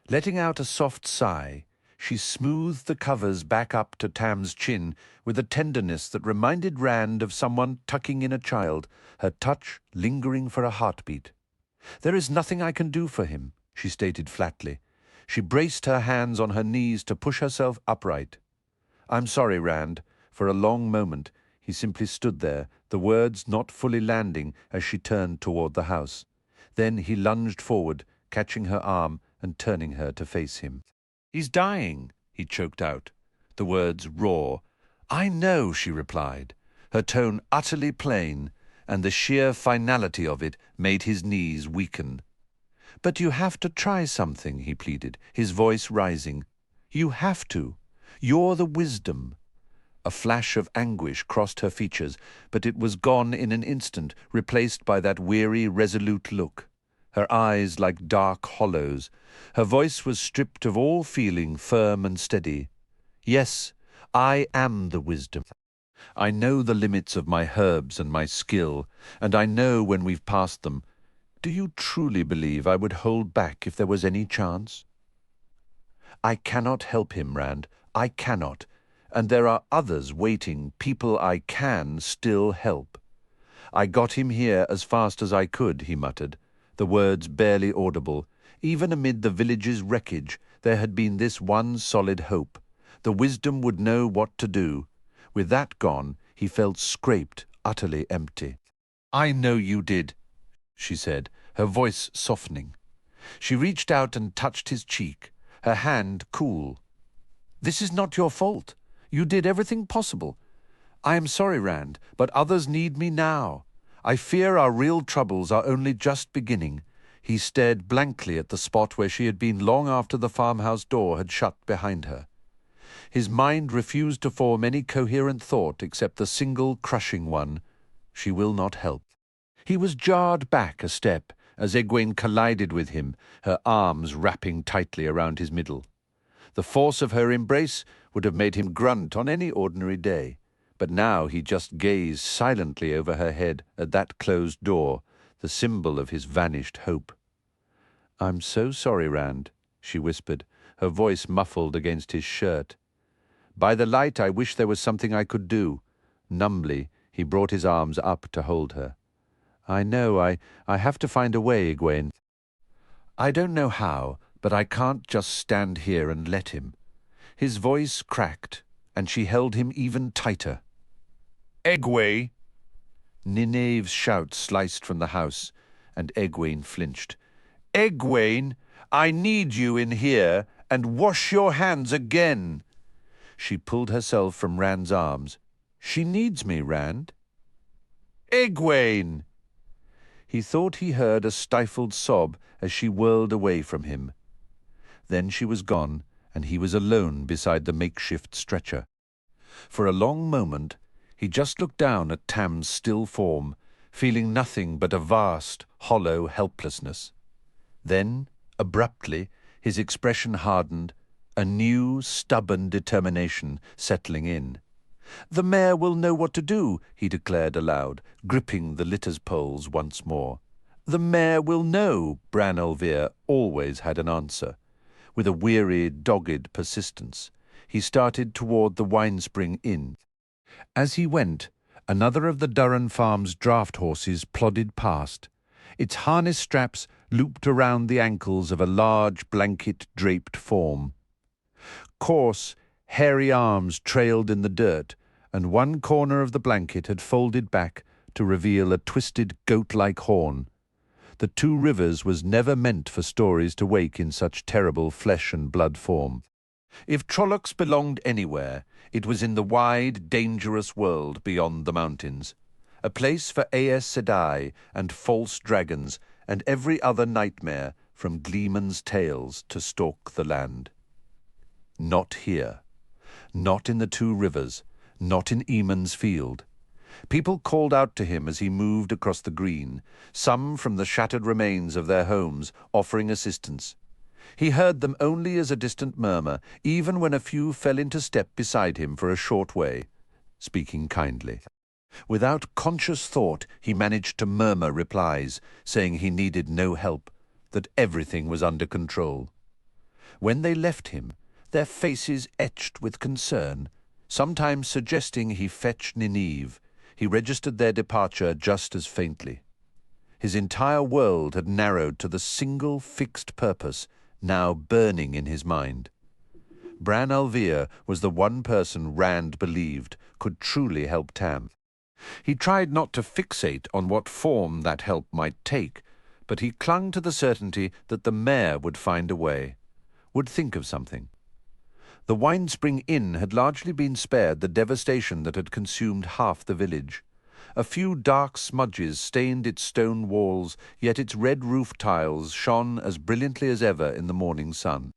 Letting out a soft sigh, she smoothed the covers back up to Tam's chin with a tenderness that reminded Rand of someone tucking in a child, her touch lingering for a heartbeat. "There is nothing I can do for him," she stated flatly. She braced her hands on her knees to push herself upright. "I'm sorry, Rand." For a long moment, he simply stood there, the words not fully landing as she turned toward the house. Then he lunged forward, catching her arm and turning her to face him. "He's dying," he choked out, the words raw. "I know," she replied, her tone utterly plain, and the sheer finality of it made his knees weaken. "But you have to try something," he pleaded, his voice rising. "You have to. You're the wisdom." A flash of anguish crossed her features, but it was gone in an instant, replaced by that weary, resolute look. Her eyes like dark hollows. Her voice was stripped of all feeling, firm and steady. "Yes, I am the wisdom. I know the limits of my herbs and my skill, and I know when we've passed them. Do you truly believe I would hold back if there was any chance?" "I cannot help him, Rand. I cannot. And there are others waiting, people I can still help. I got him here as fast as I could," he muttered, the words barely audible. Even amid the village's wreckage, there had been this one solid hope. The wisdom would know what to do. With that gone, he felt scraped, utterly empty. "I know you did," she said, her voice softening. She reached out and touched his cheek, her hand cool. "This is not your fault. You did everything possible. I am sorry, Rand, but others need me now. I fear our real troubles are only just beginning." He stared blankly at the spot where she had been long after the farmhouse door had shut behind her. His mind refused to form any coherent thought except the single crushing one: she will not help. He was jarred back a step as Egwene collided with him, her arms wrapping tightly around his middle. The force of her embrace would have made him grunt on any ordinary day, but now he just gazed silently over her head at that closed door, the symbol of his vanished hope. "I'm so sorry, Rand," she whispered, her voice muffled against his shirt. "By the light, I wish there was something I could do." Numbly, he brought his arms up to hold her. "I know, I have to find a way, Egwene. I don't know how, but I can't just stand here and let him." His voice cracked, and she held him even tighter. "Egwene!" Nineve's shout sliced from the house, and Egwene flinched. "Egwene, I need you in here, and wash your hands again." She pulled herself from Rand's arms. "She needs me, Rand." "Egwene!" He thought he heard a stifled sob as she whirled away from him. Then she was gone, and he was alone beside the makeshift stretcher. For a long moment, he just looked down at Tam's still form, feeling nothing but a vast, hollow helplessness. Then, abruptly, his expression hardened, a new, stubborn determination settling in. "The mayor will know what to do," he declared aloud, gripping the litter's poles once more. "The mayor will know." Bran Alvear always had an answer. With a weary, dogged persistence, he started toward the Winespring Inn. As he went, another of the Durran Farm's draft horses plodded past, its harness straps looped around the ankles of a large blanket-draped form. Coarse, hairy arms trailed in the dirt, and one corner of the blanket had folded back to reveal a twisted goat-like horn. The Two Rivers was never meant for stories to wake in such terrible flesh and blood form. If Trollocs belonged anywhere, it was in the wide, dangerous world beyond the mountains, a place for Aes Sedai and false dragons and every other nightmare from Gleeman's tales to stalk the land. Not here. Not in the Two Rivers. Not in Eamon's Field. People called out to him as he moved across the green, some from the shattered remains of their homes offering assistance. He heard them only as a distant murmur, even when a few fell into step beside him for a short way, speaking kindly. Without conscious thought, he managed to murmur replies, saying he needed no help, that everything was under control. When they left him, their faces etched with concern, sometimes suggesting he fetch Nineve. He registered their departure just as faintly. His entire world had narrowed to the single fixed purpose now burning in his mind. Bran Alvear was the one person Rand believed could truly help Tam. He tried not to fixate on what form that help might take, but he clung to the certainty that the mayor would find a way, would think of something. The Winespring Inn had largely been spared the devastation that had consumed half the village. A few dark smudges stained its stone walls, yet its red roof tiles shone as brilliantly as ever in the morning sun.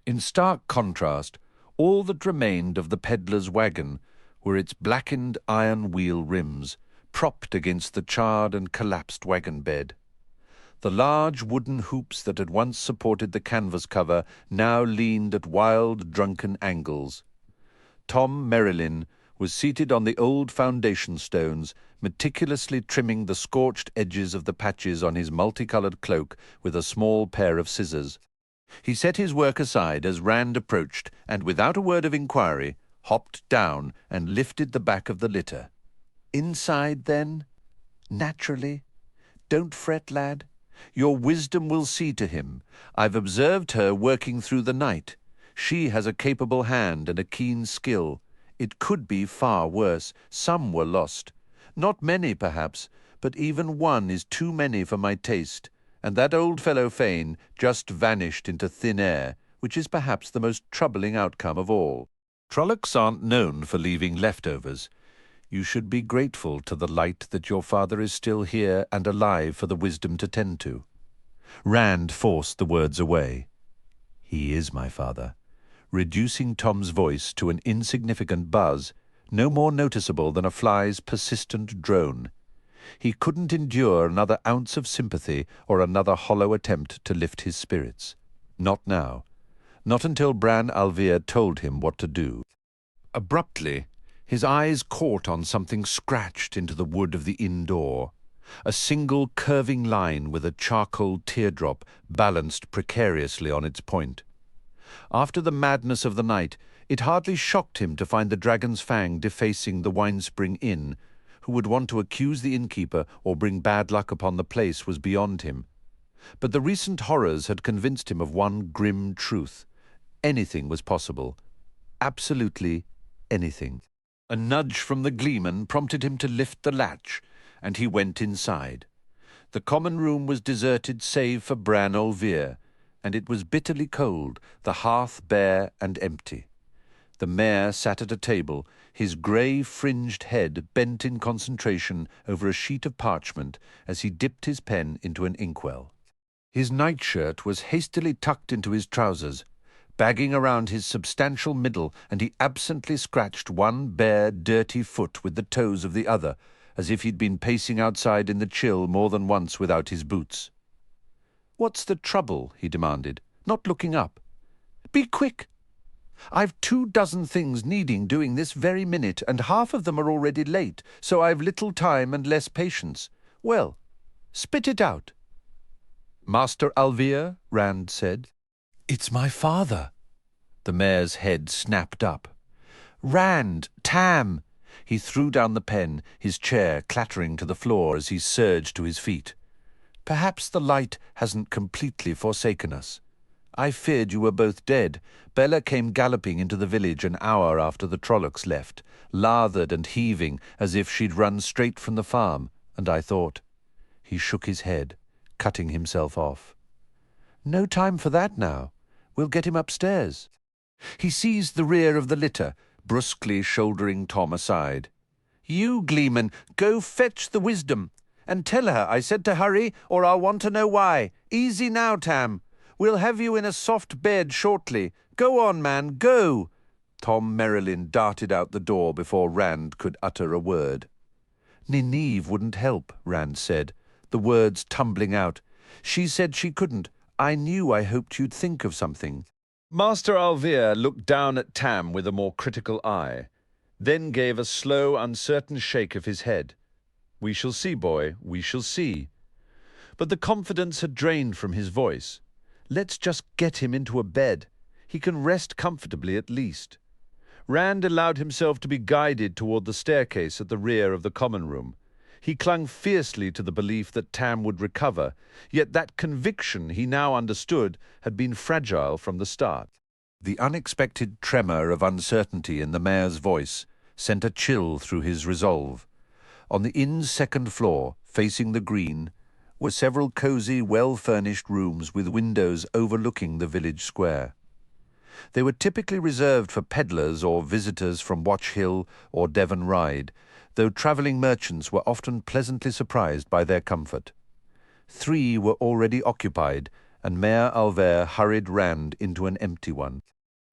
In stark contrast, all that remained of the peddler's wagon were its blackened iron wheel rims, propped against the charred and collapsed wagon bed. The large wooden hoops that had once supported the canvas cover now leaned at wild, drunken angles. Tom Merrillin was seated on the old foundation stones, meticulously trimming the scorched edges of the patches on his multicolored cloak with a small pair of scissors. He set his work aside as Rand approached, and without a word of inquiry, hopped down and lifted the back of the litter. Inside, then? Naturally. Don't fret, lad. Your wisdom will see to him. I've observed her working through the night. She has a capable hand and a keen skill. It could be far worse. Some were lost. Not many, perhaps, but even one is too many for my taste. And that old fellow Fane just vanished into thin air, which is perhaps the most troubling outcome of all. Trollocs aren't known for leaving leftovers. You should be grateful to the light that your father is still here and alive for the wisdom to tend to. Rand forced the words away. He is my father, reducing Tom's voice to an insignificant buzz, no more noticeable than a fly's persistent drone. He couldn't endure another ounce of sympathy or another hollow attempt to lift his spirits. Not now. Not until Bran al'Vere told him what to do. Abruptly, his eyes caught on something scratched into the wood of the inn door. A single curving line with a charcoal teardrop balanced precariously on its point. After the madness of the night, it hardly shocked him to find the Dragon's Fang defacing the Winespring Inn. Who would want to accuse the innkeeper or bring bad luck upon the place was beyond him. But the recent horrors had convinced him of one grim truth. Anything was possible. Absolutely anything. A nudge from the gleeman prompted him to lift the latch, and he went inside. The common room was deserted save for Bran al'Vere, and it was bitterly cold, the hearth bare and empty. The mayor sat at a table, his grey-fringed head bent in concentration over a sheet of parchment as he dipped his pen into an inkwell. His nightshirt was hastily tucked into his trousers, bagging around his substantial middle, and he absently scratched one bare, dirty foot with the toes of the other, as if he'd been pacing outside in the chill more than once without his boots. "What's the trouble?" he demanded, not looking up. "Be quick! I've 24 things needing doing this very minute, and half of them are already late, so I've little time and less patience. Well, spit it out." "Master al'Vere," Rand said. "It's my father." The mayor's head snapped up. "Rand, Tam!" He threw down the pen, his chair clattering to the floor as he surged to his feet. "Perhaps the light hasn't completely forsaken us. I feared you were both dead. Bella came galloping into the village an hour after the Trollocs left, lathered and heaving as if she'd run straight from the farm, and I thought—" He shook his head, cutting himself off. "No time for that now. We'll get him upstairs." He seized the rear of the litter, brusquely shouldering Tom aside. "You, Gleeman, go fetch the wisdom, and tell her I said to hurry, or I'll want to know why. Easy now, Tam. We'll have you in a soft bed shortly. Go on, man, go!" Tom Merrillin darted out the door before Rand could utter a word. "Nynaeve wouldn't help," Rand said, the words tumbling out. "She said she couldn't. I knew I hoped you'd think of something." Master al'Vere looked down at Tam with a more critical eye, then gave a slow, uncertain shake of his head. "We shall see, boy, we shall see." But the confidence had drained from his voice. "Let's just get him into a bed. He can rest comfortably at least." Rand allowed himself to be guided toward the staircase at the rear of the common room. He clung fiercely to the belief that Tam would recover, yet that conviction, he now understood, had been fragile from the start. The unexpected tremor of uncertainty in the mayor's voice sent a chill through his resolve. On the inn's second floor, facing the green, were several cosy, well-furnished rooms with windows overlooking the village square. They were typically reserved for peddlers or visitors from Watch Hill or Devon Ride, though travelling merchants were often pleasantly surprised by their comfort. 3 were already occupied, and Mayor Alver hurried Rand into an empty one.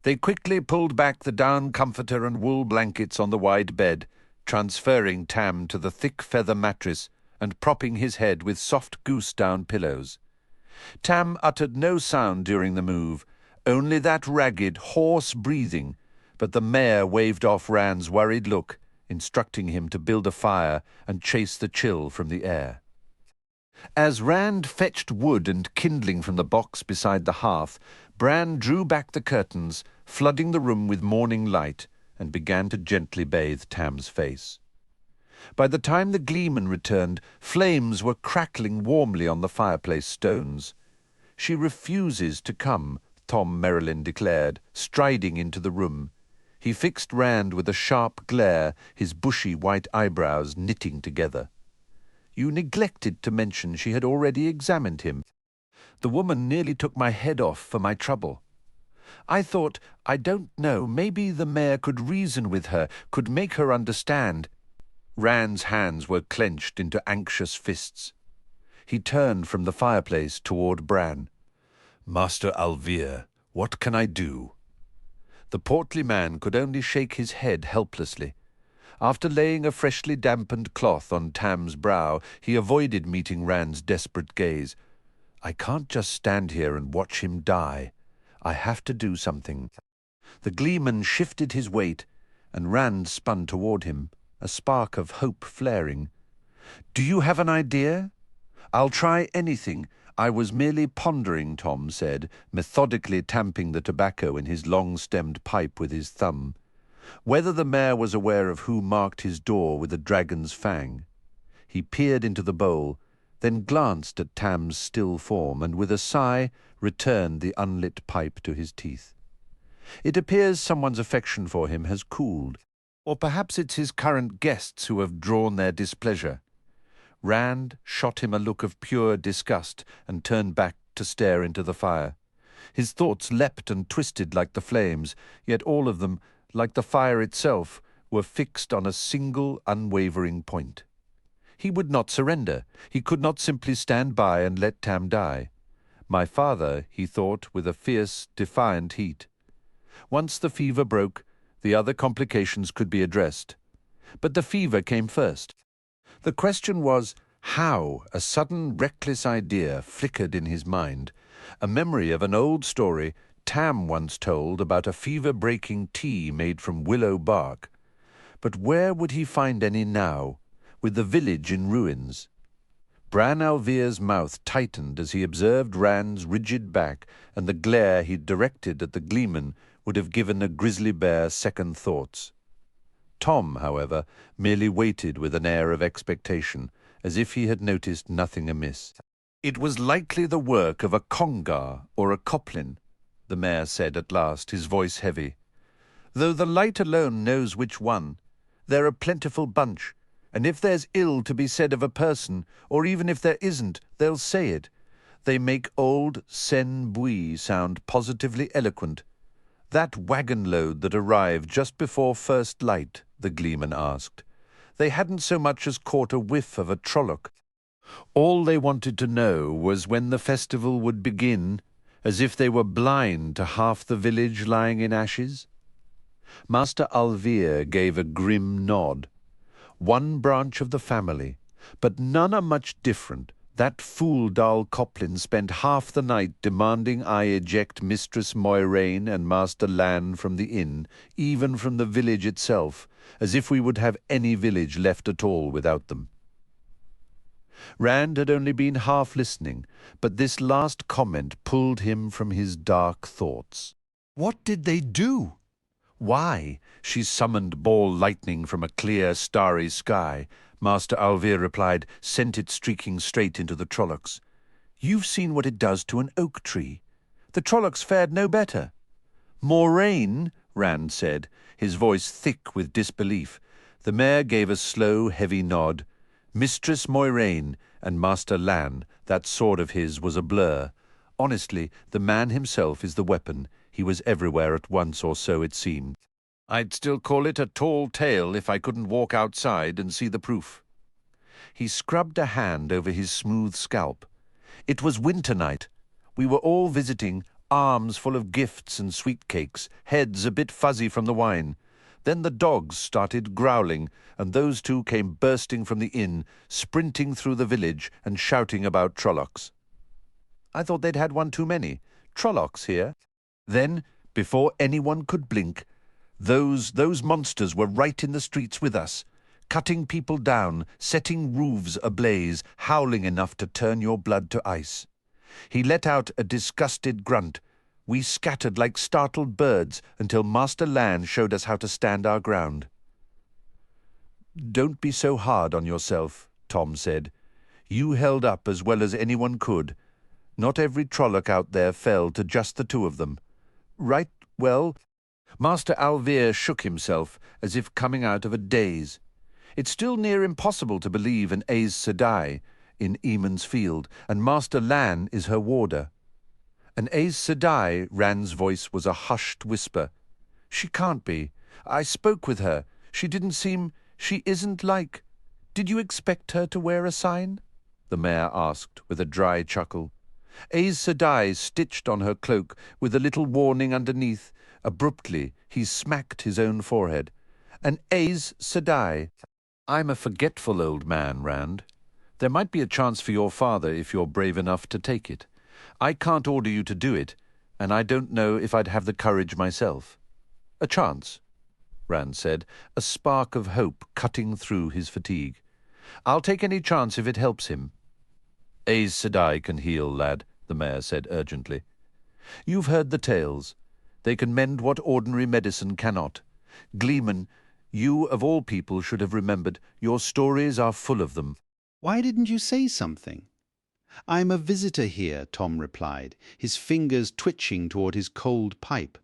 They quickly pulled back the down comforter and wool blankets on the wide bed, transferring Tam to the thick feather mattress and propping his head with soft goose-down pillows. Tam uttered no sound during the move, only that ragged, hoarse breathing, but the mayor waved off Rand's worried look, instructing him to build a fire and chase the chill from the air. As Rand fetched wood and kindling from the box beside the hearth, Bran drew back the curtains, flooding the room with morning light, and began to gently bathe Tam's face. By the time the gleeman returned, flames were crackling warmly on the fireplace stones. "She refuses to come," Tom Merrilin declared, striding into the room. He fixed Rand with a sharp glare, his bushy white eyebrows knitting together. "You neglected to mention she had already examined him. The woman nearly took my head off for my trouble. I thought, I don't know, maybe the mayor could reason with her, could make her understand." Rand's hands were clenched into anxious fists. He turned from the fireplace toward Bran. "Master Alvier, what can I do?" The portly man could only shake his head helplessly. After laying a freshly dampened cloth on Tam's brow, he avoided meeting Rand's desperate gaze. "I can't just stand here and watch him die. I have to do something." The gleeman shifted his weight, and Rand spun toward him, a spark of hope flaring. "Do you have an idea?" "I'll try anything. I was merely pondering," Tom said, methodically tamping the tobacco in his long-stemmed pipe with his thumb. Whether the mayor was aware of who marked his door with a dragon's fang. He peered into the bowl, then glanced at Tam's still form, and with a sigh returned the unlit pipe to his teeth. "It appears someone's affection for him has cooled. Or perhaps it's his current guests who have drawn their displeasure." Rand shot him a look of pure disgust and turned back to stare into the fire. His thoughts leapt and twisted like the flames, yet all of them, like the fire itself, were fixed on a single unwavering point. He would not surrender. He could not simply stand by and let Tam die. My father, he thought with a fierce, defiant heat. Once the fever broke, the other complications could be addressed. But the fever came first. The question was how a sudden reckless idea flickered in his mind, a memory of an old story Tam once told about a fever-breaking tea made from willow bark. But where would he find any now, with the village in ruins? Bran Alvir's mouth tightened as he observed Rand's rigid back, and the glare he'd directed at the gleeman would have given a grizzly bear second thoughts. Tom, however, merely waited with an air of expectation, as if he had noticed nothing amiss. "It was likely the work of a congar or a coplin," the mayor said at last, his voice heavy. "Though the light alone knows which one. They're a plentiful bunch, and if there's ill to be said of a person, or even if there isn't, they'll say it. They make old Sen Bui sound positively eloquent. That wagon load that arrived just before first light," the gleeman asked. "They hadn't so much as caught a whiff of a trolloc. All they wanted to know was when the festival would begin, as if they were blind to half the village lying in ashes." Master Alvier gave a grim nod. "One branch of the family, but none are much different. That fool Dal Coplin spent half the night demanding I eject Mistress Moiraine and Master Lan from the inn, even from the village itself, as if we would have any village left at all without them." Rand had only been half listening, but this last comment pulled him from his dark thoughts. What did they do? Why? She summoned ball lightning from a clear, starry sky. Master Alvier replied, sent it streaking straight into the trollocs. "You've seen what it does to an oak tree. The trollocs fared no better." "Moiraine," Rand said, his voice thick with disbelief. The mayor gave a slow, heavy nod. Mistress Moiraine and Master Lan, that sword of his was a blur. Honestly, the man himself is the weapon. He was everywhere at once, or so it seemed. I'd still call it a tall tale if I couldn't walk outside and see the proof. He scrubbed a hand over his smooth scalp. It was winter night. We were all visiting, arms full of gifts and sweet cakes, heads a bit fuzzy from the wine. Then the dogs started growling, and those two came bursting from the inn, sprinting through the village and shouting about Trollocs. I thought they'd had one too many. Trollocs here. Then, before anyone could blink, those monsters were right in the streets with us, cutting people down, setting roofs ablaze, howling enough to turn your blood to ice. He let out a disgusted grunt. We scattered like startled birds until Master Lan showed us how to stand our ground. "Don't be so hard on yourself," Tom said. "You held up as well as anyone could. Not every Trolloc out there fell to just the two of them. Right, well..." Master Alvear shook himself as if coming out of a daze. It's still near impossible to believe an Aes Sedai in Eamon's Field, and Master Lan is her warder. An Aes Sedai, Rand's voice was a hushed whisper. "She can't be. I spoke with her. She didn't seem... She isn't like... Did you expect her to wear a sign?" the mayor asked with a dry chuckle. Aes Sedai stitched on her cloak with a little warning underneath. Abruptly, he smacked his own forehead. "An Aes Sedai. I'm a forgetful old man, Rand. There might be a chance for your father if you're brave enough to take it. I can't order you to do it, and I don't know if I'd have the courage myself." "A chance," Rand said, a spark of hope cutting through his fatigue. "I'll take any chance if it helps him." "Aes Sedai can heal, lad," the mayor said urgently. "You've heard the tales. They can mend what ordinary medicine cannot. Gleeman, you of all people should have remembered. Your stories are full of them." "Why didn't you say something?" "I'm a visitor here," Tom replied, his fingers twitching toward his cold pipe.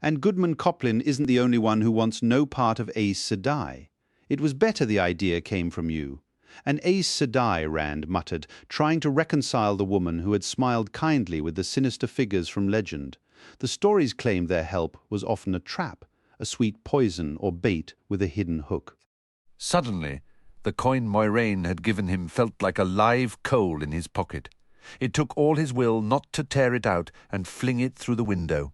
"And Goodman Coplin isn't the only one who wants no part of Aes Sedai. It was better the idea came from you." "An Aes Sedai," Rand muttered, trying to reconcile the woman who had smiled kindly with the sinister figures from legend. The stories claimed their help was often a trap, a sweet poison or bait with a hidden hook. Suddenly, the coin Moiraine had given him felt like a live coal in his pocket. It took all his will not to tear it out and fling it through the window.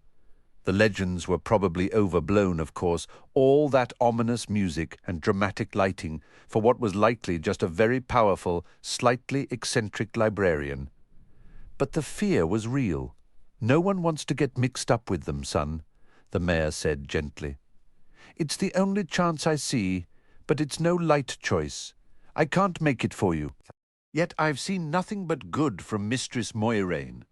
The legends were probably overblown, of course, all that ominous music and dramatic lighting for what was likely just a very powerful, slightly eccentric librarian. But the fear was real. "No one wants to get mixed up with them, son," the mayor said gently. "It's the only chance I see, but it's no light choice. I can't make it for you. Yet I've seen nothing but good from Mistress Moiraine.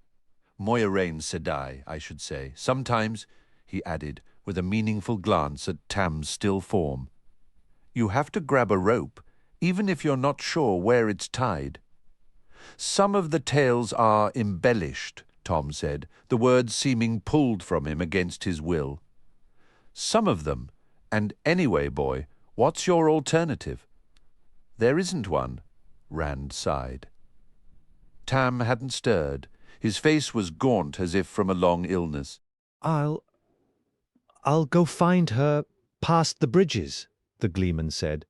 Moiraine Sedai, I should say. Sometimes," he added, with a meaningful glance at Tam's still form, "you have to grab a rope, even if you're not sure where it's tied." "Some of the tales are embellished," Tom said, the words seeming pulled from him against his will. "Some of them. And anyway, boy, what's your alternative?" "There isn't one," Rand sighed. Tam hadn't stirred. His face was gaunt as if from a long illness. I'll go find her past the bridges," the Gleeman said,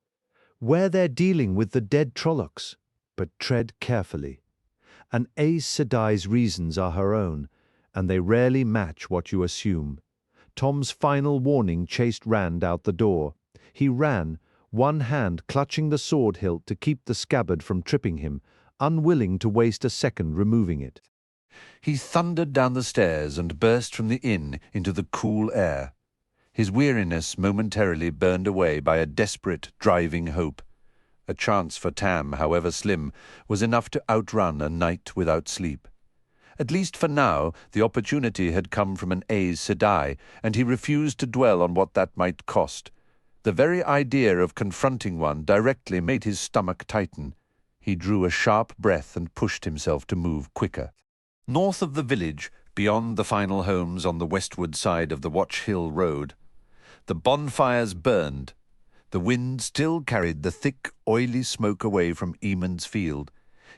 "where they're dealing with the dead Trollocs. But tread carefully. An Aes Sedai's reasons are her own, and they rarely match what you assume." Tom's final warning chased Rand out the door. He ran, one hand clutching the sword hilt to keep the scabbard from tripping him, unwilling to waste a second removing it. He thundered down the stairs and burst from the inn into the cool air. His weariness momentarily burned away by a desperate, driving hope. A chance for Tam, however slim, was enough to outrun a night without sleep. At least for now, the opportunity had come from an Aes Sedai, and he refused to dwell on what that might cost. The very idea of confronting one directly made his stomach tighten. He drew a sharp breath and pushed himself to move quicker. North of the village, beyond the final homes on the westward side of the Watch Hill Road, the bonfires burned. The wind still carried the thick, oily smoke away from Eamon's Field,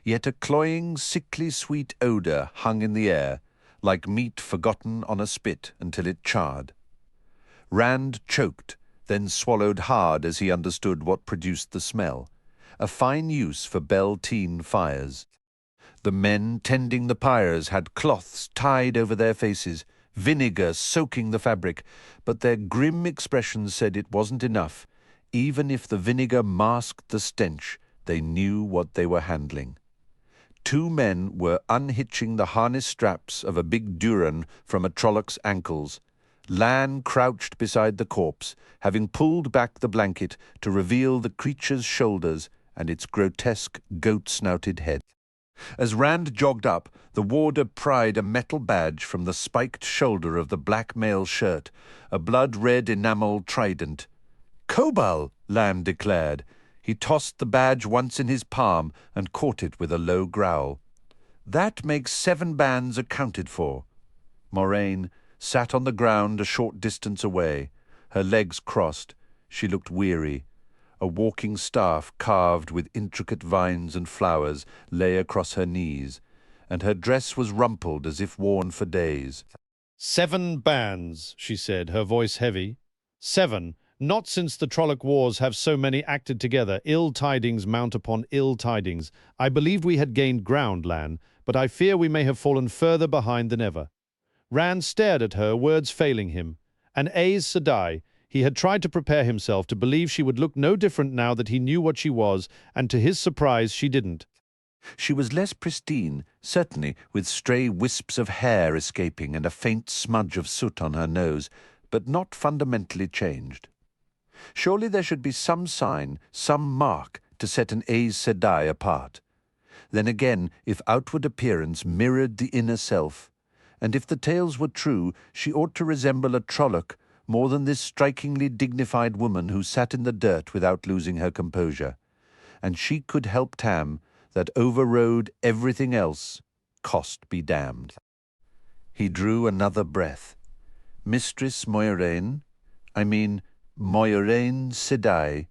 yet a cloying, sickly sweet odour hung in the air, like meat forgotten on a spit until it charred. Rand choked, then swallowed hard as he understood what produced the smell, a fine use for Beltane fires. The men tending the pyres had cloths tied over their faces, vinegar soaking the fabric, but their grim expressions said it wasn't enough. Even if the vinegar masked the stench, they knew what they were handling. 2 men were unhitching the harness straps of a big Duran from a Trollocs ankles. Lan crouched beside the corpse, having pulled back the blanket to reveal the creature's shoulders and its grotesque goat-snouted head. As Rand jogged up, the warder pried a metal badge from the spiked shoulder of the black male shirt, a blood-red enamel trident. "Cobal!" Lan declared. He tossed the badge once in his palm and caught it with a low growl. "That makes 7 bands accounted for." Moraine sat on the ground a short distance away, her legs crossed. She looked weary. A walking staff carved with intricate vines and flowers lay across her knees, and her dress was rumpled as if worn for days. 7 bands, she said, her voice heavy. 7. Not since the Trolloc Wars have so many acted together. Ill tidings mount upon ill tidings. I believed we had gained ground, Lan, but I fear we may have fallen further behind than ever. Rand stared at her, words failing him. An Aes Sedai. He had tried to prepare himself to believe she would look no different now that he knew what she was, and to his surprise she didn't. She was less pristine, certainly, with stray wisps of hair escaping and a faint smudge of soot on her nose, but not fundamentally changed. Surely there should be some sign, some mark, to set an Aes Sedai apart. Then again, if outward appearance mirrored the inner self, and if the tales were true, she ought to resemble a Trolloc more than this strikingly dignified woman who sat in the dirt without losing her composure. And she could help Tam, that overrode everything else, cost be damned. He drew another breath. Mistress Moiraine, Moiraine Sedai.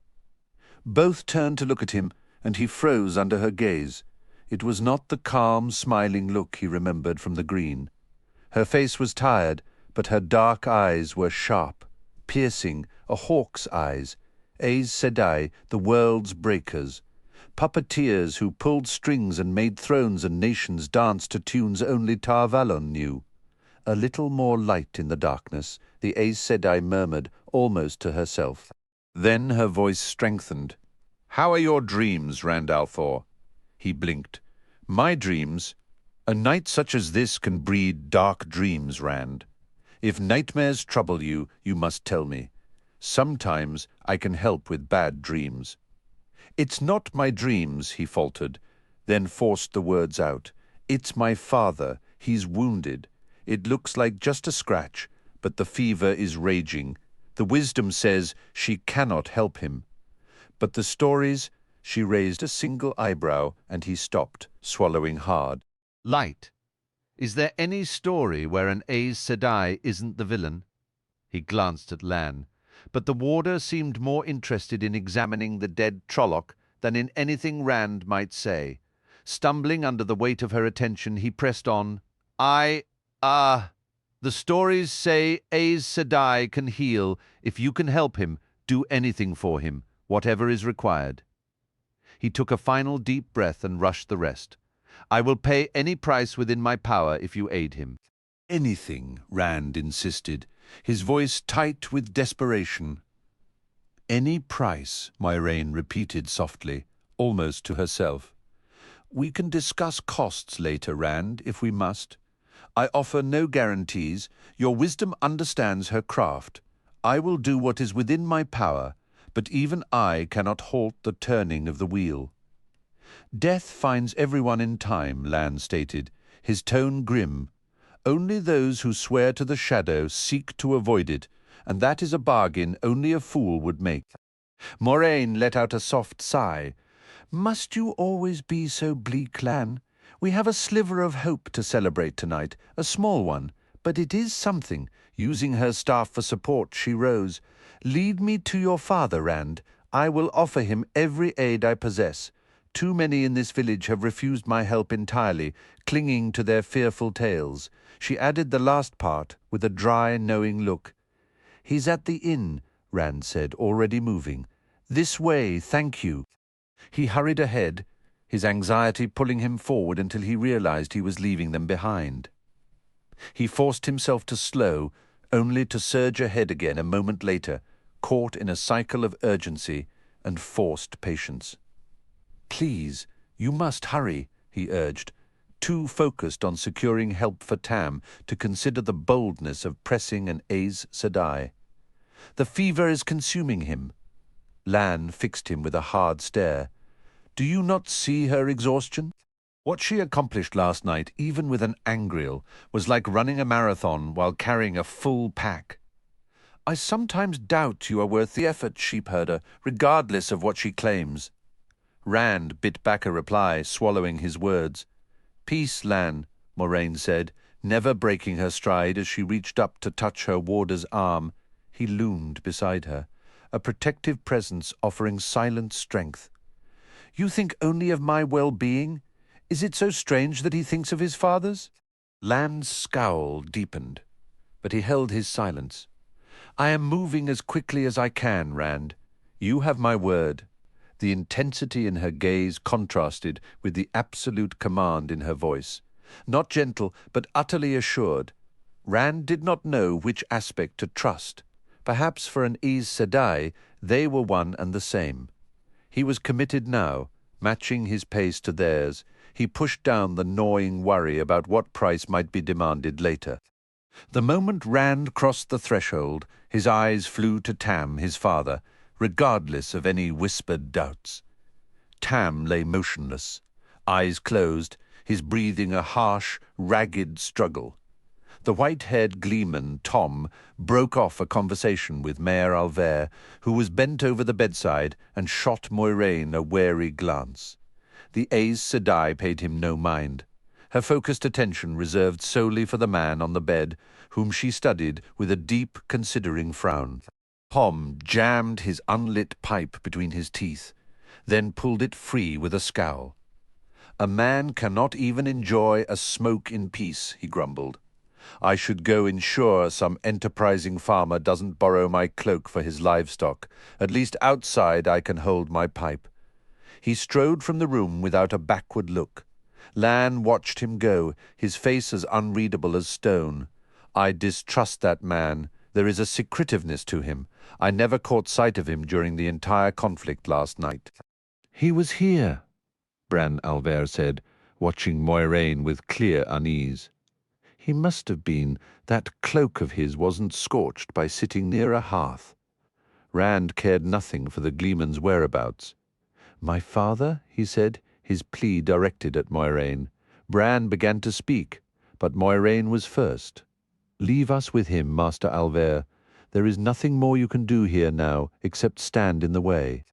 Both turned to look at him, and he froze under her gaze. It was not the calm, smiling look he remembered from the green. Her face was tired, but her dark eyes were sharp, piercing, a hawk's eyes. Aes Sedai, the world's breakers. Puppeteers who pulled strings and made thrones and nations dance to tunes only Tar Valon knew. A little more light in the darkness, the Aes Sedai murmured, almost to herself. Then her voice strengthened. "How are your dreams, Rand al'Thor?" He blinked. "My dreams? A night such as this can breed dark dreams, Rand. If nightmares trouble you, you must tell me. Sometimes I can help with bad dreams." "It's not my dreams," he faltered, then forced the words out. "It's my father. He's wounded. It looks like just a scratch, but the fever is raging. The wisdom says she cannot help him. But the stories—" She raised a single eyebrow, and he stopped, swallowing hard. "Light. Is there any story where an Aes Sedai isn't the villain?" He glanced at Lan, but the warder seemed more interested in examining the dead Trolloc than in anything Rand might say. Stumbling under the weight of her attention, he pressed on. The stories say Aes Sedai can heal. If you can help him, do anything for him, whatever is required." He took a final deep breath and rushed the rest. "I will pay any price within my power if you aid him." "Anything," Rand insisted, his voice tight with desperation. "Any price," Moiraine repeated softly, almost to herself. "We can discuss costs later, Rand, if we must. I offer no guarantees. Your wisdom understands her craft. I will do what is within my power, but even I cannot halt the turning of the wheel." "Death finds everyone in time," Lan stated, his tone grim. "Only those who swear to the shadow seek to avoid it, and that is a bargain only a fool would make." Moraine let out a soft sigh. "Must you always be so bleak, Lan? We have a sliver of hope to celebrate tonight, a small one, but it is something." Using her staff for support, she rose. "Lead me to your father, Rand. I will offer him every aid I possess. Too many in this village have refused my help entirely, clinging to their fearful tales." She added the last part with a dry, knowing look. "He's at the inn," Rand said, already moving. "This way, thank you." He hurried ahead, his anxiety pulling him forward until he realized he was leaving them behind. He forced himself to slow, only to surge ahead again a moment later, caught in a cycle of urgency and forced patience. "Please, you must hurry," he urged, too focused on securing help for Tam to consider the boldness of pressing an Aes Sedai. "The fever is consuming him." Lan fixed him with a hard stare. "Do you not see her exhaustion?" What she accomplished last night, even with an angriel, was like running a marathon while carrying a full pack. "I sometimes doubt you are worth the effort, sheepherder, regardless of what she claims." Rand bit back a reply, swallowing his words. "Peace, Lan," Moraine said, never breaking her stride as she reached up to touch her warder's arm. He loomed beside her, a protective presence offering silent strength. "You think only of my well-being? Is it so strange that he thinks of his father's?" Lan's scowl deepened, but he held his silence. "I am moving as quickly as I can, Rand. You have my word." The intensity in her gaze contrasted with the absolute command in her voice. Not gentle, but utterly assured. Rand did not know which aspect to trust. Perhaps for an Aes Sedai, they were one and the same. He was committed now, matching his pace to theirs. He pushed down the gnawing worry about what price might be demanded later. The moment Rand crossed the threshold, his eyes flew to Tam, his father, regardless of any whispered doubts. Tam lay motionless, eyes closed, his breathing a harsh, ragged struggle. The white-haired gleeman, Tom, broke off a conversation with Mayor Alver, who was bent over the bedside and shot Moiraine a wary glance. The Aes Sedai paid him no mind, her focused attention reserved solely for the man on the bed, whom she studied with a deep, considering frown. Tom jammed his unlit pipe between his teeth, then pulled it free with a scowl. "A man cannot even enjoy a smoke in peace," he grumbled. "I should go ensure some enterprising farmer doesn't borrow my cloak for his livestock. At least outside I can hold my pipe." He strode from the room without a backward look. Lan watched him go, his face as unreadable as stone. "I distrust that man. There is a secretiveness to him. I never caught sight of him during the entire conflict last night." "He was here," Bran Alver said, watching Moiraine with clear unease. "He must have been. That cloak of his wasn't scorched by sitting near a hearth." Rand cared nothing for the gleeman's whereabouts. "My father?" he said, his plea directed at Moiraine. Bran began to speak, but Moiraine was first. "Leave us with him, Master Alver. There is nothing more you can do here now, except stand in the way."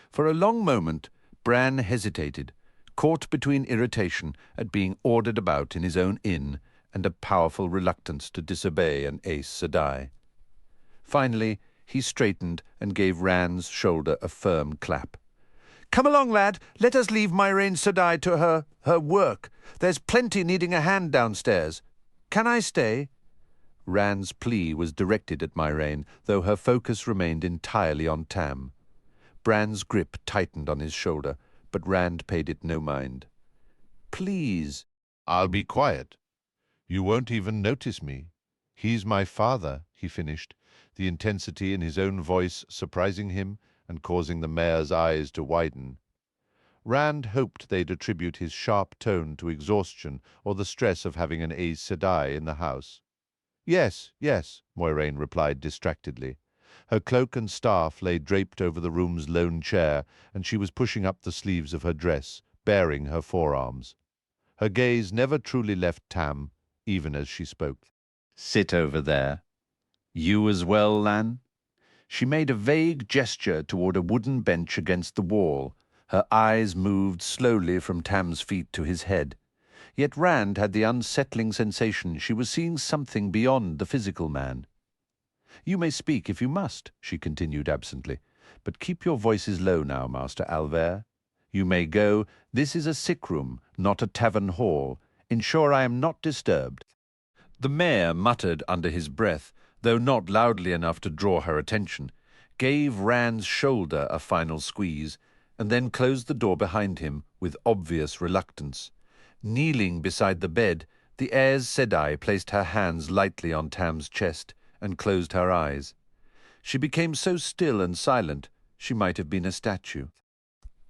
For a long moment, Bran hesitated, caught between irritation at being ordered about in his own inn and a powerful reluctance to disobey an Aes Sedai. Finally, he straightened and gave Rand's shoulder a firm clap. "Come along, lad. Let us leave Moiraine Sedai to her work. There's plenty needing a hand downstairs. Can I stay?" Rand's plea was directed at Moiraine, though her focus remained entirely on Tam. Bran's grip tightened on his shoulder, but Rand paid it no mind. "Please." "I'll be quiet. You won't even notice me. He's my father," he finished, the intensity in his own voice surprising him and causing the mayor's eyes to widen. Rand hoped they'd attribute his sharp tone to exhaustion or the stress of having an Aes Sedai in the house. "Yes, yes," Moiraine replied distractedly. Her cloak and staff lay draped over the room's lone chair, and she was pushing up the sleeves of her dress, baring her forearms. Her gaze never truly left Tam, even as she spoke. "Sit over there. You as well, Lan?" She made a vague gesture toward a wooden bench against the wall. Her eyes moved slowly from Tam's feet to his head. Yet Rand had the unsettling sensation she was seeing something beyond the physical man. "You may speak if you must," she continued absently, "but keep your voices low now, Master Alver. You may go. This is a sick room, not a tavern hall. Ensure I am not disturbed." The mayor muttered under his breath, though not loudly enough to draw her attention, gave Rand's shoulder a final squeeze, and then closed the door behind him with obvious reluctance. Kneeling beside the bed, the Aes Sedai placed her hands lightly on Tam's chest and closed her eyes. She became so still and silent, she might have been a statue.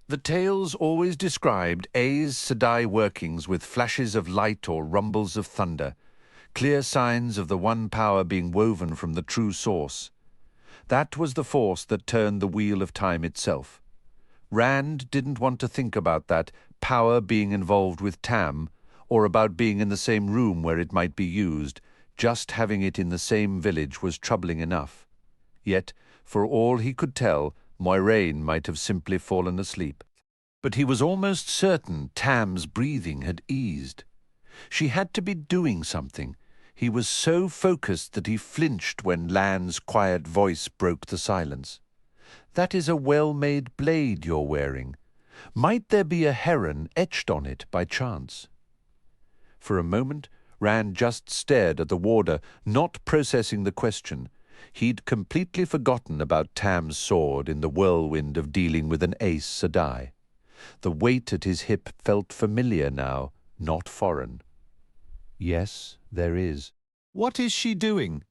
The tales always described Aes Sedai workings with flashes of light or rumbles of thunder, clear signs of the one power being woven from the true source. That was the force that turned the wheel of time itself. Rand didn't want to think about that power being involved with Tam, or about being in the same room where it might be used. Just having it in the same village was troubling enough. Yet, for all he could tell, Moiraine might have simply fallen asleep. But he was almost certain Tam's breathing had eased. She had to be doing something. He was so focused that he flinched when Lan's quiet voice broke the silence. "That is a well-made blade you're wearing. Might there be a heron etched on it by chance?" For a moment, Rand just stared at the warder, not processing the question. He'd completely forgotten about Tam's sword in the whirlwind of dealing with an Aes Sedai. The weight at his hip felt familiar now, not foreign. "Yes, there is." "What is she doing?"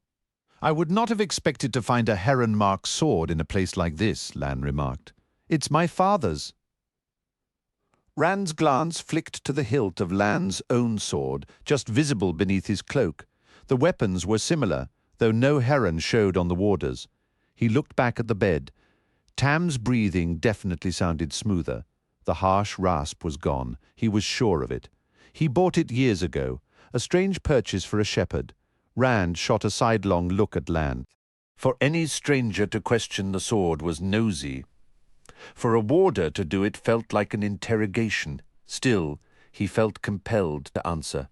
"I would not have expected to find a heron-marked sword in a place like this," Lan remarked. "It's my father's." Rand's glance flicked to the hilt of Lan's own sword, just visible beneath his cloak. The weapons were similar, though no heron showed on the warder's. He looked back at the bed. Tam's breathing definitely sounded smoother. The harsh rasp was gone. He was sure of it. He bought it years ago, a strange purchase for a shepherd. Rand shot a sidelong look at Lan. For any stranger to question the sword was nosy. For a warder to do it felt like an interrogation. Still, he felt compelled to answer.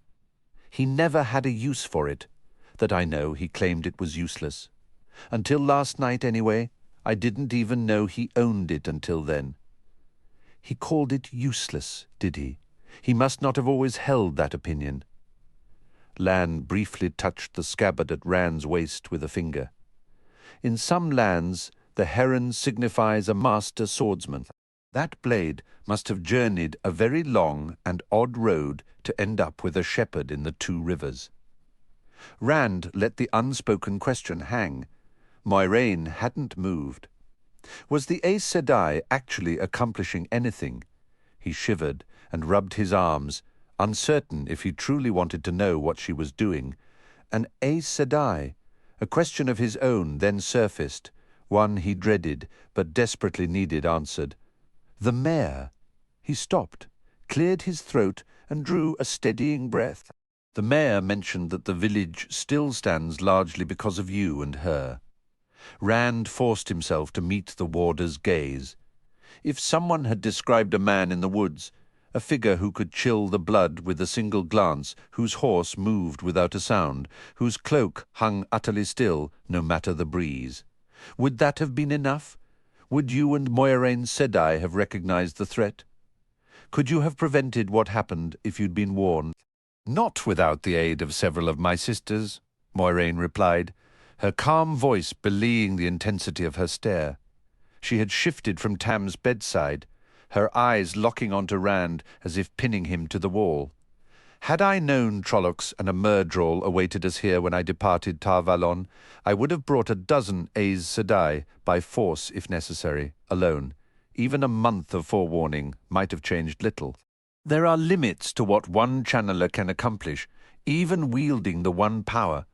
He never had a use for it. That I know, he claimed it was useless. Until last night, anyway. I didn't even know he owned it until then. He called it useless, did he? He must not have always held that opinion. Lan briefly touched the scabbard at Rand's waist with a finger. In some lands, the heron signifies a master swordsman. That blade must have journeyed a very long and odd road to end up with a shepherd in the Two Rivers. Rand let the unspoken question hang. Moiraine hadn't moved. Was the Aes Sedai actually accomplishing anything? He shivered and rubbed his arms, uncertain if he truly wanted to know what she was doing. An Aes Sedai? A question of his own then surfaced, one he dreaded but desperately needed answered. The mayor. He stopped, cleared his throat, and drew a steadying breath. The mayor mentioned that the village still stands largely because of you and her. Rand forced himself to meet the warder's gaze. If someone had described a man in the woods, a figure who could chill the blood with a single glance, whose horse moved without a sound, whose cloak hung utterly still, no matter the breeze, would that have been enough? Would you and Moiraine Sedai have recognized the threat? Could you have prevented what happened if you'd been warned? Not without the aid of several of my sisters, Moiraine replied, her calm voice belying the intensity of her stare. She had shifted from Tam's bedside, her eyes locking onto Rand as if pinning him to the wall. Had I known Trollocs and a Myrddraal awaited us here when I departed Tar Valon, I would have brought a dozen Aes Sedai, by force if necessary, alone. Even a month of forewarning might have changed little. There are limits to what one channeler can accomplish, even wielding the one power.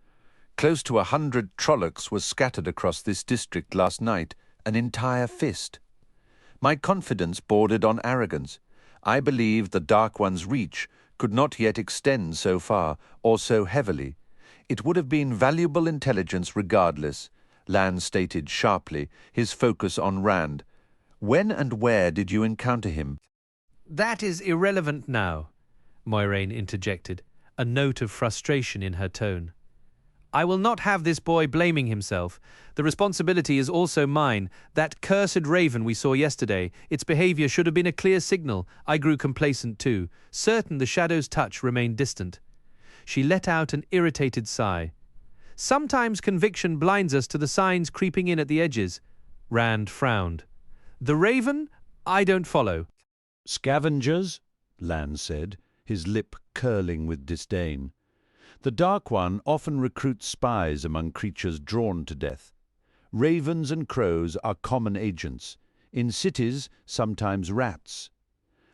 Close to 100 Trollocs were scattered across this district last night, an entire fist. My confidence bordered on arrogance. I believed the Dark One's reach could not yet extend so far, or so heavily. It would have been valuable intelligence regardless, Lan stated sharply, his focus on Rand. When and where did you encounter him? That is irrelevant now, Moiraine interjected, a note of frustration in her tone. I will not have this boy blaming himself. The responsibility is also mine. That cursed raven we saw yesterday, its behavior should have been a clear signal. I grew complacent too, certain the shadow's touch remained distant. She let out an irritated sigh. Sometimes conviction blinds us to the signs creeping in at the edges. Rand frowned. The raven? I don't follow. Scavengers, Lan said, his lip curling with disdain. The Dark One often recruits spies among creatures drawn to death. Ravens and crows are common agents. In cities, sometimes rats.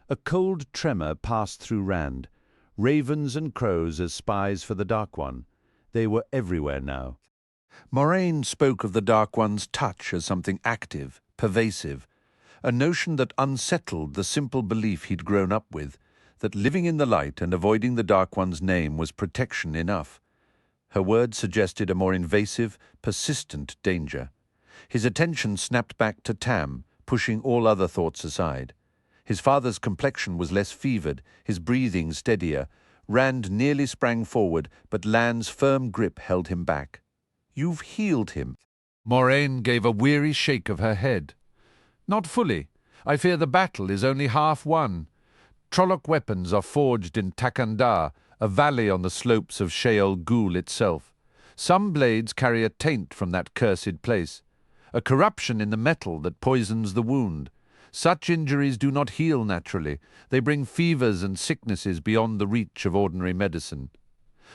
A cold tremor passed through Rand. Ravens and crows as spies for the Dark One. They were everywhere now. Moraine spoke of the Dark One's touch as something active, pervasive, a notion that unsettled the simple belief he'd grown up with, that living in the light and avoiding the Dark One's name was protection enough. Her words suggested a more invasive, persistent danger. His attention snapped back to Tam, pushing all other thoughts aside. His father's complexion was less fevered, his breathing steadier. Rand nearly sprang forward, but Lan's firm grip held him back. "You've healed him." Moraine gave a weary shake of her head. "Not fully. I fear the battle is only half won. Trolloc weapons are forged in Takandar, a valley on the slopes of Sheol Ghul itself. Some blades carry a taint from that cursed place, a corruption in the metal that poisons the wound. Such injuries do not heal naturally. They bring fevers and sicknesses beyond the reach of ordinary medicine.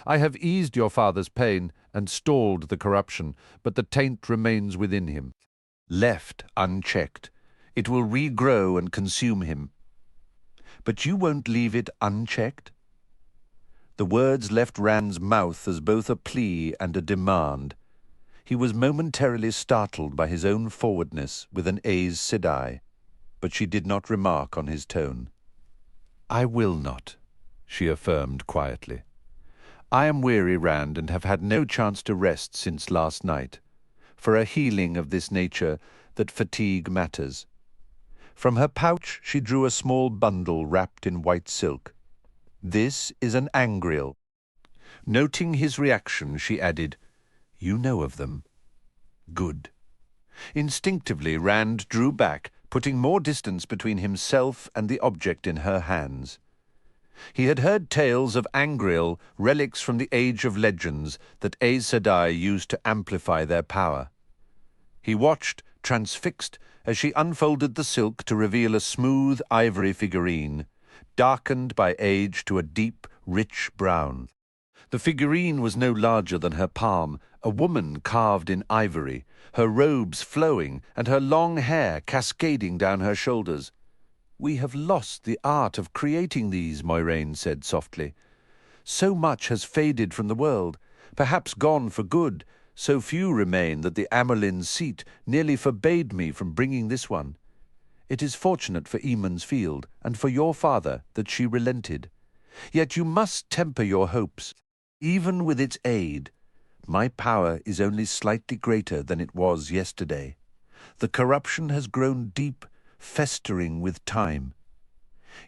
I have eased your father's pain and stalled the corruption, but the taint remains within him. Left unchecked, it will regrow and consume him. But you won't leave it unchecked?" The words left Rand's mouth as both a plea and a demand. He was momentarily startled by his own forwardness with an Aes Sedai, but she did not remark on his tone. "I will not," she affirmed quietly. "I am weary, Rand, and have had no chance to rest since last night. For a healing of this nature, that fatigue matters." From her pouch she drew a small bundle wrapped in white silk. "This is an angriel." Noting his reaction, she added, "You know of them." "Good." Instinctively, Rand drew back, putting more distance between himself and the object in her hands. He had heard tales of angriel, relics from the age of legends that Aes Sedai used to amplify their power. He watched, transfixed, as she unfolded the silk to reveal a smooth ivory figurine, darkened by age to a deep, rich brown. The figurine was no larger than her palm, a woman carved in ivory, her robes flowing and her long hair cascading down her shoulders. "We have lost the art of creating these," Moiraine said softly. "So much has faded from the world, perhaps gone for good. So few remain that the Amerlin's seat nearly forbade me from bringing this one. It is fortunate for Eamon's field, and for your father, that she relented. Yet you must temper your hopes. Even with its aid, my power is only slightly greater than it was yesterday. The corruption has grown deep, festering with time."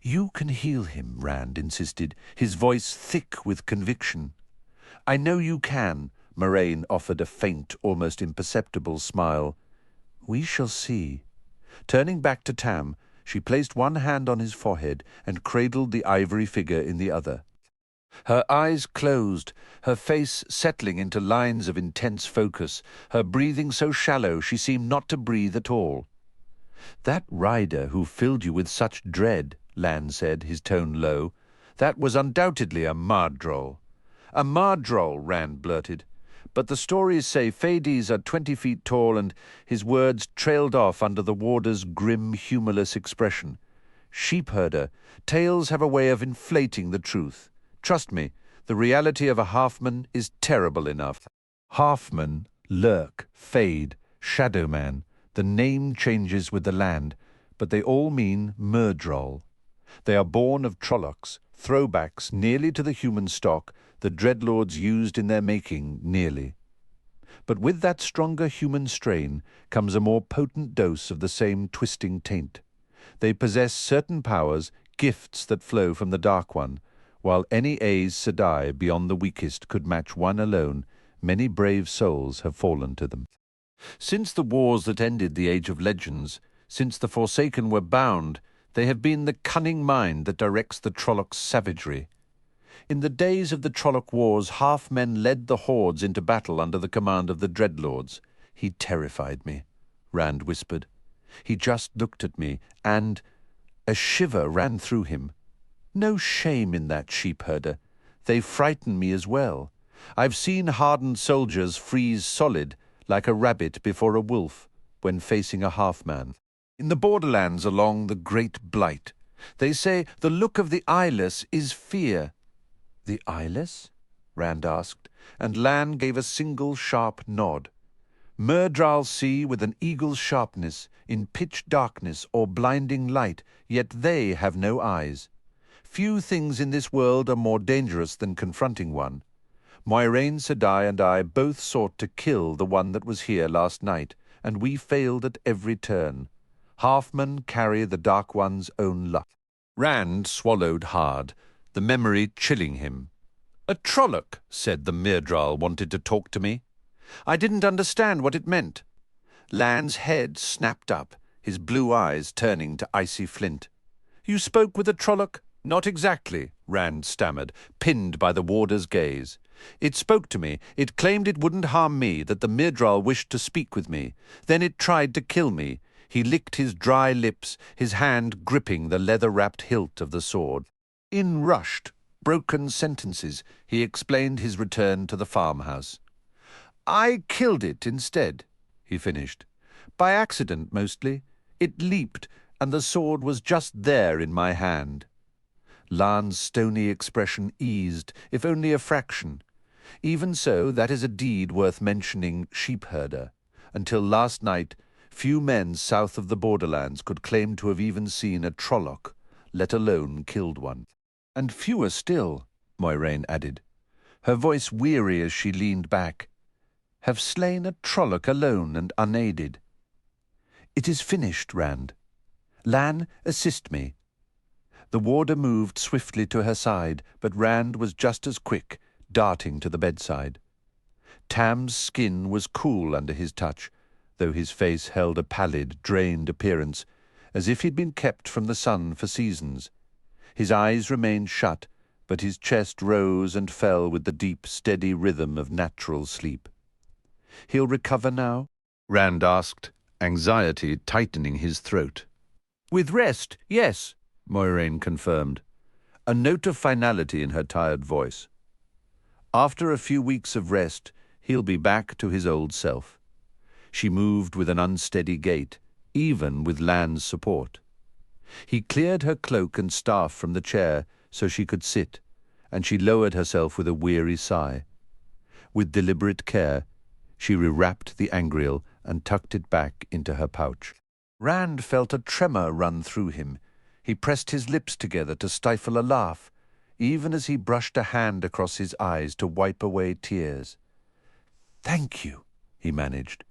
"You can heal him," Rand insisted, his voice thick with conviction. "I know you can." Moraine offered a faint, almost imperceptible smile. "We shall see." Turning back to Tam, she placed one hand on his forehead and cradled the ivory figure in the other. Her eyes closed, her face settling into lines of intense focus, her breathing so shallow she seemed not to breathe at all. "That rider who filled you with such dread," Lan said, his tone low, "that was undoubtedly a Mardrol." "A Mardrol," Rand blurted. "But the stories say Fades are 20 feet tall," and his words trailed off under the warder's grim, humorless expression. "Sheepherder, tales have a way of inflating the truth. Trust me, the reality of a halfman is terrible enough." Halfman, Lurk, Fade, Shadowman, the name changes with the land, but they all mean Murdrol. They are born of Trollocs, throwbacks nearly to the human stock the Dreadlords used in their making, nearly. But with that stronger human strain comes a more potent dose of the same twisting taint. They possess certain powers, gifts that flow from the Dark One, while any Aes Sedai beyond the weakest could match one alone. Many brave souls have fallen to them. Since the wars that ended the Age of Legends, since the Forsaken were bound, they have been the cunning mind that directs the Trollocs' savagery. In the days of the Trolloc Wars, half-men led the hordes into battle under the command of the Dreadlords. He terrified me, Rand whispered. He just looked at me, and a shiver ran through him. No shame in that, sheepherder. They frighten me as well. I've seen hardened soldiers freeze solid, like a rabbit before a wolf, when facing a half-man. In the borderlands along the Great Blight, they say the look of the eyeless is fear. The eyeless? Rand asked, and Lan gave a single sharp nod. Myrdral see with an eagle's sharpness, in pitch darkness or blinding light, yet they have no eyes. Few things in this world are more dangerous than confronting one. Moiraine Sedai and I both sought to kill the one that was here last night, and we failed at every turn. Halfmen carry the Dark One's own luck. Rand swallowed hard, the memory chilling him. A Trolloc, said the Myrdral, wanted to talk to me. I didn't understand what it meant. Lan's head snapped up, his blue eyes turning to icy flint. You spoke with a Trolloc? Not exactly, Rand stammered, pinned by the warder's gaze. It spoke to me. It claimed it wouldn't harm me, that the Myrdral wished to speak with me. Then it tried to kill me. He licked his dry lips, his hand gripping the leather-wrapped hilt of the sword. In rushed, broken sentences, he explained his return to the farmhouse. I killed it instead, he finished. By accident, mostly. It leaped, and the sword was just there in my hand. Lan's stony expression eased, if only a fraction. Even so, that is a deed worth mentioning, sheepherder. Until last night, few men south of the borderlands could claim to have even seen a Trolloc, let alone killed one. And fewer still, Moiraine added, her voice weary as she leaned back, have slain a Trolloc alone and unaided. It is finished, Rand. Lan, assist me. The warder moved swiftly to her side, but Rand was just as quick, darting to the bedside. Tam's skin was cool under his touch, though his face held a pallid, drained appearance, as if he'd been kept from the sun for seasons. His eyes remained shut, but his chest rose and fell with the deep, steady rhythm of natural sleep. He'll recover now? Rand asked, anxiety tightening his throat. With rest, yes, Moiraine confirmed, a note of finality in her tired voice. After a few weeks of rest, he'll be back to his old self. She moved with an unsteady gait, even with Lan's support. He cleared her cloak and staff from the chair so she could sit, and she lowered herself with a weary sigh. With deliberate care, she rewrapped the angreal and tucked it back into her pouch. Rand felt a tremor run through him. He pressed his lips together to stifle a laugh, even as he brushed a hand across his eyes to wipe away tears. "Thank you," he managed.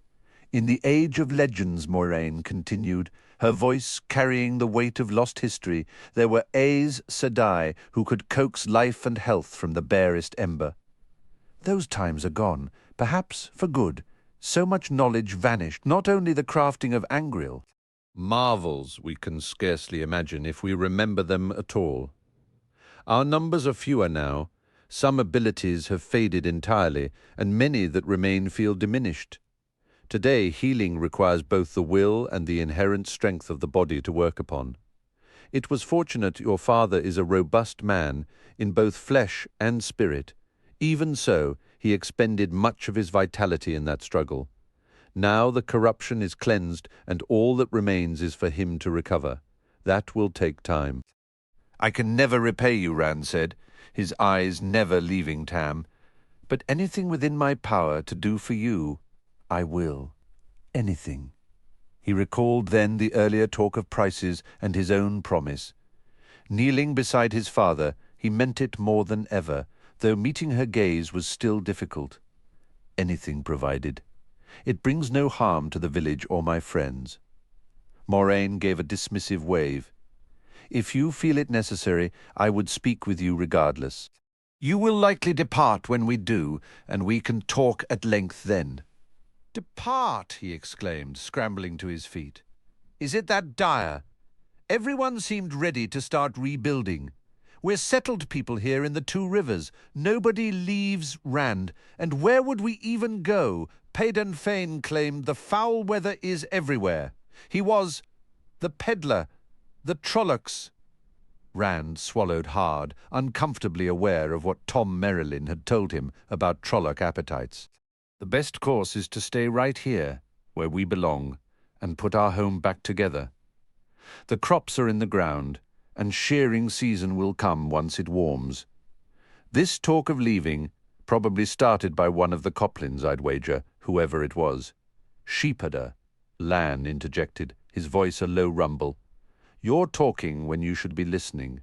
"In the age of legends," Moiraine continued, her voice carrying the weight of lost history, there were Aes Sedai who could coax life and health from the barest ember. Those times are gone, perhaps for good. So much knowledge vanished, not only the crafting of angreal. Marvels we can scarcely imagine if we remember them at all. Our numbers are fewer now. Some abilities have faded entirely, and many that remain feel diminished. Today, healing requires both the will and the inherent strength of the body to work upon. It was fortunate your father is a robust man, in both flesh and spirit. Even so, he expended much of his vitality in that struggle. Now the corruption is cleansed, and all that remains is for him to recover. That will take time. "I can never repay you," Rand said, his eyes never leaving Tam. "But anything within my power to do for you, I will. Anything." He recalled then the earlier talk of prices and his own promise. Kneeling beside his father, he meant it more than ever, though meeting her gaze was still difficult. Anything provided. It brings no harm to the village or my friends. Moiraine gave a dismissive wave. "If you feel it necessary, I would speak with you regardless. You will likely depart when we do, and we can talk at length then." "Depart!" he exclaimed, scrambling to his feet. "Is it that dire? Everyone seemed ready to start rebuilding. We're settled people here in the Two Rivers. Nobody leaves Rand. And where would we even go? Paden Fane claimed the foul weather is everywhere. He was the peddler, the Trollocs. Rand swallowed hard, uncomfortably aware of what Tom Merrillin had told him about Trolloc appetites. The best course is to stay right here, where we belong, and put our home back together. The crops are in the ground, and shearing season will come once it warms. This talk of leaving probably started by one of the Coplins, I'd wager, whoever it was. Sheepherder, Lan interjected, his voice a low rumble. You're talking when you should be listening.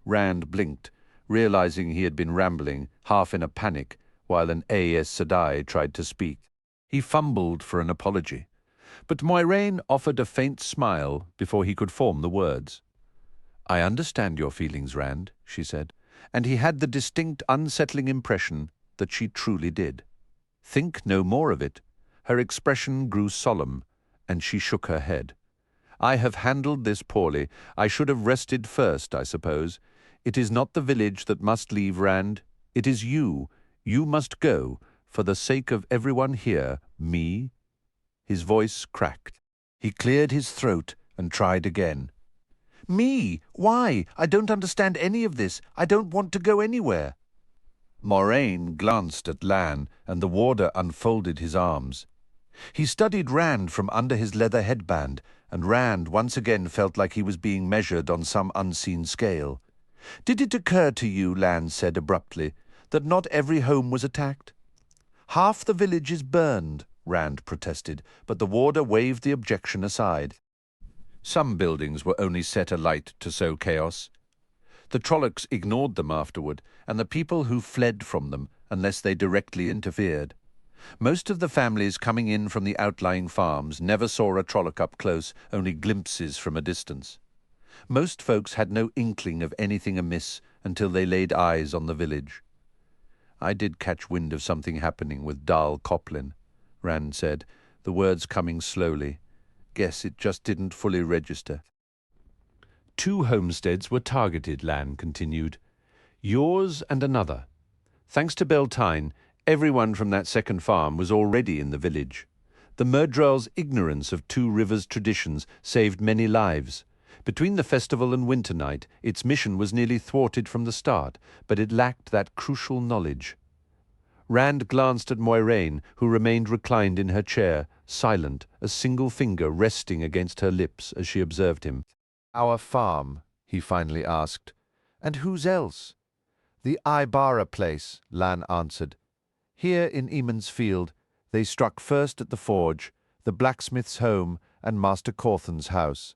Rand blinked, realizing he had been rambling, half in a panic, while an Aes Sedai tried to speak. He fumbled for an apology, but Moiraine offered a faint smile before he could form the words. I understand your feelings, Rand, she said, and he had the distinct, unsettling impression that she truly did. Think no more of it. Her expression grew solemn, and she shook her head. I have handled this poorly. I should have rested first, I suppose. It is not the village that must leave, Rand. It is you. You must go, for the sake of everyone here, me. His voice cracked. He cleared his throat and tried again. Me? Why? I don't understand any of this. I don't want to go anywhere. Moiraine glanced at Lan, and the warder unfolded his arms. He studied Rand from under his leather headband, and Rand once again felt like he was being measured on some unseen scale. Did it occur to you, Lan said abruptly, that not every home was attacked? Half the village is burned, Rand protested, but the warder waved the objection aside. Some buildings were only set alight to sow chaos. The Trollocs ignored them afterward, and the people who fled from them, unless they directly interfered. Most of the families coming in from the outlying farms never saw a Trolloc up close, only glimpses from a distance. Most folks had no inkling of anything amiss until they laid eyes on the village. I did catch wind of something happening with Dal Coplin, Rand said, the words coming slowly. Guess it just didn't fully register. 2 homesteads were targeted, Lan continued. Yours and another. Thanks to Beltane, everyone from that second farm was already in the village. The Myrddraal's ignorance of Two Rivers traditions saved many lives. Between the festival and winter night, its mission was nearly thwarted from the start, but it lacked that crucial knowledge. Rand glanced at Moiraine, who remained reclined in her chair, silent, a single finger resting against her lips as she observed him. Our farm, he finally asked. And whose else? The Ibara place, Lan answered. Here in Eamon's Field, they struck first at the forge, the blacksmith's home, and Master Cawthon's house.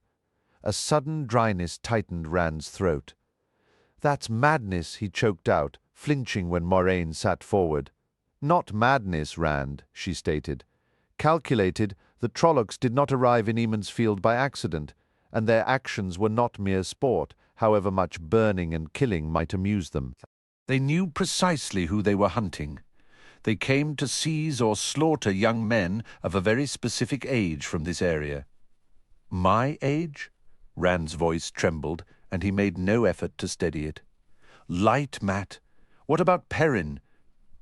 A sudden dryness tightened Rand's throat. That's madness, he choked out, flinching when Moiraine sat forward. Not madness, Rand, she stated. Calculated, the Trollocs did not arrive in Eamon's Field by accident, and their actions were not mere sport, however much burning and killing might amuse them. They knew precisely who they were hunting. They came to seize or slaughter young men of a very specific age from this area. My age? Rand's voice trembled, and he made no effort to steady it. Light, Matt. What about Perrin?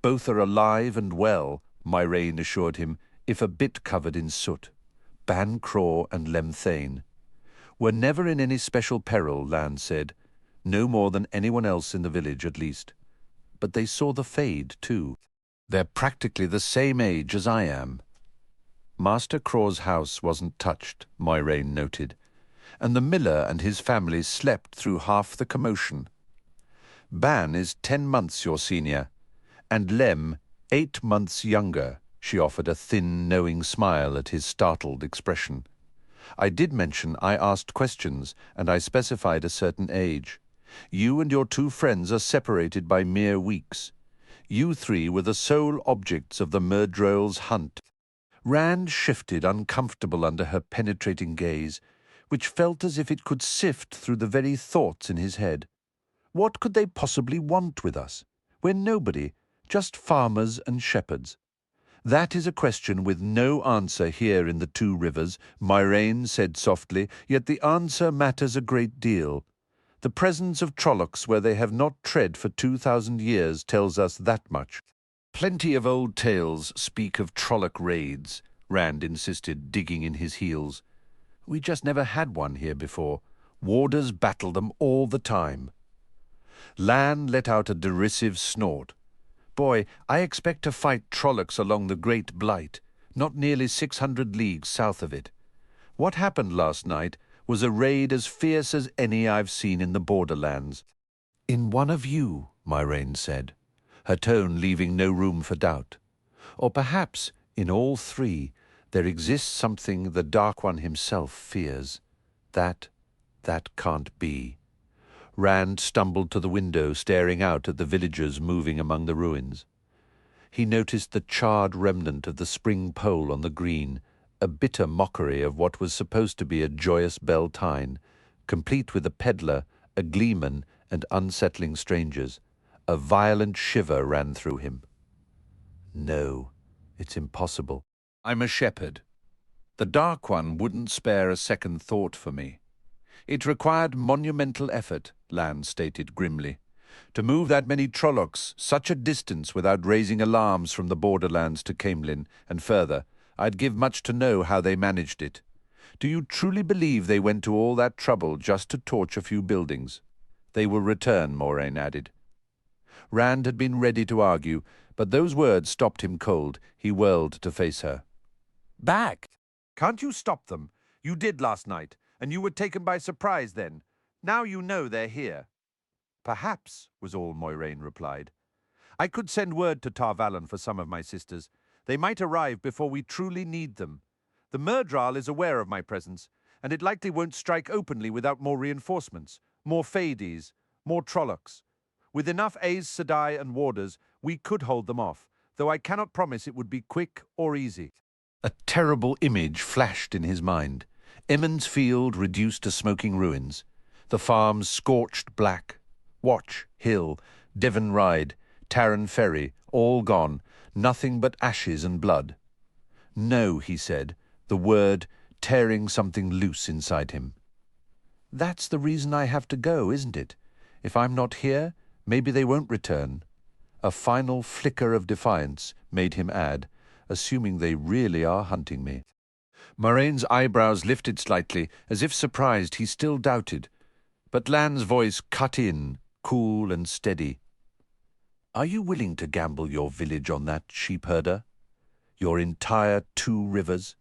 Both are alive and well, Moiraine assured him, if a bit covered in soot. Ban Craw and Lemthane were never in any special peril, Lan said. No more than anyone else in the village, at least. But they saw the Fade, too. They're practically the same age as I am. Master Craw's house wasn't touched, Moiraine noted, and the miller and his family slept through half the commotion. Ban is 10 months your senior, and Lem 8 months younger. She offered a thin, knowing smile at his startled expression. I did mention I asked questions, and I specified a certain age. You and your 2 friends are separated by mere weeks. You 3 were the sole objects of the Myrddraal's hunt. Rand shifted, uncomfortable under her penetrating gaze, which felt as if it could sift through the very thoughts in his head. What could they possibly want with us? We're nobody, just farmers and shepherds. That is a question with no answer here in the Two Rivers, Moiraine said softly, yet the answer matters a great deal. The presence of Trollocs where they have not tread for 2,000 years tells us that much. Plenty of old tales speak of Trolloc raids, Rand insisted, digging in his heels. We just never had one here before. Warders battle them all the time. Lan let out a derisive snort. Boy, I expect to fight Trollocs along the Great Blight, not nearly 600 leagues south of it. What happened last night was a raid as fierce as any I've seen in the borderlands. In one of you, Moiraine said, her tone leaving no room for doubt. Or perhaps, in all three, there exists something the Dark One himself fears. That can't be. Rand stumbled to the window, staring out at the villagers moving among the ruins. He noticed the charred remnant of the spring pole on the green, a bitter mockery of what was supposed to be a joyous Beltane, complete with a peddler, a gleeman, and unsettling strangers. A violent shiver ran through him. No, it's impossible. I'm a shepherd. The Dark One wouldn't spare a second thought for me. It required monumental effort, Lan stated grimly. To move that many Trollocs such a distance without raising alarms from the borderlands to Caemlyn and further, I'd give much to know how they managed it. Do you truly believe they went to all that trouble just to torch a few buildings? They will return, Moiraine added. Rand had been ready to argue, but those words stopped him cold. He whirled to face her. Back! Can't you stop them? You did last night, and you were taken by surprise then. Now you know they're here. Perhaps, was all Moiraine replied. I could send word to Tar Valon for some of my sisters. They might arrive before we truly need them. The Myrddraal is aware of my presence, and it likely won't strike openly without more reinforcements, more Fades, more Trollocs. With enough Aes Sedai and warders, we could hold them off, though I cannot promise it would be quick or easy. A terrible image flashed in his mind. Emmons Field reduced to smoking ruins. The farms scorched black. Watch, Hill, Devon Ride, Tarran Ferry, all gone, nothing but ashes and blood. No, he said, the word tearing something loose inside him. That's the reason I have to go, isn't it? If I'm not here, maybe they won't return. A final flicker of defiance made him add, assuming they really are hunting me. Moraine's eyebrows lifted slightly, as if surprised he still doubted. But Lan's voice cut in, cool and steady. Are you willing to gamble your village on that, sheepherder? Your entire 2 rivers?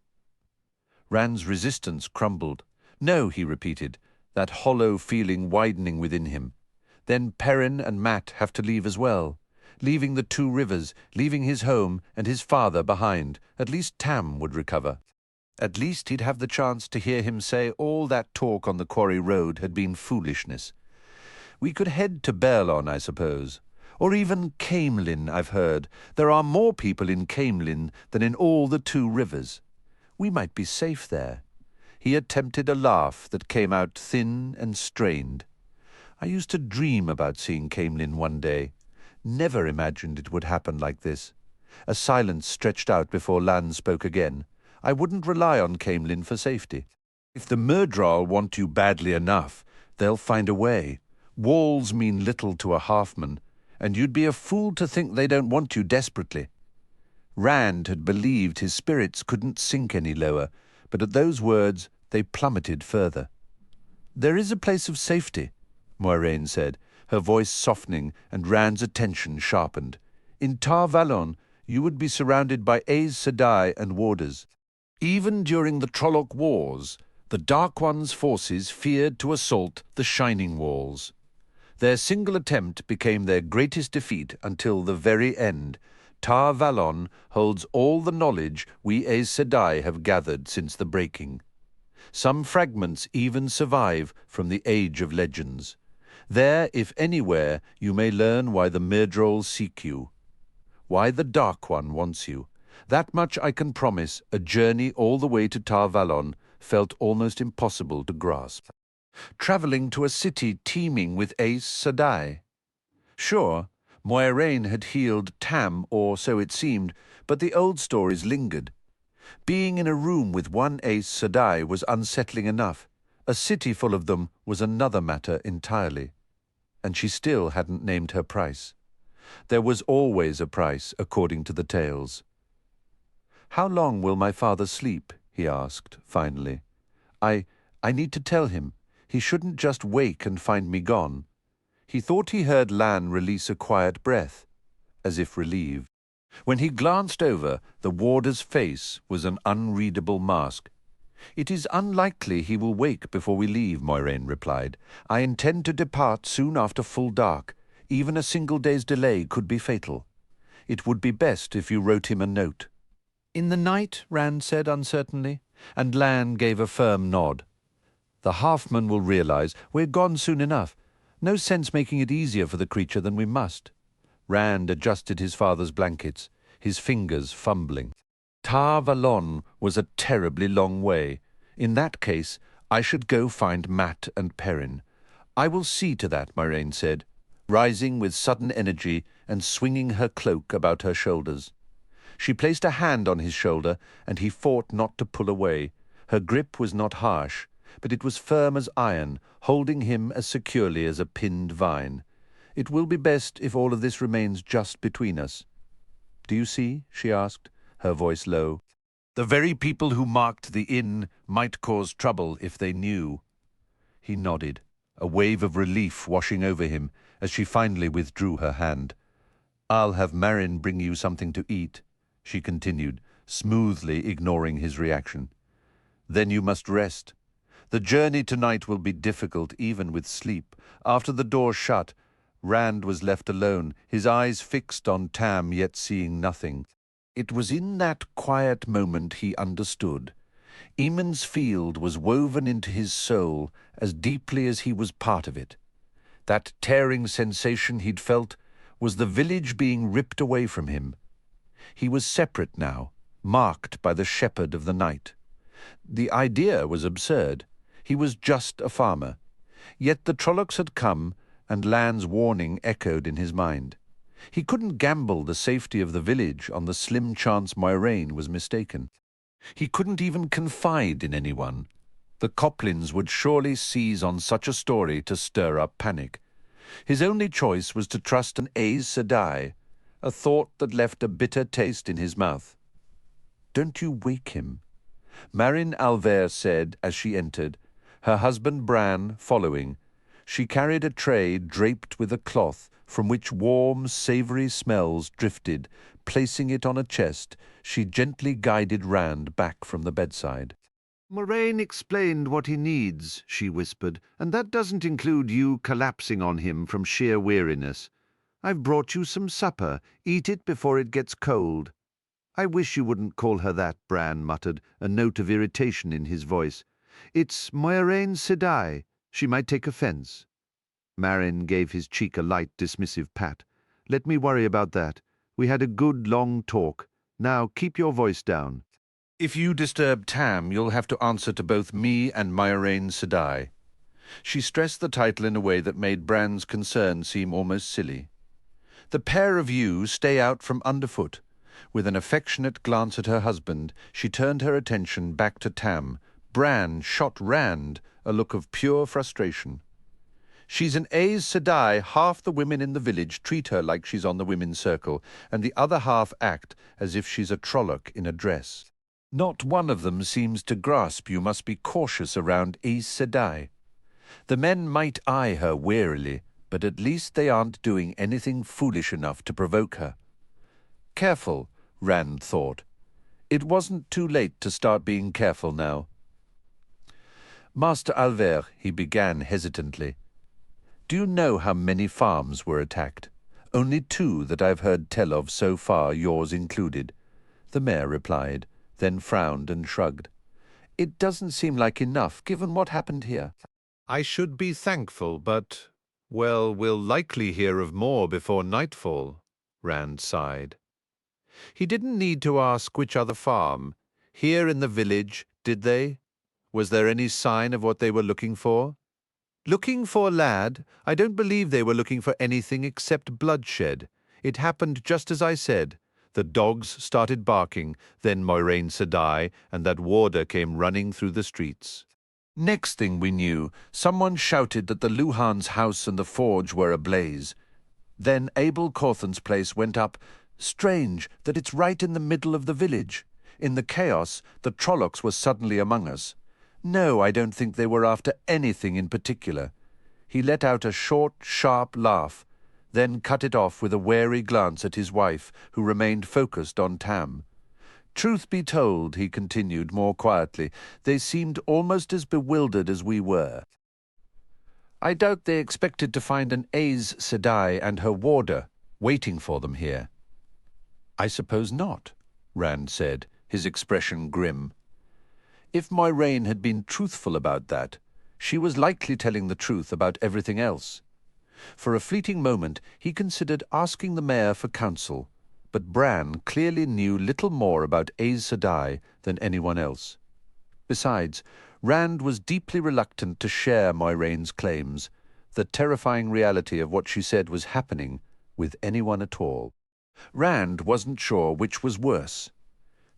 Rand's resistance crumbled. No, he repeated, that hollow feeling widening within him. Then Perrin and Mat have to leave as well, leaving the 2 rivers, leaving his home and his father behind. At least Tam would recover. At least he'd have the chance to hear him say all that talk on the quarry road had been foolishness. We could head to Baerlon, I suppose. Or even Caemlyn, I've heard. There are more people in Caemlyn than in all the 2 rivers. We might be safe there. He attempted a laugh that came out thin and strained. I used to dream about seeing Caemlyn one day. Never imagined it would happen like this. A silence stretched out before Lan spoke again. I wouldn't rely on Caemlyn for safety. If the Myrddraal want you badly enough, they'll find a way. Walls mean little to a halfman, and you'd be a fool to think they don't want you desperately. Rand had believed his spirits couldn't sink any lower, but at those words they plummeted further. There is a place of safety, Moiraine said, her voice softening and Rand's attention sharpened. In Tar Valon, you would be surrounded by Aes Sedai and warders. Even during the Trolloc Wars, the Dark One's forces feared to assault the Shining Walls. Their single attempt became their greatest defeat until the very end. Tar Valon holds all the knowledge we Aes Sedai have gathered since the breaking. Some fragments even survive from the Age of Legends. There, if anywhere, you may learn why the Myrddraal seek you, why the Dark One wants you. That much I can promise. A journey all the way to Tar Valon felt almost impossible to grasp. Travelling to a city teeming with Aes Sedai. Sure, Moiraine had healed Tam, or so it seemed, but the old stories lingered. Being in a room with one Aes Sedai was unsettling enough, A city full of them was another matter entirely, and she still hadn't named her price. There was always a price, according to the tales. "How long will my father sleep?" he asked, finally. I need to tell him. He shouldn't just wake and find me gone." He thought he heard Lan release a quiet breath, as if relieved. When he glanced over, the warder's face was an unreadable mask. "It is unlikely he will wake before we leave," Moiraine replied. "I intend to depart soon after full dark. Even a single day's delay could be fatal. It would be best if you wrote him a note." "In the night?" Rand said uncertainly, and Lan gave a firm nod. "The halfman will realize we're gone soon enough. No sense making it easier for the creature than we must." Rand adjusted his father's blankets, his fingers fumbling. Tar Valon was a terribly long way. In that case, I should go find Mat and Perrin. "I will see to that," Moiraine said, rising with sudden energy and swinging her cloak about her shoulders. She placed a hand on his shoulder, and he fought not to pull away. Her grip was not harsh, but it was firm as iron, holding him as securely as a pinned vine. "It will be best if all of this remains just between us." "Do you see?" she asked, her voice low. "The very people who marked the inn might cause trouble if they knew." He nodded, a wave of relief washing over him as she finally withdrew her hand. "I'll have Marin bring you something to eat," she continued, smoothly ignoring his reaction. "Then you must rest. The journey tonight will be difficult even with sleep." After the door shut, Rand was left alone, his eyes fixed on Tam, yet seeing nothing. It was in that quiet moment he understood. Eamon's field was woven into his soul as deeply as he was part of it. That tearing sensation he'd felt was the village being ripped away from him. He was separate now, marked by the shepherd of the night. The idea was absurd. He was just a farmer. Yet the Trollocs had come, and Lan's warning echoed in his mind. He couldn't gamble the safety of the village on the slim chance Moiraine was mistaken. He couldn't even confide in anyone. The Coplins would surely seize on such a story to stir up panic. His only choice was to trust an Aes Sedai, a thought that left a bitter taste in his mouth. "Don't you wake him," Marin Alver said as she entered, her husband Bran following. She carried a tray draped with a cloth from which warm, savoury smells drifted. Placing it on a chest, she gently guided Rand back from the bedside. "Moiraine explained what he needs," she whispered, "and that doesn't include you collapsing on him from sheer weariness. I've brought you some supper. Eat it before it gets cold." "I wish you wouldn't call her that," Bran muttered, a note of irritation in his voice. "It's Moiraine Sedai. She might take offence." Marin gave his cheek a light, dismissive pat. "Let me worry about that. We had a good, long talk. Now keep your voice down. If you disturb Tam, you'll have to answer to both me and Moiraine Sedai." She stressed the title in a way that made Bran's concern seem almost silly. "The pair of you stay out from underfoot." With an affectionate glance at her husband, she turned her attention back to Tam. Bran shot Rand a look of pure frustration. "She's an Aes Sedai. Half the women in the village treat her like she's on the women's circle, and the other half act as if she's a Trolloc in a dress. Not one of them seems to grasp you must be cautious around Aes Sedai. The men might eye her warily, but at least they aren't doing anything foolish enough to provoke her." Careful, Rand thought. It wasn't too late to start being careful now. "Master Alver," he began hesitantly, "do you know how many farms were attacked?" "Only 2 that I've heard tell of so far, yours included," the mayor replied, then frowned and shrugged. "It doesn't seem like enough, given what happened here." "I should be thankful, but, well, we'll likely hear of more before nightfall," Rand sighed. He didn't need to ask which other farm. Here in the village, did they? Was there any sign of what they were looking for? "Looking for, lad? I don't believe they were looking for anything except bloodshed. It happened just as I said. The dogs started barking, then Moiraine Sedai and that warder came running through the streets." Next thing we knew, someone shouted that the Luhan's house and the forge were ablaze. Then Abel Cawthon's place went up. Strange that it's right in the middle of the village. In the chaos, the Trollocs were suddenly among us. No, I don't think they were after anything in particular. He let out a short, sharp laugh, then cut it off with a wary glance at his wife, who remained focused on Tam. Truth be told, he continued more quietly, they seemed almost as bewildered as we were. I doubt they expected to find an Aes Sedai and her warder waiting for them here. I suppose not, Rand said, his expression grim. If Moiraine had been truthful about that, she was likely telling the truth about everything else. For a fleeting moment, he considered asking the mayor for counsel, but Bran clearly knew little more about Aes Sedai than anyone else. Besides, Rand was deeply reluctant to share Moiraine's claims, the terrifying reality of what she said was happening, with anyone at all. Rand wasn't sure which was worse,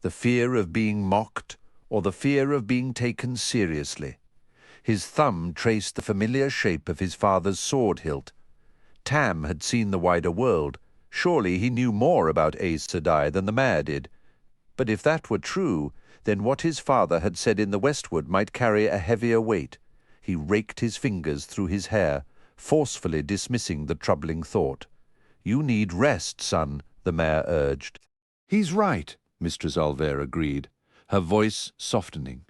the fear of being mocked or the fear of being taken seriously. His thumb traced the familiar shape of his father's sword hilt. Tam had seen the wider world. Surely he knew more about Aes Sedai than the mayor did. But if that were true, then what his father had said in the Westwood might carry a heavier weight. He raked his fingers through his hair, forcefully dismissing the troubling thought. "You need rest, son," the mayor urged. "He's right," Mistress Alver agreed, her voice softening.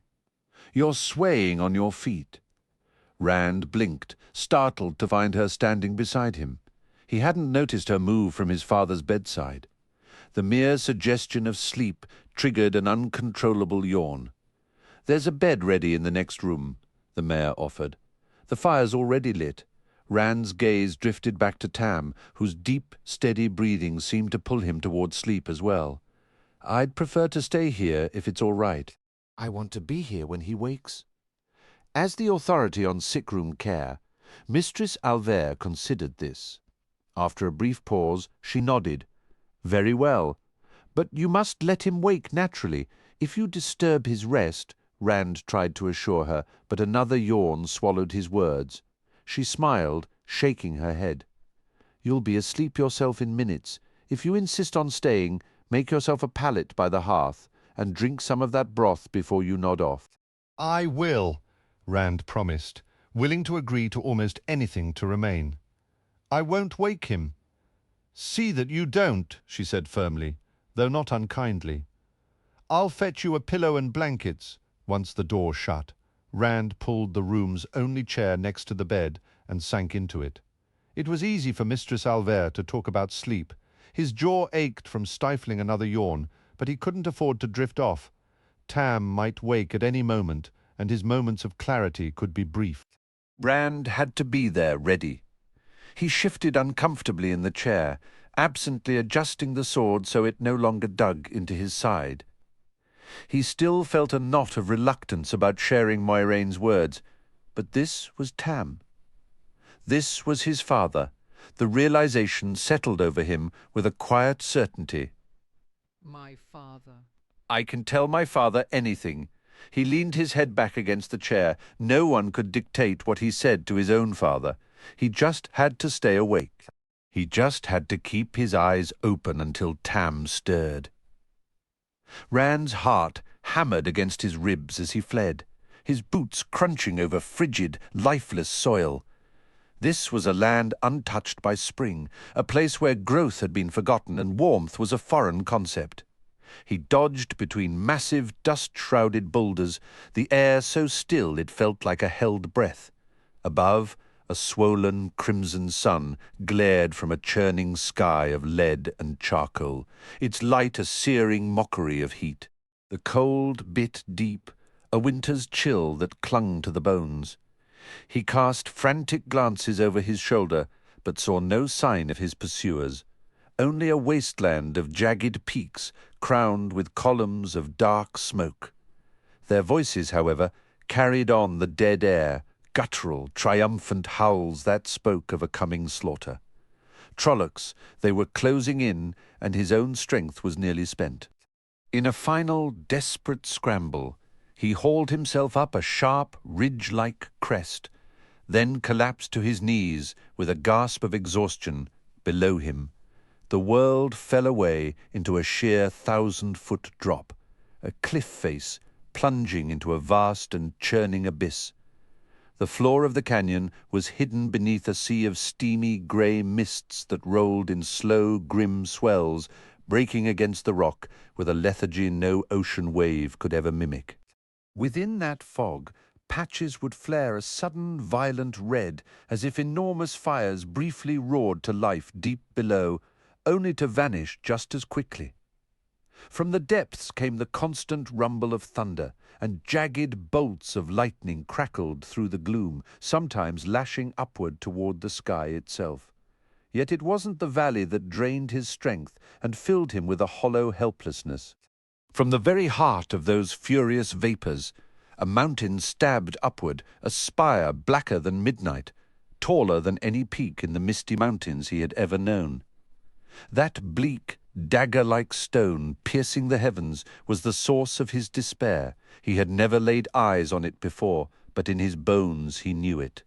"You're swaying on your feet." Rand blinked, startled to find her standing beside him. He hadn't noticed her move from his father's bedside. The mere suggestion of sleep triggered an uncontrollable yawn. "There's a bed ready in the next room," the mayor offered. "The fire's already lit." Rand's gaze drifted back to Tam, whose deep, steady breathing seemed to pull him towards sleep as well. "I'd prefer to stay here if it's all right. I want to be here when he wakes." As the authority on sick-room care, Mistress Alver considered this. After a brief pause, she nodded. "Very well. But you must let him wake naturally. If you disturb his rest," Rand tried to assure her, but another yawn swallowed his words. She smiled, shaking her head. "You'll be asleep yourself in minutes. If you insist on staying, make yourself a pallet by the hearth, and drink some of that broth before you nod off." I will, Rand promised, willing to agree to almost anything to remain. "I won't wake him." "See that you don't," she said firmly, though not unkindly. "I'll fetch you a pillow and blankets." Once the door shut, Rand pulled the room's only chair next to the bed and sank into it. It was easy for Mistress Alver to talk about sleep. His jaw ached from stifling another yawn, but he couldn't afford to drift off. Tam might wake at any moment, and his moments of clarity could be brief. Rand had to be there, ready. He shifted uncomfortably in the chair, absently adjusting the sword so it no longer dug into his side. He still felt a knot of reluctance about sharing Moiraine's words, but this was Tam. This was his father. The realization settled over him with a quiet certainty. My father. "I can tell my father anything." He leaned his head back against the chair. No one could dictate what he said to his own father. He just had to stay awake. He just had to keep his eyes open until Tam stirred. Rand's heart hammered against his ribs as he fled, his boots crunching over frigid, lifeless soil. This was a land untouched by spring, a place where growth had been forgotten and warmth was a foreign concept. He dodged between massive, dust-shrouded boulders, the air so still it felt like a held breath. Above, a swollen crimson sun glared from a churning sky of lead and charcoal, its light a searing mockery of heat. The cold bit deep, a winter's chill that clung to the bones. He cast frantic glances over his shoulder, but saw no sign of his pursuers. Only a wasteland of jagged peaks crowned with columns of dark smoke. Their voices, however, carried on the dead air, guttural, triumphant howls that spoke of a coming slaughter. Trollocs, they were closing in, and his own strength was nearly spent. In a final, desperate scramble, He hauled himself up a sharp, ridge-like crest, then collapsed to his knees with a gasp of exhaustion. Below him, the world fell away into a sheer 1,000-foot drop, a cliff face plunging into a vast and churning abyss. The floor of the canyon was hidden beneath a sea of steamy grey mists that rolled in slow, grim swells, breaking against the rock with a lethargy no ocean wave could ever mimic. Within that fog, patches would flare a sudden, violent red, as if enormous fires briefly roared to life deep below, only to vanish just as quickly. From the depths came the constant rumble of thunder, and jagged bolts of lightning crackled through the gloom, sometimes lashing upward toward the sky itself. Yet it wasn't the valley that drained his strength and filled him with a hollow helplessness. From the very heart of those furious vapors, a mountain stabbed upward, a spire blacker than midnight, taller than any peak in the misty mountains he had ever known. That bleak, dagger-like stone piercing the heavens was the source of his despair. He had never laid eyes on it before, but in his bones he knew it.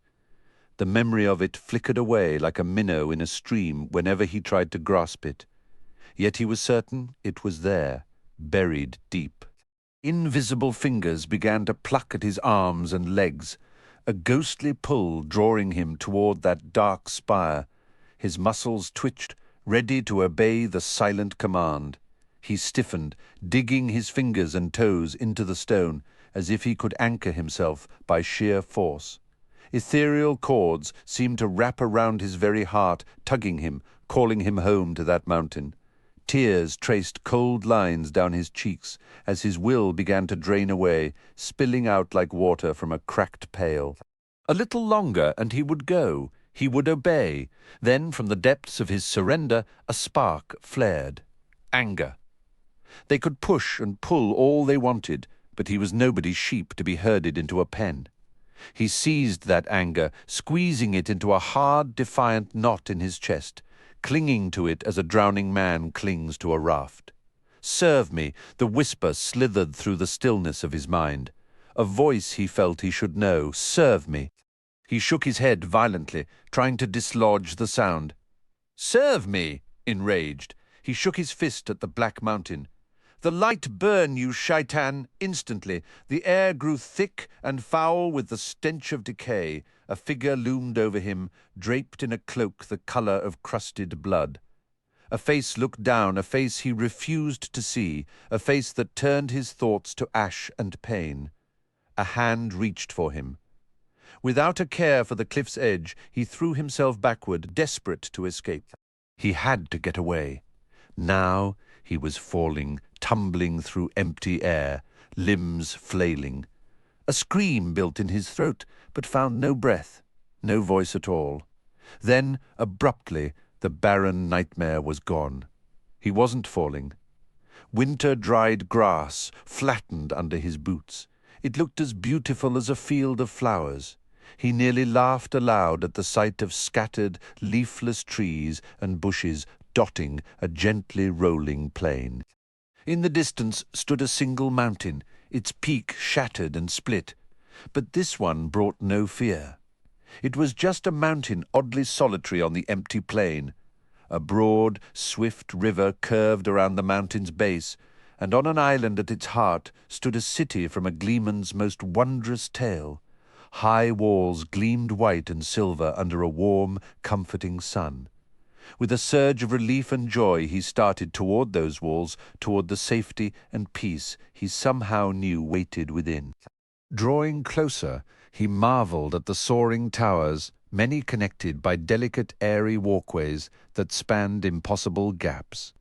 The memory of it flickered away like a minnow in a stream whenever he tried to grasp it. Yet he was certain it was there, buried deep. Invisible fingers began to pluck at his arms and legs, a ghostly pull drawing him toward that dark spire. His muscles twitched, ready to obey the silent command. He stiffened, digging his fingers and toes into the stone, as if he could anchor himself by sheer force. Ethereal cords seemed to wrap around his very heart, tugging him, calling him home to that mountain. Tears traced cold lines down his cheeks as his will began to drain away, spilling out like water from a cracked pail. A little longer and he would go. He would obey. Then, from the depths of his surrender, a spark flared. Anger. They could push and pull all they wanted, but he was nobody's sheep to be herded into a pen. He seized that anger, squeezing it into a hard, defiant knot in his chest, clinging to it as a drowning man clings to a raft. "Serve me," the whisper slithered through the stillness of his mind. A voice he felt he should know. "Serve me." He shook his head violently, trying to dislodge the sound. "Serve me!" Enraged, he shook his fist at the black mountain. "The light burn, you shaitan!" Instantly, the air grew thick and foul with the stench of decay. A figure loomed over him, draped in a cloak the color of crusted blood. A face looked down, a face he refused to see, a face that turned his thoughts to ash and pain. A hand reached for him. Without a care for the cliff's edge, he threw himself backward, desperate to escape. He had to get away. Now he was falling, tumbling through empty air, limbs flailing. A scream built in his throat, but found no breath, no voice at all. Then, abruptly, the barren nightmare was gone. He wasn't falling. Winter-dried grass flattened under his boots. It looked as beautiful as a field of flowers. He nearly laughed aloud at the sight of scattered, leafless trees and bushes dotting a gently rolling plain. In the distance stood a single mountain, its peak shattered and split. But this one brought no fear. It was just a mountain oddly solitary on the empty plain. A broad, swift river curved around the mountain's base, and on an island at its heart stood a city from a gleeman's most wondrous tale. High walls gleamed white and silver under a warm, comforting sun. With a surge of relief and joy he started toward those walls, toward the safety and peace he somehow knew waited within. Drawing closer, he marveled at the soaring towers, many connected by delicate airy walkways that spanned impossible gaps.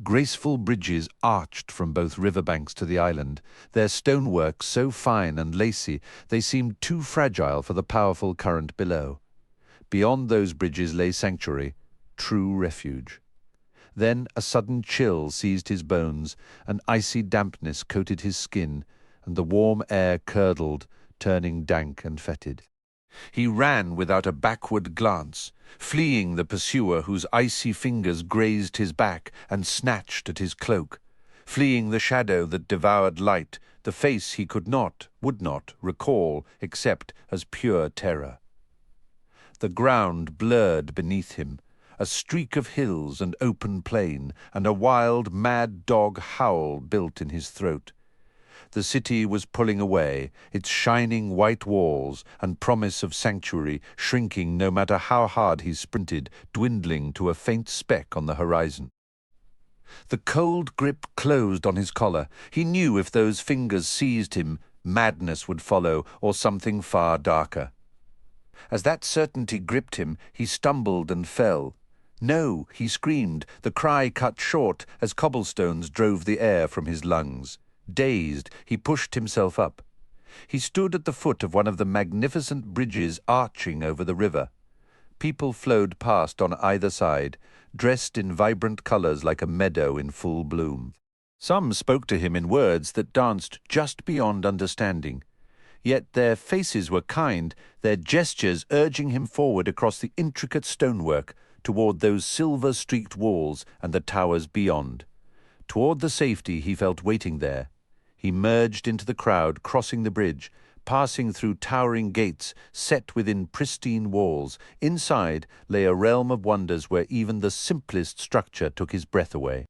Graceful bridges arched from both riverbanks to the island, their stonework so fine and lacy they seemed too fragile for the powerful current below. Beyond those bridges lay sanctuary, true refuge. Then a sudden chill seized his bones, an icy dampness coated his skin, and the warm air curdled, turning dank and fetid. He ran without a backward glance, fleeing the pursuer whose icy fingers grazed his back and snatched at his cloak, fleeing the shadow that devoured light, the face he could not, would not, recall except as pure terror. The ground blurred beneath him, a streak of hills and open plain, and a wild, mad dog howl built in his throat. The city was pulling away, its shining white walls and promise of sanctuary shrinking no matter how hard he sprinted, dwindling to a faint speck on the horizon. The cold grip closed on his collar. He knew if those fingers seized him, madness would follow, or something far darker. As that certainty gripped him, he stumbled and fell. No, he screamed, the cry cut short as cobblestones drove the air from his lungs. Dazed, he pushed himself up. He stood at the foot of one of the magnificent bridges arching over the river. People flowed past on either side, dressed in vibrant colors like a meadow in full bloom. Some spoke to him in words that danced just beyond understanding. Yet their faces were kind, their gestures urging him forward across the intricate stonework, toward those silver-streaked walls and the towers beyond. Toward the safety he felt waiting there. He merged into the crowd, crossing the bridge, passing through towering gates set within pristine walls. Inside lay a realm of wonders where even the simplest structure took his breath away.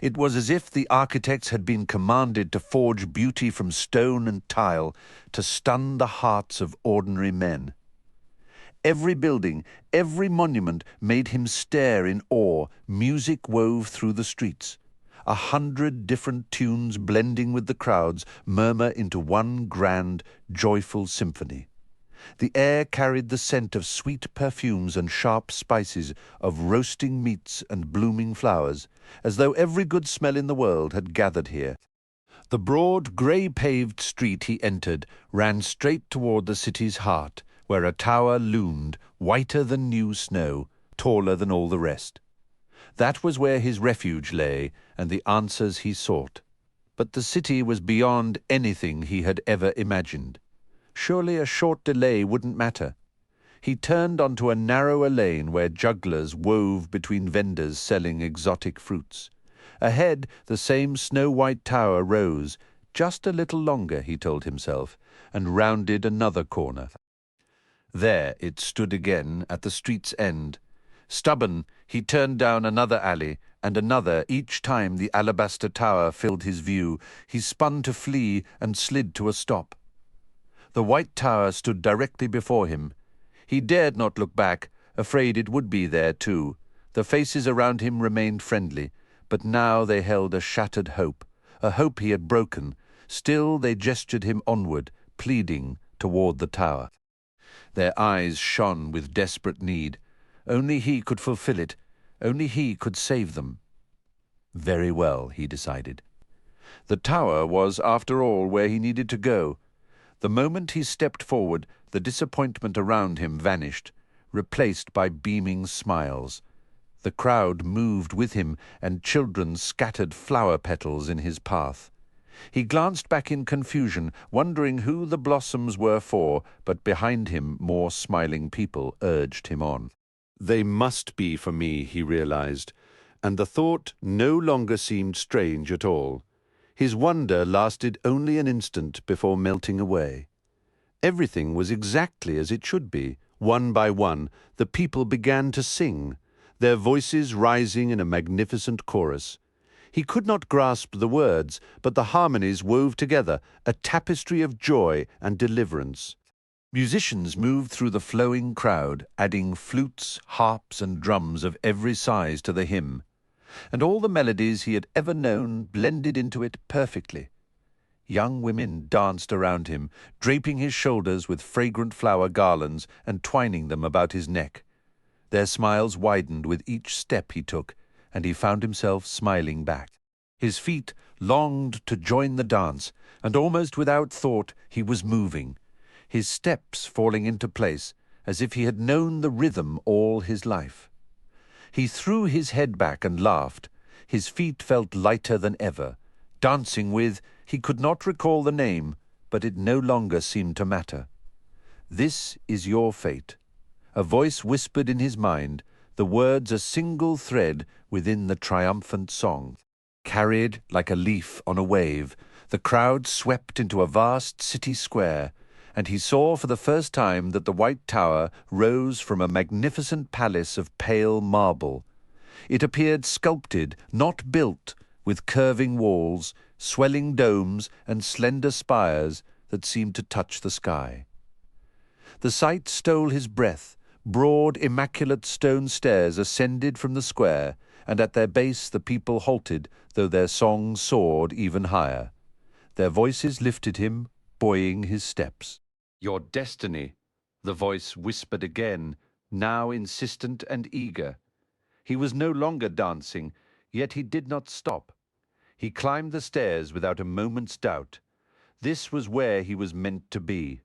It was as if the architects had been commanded to forge beauty from stone and tile, to stun the hearts of ordinary men. Every building, every monument made him stare in awe. Music wove through the streets. 100 different tunes blending with the crowds murmur into one grand, joyful symphony. The air carried the scent of sweet perfumes and sharp spices, of roasting meats and blooming flowers, as though every good smell in the world had gathered here. The broad, grey-paved street he entered ran straight toward the city's heart, where a tower loomed, whiter than new snow, taller than all the rest. That was where his refuge lay and the answers he sought. But the city was beyond anything he had ever imagined. Surely a short delay wouldn't matter. He turned onto a narrower lane where jugglers wove between vendors selling exotic fruits. Ahead, the same snow-white tower rose, just a little longer, he told himself, and rounded another corner. There it stood again at the street's end. Stubborn, he turned down another alley and another. Each time the alabaster tower filled his view, he spun to flee and slid to a stop. The white tower stood directly before him. He dared not look back, afraid it would be there too. The faces around him remained friendly, but now they held a shattered hope, a hope he had broken. Still they gestured him onward, pleading, toward the tower. Their eyes shone with desperate need. Only he could fulfill it. Only he could save them. Very well, he decided. The tower was, after all, where he needed to go. The moment he stepped forward, the disappointment around him vanished, replaced by beaming smiles. The crowd moved with him, and children scattered flower petals in his path. He glanced back in confusion, wondering who the blossoms were for, but behind him more smiling people urged him on. They must be for me, he realized, and the thought no longer seemed strange at all. His wonder lasted only an instant before melting away. Everything was exactly as it should be. One by one, the people began to sing, their voices rising in a magnificent chorus. He could not grasp the words, but the harmonies wove together, a tapestry of joy and deliverance. Musicians moved through the flowing crowd, adding flutes, harps, and drums of every size to the hymn, and all the melodies he had ever known blended into it perfectly. Young women danced around him, draping his shoulders with fragrant flower garlands and twining them about his neck. Their smiles widened with each step he took, and he found himself smiling back. His feet longed to join the dance, and almost without thought he was moving, his steps falling into place as if he had known the rhythm all his life. He threw his head back and laughed. His feet felt lighter than ever. Dancing with, he could not recall the name, but it no longer seemed to matter. This is your fate. A voice whispered in his mind, the words a single thread within the triumphant song. Carried like a leaf on a wave, The crowd swept into a vast city square, and he saw for the first time that the White Tower rose from a magnificent palace of pale marble. It appeared sculpted, not built, with curving walls, swelling domes, and slender spires that seemed to touch the sky. The sight stole his breath. Broad, immaculate stone stairs ascended from the square, and at their base the people halted, though their song soared even higher. Their voices lifted him, buoying his steps. "Your destiny," the voice whispered again, now insistent and eager. He was no longer dancing, yet he did not stop. He climbed the stairs without a moment's doubt. This was where he was meant to be.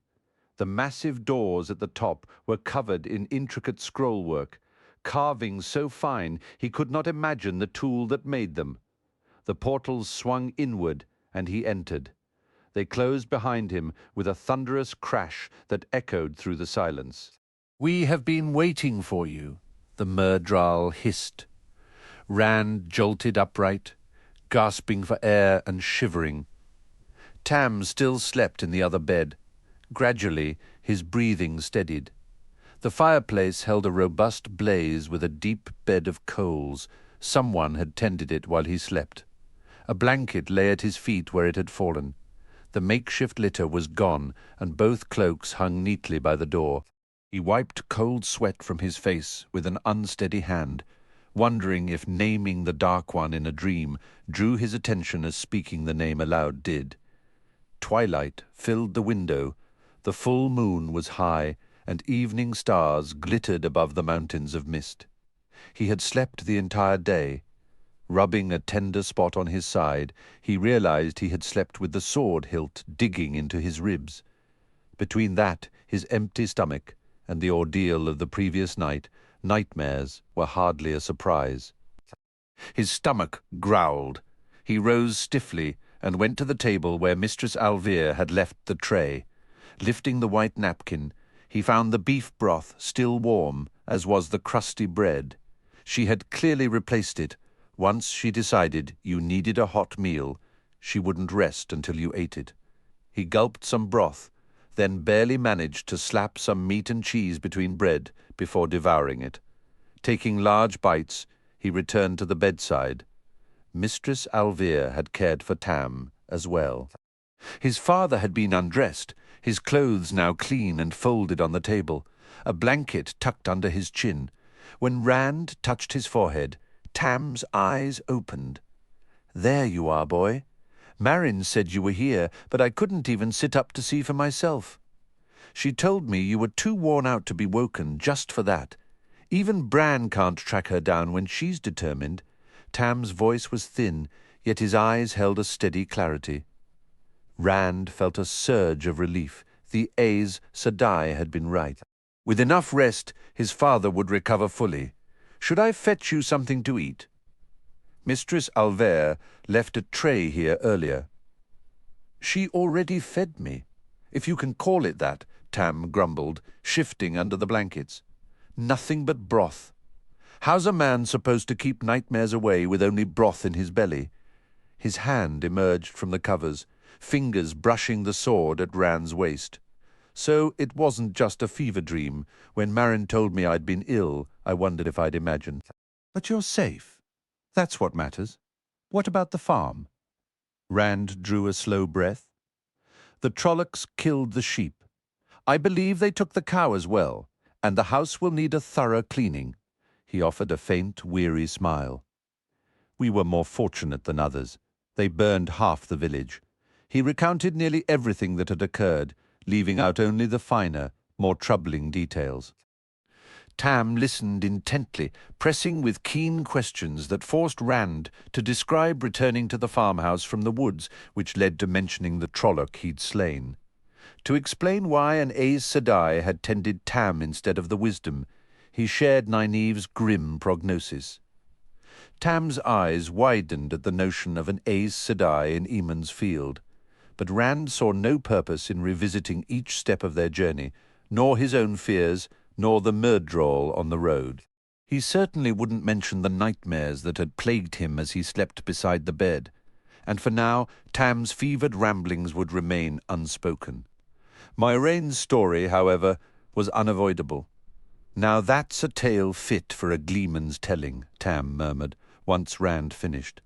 The massive doors at the top were covered in intricate scrollwork, carvings so fine he could not imagine the tool that made them. The portals swung inward, and he entered. They closed behind him with a thunderous crash that echoed through the silence. "We have been waiting for you," the Myrddraal hissed. Rand jolted upright, gasping for air and shivering. Tam still slept in the other bed. Gradually, his breathing steadied. The fireplace held a robust blaze with a deep bed of coals. Someone had tended it while he slept. A blanket lay at his feet where it had fallen. The makeshift litter was gone, and both cloaks hung neatly by the door. He wiped cold sweat from his face with an unsteady hand, wondering if naming the Dark One in a dream drew his attention as speaking the name aloud did. Twilight filled the window. The full moon was high, and evening stars glittered above the mountains of mist. He had slept the entire day. Rubbing a tender spot on his side, he realized he had slept with the sword hilt digging into his ribs. Between that, his empty stomach, and the ordeal of the previous night, nightmares were hardly a surprise. His stomach growled. He rose stiffly and went to the table where Mistress Alvear had left the tray. Lifting the white napkin, he found the beef broth still warm, as was the crusty bread. She had clearly replaced it. Once she decided you needed a hot meal, she wouldn't rest until you ate it. He gulped some broth, then barely managed to slap some meat and cheese between bread before devouring it. Taking large bites, he returned to the bedside. Mistress Alvear had cared for Tam as well. His father had been undressed, his clothes now clean and folded on the table, a blanket tucked under his chin. When Rand touched his forehead, Tam's eyes opened. "There you are, boy. Marin said you were here, but I couldn't even sit up to see for myself. She told me you were too worn out to be woken just for that. Even Bran can't track her down when she's determined." Tam's voice was thin, yet his eyes held a steady clarity. Rand felt a surge of relief. The Aes Sedai had been right. With enough rest, his father would recover fully. "Should I fetch you something to eat?" Mistress Alvear left a tray here earlier. "She already fed me, if you can call it that," Tam grumbled, shifting under the blankets. "Nothing but broth. How's a man supposed to keep nightmares away with only broth in his belly?" His hand emerged from the covers, fingers brushing the sword at Rand's waist. "So it wasn't just a fever dream. When Marin told me I'd been ill, I wondered if I'd imagined." "But you're safe. That's what matters. What about the farm?" Rand drew a slow breath. "The Trollocs killed the sheep. I believe they took the cow as well, and the house will need a thorough cleaning." He offered a faint, weary smile. "We were more fortunate than others. They burned half the village." He recounted nearly everything that had occurred, leaving out only the finer, more troubling details. Tam listened intently, pressing with keen questions that forced Rand to describe returning to the farmhouse from the woods, which led to mentioning the Trolloc he'd slain. To explain why an Aes Sedai had tended Tam instead of the Wisdom, he shared Nynaeve's grim prognosis. Tam's eyes widened at the notion of an Aes Sedai in Eamon's Field, but Rand saw no purpose in revisiting each step of their journey, nor his own fears, nor the Myrddraal on the road. He certainly wouldn't mention the nightmares that had plagued him as he slept beside the bed, and for now Tam's fevered ramblings would remain unspoken. Moiraine's story, however, was unavoidable. "Now that's a tale fit for a gleeman's telling," Tam murmured, once Rand finished.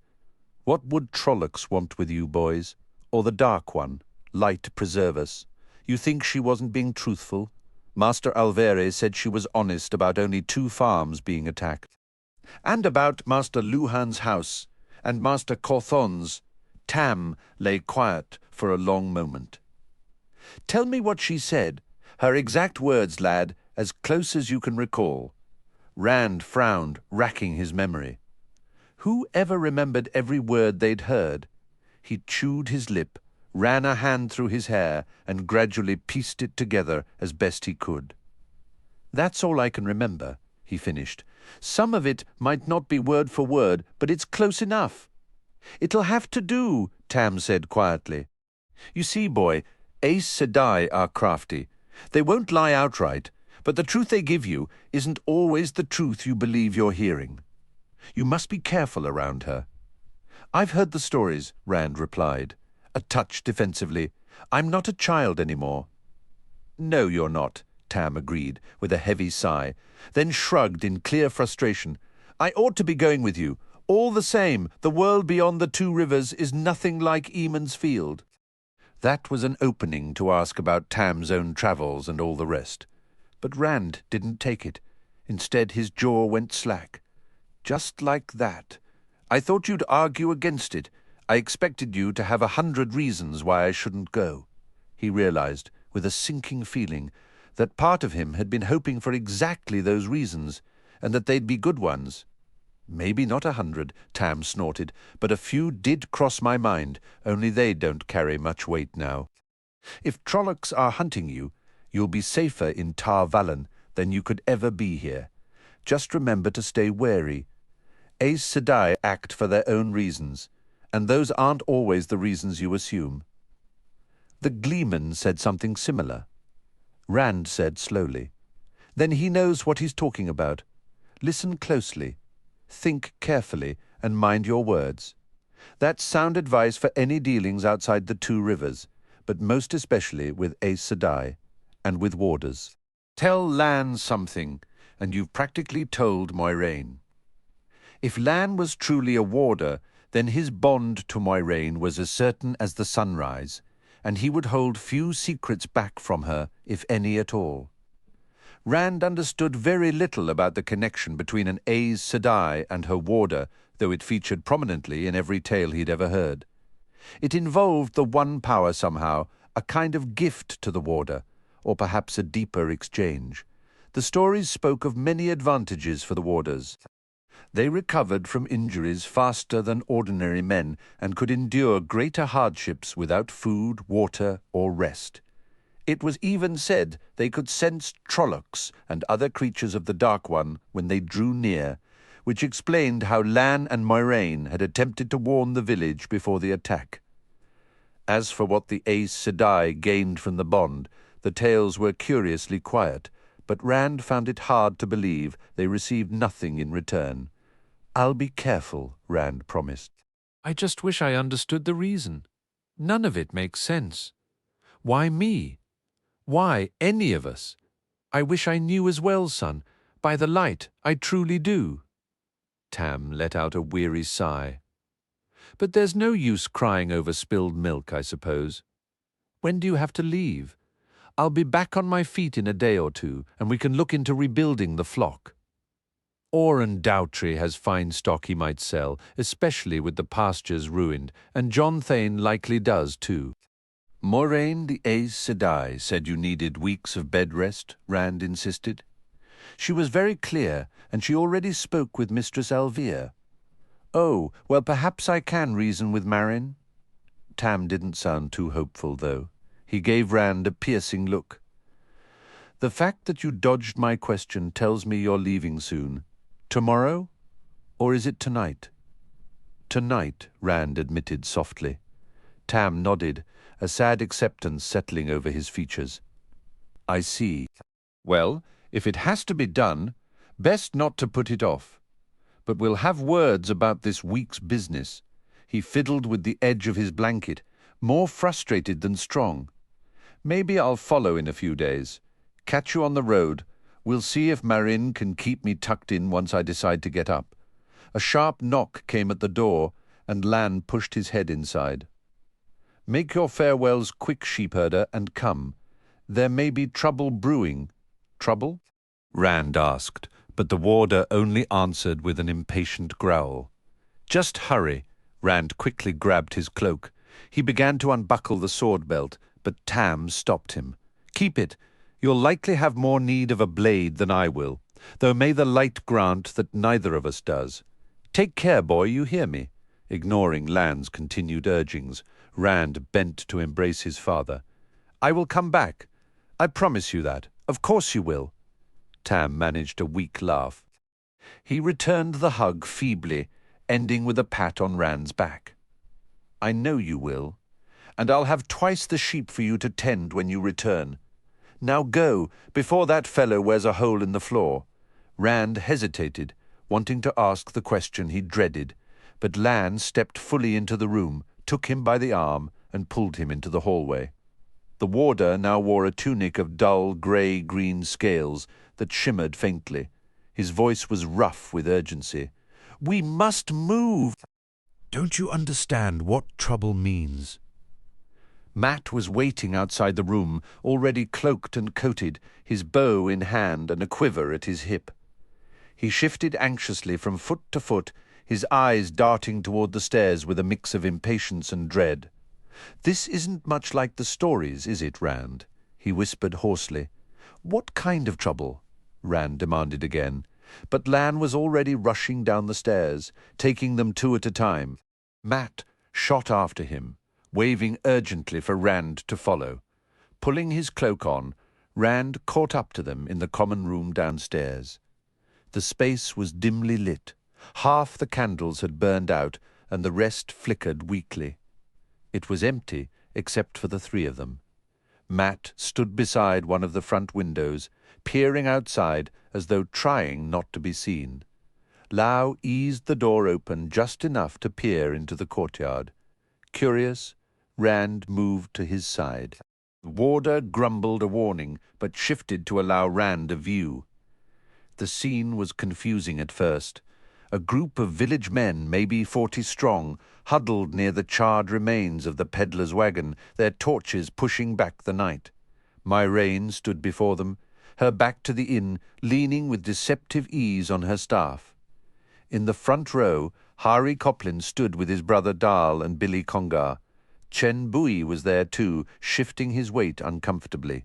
"What would Trollocs want with you boys? Or the Dark One, Light preserve us? You think she wasn't being truthful? Master Alvere said she was honest about only 2 farms being attacked. And about Master Luhan's house and Master Cawthon's." Tam lay quiet for a long moment. "Tell me what she said. Her exact words, lad, as close as you can recall." Rand frowned, racking his memory. Who ever remembered every word they'd heard? He chewed his lip, ran a hand through his hair, and gradually pieced it together as best he could. "That's all I can remember," he finished. "Some of it might not be word for word, but it's close enough." "It'll have to do," Tam said quietly. "You see, boy, Aes Sedai are crafty. They won't lie outright, but the truth they give you isn't always the truth you believe you're hearing. You must be careful around her." "I've heard the stories," Rand replied, a touch defensively. "I'm not a child anymore." "No, you're not," Tam agreed, with a heavy sigh, then shrugged in clear frustration. "I ought to be going with you. All the same, the world beyond the 2 rivers is nothing like Eamon's Field." That was an opening to ask about Tam's own travels and all the rest. But Rand didn't take it. Instead, his jaw went slack. "Just like that. I thought you'd argue against it. I expected you to have 100 reasons why I shouldn't go." He realized, with a sinking feeling, that part of him had been hoping for exactly those reasons, and that they'd be good ones. "Maybe not 100, Tam snorted, "but a few did cross my mind, only they don't carry much weight now. If Trollocs are hunting you, you'll be safer in Tar Valon than you could ever be here. Just remember to stay wary. Aes Sedai act for their own reasons, and those aren't always the reasons you assume." The Gleeman said something similar. Rand said slowly, "Then he knows what he's talking about. Listen closely. Think carefully and mind your words. That's sound advice for any dealings outside the 2 rivers, but most especially with Aes Sedai and with warders. Tell Lan something, and you've practically told Moiraine. If Lan was truly a warder, then his bond to Moiraine was as certain as the sunrise, and he would hold few secrets back from her, if any at all. Rand understood very little about the connection between an Aes Sedai and her warder, though it featured prominently in every tale he'd ever heard. It involved the one power somehow, a kind of gift to the warder, or perhaps a deeper exchange. The stories spoke of many advantages for the warders. They recovered from injuries faster than ordinary men and could endure greater hardships without food, water, or rest. It was even said they could sense Trollocs and other creatures of the Dark One when they drew near, which explained how Lan and Moiraine had attempted to warn the village before the attack. As for what the Aes Sedai gained from the bond, the tales were curiously quiet, but Rand found it hard to believe they received nothing in return. "I'll be careful," Rand promised. "I just wish I understood the reason. None of it makes sense. Why me? Why any of us? I wish I knew as well, son. By the light, I truly do." Tam let out a weary sigh. "But there's no use crying over spilled milk, I suppose. When do you have to leave? I'll be back on my feet in a day or 2, and we can look into rebuilding the flock. Oren Dowtry has fine stock he might sell, especially with the pastures ruined, and John Thane likely does too." "Moiraine the Aes Sedai said you needed weeks of bed rest," Rand insisted. "She was very clear, and she already spoke with Mistress Alvere." "Oh, well, perhaps I can reason with Marin." Tam didn't sound too hopeful, though. He gave Rand a piercing look. "The fact that you dodged my question tells me you're leaving soon. Tomorrow? Or is it tonight?" "Tonight," Rand admitted softly. Tam nodded, a sad acceptance settling over his features. "I see. Well, if it has to be done, best not to put it off. But we'll have words about this week's business." He fiddled with the edge of his blanket, more frustrated than strong. Maybe I'll follow in a few days. Catch you on the road. We'll see if Marin can keep me tucked in once I decide to get up. A sharp knock came at the door, and Lan pushed his head inside. Make your farewells quick, sheepherder, and come. There may be trouble brewing. Trouble? Rand asked, but the warder only answered with an impatient growl. Just hurry. Rand quickly grabbed his cloak. He began to unbuckle the sword belt, but Tam stopped him. Keep it. You'll likely have more need of a blade than I will, though may the light grant that neither of us does. Take care, boy, you hear me? Ignoring Lan's continued urgings, Rand bent to embrace his father. I will come back. I promise you that. Of course you will. Tam managed a weak laugh. He returned the hug feebly, ending with a pat on Rand's back. I know you will, and I'll have twice the sheep for you to tend when you return. Now go, before that fellow wears a hole in the floor. Rand hesitated, wanting to ask the question he dreaded, but Lan stepped fully into the room, took him by the arm, and pulled him into the hallway. The warder now wore a tunic of dull grey-green scales that shimmered faintly. His voice was rough with urgency. We must move! Don't you understand what trouble means? Matt was waiting outside the room, already cloaked and coated, his bow in hand and a quiver at his hip. He shifted anxiously from foot to foot, his eyes darting toward the stairs with a mix of impatience and dread. This isn't much like the stories, is it, Rand? He whispered hoarsely. What kind of trouble? Rand demanded again. But Lan was already rushing down the stairs, taking them two at a time. Matt shot after him, waving urgently for Rand to follow. Pulling his cloak on, Rand caught up to them in the common room downstairs. The space was dimly lit. Half the candles had burned out, and the rest flickered weakly. It was empty, except for the three of them. Matt stood beside one of the front windows, peering outside as though trying not to be seen. Lau eased the door open just enough to peer into the courtyard. Curious, Rand moved to his side. The warder grumbled a warning, but shifted to allow Rand a view. The scene was confusing at first. A group of village men, maybe 40 strong, huddled near the charred remains of the peddler's wagon, their torches pushing back the night. Myrain stood before them, her back to the inn, leaning with deceptive ease on her staff. In the front row, Hari Coplin stood with his brother Dal and Billy Congar. Chen Bui was there too, shifting his weight uncomfortably.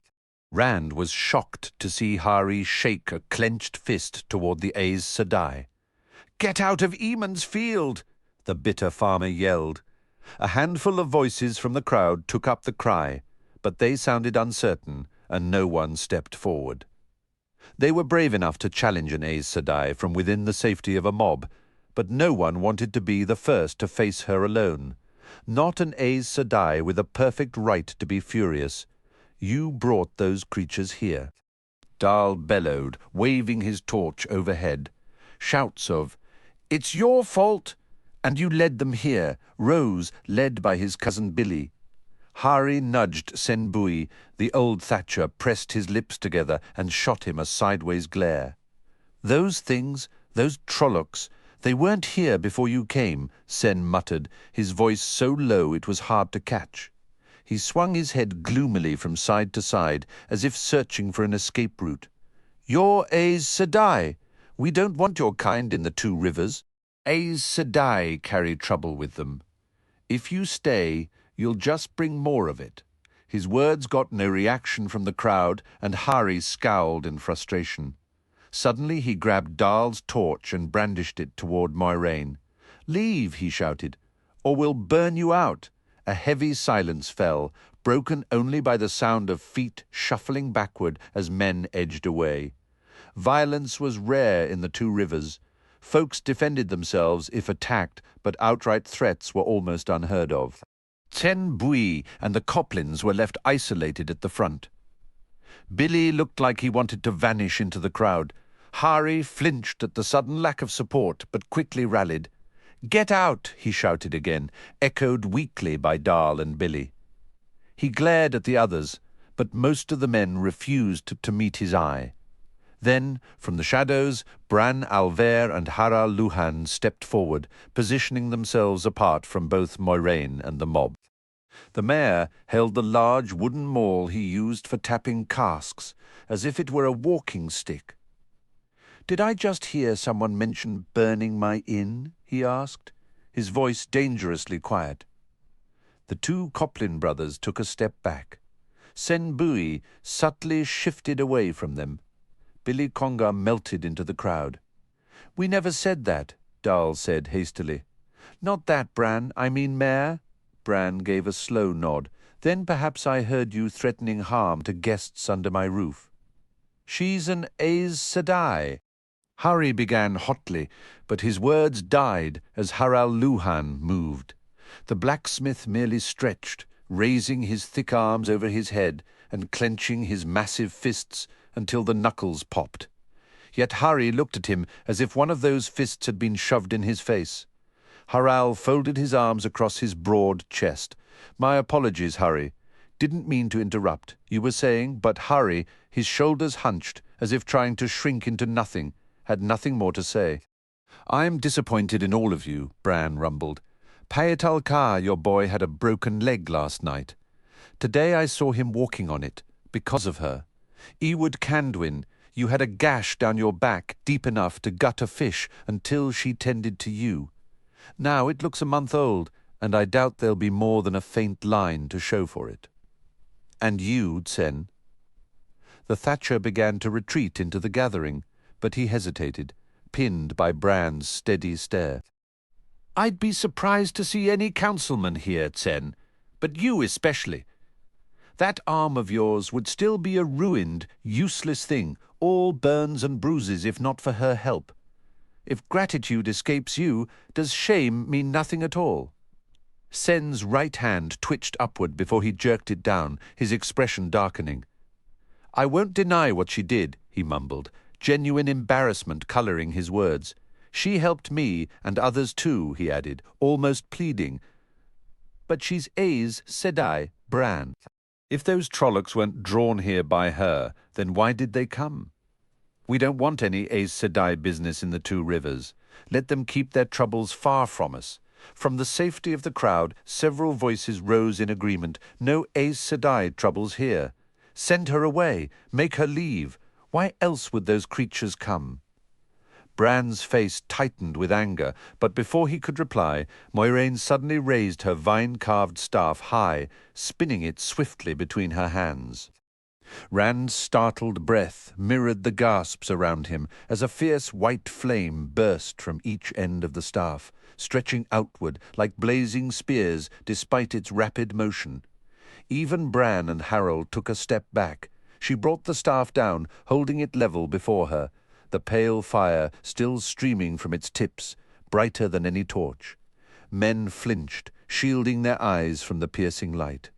Rand was shocked to see Hari shake a clenched fist toward the Aes Sedai. "Get out of Eamon's field!" the bitter farmer yelled. A handful of voices from the crowd took up the cry, but they sounded uncertain, and no one stepped forward. They were brave enough to challenge an Aes Sedai from within the safety of a mob, but no one wanted to be the first to face her alone. Not an Aes Sedai with a perfect right to be furious. You brought those creatures here. Dal bellowed, waving his torch overhead. Shouts of, "It's your fault!" and "You led them here," rose, led by his cousin Billy. Hari nudged Senbui. The old thatcher pressed his lips together and shot him a sideways glare. "Those things, those Trollocs, they weren't here before you came," Sen muttered, his voice so low it was hard to catch. He swung his head gloomily from side to side, as if searching for an escape route. "You're Aes Sedai. We don't want your kind in the Two Rivers. Aes Sedai carry trouble with them. If you stay, you'll just bring more of it." His words got no reaction from the crowd, and Hari scowled in frustration. Suddenly he grabbed Dal's torch and brandished it toward Moiraine. "Leave," he shouted, "or we'll burn you out." A heavy silence fell, broken only by the sound of feet shuffling backward as men edged away. Violence was rare in the Two Rivers. Folks defended themselves if attacked, but outright threats were almost unheard of. Ten Bui and the Coplins were left isolated at the front. Billy looked like he wanted to vanish into the crowd. Hari flinched at the sudden lack of support, but quickly rallied. "Get out!" he shouted again, echoed weakly by Dahl and Billy. He glared at the others, but most of the men refused to meet his eye. Then, from the shadows, Bran Alver and Harald Luhan stepped forward, positioning themselves apart from both Moiraine and the mob. The mayor held the large wooden maul he used for tapping casks, as if it were a walking stick. "Did I just hear someone mention burning my inn?" he asked, his voice dangerously quiet. The two Coplin brothers took a step back. Sen Bui subtly shifted away from them. Billy Congar melted into the crowd. "We never said that," Dahl said hastily. "Not that, Bran, I mean Mayor." Bran gave a slow nod. "Then perhaps I heard you threatening harm to guests under my roof." "She's an Aes Sedai." Hari began hotly, but his words died as Harald Luhan moved. The blacksmith merely stretched, raising his thick arms over his head and clenching his massive fists until the knuckles popped. Yet Hari looked at him as if one of those fists had been shoved in his face. Harald folded his arms across his broad chest. "My apologies, Hari. Didn't mean to interrupt. You were saying," but Hari, his shoulders hunched, as if trying to shrink into nothing, had nothing more to say. "I'm disappointed in all of you," Bran rumbled. "Paetal Ka, your boy, had a broken leg last night. Today I saw him walking on it, because of her. Ewood Candwin, you had a gash down your back deep enough to gut a fish until she tended to you. Now it looks a month old, and I doubt there'll be more than a faint line to show for it. And you, Tsen." The thatcher began to retreat into the gathering, but he hesitated, pinned by Bran's steady stare. "I'd be surprised to see any councilman here, Tsen, but you especially. That arm of yours would still be a ruined, useless thing, all burns and bruises if not for her help. If gratitude escapes you, does shame mean nothing at all?" Sen's right hand twitched upward before he jerked it down, his expression darkening. "I won't deny what she did," he mumbled, genuine embarrassment colouring his words. "She helped me, and others too," he added, almost pleading. "But she's Aes Sedai, Bran. If those Trollocs weren't drawn here by her, then why did they come? We don't want any Aes Sedai business in the Two Rivers. Let them keep their troubles far from us." From the safety of the crowd, several voices rose in agreement. "No Aes Sedai troubles here. Send her away. Make her leave. Why else would those creatures come?" Bran's face tightened with anger, but before he could reply, Moiraine suddenly raised her vine-carved staff high, spinning it swiftly between her hands. Rand's startled breath mirrored the gasps around him as a fierce white flame burst from each end of the staff, stretching outward like blazing spears despite its rapid motion. Even Bran and Harald took a step back. She brought the staff down, holding it level before her, the pale fire still streaming from its tips, brighter than any torch. Men flinched, shielding their eyes from the piercing light.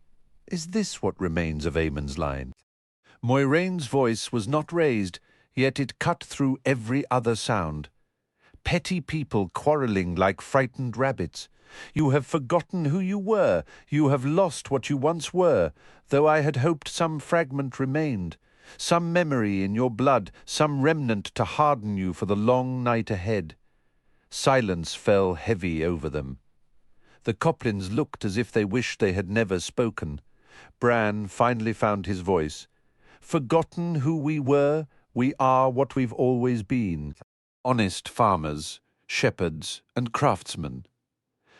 Is this what remains of Aemon's line? Moiraine's voice was not raised, yet it cut through every other sound. "Petty people quarrelling like frightened rabbits. You have forgotten who you were. You have lost what you once were, though I had hoped some fragment remained. Some memory in your blood, some remnant to harden you for the long night ahead." Silence fell heavy over them. The Coplins looked as if they wished they had never spoken. Bran finally found his voice. "Forgotten who we were, we are what we've always been. Honest farmers, shepherds, and craftsmen.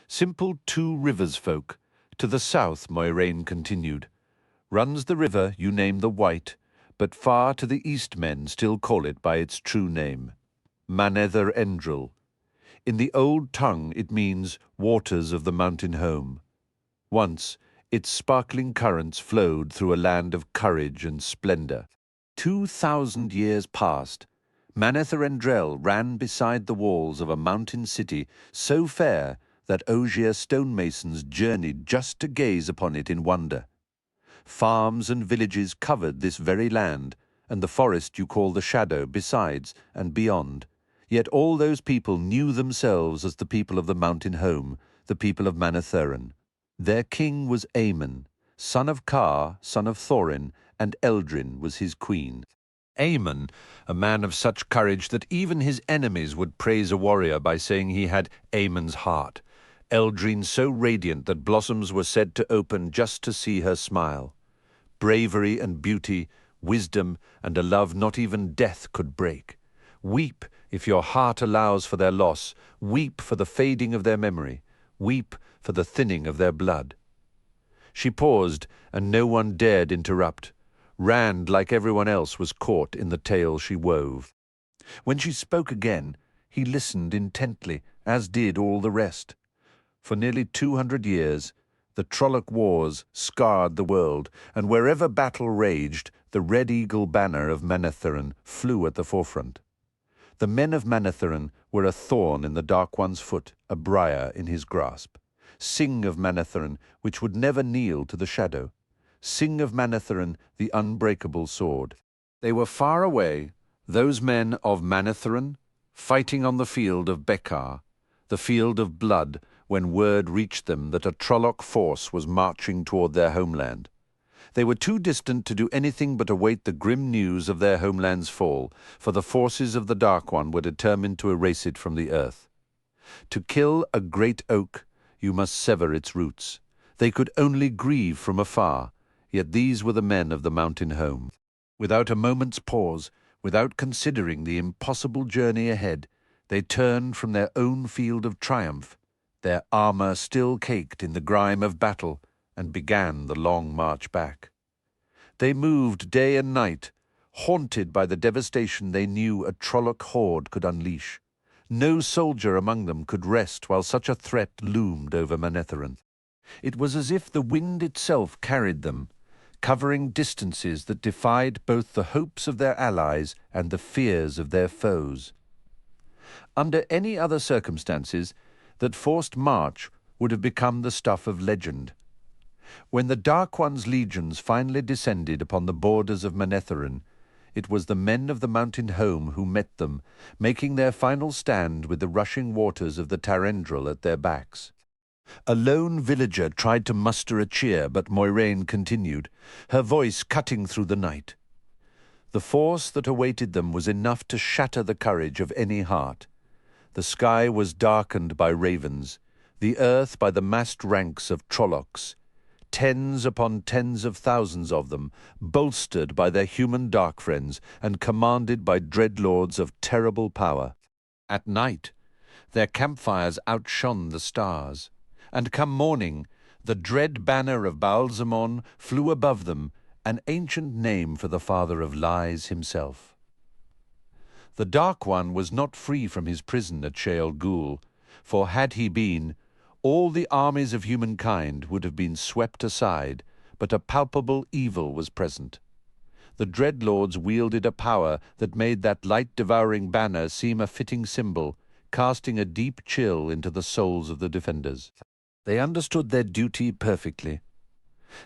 Simple Two Rivers folk. To the south," Moiraine continued, "runs the river you name the White, but far to the east men still call it by its true name, Manether Endril. In the old tongue it means waters of the mountain home. Once its sparkling currents flowed through a land of courage and splendour. 2,000 years passed. Manether Endrel ran beside the walls of a mountain city so fair that Ogier stonemasons journeyed just to gaze upon it in wonder. Farms and villages covered this very land, and the forest you call the Shadow besides and beyond. Yet all those people knew themselves as the people of the mountain home, the people of Manethurin. Their king was Aemon, son of Car, son of Thorin, and Eldrin was his queen. Aemon, a man of such courage that even his enemies would praise a warrior by saying he had Aemon's heart. Eldrin so radiant that blossoms were said to open just to see her smile. Bravery and beauty, wisdom and a love not even death could break. Weep if your heart allows for their loss, weep for the fading of their memory, weep for the thinning of their blood. She paused, and no one dared interrupt. Rand, like everyone else, was caught in the tale she wove. When she spoke again, he listened intently, as did all the rest. For nearly 200 years, the Trolloc Wars scarred the world, and wherever battle raged, the Red Eagle banner of Manethurin flew at the forefront. The men of Manethurin were a thorn in the Dark One's foot, a briar in his grasp. Sing of Manethurin, which would never kneel to the shadow. Sing of Manethurin, the unbreakable sword. They were far away, those men of Manethurin, fighting on the field of Bekar, the field of blood, when word reached them that a Trolloc force was marching toward their homeland. They were too distant to do anything but await the grim news of their homeland's fall, for the forces of the Dark One were determined to erase it from the earth. To kill a great oak, you must sever its roots. They could only grieve from afar, yet these were the men of the mountain home. Without a moment's pause, without considering the impossible journey ahead, they turned from their own field of triumph, their armor still caked in the grime of battle, and began the long march back. They moved day and night, haunted by the devastation they knew a Trolloc horde could unleash. No soldier among them could rest while such a threat loomed over Manethurin. It was as if the wind itself carried them, covering distances that defied both the hopes of their allies and the fears of their foes. Under any other circumstances, that forced march would have become the stuff of legend. When the Dark One's legions finally descended upon the borders of Manethurin, it was the men of the mountain home who met them, making their final stand with the rushing waters of the Tarendril at their backs. A lone villager tried to muster a cheer, but Moiraine continued, her voice cutting through the night. The force that awaited them was enough to shatter the courage of any heart. The sky was darkened by ravens, the earth by the massed ranks of Trollocs, tens upon tens of thousands of them, bolstered by their human dark friends and commanded by dreadlords of terrible power. At night, their campfires outshone the stars, and come morning, the dread banner of Baalzamon flew above them, an ancient name for the father of lies himself. The Dark One was not free from his prison at Sheol Ghul, for had he been, all the armies of humankind would have been swept aside, but a palpable evil was present. The dreadlords wielded a power that made that light-devouring banner seem a fitting symbol, casting a deep chill into the souls of the defenders. They understood their duty perfectly.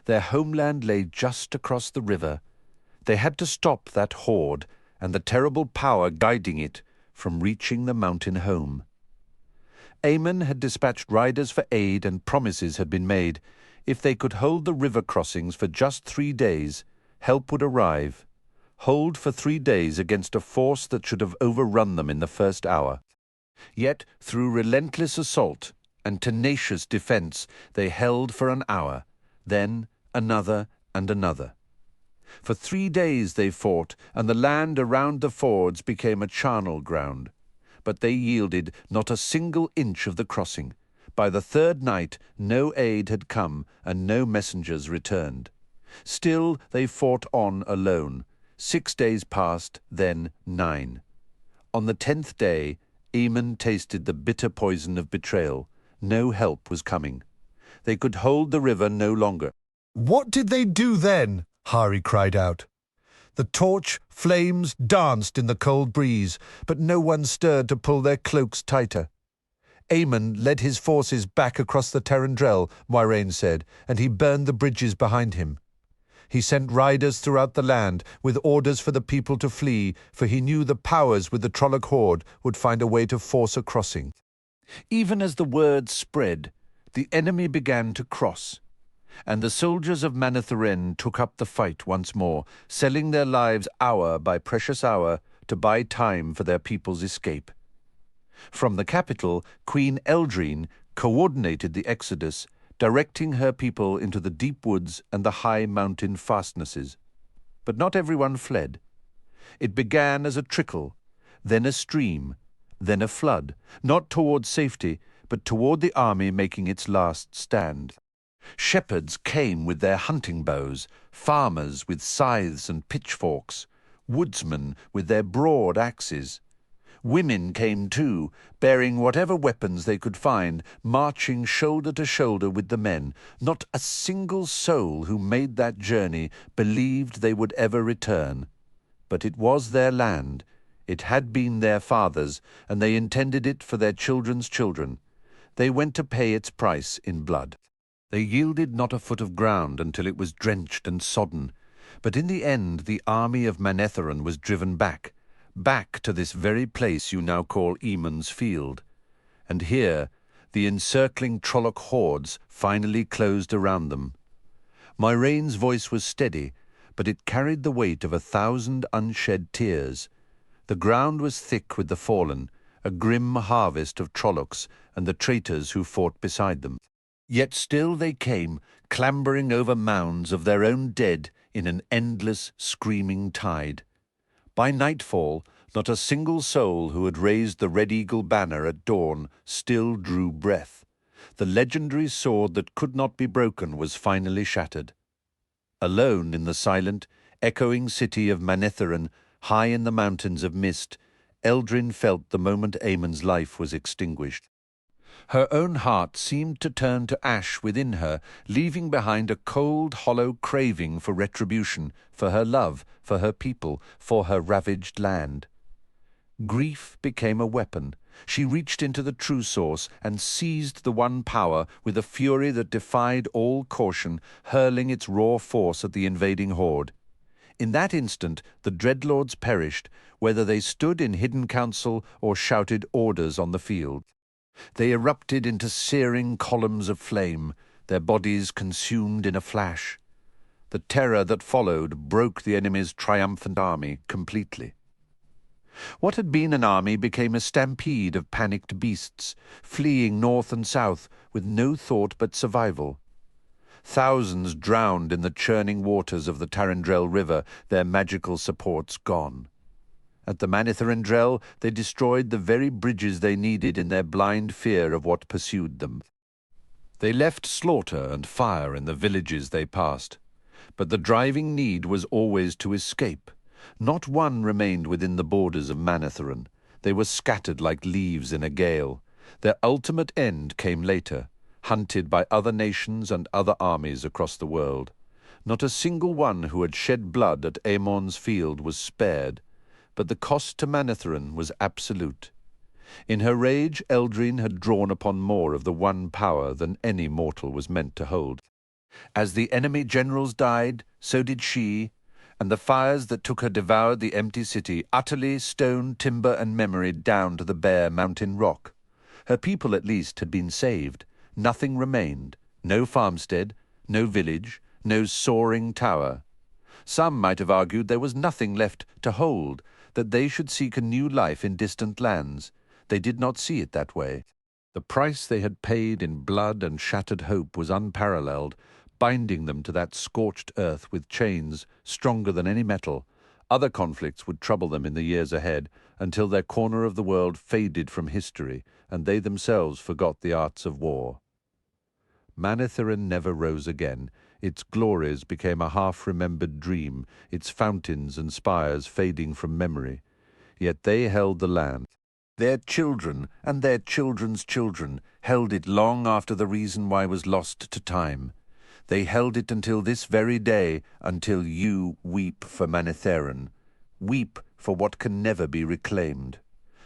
Their homeland lay just across the river. They had to stop that horde and the terrible power guiding it from reaching the mountain home. Aemon had dispatched riders for aid, and promises had been made. If they could hold the river crossings for just 3 days, help would arrive. Hold for 3 days against a force that should have overrun them in the first hour. Yet, through relentless assault and tenacious defense, they held for an hour, then another and another. For 3 days they fought, and the land around the fords became a charnel ground. But they yielded not a single inch of the crossing. By the 3rd night no aid had come, and no messengers returned. Still they fought on alone. 6 days passed, then 9. On the 10th day, Aemon tasted the bitter poison of betrayal. No help was coming. They could hold the river no longer. "What did they do then?" Hari cried out. The torch flames danced in the cold breeze, but no one stirred to pull their cloaks tighter. Aemon led his forces back across the Tarendrel, Moiraine said, and he burned the bridges behind him. He sent riders throughout the land with orders for the people to flee, for he knew the powers with the Trolloc horde would find a way to force a crossing. Even as the word spread, the enemy began to cross, and the soldiers of Manetheren took up the fight once more, selling their lives hour by precious hour to buy time for their people's escape. From the capital, Queen Eldrine coordinated the exodus, directing her people into the deep woods and the high mountain fastnesses. But not everyone fled. It began as a trickle, then a stream, then a flood, not toward safety, but toward the army making its last stand. Shepherds came with their hunting bows, farmers with scythes and pitchforks, woodsmen with their broad axes. Women came too, bearing whatever weapons they could find, marching shoulder to shoulder with the men. Not a single soul who made that journey believed they would ever return. But it was their land, it had been their fathers', and they intended it for their children's children. They went to pay its price in blood. They yielded not a foot of ground until it was drenched and sodden. But in the end the army of Manetheren was driven back to this very place you now call Eamon's Field. And here the encircling Trolloc hordes finally closed around them. Moiraine's voice was steady, but it carried the weight of 1,000 unshed tears. The ground was thick with the fallen, a grim harvest of Trollocs and the traitors who fought beside them. Yet still they came, clambering over mounds of their own dead in an endless, screaming tide. By nightfall, not a single soul who had raised the Red Eagle banner at dawn still drew breath. The legendary sword that could not be broken was finally shattered. Alone in the silent, echoing city of Manetheren, high in the mountains of mist, Eldrin felt the moment Aemon's life was extinguished. Her own heart seemed to turn to ash within her, leaving behind a cold, hollow craving for retribution, for her love, for her people, for her ravaged land. Grief became a weapon. She reached into the true source and seized the one power with a fury that defied all caution, hurling its raw force at the invading horde. In that instant the dreadlords perished, whether they stood in hidden council or shouted orders on the field. They erupted into searing columns of flame, their bodies consumed in a flash. The terror that followed broke the enemy's triumphant army completely. What had been an army became a stampede of panicked beasts, fleeing north and south with no thought but survival. Thousands drowned in the churning waters of the Tarandrel River, their magical supports gone. At the Manetheren they destroyed the very bridges they needed in their blind fear of what pursued them. They left slaughter and fire in the villages they passed, but the driving need was always to escape. Not one remained within the borders of Manetheren. They were scattered like leaves in a gale. Their ultimate end came later, hunted by other nations and other armies across the world. Not a single one who had shed blood at Aemon's Field was spared, but the cost to Manetheren was absolute. In her rage, Eldrine had drawn upon more of the one power than any mortal was meant to hold. As the enemy generals died, so did she, and the fires that took her devoured the empty city, utterly stone, timber, and memory down to the bare mountain rock. Her people, at least, had been saved. Nothing remained. No farmstead, no village, no soaring tower. Some might have argued there was nothing left to hold, that they should seek a new life in distant lands. They did not see it that way. The price they had paid in blood and shattered hope was unparalleled, binding them to that scorched earth with chains stronger than any metal. Other conflicts would trouble them in the years ahead, until their corner of the world faded from history, and they themselves forgot the arts of war. Manetheren never rose again. Its glories became a half-remembered dream, its fountains and spires fading from memory. Yet they held the land. Their children and their children's children held it long after the reason why was lost to time. They held it until this very day, until you weep for Manetheren. Weep for what can never be reclaimed.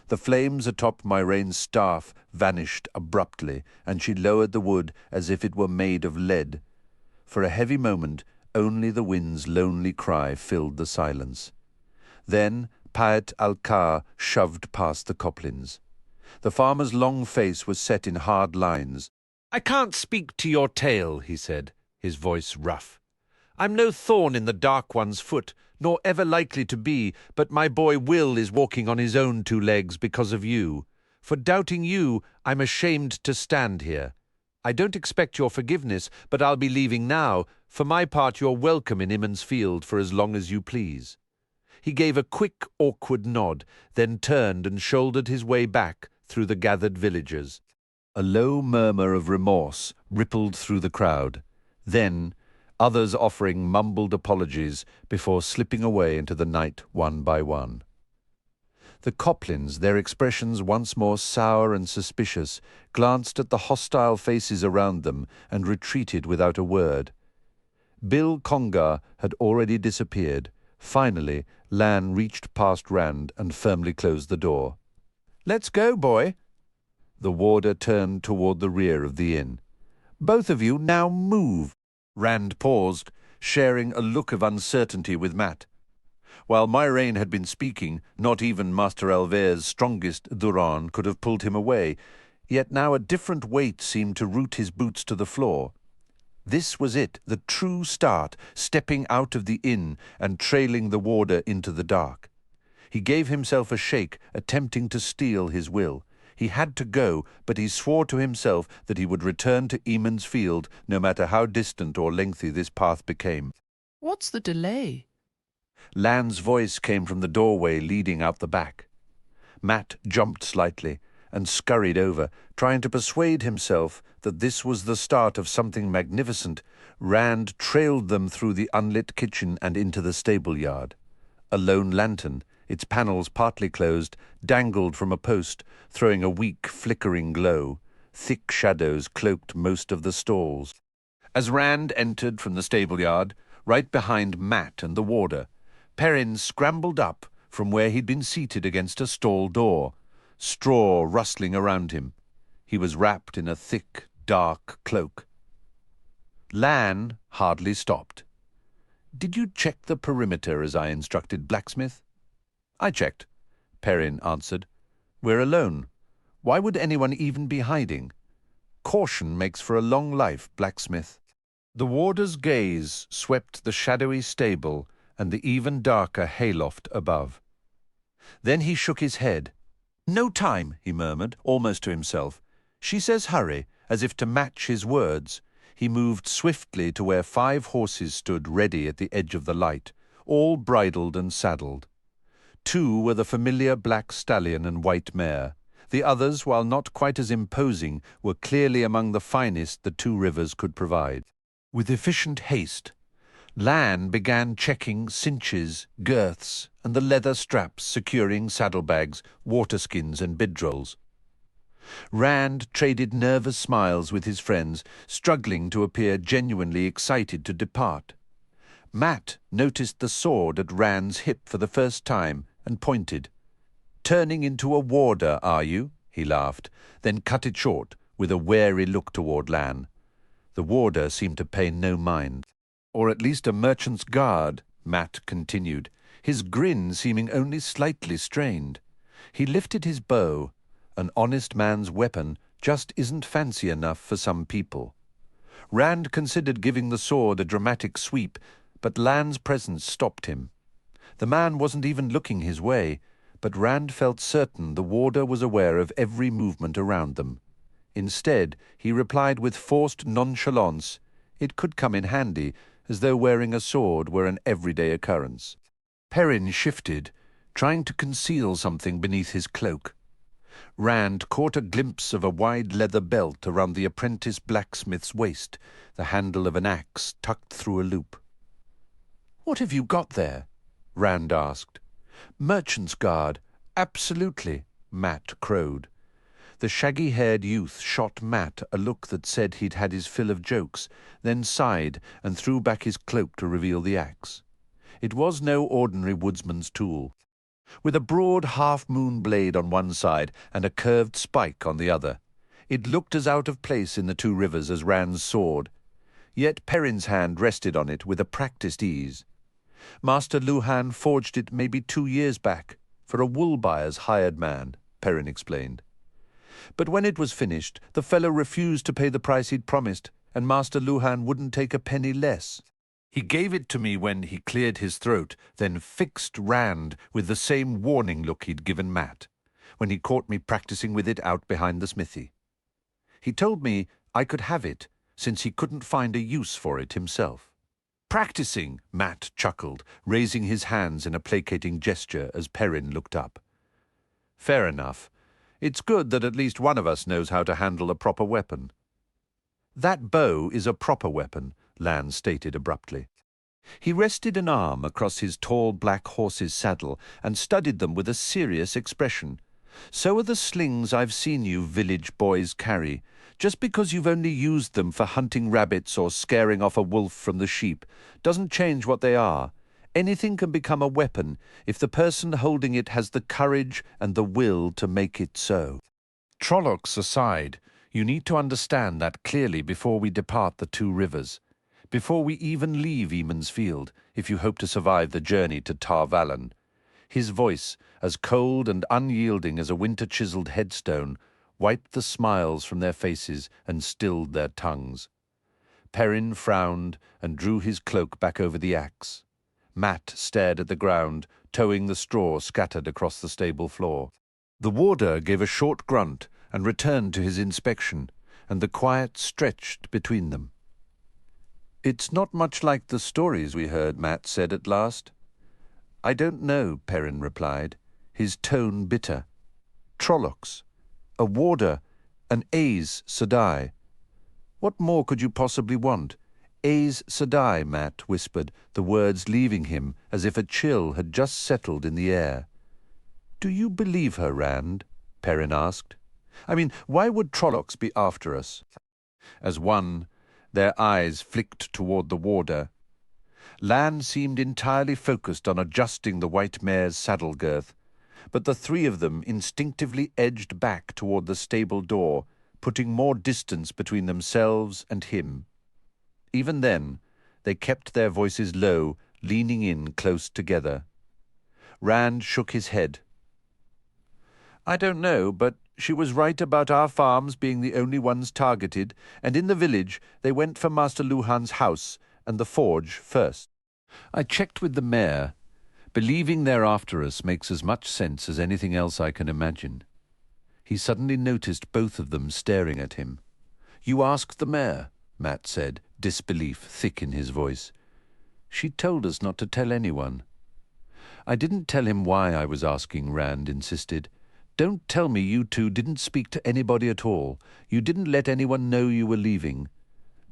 The flames atop Moiraine's staff vanished abruptly, and she lowered the wood as if it were made of lead. For a heavy moment, Only the wind's lonely cry filled the silence. Then Paet al-Kar shoved past the Coplins. The farmer's long face was set in hard lines. "I can't speak to your tale," he said, his voice rough. "I'm no thorn in the Dark One's foot, nor ever likely to be, but my boy Will is walking on his own 2 legs because of you. For doubting you, I'm ashamed to stand here. I don't expect your forgiveness, but I'll be leaving now. For my part, you're welcome in Immen's Field for as long as you please." He gave a quick, awkward nod, then turned and shouldered his way back through the gathered villagers. A low murmur of remorse rippled through the crowd. Then others offering mumbled apologies before slipping away into the night one by one. The Coplins, their expressions once more sour and suspicious, glanced at the hostile faces around them and retreated without a word. Bill Congar had already disappeared. Finally, Lan reached past Rand and firmly closed the door. "Let's go, boy." The warder turned toward the rear of the inn. "Both of you now move." Rand paused, sharing a look of uncertainty with Matt. While Myrain had been speaking, not even Master Alver's strongest Duran could have pulled him away, yet now a different weight seemed to root his boots to the floor. This was it, the true start, stepping out of the inn and trailing the warder into the dark. He gave himself a shake, attempting to steel his will. He had to go, but he swore to himself that he would return to Emond's Field, no matter how distant or lengthy this path became. What's the delay? Lan's voice came from the doorway leading out the back. Matt jumped slightly and scurried over, trying to persuade himself that this was the start of something magnificent. Rand trailed them through the unlit kitchen and into the stable yard. A lone lantern, its panels partly closed, dangled from a post, throwing a weak, flickering glow. Thick shadows cloaked most of the stalls. As Rand entered from the stable yard, right behind Matt and the warder, Perrin scrambled up from where he'd been seated against a stall door, straw rustling around him. He was wrapped in a thick, dark cloak. Lan hardly stopped. "Did you check the perimeter as I instructed, blacksmith?" "I checked," Perrin answered. "We're alone. Why would anyone even be hiding? Caution makes for a long life, blacksmith." The warder's gaze swept the shadowy stable and the even darker hayloft above. Then he shook his head. "No time," he murmured, almost to himself. "She says hurry," as if to match his words. He moved swiftly to where 5 horses stood ready at the edge of the light, all bridled and saddled. 2 were the familiar black stallion and white mare. The others, while not quite as imposing, were clearly among the finest the 2 rivers could provide. With efficient haste, Lan began checking cinches, girths, and the leather straps securing saddlebags, waterskins, and bidrolls. Rand traded nervous smiles with his friends, struggling to appear genuinely excited to depart. Matt noticed the sword at Rand's hip for the first time and pointed. "Turning into a warder, are you?" he laughed, then cut it short with a wary look toward Lan. The warder seemed to pay no mind. "Or at least a merchant's guard," Matt continued, his grin seeming only slightly strained. He lifted his bow. An honest man's weapon just isn't fancy enough for some people. Rand considered giving the sword a dramatic sweep, but Lan's presence stopped him. The man wasn't even looking his way, but Rand felt certain the warder was aware of every movement around them. Instead, he replied with forced nonchalance, it could come in handy, as though wearing a sword were an everyday occurrence. Perrin shifted, trying to conceal something beneath his cloak. Rand caught a glimpse of a wide leather belt around the apprentice blacksmith's waist, the handle of an axe tucked through a loop. "What have you got there?" Rand asked. "Merchant's guard, absolutely," Matt crowed. The shaggy-haired youth shot Matt a look that said he'd had his fill of jokes, then sighed and threw back his cloak to reveal the axe. It was no ordinary woodsman's tool. With a broad half-moon blade on one side and a curved spike on the other, it looked as out of place in the 2 rivers as Rand's sword. Yet Perrin's hand rested on it with a practiced ease. Master Luhan forged it maybe 2 years back, for a wool buyer's hired man, Perrin explained. But when it was finished, the fellow refused to pay the price he'd promised, and Master Luhan wouldn't take a penny less. He gave it to me when he cleared his throat, then fixed Rand with the same warning look he'd given Matt, when he caught me practicing with it out behind the smithy. He told me I could have it, since he couldn't find a use for it himself. Practicing, Matt chuckled, raising his hands in a placating gesture as Perrin looked up. Fair enough. It's good that at least one of us knows how to handle a proper weapon. That bow is a proper weapon, Lan stated abruptly. He rested an arm across his tall black horse's saddle and studied them with a serious expression. So are the slings I've seen you village boys carry. Just because you've only used them for hunting rabbits or scaring off a wolf from the sheep doesn't change what they are. Anything can become a weapon if the person holding it has the courage and the will to make it so. Trollocs aside, you need to understand that clearly before we depart the 2 rivers, before we even leave Eamon's Field, if you hope to survive the journey to Tar Valon. His voice, as cold and unyielding as a winter-chiselled headstone, wiped the smiles from their faces and stilled their tongues. Perrin frowned and drew his cloak back over the axe. Matt stared at the ground, towing the straw scattered across the stable floor. The warder gave a short grunt and returned to his inspection, and the quiet stretched between them. "It's not much like the stories we heard," Matt said at last. "I don't know," Perrin replied, his tone bitter. "Trollocs, a warder, an Aes Sedai. What more could you possibly want?" "Aes Sedai," Matt whispered, the words leaving him as if a chill had just settled in the air. "Do you believe her, Rand?" Perrin asked. "I mean, why would Trollocs be after us?" As one, their eyes flicked toward the warder. Lan seemed entirely focused on adjusting the white mare's saddle girth, but the 3 of them instinctively edged back toward the stable door, putting more distance between themselves and him. Even then, they kept their voices low, leaning in close together. Rand shook his head. "I don't know, but she was right about our farms being the only ones targeted, and in the village they went for Master Luhan's house and the forge first. I checked with the mayor. Believing they're after us makes as much sense as anything else I can imagine." He suddenly noticed both of them staring at him. "You asked the mayor," Matt said, disbelief thick in his voice. "She told us not to tell anyone." "I didn't tell him why I was asking," Rand insisted. "Don't tell me you 2 didn't speak to anybody at all. You didn't let anyone know you were leaving."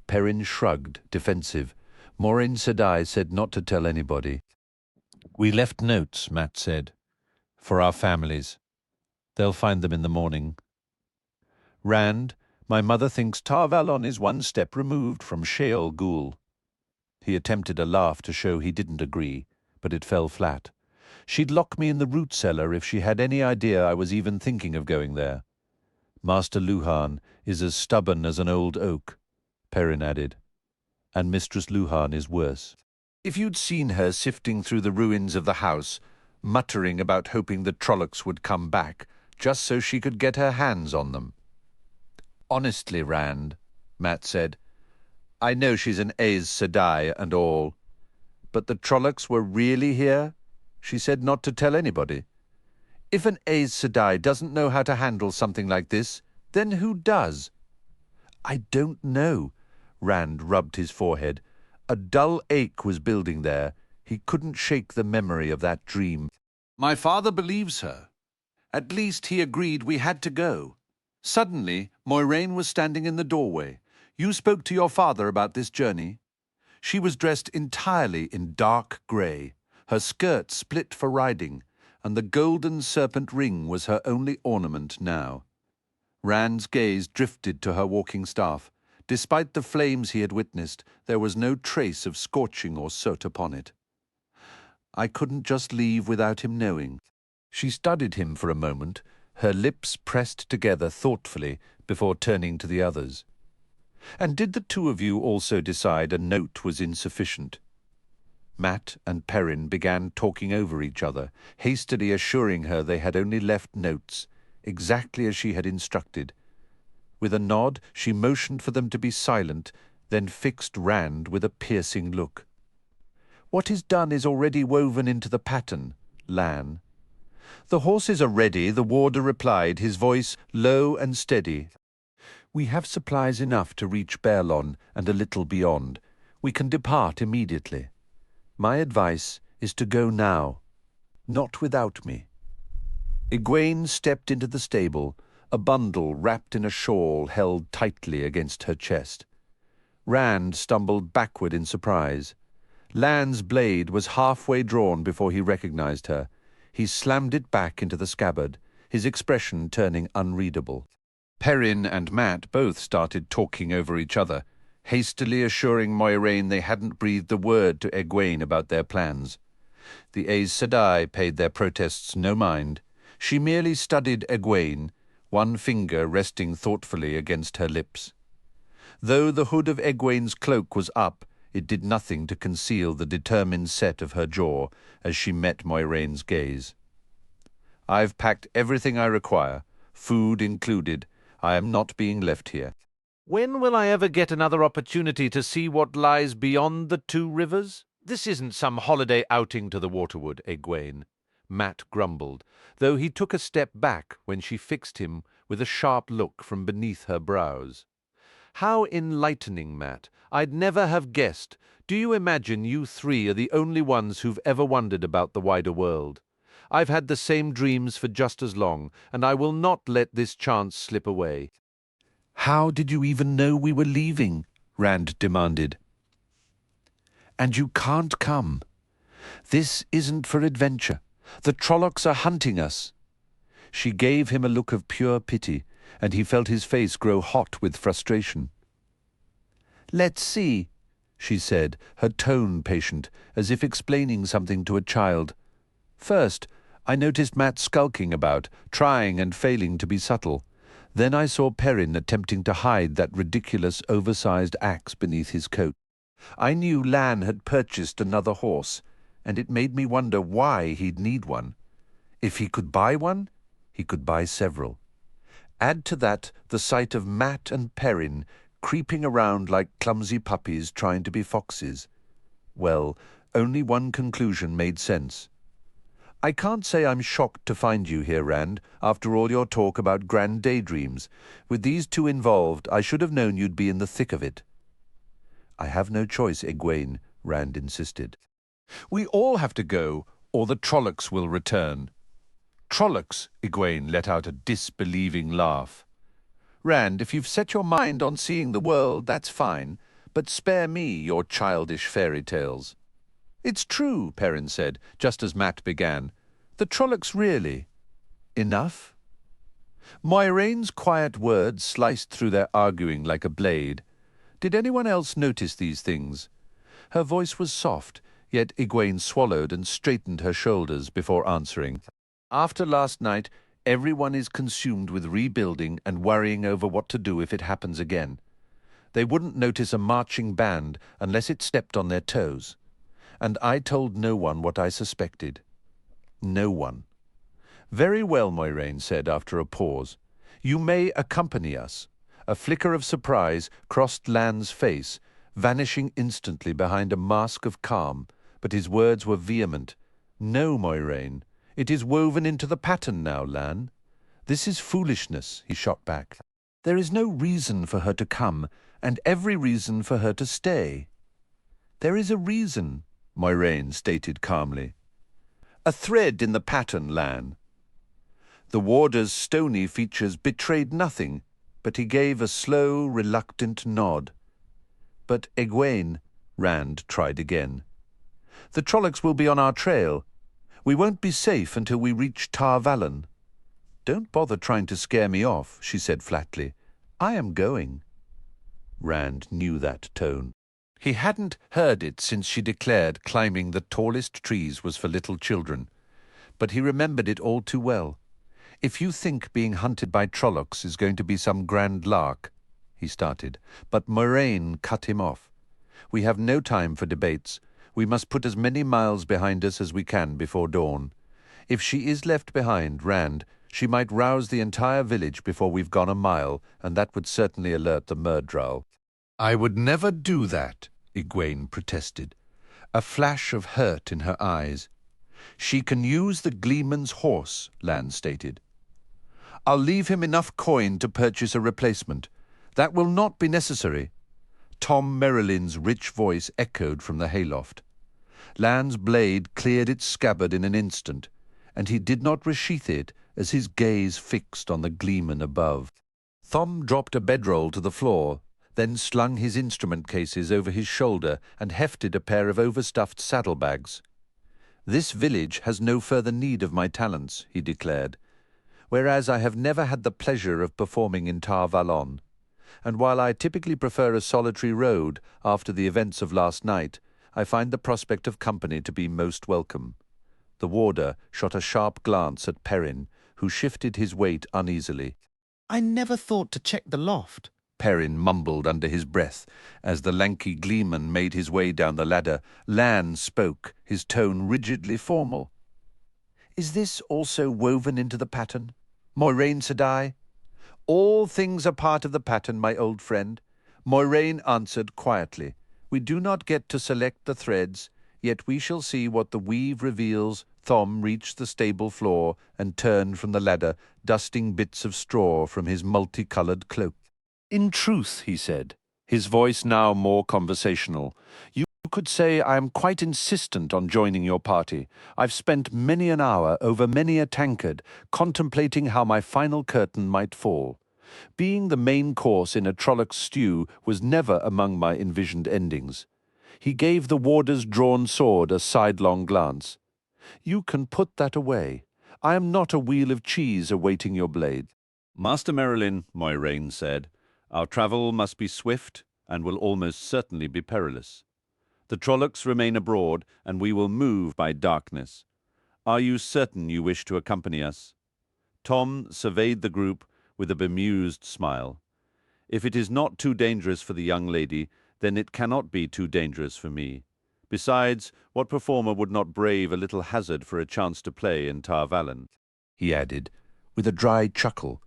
Perrin shrugged, defensive. Moiraine Sedai said not to tell anybody. "We left notes," Matt said, "for our families. They'll find them in the morning." "Rand, my mother thinks Tar Valon is 1 step removed from Sheol Ghul." He attempted a laugh to show he didn't agree, but it fell flat. "She'd lock me in the root cellar if she had any idea I was even thinking of going there." "Master Luhan is as stubborn as an old oak," Perrin added. "And Mistress Luhan is worse. If you'd seen her sifting through the ruins of the house, muttering about hoping the Trollocs would come back, just so she could get her hands on them." "Honestly, Rand," Matt said, "I know she's an Aes Sedai and all, but the Trollocs were really here? She said not to tell anybody. If an Aes Sedai doesn't know how to handle something like this, then who does?" "I don't know." Rand rubbed his forehead. A dull ache was building there. He couldn't shake the memory of that dream. "My father believes her. At least he agreed we had to go. Suddenly, Moiraine was standing in the doorway. You spoke to your father about this journey. She was dressed entirely in dark grey. Her skirt split for riding, and the golden serpent ring was her only ornament now." Rand's gaze drifted to her walking staff. Despite the flames he had witnessed, there was no trace of scorching or soot upon it. "I couldn't just leave without him knowing." She studied him for a moment, her lips pressed together thoughtfully before turning to the others. And did the two of you also decide a note was insufficient? Matt and Perrin began talking over each other, hastily assuring her they had only left notes, exactly as she had instructed. With a nod, she motioned for them to be silent, then fixed Rand with a piercing look. "What is done is already woven into the pattern, Lan." "The horses are ready," the warder replied, his voice low and steady. "We have supplies enough to reach Baerlon and a little beyond. We can depart immediately. My advice is to go now, not without me." Egwene stepped into the stable, a bundle wrapped in a shawl held tightly against her chest. Rand stumbled backward in surprise. Lan's blade was halfway drawn before he recognized her. He slammed it back into the scabbard, his expression turning unreadable. Perrin and Matt both started talking over each other, hastily assuring Moiraine they hadn't breathed a word to Egwene about their plans. The Aes Sedai paid their protests no mind. She merely studied Egwene, one finger resting thoughtfully against her lips. Though the hood of Egwene's cloak was up, it did nothing to conceal the determined set of her jaw as she met Moiraine's gaze. "I've packed everything I require, food included. I am not being left here." "When will I ever get another opportunity to see what lies beyond the two rivers? This isn't some holiday outing to the Waterwood, Egwene," Matt grumbled, though he took a step back when she fixed him with a sharp look from beneath her brows. "How enlightening, Matt. I'd never have guessed. Do you imagine you three are the only ones who've ever wondered about the wider world? I've had the same dreams for just as long, and I will not let this chance slip away." "How did you even know we were leaving?" Rand demanded. "And you can't come. This isn't for adventure. The Trollocs are hunting us." She gave him a look of pure pity, and he felt his face grow hot with frustration. "Let's see," she said, her tone patient, as if explaining something to a child. "First, I noticed Matt skulking about, trying and failing to be subtle. Then I saw Perrin attempting to hide that ridiculous oversized axe beneath his coat. I knew Lan had purchased another horse, and it made me wonder why he'd need one. If he could buy one, he could buy several. Add to that the sight of Matt and Perrin creeping around like clumsy puppies trying to be foxes. Well, only one conclusion made sense. I can't say I'm shocked to find you here, Rand, after all your talk about grand daydreams. With these two involved, I should have known you'd be in the thick of it." "I have no choice, Egwene," Rand insisted. "We all have to go, or the Trollocs will return." "Trollocs?" Egwene let out a disbelieving laugh. "Rand, if you've set your mind on seeing the world, that's fine, but spare me your childish fairy tales." "It's true," Perrin said, just as Matt began. "The Trollocs really." "Enough?" Moiraine's quiet words sliced through their arguing like a blade. Did anyone else notice these things? Her voice was soft, yet Egwene swallowed and straightened her shoulders before answering. "After last night, everyone is consumed with rebuilding and worrying over what to do if it happens again. They wouldn't notice a marching band unless it stepped on their toes. And I told no one what I suspected. No one." "Very well," Moiraine said after a pause. "You may accompany us." A flicker of surprise crossed Lan's face, vanishing instantly behind a mask of calm, but his words were vehement. "No, Moiraine. It is woven into the pattern now, Lan." "This is foolishness," he shot back. "There is no reason for her to come, and every reason for her to stay." "There is a reason," Moiraine stated calmly. "A thread in the pattern, Lan." The warder's stony features betrayed nothing, but he gave a slow, reluctant nod. "But Egwene," Rand tried again. "The Trollocs will be on our trail. We won't be safe until we reach Tar Valon." "Don't bother trying to scare me off," she said flatly. "I am going." Rand knew that tone. He hadn't heard it since she declared climbing the tallest trees was for little children, but he remembered it all too well. If you think being hunted by Trollocs is going to be some grand lark, he started, but Moraine cut him off. "We have no time for debates. We must put as many miles behind us as we can before dawn. If she is left behind, Rand, she might rouse the entire village before we've gone a mile, and that would certainly alert the Myrddraal." "I would never do that," Egwene protested, a flash of hurt in her eyes. "She can use the Gleeman's horse," Lan stated. "I'll leave him enough coin to purchase a replacement. That will not be necessary." Tom Merrilin's rich voice echoed from the hayloft. Lan's blade cleared its scabbard in an instant, and he did not resheath it as his gaze fixed on the Gleeman above. Thom dropped a bedroll to the floor, then slung his instrument cases over his shoulder and hefted a pair of overstuffed saddlebags. "This village has no further need of my talents," he declared, "whereas I have never had the pleasure of performing in Tar Valon. And while I typically prefer a solitary road after the events of last night, I find the prospect of company to be most welcome." The warder shot a sharp glance at Perrin, who shifted his weight uneasily. "I never thought to check the loft," Perrin mumbled under his breath as the lanky Gleeman made his way down the ladder. Lan spoke, his tone rigidly formal. "Is this also woven into the pattern? Moiraine Sedai?" "All things are part of the pattern, my old friend," Moiraine answered quietly. "We do not get to select the threads, yet we shall see what the weave reveals." Thom reached the stable floor and turned from the ladder, dusting bits of straw from his multicolored cloak. "In truth," he said, his voice now more conversational, "you could say I am quite insistent on joining your party. I've spent many an hour over many a tankard contemplating how my final curtain might fall. Being the main course in a Trolloc stew was never among my envisioned endings." He gave the warder's drawn sword a sidelong glance. "You can put that away. I am not a wheel of cheese awaiting your blade." "Master Merrilin," Moiraine said, "our travel must be swift and will almost certainly be perilous. The Trollocs remain abroad, and we will move by darkness. Are you certain you wish to accompany us?" Tom surveyed the group with a bemused smile. "If it is not too dangerous for the young lady, then it cannot be too dangerous for me. Besides, what performer would not brave a little hazard for a chance to play in Tar Valon?" he added, with a dry chuckle.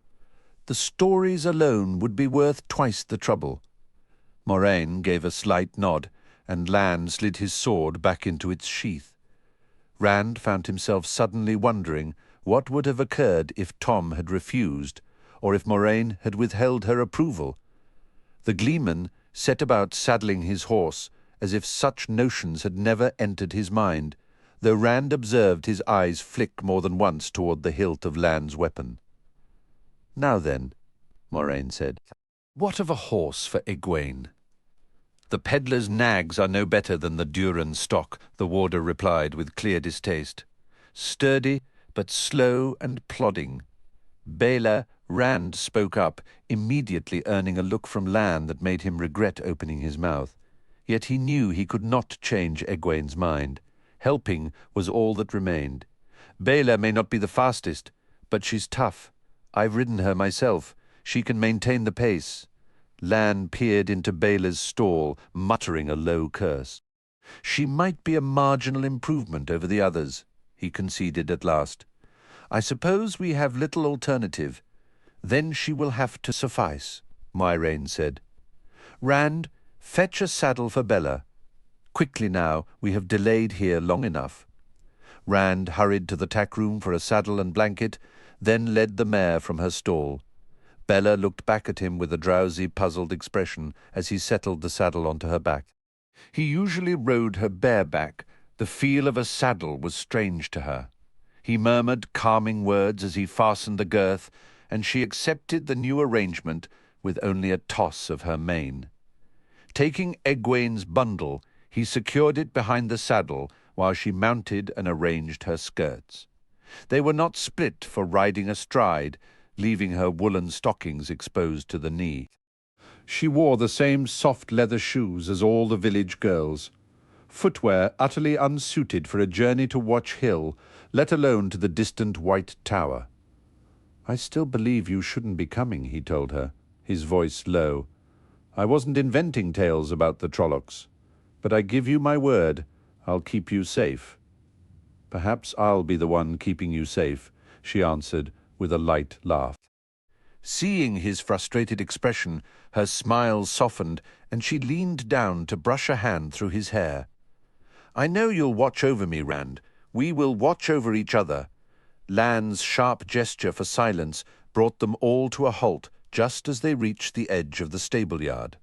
"The stories alone would be worth twice the trouble." Moraine gave a slight nod, and Lan slid his sword back into its sheath. Rand found himself suddenly wondering what would have occurred if Tom had refused, or if Moraine had withheld her approval. The Gleeman set about saddling his horse as if such notions had never entered his mind, though Rand observed his eyes flick more than once toward the hilt of Lan's weapon. "Now then," Moraine said, "what of a horse for Egwene?" "The peddler's nags are no better than the Duran stock," the warder replied with clear distaste. "Sturdy, but slow and plodding." Bela, Rand spoke up, immediately earning a look from Lan that made him regret opening his mouth. Yet he knew he could not change Egwene's mind. Helping was all that remained. "Bela may not be the fastest, but she's tough. I've ridden her myself. She can maintain the pace." Lan peered into Bela's stall, muttering a low curse. "She might be a marginal improvement over the others," he conceded at last. "I suppose we have little alternative. Then she will have to suffice," Moiraine said. "Rand, fetch a saddle for Bela. Quickly now, we have delayed here long enough." Rand hurried to the tack room for a saddle and blanket, then led the mare from her stall. Bela looked back at him with a drowsy, puzzled expression as he settled the saddle onto her back. He usually rode her bareback. The feel of a saddle was strange to her. He murmured calming words as he fastened the girth, and she accepted the new arrangement with only a toss of her mane. Taking Egwene's bundle, he secured it behind the saddle while she mounted and arranged her skirts. They were not split for riding astride, leaving her woolen stockings exposed to the knee. She wore the same soft leather shoes as all the village girls, footwear utterly unsuited for a journey to Watch Hill, let alone to the distant White Tower. "I still believe you shouldn't be coming," he told her, his voice low. I wasn't inventing tales about the Trollocs, but I give you my word, I'll keep you safe. Perhaps I'll be the one keeping you safe, she answered with a light laugh. Seeing his frustrated expression, her smile softened, and she leaned down to brush a hand through his hair. I know you'll watch over me, Rand. We will watch over each other. Lan's sharp gesture for silence brought them all to a halt just as they reached the edge of the stable-yard.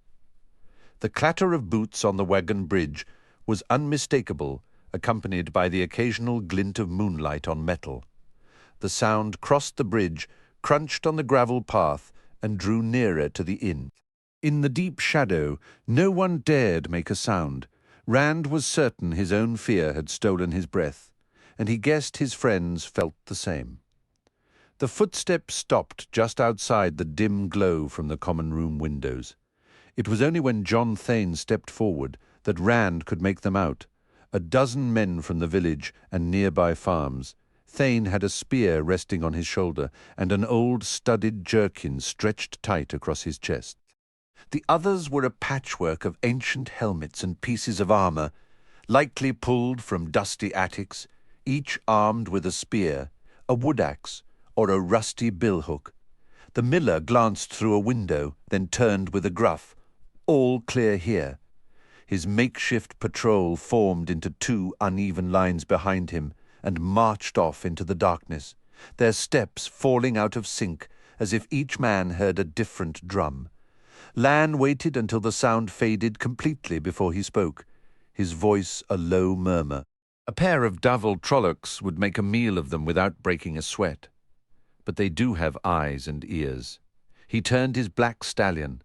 The clatter of boots on the wagon bridge was unmistakable, accompanied by the occasional glint of moonlight on metal. The sound crossed the bridge, crunched on the gravel path, and drew nearer to the inn. In the deep shadow, no one dared make a sound. Rand was certain his own fear had stolen his breath, and he guessed his friends felt the same. The footsteps stopped just outside the dim glow from the common room windows. It was only when John Thane stepped forward that Rand could make them out. A dozen men from the village and nearby farms. Thane had a spear resting on his shoulder and an old studded jerkin stretched tight across his chest. The others were a patchwork of ancient helmets and pieces of armor, likely pulled from dusty attics, each armed with a spear, a wood axe, or a rusty billhook. The miller glanced through a window, then turned with a gruff, "All clear here." His makeshift patrol formed into two uneven lines behind him and marched off into the darkness, their steps falling out of sync as if each man heard a different drum. Lan waited until the sound faded completely before he spoke, his voice a low murmur. A pair of Davil Trollocs would make a meal of them without breaking a sweat. But they do have eyes and ears. He turned his black stallion.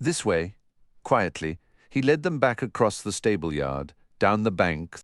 This way, quietly, he led them back across the stable-yard, down the bank,